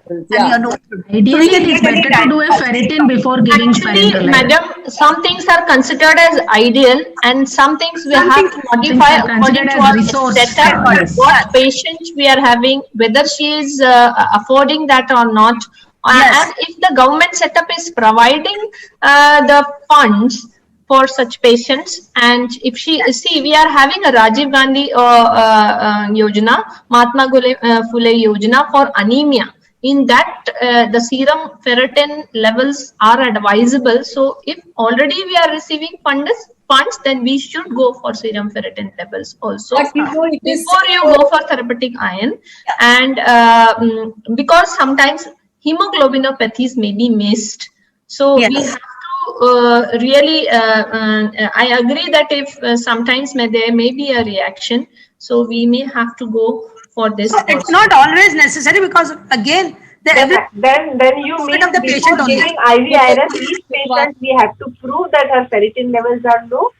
Ideally, it is better to do a ferritin before giving parenteral iron. Madam, some things are considered as ideal and some things we have to modify according to our setup, what patients we are having, whether she is affording that or not. And if the government setup is providing the funds for such patients, and if we are having a Rajiv Gandhi Yojana, Mahatma Phule Yojana for anemia. In that, the serum ferritin levels are advisable. So, if already we are receiving funds, then we should go for serum ferritin levels also before you go for therapeutic iron. And because sometimes hemoglobinopathies may be missed, so we have really, I agree that if sometimes there may be a reaction, so we may have to go for this. So it's not always necessary, because again, then you mean of the patient before giving IV iron, each patient we have to prove that her ferritin levels are low,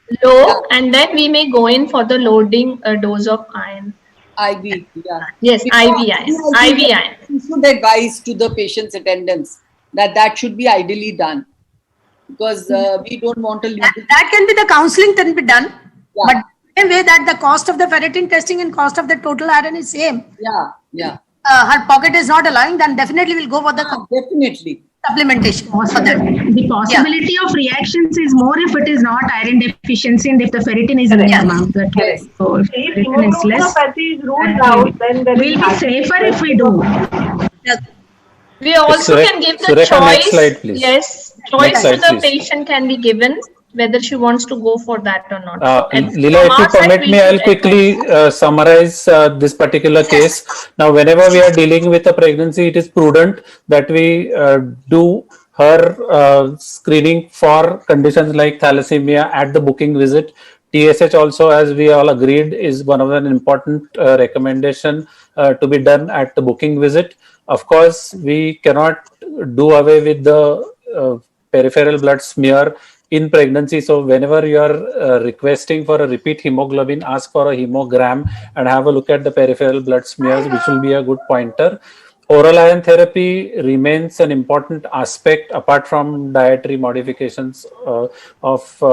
and then we may go in for the loading dose of iron. IV, Yes, IV iron. IV iron. We should advise to the patient's attendants that should be ideally done. Because we don't want to leave that can be the counseling can be done, but same way that the cost of the ferritin testing and cost of the total iron is same. Yeah. Her pocket is not allowing, then definitely we'll go for the definitely. supplementation for that. The possibility of reactions is more if it is not iron deficiency and if the ferritin is near, ma'am. So if If ferritin is less, hemoglobinopathy is ruled out, then there we'll be safer if we do. We also can give the Surekha, choice. next slide, please. Yes, Next choice to slide, the please. patient can be given whether she wants to go for that or not. Leela, if you permit me, I'll quickly summarize this particular case. Now, whenever we are dealing with a pregnancy, it is prudent that we do her screening for conditions like thalassemia at the booking visit. TSH also, as we all agreed, is one of an important recommendation to be done at the booking visit. Of course, we cannot do away with the peripheral blood smear in pregnancy. So whenever you are requesting for a repeat hemoglobin, ask for a hemogram and have a look at the peripheral blood smears, which will be a good pointer. Oral iron therapy remains an important aspect apart from dietary modifications of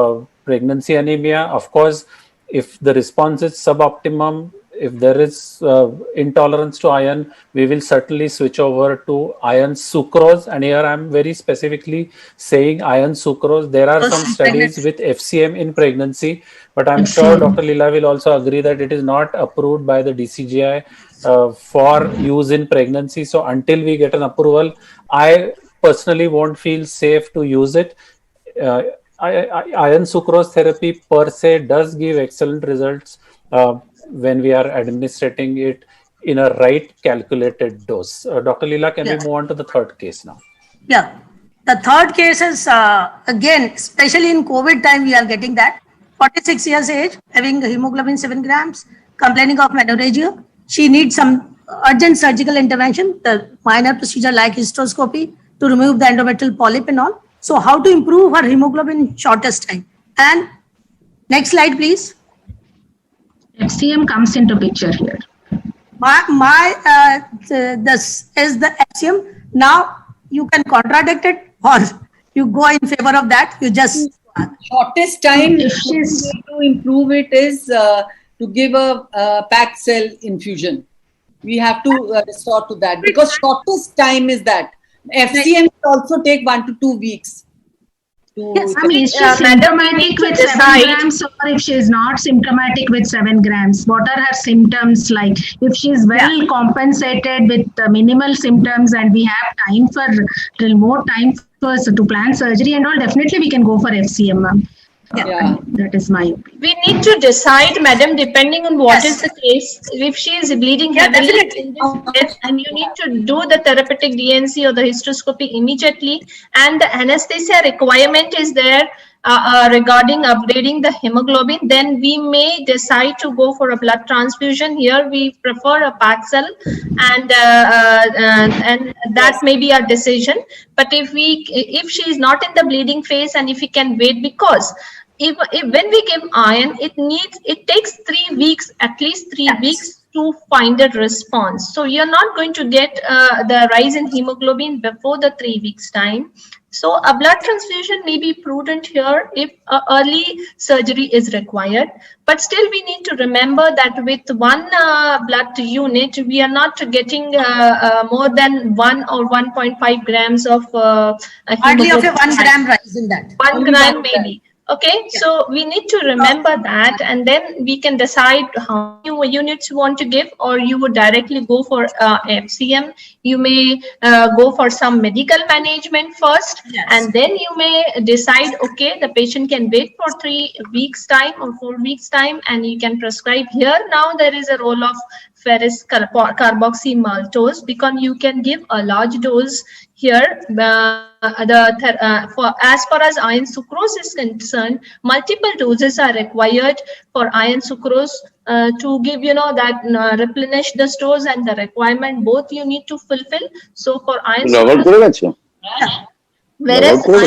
pregnancy anemia. Of course, if the response is suboptimum, if there is intolerance to iron, we will certainly switch over to iron sucrose. And here I'm very specifically saying iron sucrose. There are some studies with FCM in pregnancy, but I'm sure Dr. Leela will also agree that it is not approved by the DCGI for use in pregnancy. So until we get an approval, I personally won't feel safe to use it. Iron sucrose therapy per se does give excellent results when we are administrating it in a right calculated dose. Dr. Leela, can we move on to the third case now? Yeah. The third case is, again, especially in COVID time, we are getting that. 46 years age, having hemoglobin 7 grams, complaining of menorrhagia. She needs some urgent surgical intervention, the minor procedure like hysteroscopy to remove the endometrial polyp and all. So how to improve her hemoglobin in shortest time? And next slide, please. FCM comes into picture here. This is the FCM. Now you can contradict it or you go in favor of that. You just shortest time to improve it is to give a packed cell infusion. We have to resort to that because shortest time is that. FCM will also take 1 to 2 weeks. Yes, I mean, is she symptomatic with 7 grams or if she is not symptomatic with 7 grams? What are her symptoms like? If she is well compensated with minimal symptoms and we have time for more time for to plan surgery and all, definitely we can go for FCM. That is my opinion. We need to decide, madam, depending on what is the case. If she is bleeding heavily in this case, and you need to do the therapeutic DNC or the hysteroscopy immediately, and the anesthesia requirement is there regarding upgrading the hemoglobin, then we may decide to go for a blood transfusion. Here we prefer a packed cell, and that may be our decision. But if she is not in the bleeding phase and if we can wait, because if when we give iron, it takes 3 weeks, at least 3 weeks to find a response. So you're not going to get the rise in hemoglobin before the 3 weeks time. So a blood transfusion may be prudent here if early surgery is required. But still we need to remember that with one blood unit, we are not getting more than 1 or 1.5 grams of hardly of a 1 gram rise in that. 1 gram maybe. Okay, so we need to remember that, and then we can decide how many units you want to give, or you would directly go for FCM. You may go for some medical management first, and then you may decide, okay, the patient can wait for 3 weeks time or 4 weeks time, and you can prescribe. Here now there is a role of ferrous carboxy maltose, because you can give a large dose here. As far as iron sucrose is concerned, multiple doses are required for iron sucrose to give, that replenish the stores and the requirement both you need to fulfill. So for iron sucrose, whereas the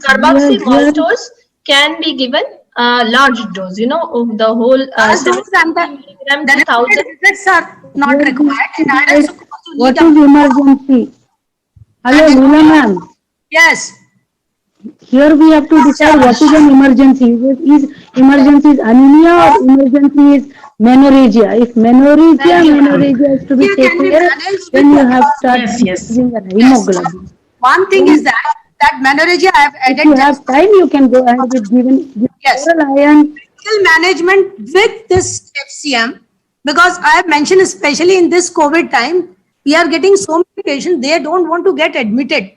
carboxy maltose can be given large dose, of the whole 7 milligram to 1000. Visits are not required. In iron sucrose, what is emergency? Hello, Leela ma'am. Yes. Here we have to decide what is an emergency. Is emergency is anemia or emergency is menorrhagia. If menorrhagia is to be taken care, then you have started using the hemoglobin. One thing is that menorrhagia I have added. If you have time, you can go and be given oral iron. Management with this FCM, because I have mentioned, especially in this COVID time, we are getting so many patients, they don't want to get admitted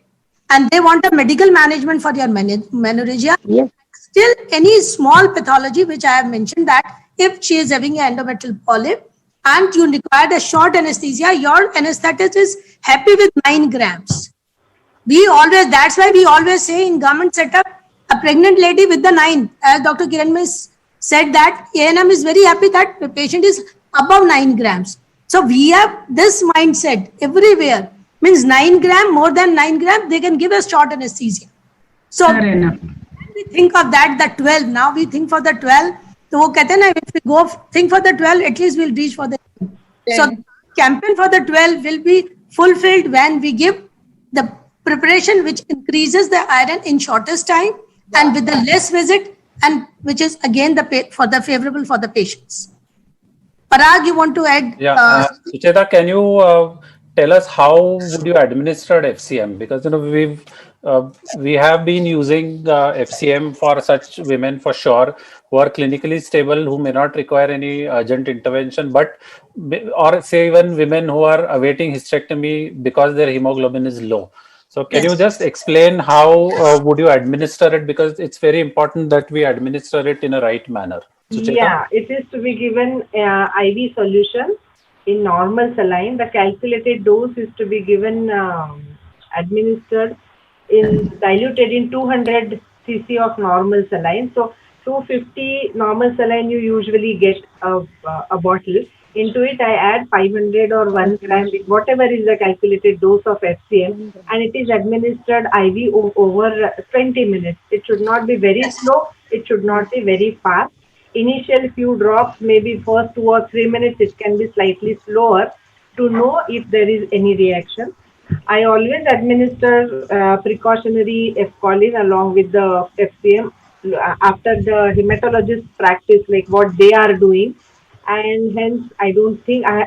and they want a medical management for their menorrhagia. Yes. Still, any small pathology, which I have mentioned, that if she is having an endometrial polyp and you require a short anesthesia, your anesthetist is happy with 9 grams. That's why we always say in government setup, a pregnant lady with the 9, as Dr. Kiran said, that ANM is very happy that the patient is above 9 grams. So we have this mindset everywhere. Means 9 gram, more than 9 gram, they can give us short anesthesia. So when we think of that, the 12, now we think for the 12. So if we go think for the 12, at least we'll reach for the 10. So the campaign for the 12 will be fulfilled when we give the preparation which increases the iron in shortest time and with the less visit, and which is again favorable for the patients. Parag, you want to add? Yeah, Sucheta, can you tell us how would you administer FCM? Because we have been using FCM for such women for sure who are clinically stable, who may not require any urgent intervention, or say even women who are awaiting hysterectomy because their hemoglobin is low. So can you just explain how would you administer it? Because it's very important that we administer it in a right manner. Sucheta? Yeah, it is to be given IV solution in normal saline. The calculated dose is to be given administered diluted in 200 cc of normal saline. So 250 normal saline you usually get a bottle. Into it I add 500 or 1 gram, whatever is the calculated dose of FCM, and it is administered IV over 20 minutes. It should not be very slow, it should not be very fast. Initial few drops, maybe first 2 or 3 minutes, it can be slightly slower to know if there is any reaction. I always administer precautionary F-choline along with the FCM after the hematologist practice, like what they are doing. And hence, I don't think I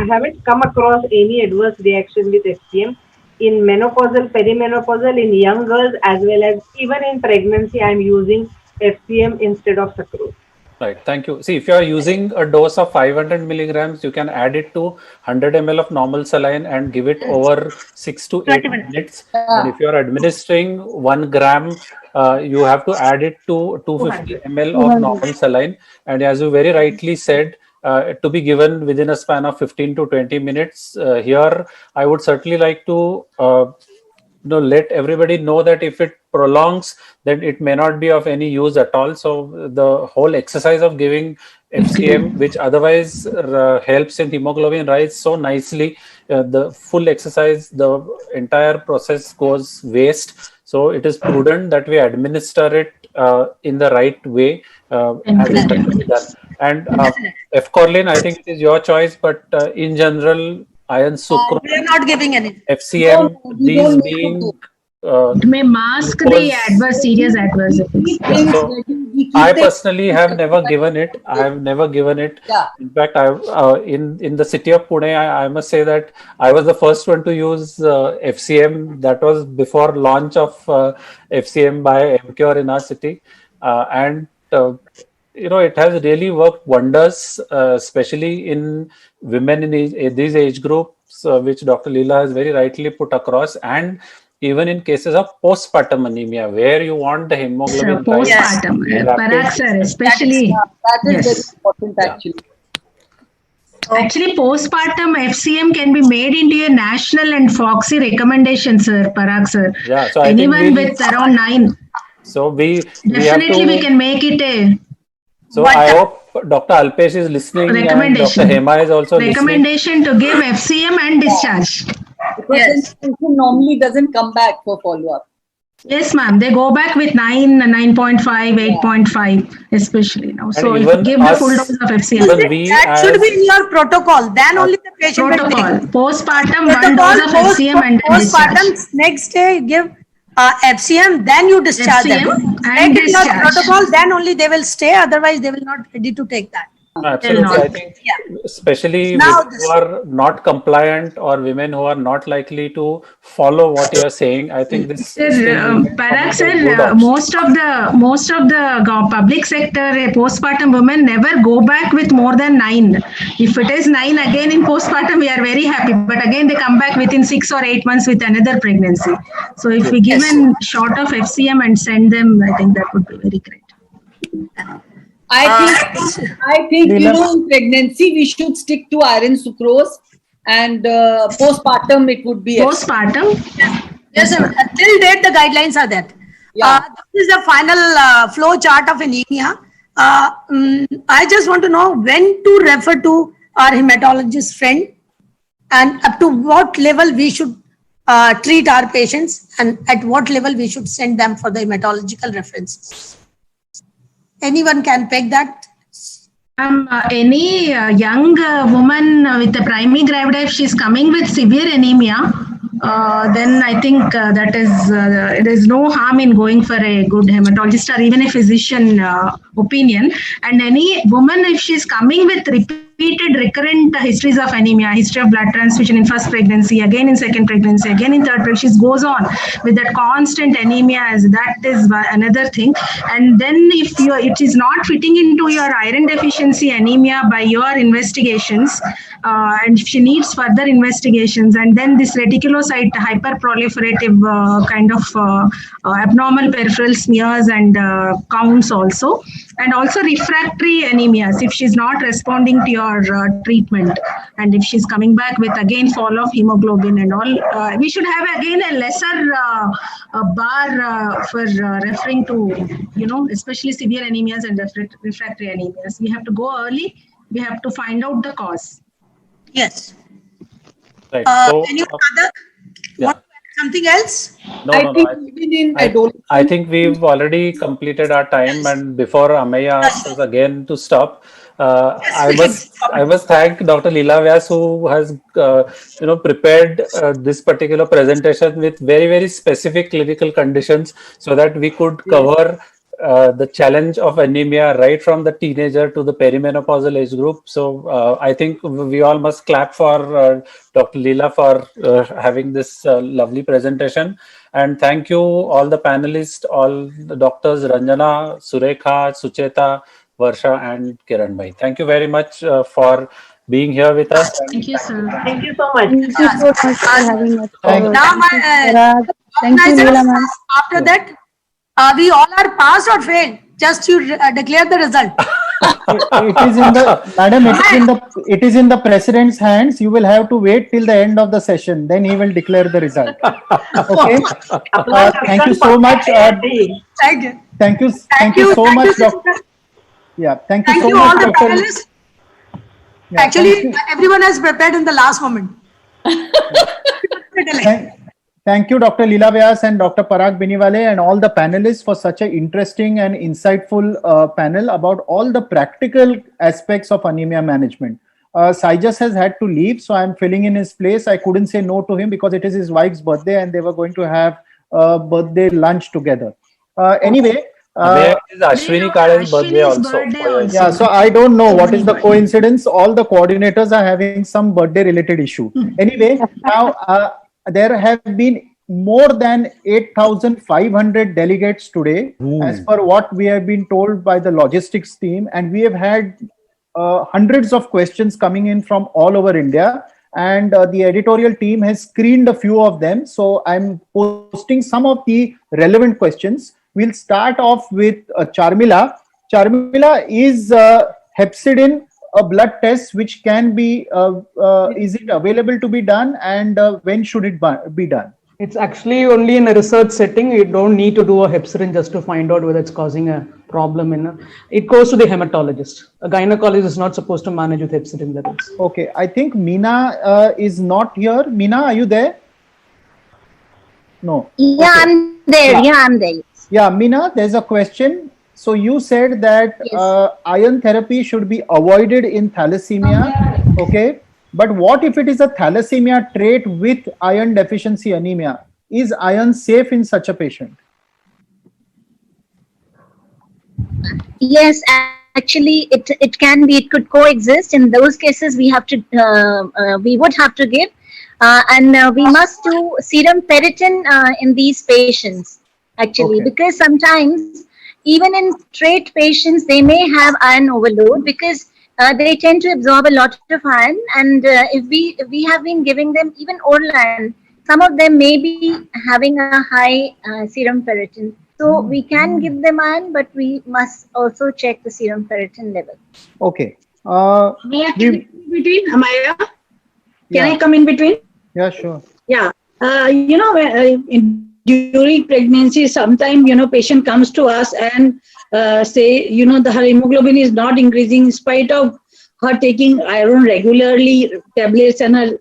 haven't come across any adverse reaction with FCM in menopausal, perimenopausal, in young girls, as well as even in pregnancy. I'm using FCM instead of sucrose. Right, thank you. See, if you are using a dose of 500 milligrams, you can add it to 100 ml of normal saline and give it over 6 to 8 minutes. And if you are administering 1 gram, you have to add it to 250 ml of normal saline. And as you very rightly said, to be given within a span of 15 to 20 minutes. Here, I would certainly like to let everybody know that if it prolongs, then it may not be of any use at all. So the whole exercise of giving FCM, which otherwise helps in hemoglobin rise so nicely, the full exercise, the entire process goes waste. So it is prudent that we administer it in the right way as it has to be done. And F-choline, I think it is your choice, but in general, iron sucrose, we are not giving any FCM, these being it may mask the serious adverse effects. So I personally have never given it. I have never given it. Yeah. In fact, in the city of Pune, I must say that I was the first one to use FCM. That was before launch of FCM by MCure in our city, and it has really worked wonders, especially in women in these age groups, which Dr. Leela has very rightly put across, and even in cases of postpartum anemia, where you want the hemoglobin postpartum, Parag, especially that is very important actually. Actually, postpartum FCM can be made into a national and FOXY recommendation, sir, Parag sir. Yeah, so anyone with around 9. So we can make it a. So I hope Dr. Alpesh is listening and Dr. Hema is also recommendation to give FCM and discharge. Because the patient normally doesn't come back for follow-up. Yes, ma'am. They go back with 9, 9.5, 8.5, especially now. So if you give the full dose of FCM. That should be in your protocol. Then only the patient will take. Postpartum, 1 dose of FCM and postpartum, next day give FCM, then you discharge them. Make it your protocol, then only they will stay. Otherwise, they will not ready to take that. Absolutely. I think especially Now women who are not compliant or women who are not likely to follow what you are saying, I think this Sir, still remains one Parag of the sir, good options. most of the public sector postpartum women never go back with more than 9. If it is 9 again in postpartum, we are very happy. But again, they come back within 6 or 8 months with another pregnancy. So if we give a shot of FCM and send them, I think that would be very great. I think in pregnancy we should stick to iron sucrose, and postpartum it would be postpartum. Yes, sir. Till date, the guidelines are that. This is the final flow chart of anemia. I just want to know when to refer to our hematologist friend and up to what level we should treat our patients and at what level we should send them for the hematological references. Anyone can pick that? Any young woman with a primary gravida, if she's coming with severe anemia, then I think that is there is no harm in going for a good hematologist or even a physician opinion. And any woman, if she's coming with repeated recurrent histories of anemia, history of blood transfusion in first pregnancy, again in second pregnancy, again in third pregnancy, goes on with that constant anemia, as that is another thing. And then if it is not fitting into your iron deficiency anemia by your investigations, and if she needs further investigations, and then this reticulocyte hyperproliferative kind of abnormal peripheral smears and counts also, and also refractory anemias if she's not responding to your treatment, and if she's coming back with again fall of hemoglobin and all, we should have again a lesser bar for referring to, especially severe anemias and refractory anemias. We have to go early. We have to find out the cause. Yes. Right. Any other? Want to add something else? I think we've already completed our time, and before Ameya asks us again to stop, I must thank Dr. Leela Vyas, who has prepared this particular presentation with very, very specific clinical conditions so that we could cover the challenge of anemia right from the teenager to the perimenopausal age group. So I think we all must clap for Dr. Leela for having this lovely presentation. And thank you all the panelists, all the doctors, Ranjana, Surekha, Sucheta, Varsha and Kiran Bhai. Thank you very much for being here with us. Thank you, sir. Thank you so much. Thank you so much for having us. Now, Thank you, Leela ma'am. after that, we all are passed or failed. Just you declare the result. It is in the madam. It is in the president's hands. You will have to wait till the end of the session. Then he will declare the result. Okay. Thank you so much. Thank you. Thank you so much, Doctor. Yeah. Thank you so much, all the Doctor. panelists. Actually, everyone has prepared in the last moment. Thank you, Dr. Leela Vyas and Dr. Parag Biniwale and all the panelists for such an interesting and insightful panel about all the practical aspects of anemia management. Saijas has had to leave, so I'm filling in his place. I couldn't say no to him because it is his wife's birthday and they were going to have a birthday lunch together. Anyway. It is Ashwini Kale's birthday also. Yeah, so I don't know what is the coincidence. All the coordinators are having some birthday related issue. Anyway, now there have been more than 8,500 delegates today, as per what we have been told by the logistics team, and we have had hundreds of questions coming in from all over India, and the editorial team has screened a few of them. So I'm posting some of the relevant questions. We'll start off with Charmila. Charmila, is hepcidin a blood test which can be, is it available to be done, and when should it be done? It's actually only in a research setting. You don't need to do a hepcidin just to find out whether it's causing a problem. It goes to the hematologist. A gynecologist is not supposed to manage with hepcidin levels. Okay, I think Meena is not here. Meena, are you there? No. Yeah, okay. I'm there. Yeah, I'm there. Yeah, Meena, there's a question. So you said that iron therapy should be avoided in thalassemia, okay? But what if it is a thalassemia trait with iron deficiency anemia? Is iron safe in such a patient? Yes, actually it could coexist. In those cases, we would have to give, and we must do serum ferritin in these patients actually, Okay. because sometimes even in trait patients they may have iron overload because they tend to absorb a lot of iron, and if we have been giving them even oral iron, some of them may be having a high serum ferritin. So we can give them iron, but we must also check the serum ferritin level. Okay. May I come in between, Amaya? Can Yeah. I come in between? Yeah, sure. Yeah. During pregnancy, sometimes, patient comes to us and say, her hemoglobin is not increasing in spite of her taking iron regularly, tablets, and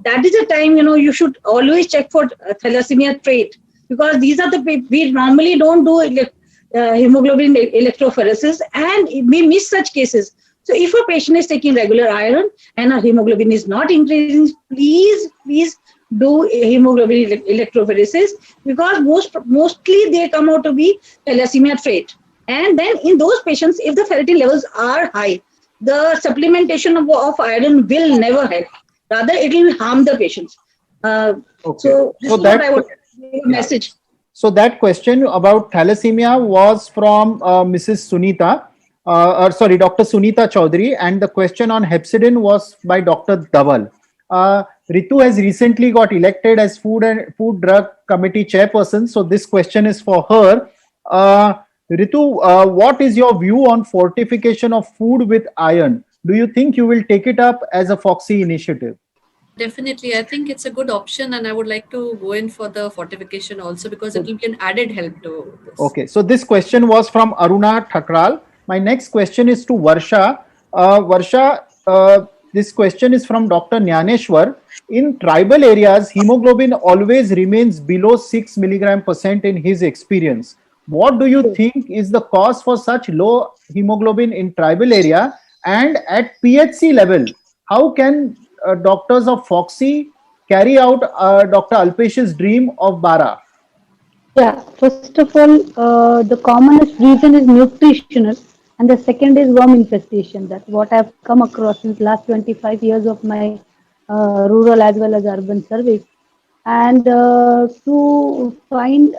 that is a time, you should always check for thalassemia trait, because these are we normally don't do hemoglobin electrophoresis, and we miss such cases. So if a patient is taking regular iron and her hemoglobin is not increasing, please do hemoglobin electrophoresis, because mostly they come out to be thalassemia trait. And then in those patients, if the ferritin levels are high, the supplementation of iron will never help. Rather, it will harm the patients. Okay. So this is what I would message. So that question about thalassemia was from Mrs. Sunita, Dr. Sunita Chaudhary, and the question on hepcidin was by Dr. Dhaval. Ritu has recently got elected as Food Drug Committee chairperson, so this question is for her. Ritu, what is your view on fortification of food with iron? Do you think you will take it up as a Foxy initiative? Definitely, I think it's a good option, and I would like to go in for the fortification also, because it will be an added help to this. Okay, so this question was from Aruna Thakral. My next question is to Varsha. Varsha, this question is from Dr. Jnaneshwar. In tribal areas, hemoglobin always remains below 6 mg% in his experience. What do you think is the cause for such low hemoglobin in tribal area? And at PHC level, how can doctors of Foxy carry out Dr. Alpesh's dream of Bara? Yeah, first of all, the commonest reason is nutritional, and the second is worm infestation. That's what I've come across since last 25 years of my rural as well as urban surveys. And to find,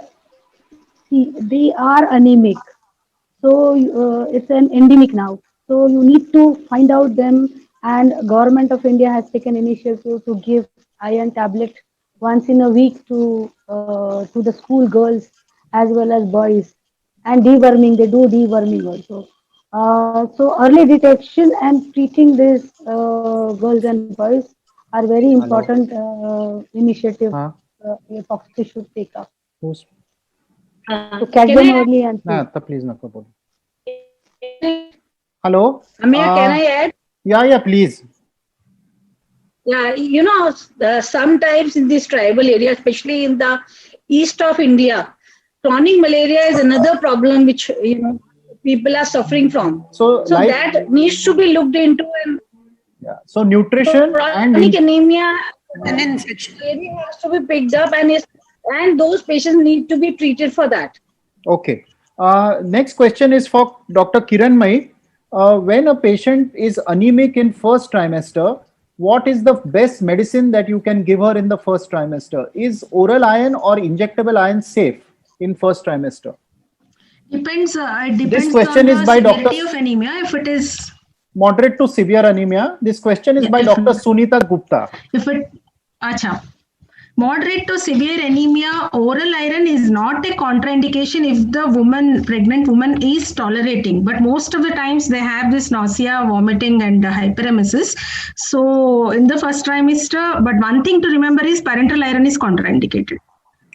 see, they are anemic. So it's an endemic now. So you need to find out them, and Government of India has taken initiative to give iron tablet once in a week to the school girls as well as boys, and deworming. They do deworming also. So early detection and treating these girls and boys are very important initiative. Foxy should take up. To catch them early and please Hello. Amaya, can I add? Yeah, please. Yeah, sometimes in this tribal area, especially in the east of India, chronic malaria is another problem which people are suffering from. So that needs to be looked into. And so nutrition and chronic anemia and infection has to be picked up, and those patients need to be treated for that. Okay. Next question is for Dr. Kiranmai. When a patient is anemic in first trimester, what is the best medicine that you can give her in the first trimester? Is oral iron or injectable iron safe in first trimester? Depends. It depends This question on is the by severity Dr. of anemia. If it is moderate to severe anemia, this question is by Dr. Sunita Gupta. Moderate to severe anemia, oral iron is not a contraindication if the pregnant woman is tolerating. But most of the times they have this nausea, vomiting, and hyperemesis. So in the first trimester, but one thing to remember is parenteral iron is contraindicated.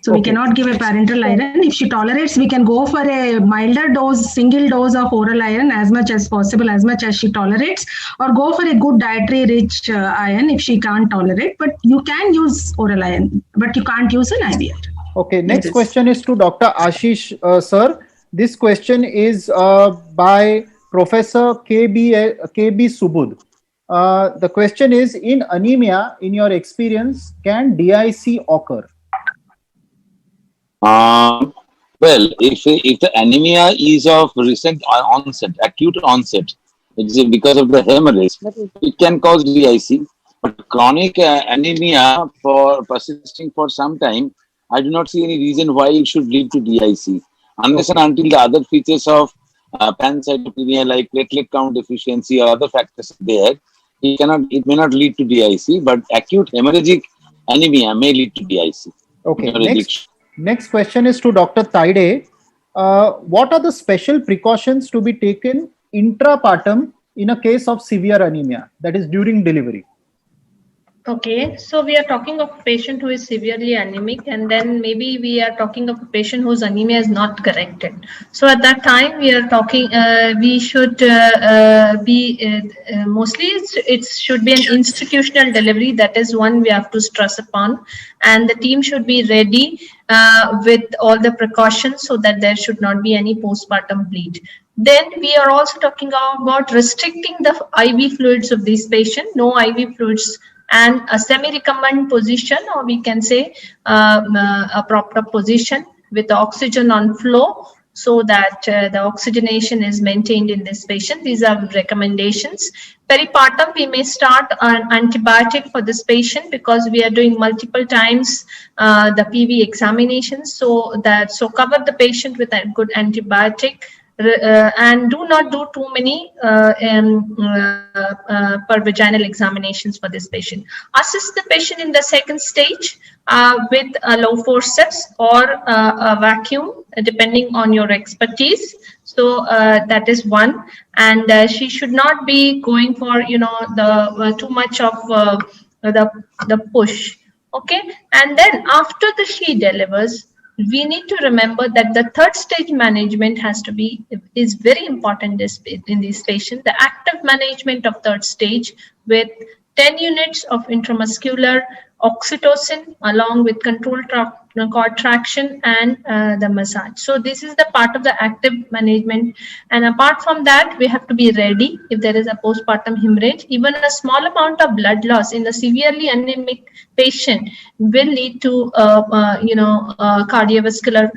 So we cannot give a parenteral iron. If she tolerates, we can go for a milder dose, single dose of oral iron as much as possible, as much as she tolerates, or go for a good dietary rich iron if she can't tolerate. But you can use oral iron, but you can't use an IV iron. Okay, next question is to Dr. Ashish, sir. This question is by Professor KB Subud. The question is, in anemia, in your experience, can DIC occur? Well, if the anemia is of recent onset, acute onset, it's because of the hemorrhage, it can cause DIC. But chronic anemia for persisting for some time, I do not see any reason why it should lead to DIC, unless and until the other features of pancytopenia like platelet count deficiency or other factors are there. It may not lead to DIC, but acute hemorrhagic anemia may lead to DIC. Okay. Next question is to Dr. Taide. What are the special precautions to be taken intrapartum in a case of severe anemia, that is during delivery? Okay, so we are talking of a patient who is severely anemic, and then maybe we are talking of a patient whose anemia is not corrected. So at that time, we are talking, we should mostly it should be an institutional delivery. That is one we have to stress upon, and the team should be ready with all the precautions so that there should not be any postpartum bleed. Then we are also talking about restricting the IV fluids of this patient. No IV fluids, and a semi-recumbent position, or we can say a proper position with the oxygen on flow, so that the oxygenation is maintained in this patient. These are recommendations. Peripartum, we may start an antibiotic for this patient because we are doing multiple times the PV examinations, so cover the patient with a good antibiotic. And do not do too many per vaginal examinations for this patient. Assist the patient in the second stage with a low forceps or a vacuum, depending on your expertise. So that is one, and she should not be going for the too much of the push. Okay, and then after she delivers, we need to remember that the third stage management is very important in this patient. The active management of third stage with 10 units of intramuscular oxytocin along with controlled cord traction and the massage. So this is the part of the active management. And apart from that, we have to be ready if there is a postpartum hemorrhage. Even a small amount of blood loss in a severely anemic patient will lead to cardiovascular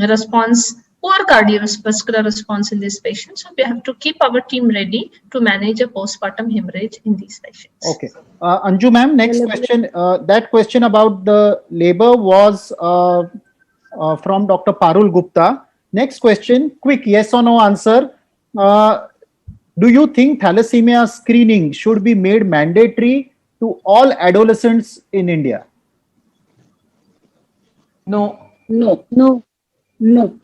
response, poor cardiovascular response in this patient. So we have to keep our team ready to manage a postpartum hemorrhage in these patients. Okay. Anju ma'am, next question. That question about the labor was from Dr. Parul Gupta. Next question, quick yes or no answer. Do you think thalassemia screening should be made mandatory to all adolescents in India? No. No. No. No.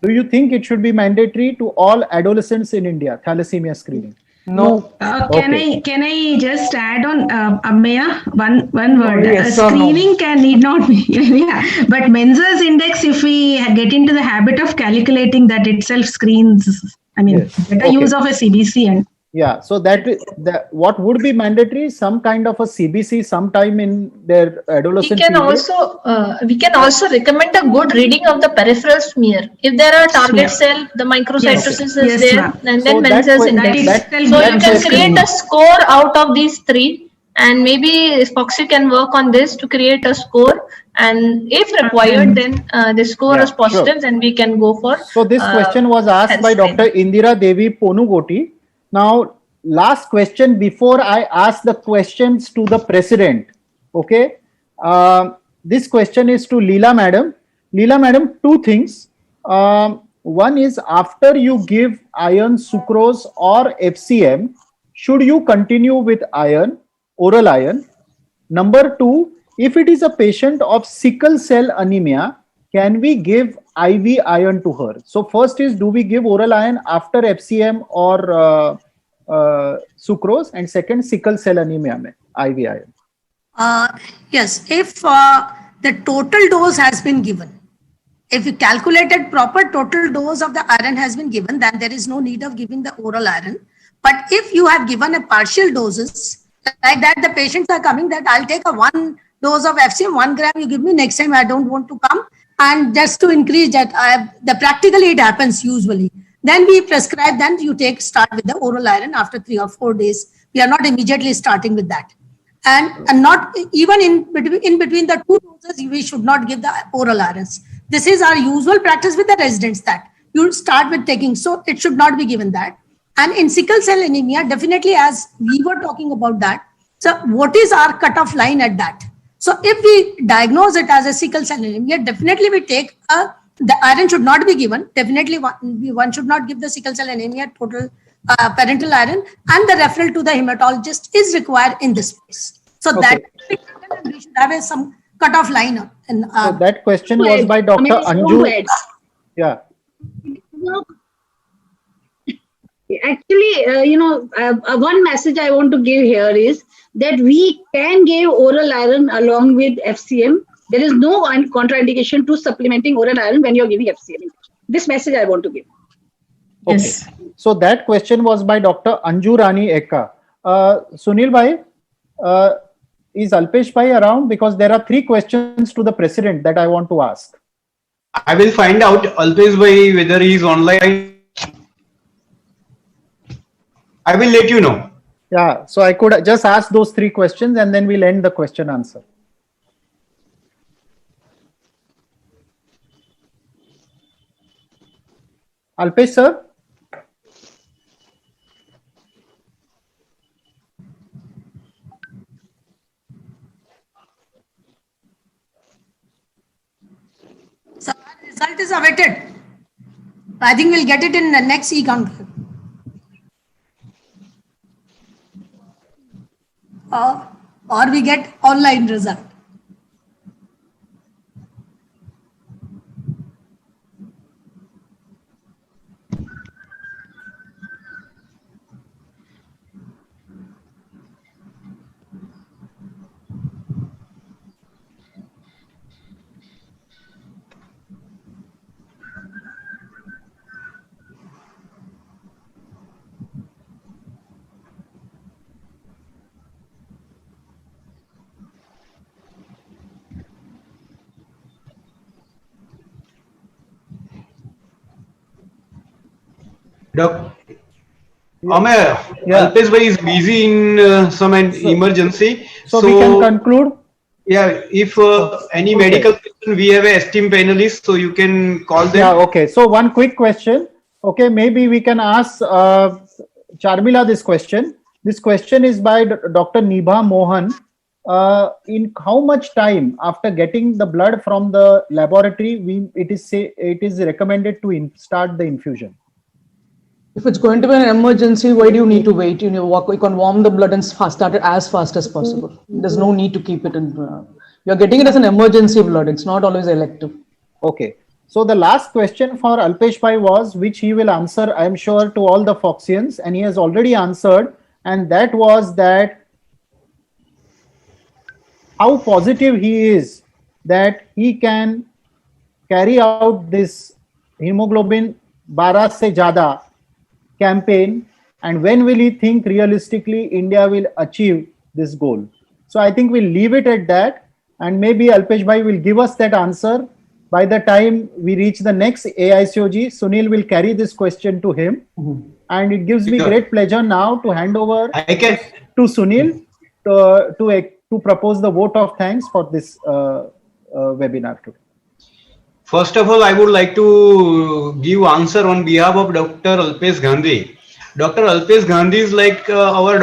Do you think it should be mandatory to all adolescents in India, thalassemia screening? No. Can I just add on, Ameya, one word? Yes, screening need not be, yeah. But Menzel's index, if we get into the habit of calculating that itself screens, better use of a CBC and. Yeah, so what would be mandatory? Some kind of a CBC sometime in their adolescent we can also recommend a good reading of the peripheral smear. If there are target cell, the microcytosis is there, and then Menzel's index. So you can create a score out of these three, and maybe Foxy can work on this to create a score. And if required, then the score is positive, then we can go for. So this question was asked by Dr. Indira Devi Ponugoti. Now, last question before I ask the questions to the president. Okay. This question is to Leela madam. Leela madam, two things. One is, after you give iron sucrose or FCM, should you continue with iron, oral iron? Number two, if it is a patient of sickle cell anemia, can we give IV iron to her? So first is, do we give oral iron after FCM or sucrose? And second, sickle cell anemia mein IV iron. Yes, if the total dose has been given, if you calculated proper total dose of the iron has been given, then there is no need of giving the oral iron. But if you have given a partial doses, like that, the patients are coming that I'll take a 1 dose of FCM, 1 gram you give me, next time I don't want to come. And just to increase that, practically it happens usually. Then we prescribe, then you start with the oral iron after 3 or 4 days. We are not immediately starting with that. And not even in between the 2 doses, we should not give the oral irons. this is our usual practice with the residents that you start with taking, so it should not be given that. And in sickle cell anemia, definitely, as we were talking about that, so what is our cutoff line at that? So if we diagnose it as a sickle cell anemia, definitely we take the iron should not be given. Definitely one should not give the sickle cell anemia total parental iron, and the referral to the hematologist is required in this case. So that we should have some cutoff line. And, so that question was by Dr. Anju. Yeah. Actually, one message I want to give here is that we can give oral iron along with FCM. There is no contraindication to supplementing oral iron when you're giving FCM. This message I want to give. Okay. Yes. So that question was by Dr. Anju Rani Eka. Sunil bhai, is Alpesh bhai around? Because there are 3 questions to the president that I want to ask. I will find out Alpesh bhai whether he is online. I will let you know. Yeah, so I could just ask those 3 questions and then we'll end the question answer. Alpesh sir? So the result is awaited. I think we'll get it in the next E-CONCLAVE. Or we get online result. Alpesh bhai is busy in some emergency. So we can conclude? Yeah, if any medical question, we have a esteemed panelist, so you can call them. Yeah, okay. So one quick question. Okay, maybe we can ask Charmila this question. This question is by Dr. Nibha Mohan. In how much time after getting the blood from the laboratory, it is recommended to start the infusion? If it's going to be an emergency, why do you need to wait? You can warm the blood and start it as fast as possible. There's no need to keep it in. You're getting it as an emergency blood. It's not always elective. Okay. So the last question for Alpesh bhai was, which he will answer, I am sure, to all the Foxians, and he has already answered, and that was that how positive he is that he can carry out this hemoglobin 12 se jada campaign, and when will he think realistically India will achieve this goal? So I think we'll leave it at that, and maybe Alpesh bhai will give us that answer by the time we reach the next AICOG. Sunil will carry this question to him, and it gives me great pleasure now to hand over to Sunil to propose the vote of thanks for this webinar today. First of all, I would like to give answer on behalf of Dr. Alpesh Gandhi. Dr. Alpesh Gandhi is like our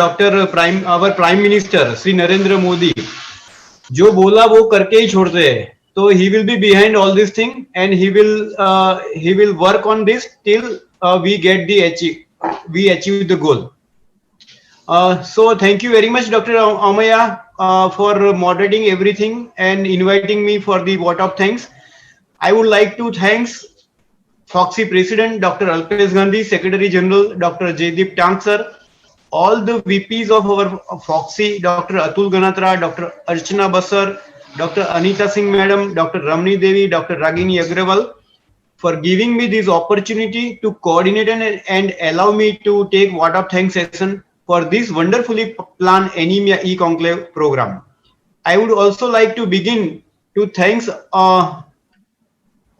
Prime Minister, Sri Narendra Modi. जो बोला वो करके ही छोड़ते हैं. So he will be behind all this thing, and he will work on this till we achieve the goal. So thank you very much, Dr. Amaya, for moderating everything and inviting me for the vote of thanks. I would like to thank Foxy President Dr. Alpesh Gandhi, Secretary General Dr. Jaydeep Tank sir, all the VPs of our Foxy, Dr. Atul Ganatra, Dr. Archana Basar, Dr. Anita Singh Madam, Dr. Ramni Devi, Dr. Ragini Agrawal, for giving me this opportunity to coordinate and allow me to take vote of thanks session for this wonderfully planned Anemia E-CONCLAVE program. I would also like to begin to thanks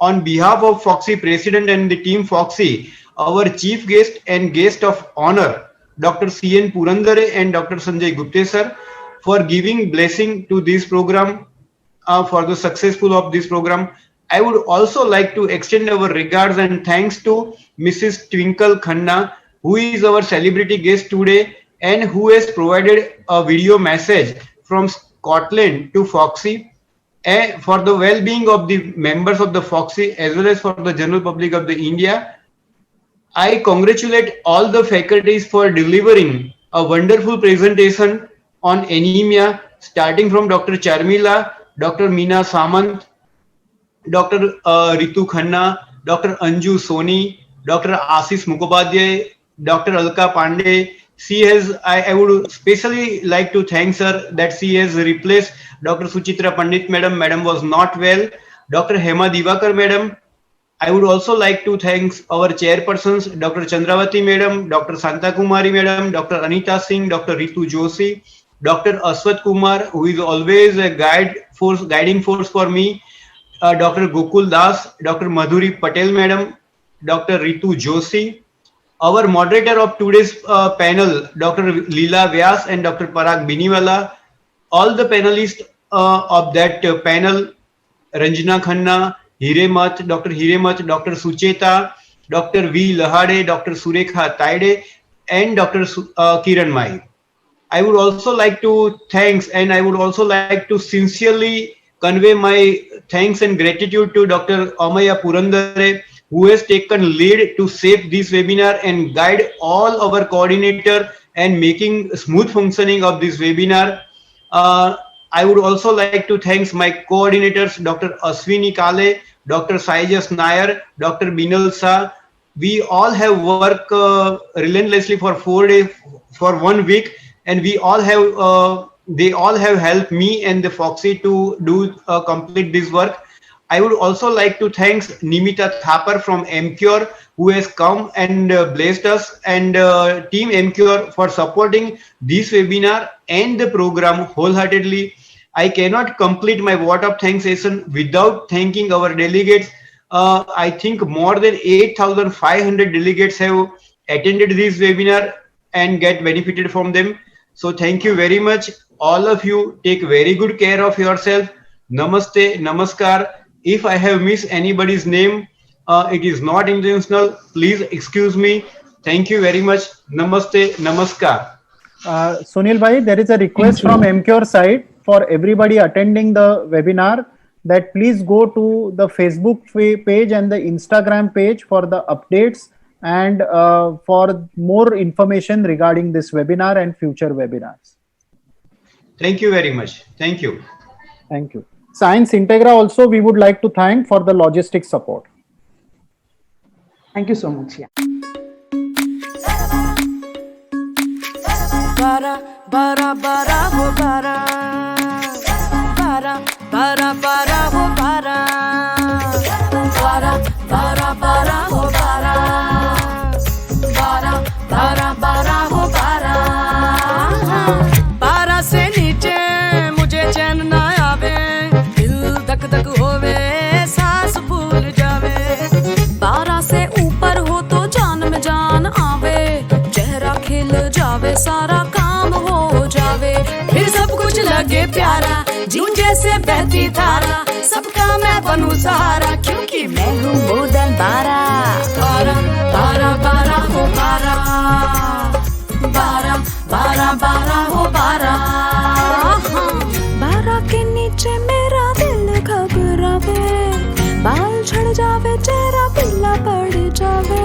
on behalf of Foxy President and the team Foxy, our chief guest and guest of honor, Dr. C.N. Purandare and Dr. Sanjay Gupte sir, for giving blessing to this program, for the successful of this program. I would also like to extend our regards and thanks to Mrs. Twinkle Khanna, who is our celebrity guest today and who has provided a video message from Scotland to Foxy and for the well-being of the members of the Foxy as well as for the general public of the India. I congratulate all the faculties for delivering a wonderful presentation on anemia, starting from Dr. Charmila, Dr. Meena Samant, Dr. Ritu Khanna, Dr. Anju Soni, Dr. Ashish Mukhopadhyay, Dr. Alka Pandey. She has, I would especially like to thank her that she has replaced Dr. Suchitra Pandit Madam. Madam was not well. Dr. Hema Divakar Madam. I would also like to thank our chairpersons, Dr. Chandravati Madam, Dr. Santa Kumari Madam, Dr. Anita Singh, Dr. Ritu Joshi, Dr. Aswat Kumar, who is always a guiding force for me, Dr. Gokul Das, Dr. Madhuri Patel Madam, Dr. Ritu Joshi, our moderator of today's panel, Dr. Leela Vyas and Dr. Parag Biniwala, all the panelists of that panel, Ranjana Khanna, Hiremat, Dr. Hiremat, Dr. Sucheta, Dr. V. Lahade, Dr. Surekha Taide, and Dr. Kiran Mai. I would also like to thanks and I would also like to sincerely convey my thanks and gratitude to Dr. Amaya Purandare, who has taken lead to shape this webinar and guide all our coordinator and making smooth functioning of this webinar. I would also like to thank my coordinators, Dr. Aswini Kale, Dr. Saijas Nair, Dr. Binal Shah. We all have worked relentlessly for 4 days, for 1 week, and we all have, they all have helped me and the Foxy to do complete this work. I would also like to thank Nimita Thapar from MCure, who has come and blessed us, and Team MCure for supporting this webinar and the program wholeheartedly. I cannot complete my vote of thanks session without thanking our delegates. I think more than 8,500 delegates have attended this webinar and get benefited from them. So thank you very much. All of you take very good care of yourself. Namaste, namaskar. If I have missed anybody's name, it is not intentional. Please excuse me. Thank you very much. Namaste, namaskar. Sunil Bhai, there is a request from MCure side for everybody attending the webinar that please go to the Facebook page and the Instagram page for the updates and for more information regarding this webinar and future webinars. Thank you very much. Thank you. Thank you. Science Integra also we would like to thank for the logistic support. Thank you so much. Yeah. Bara, bara, bara, ho bara. Bara, bara, bara, ho bara. Bara, bara, bara, ho bara. Bara, bara, bara, ho bara. Bara se niche mujhe चैन ना आवे, दिल धक धक होवे, सांस फूल जावे. 12 से ऊपर हो तो जान में जान आवे, चेहरा खिल जावे, सारा काम हो जावे, फिर सब कुछ लगे प्यारा, जीवन जैसे बहती धारा, सबका मैं बनूं सहारा, क्योंकि मैं हूँ more than 12. 12, 12, 12 हो 12. 12, 12, 12 हो 12. 12 के नीचे मेरा दिल घबरावे, बाल झड़ जावे, चेहरा पीला पड़ जावे.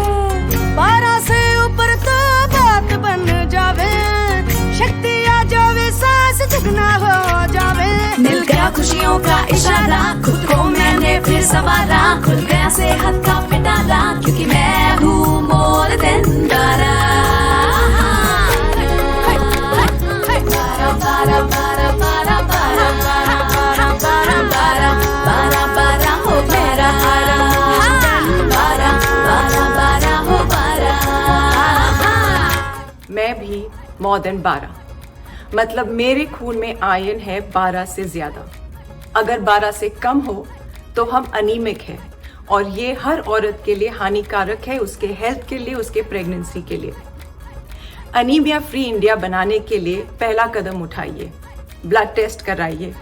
12 से ऊपर तो बात बन जावे, शक्ति आ जावे, सांस दुगना हो जावे. मिल गया खुशियों का इशारा, खुद को मैंने फिर संवारा, खुल गया सेहत का पिटारा, क्योंकि मैं हूँ more than 12. 12, 12, 12, 12, 12, 12, 12, 12 हो मेरा 12, 12, 12 हो 12. मैं भी more than 12, मतलब मेरे खून में आयरन है 12 से ज्यादा. अगर 12 से कम हो तो हम अनीमिक हैं, और ये हर औरत के लिए हानिकारक है, उसके हेल्थ के लिए, उसके प्रेगनेंसी के लिए. अनीमिया फ्री इंडिया बनाने के लिए पहला कदम उठाइए, ब्लड टेस्ट कराइए.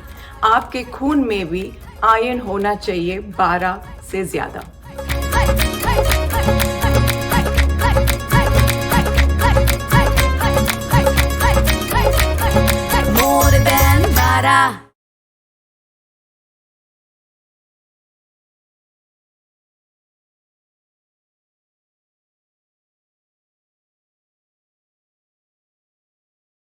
आपके खून में भी आयरन होना चाहिए 12 से ज्यादा।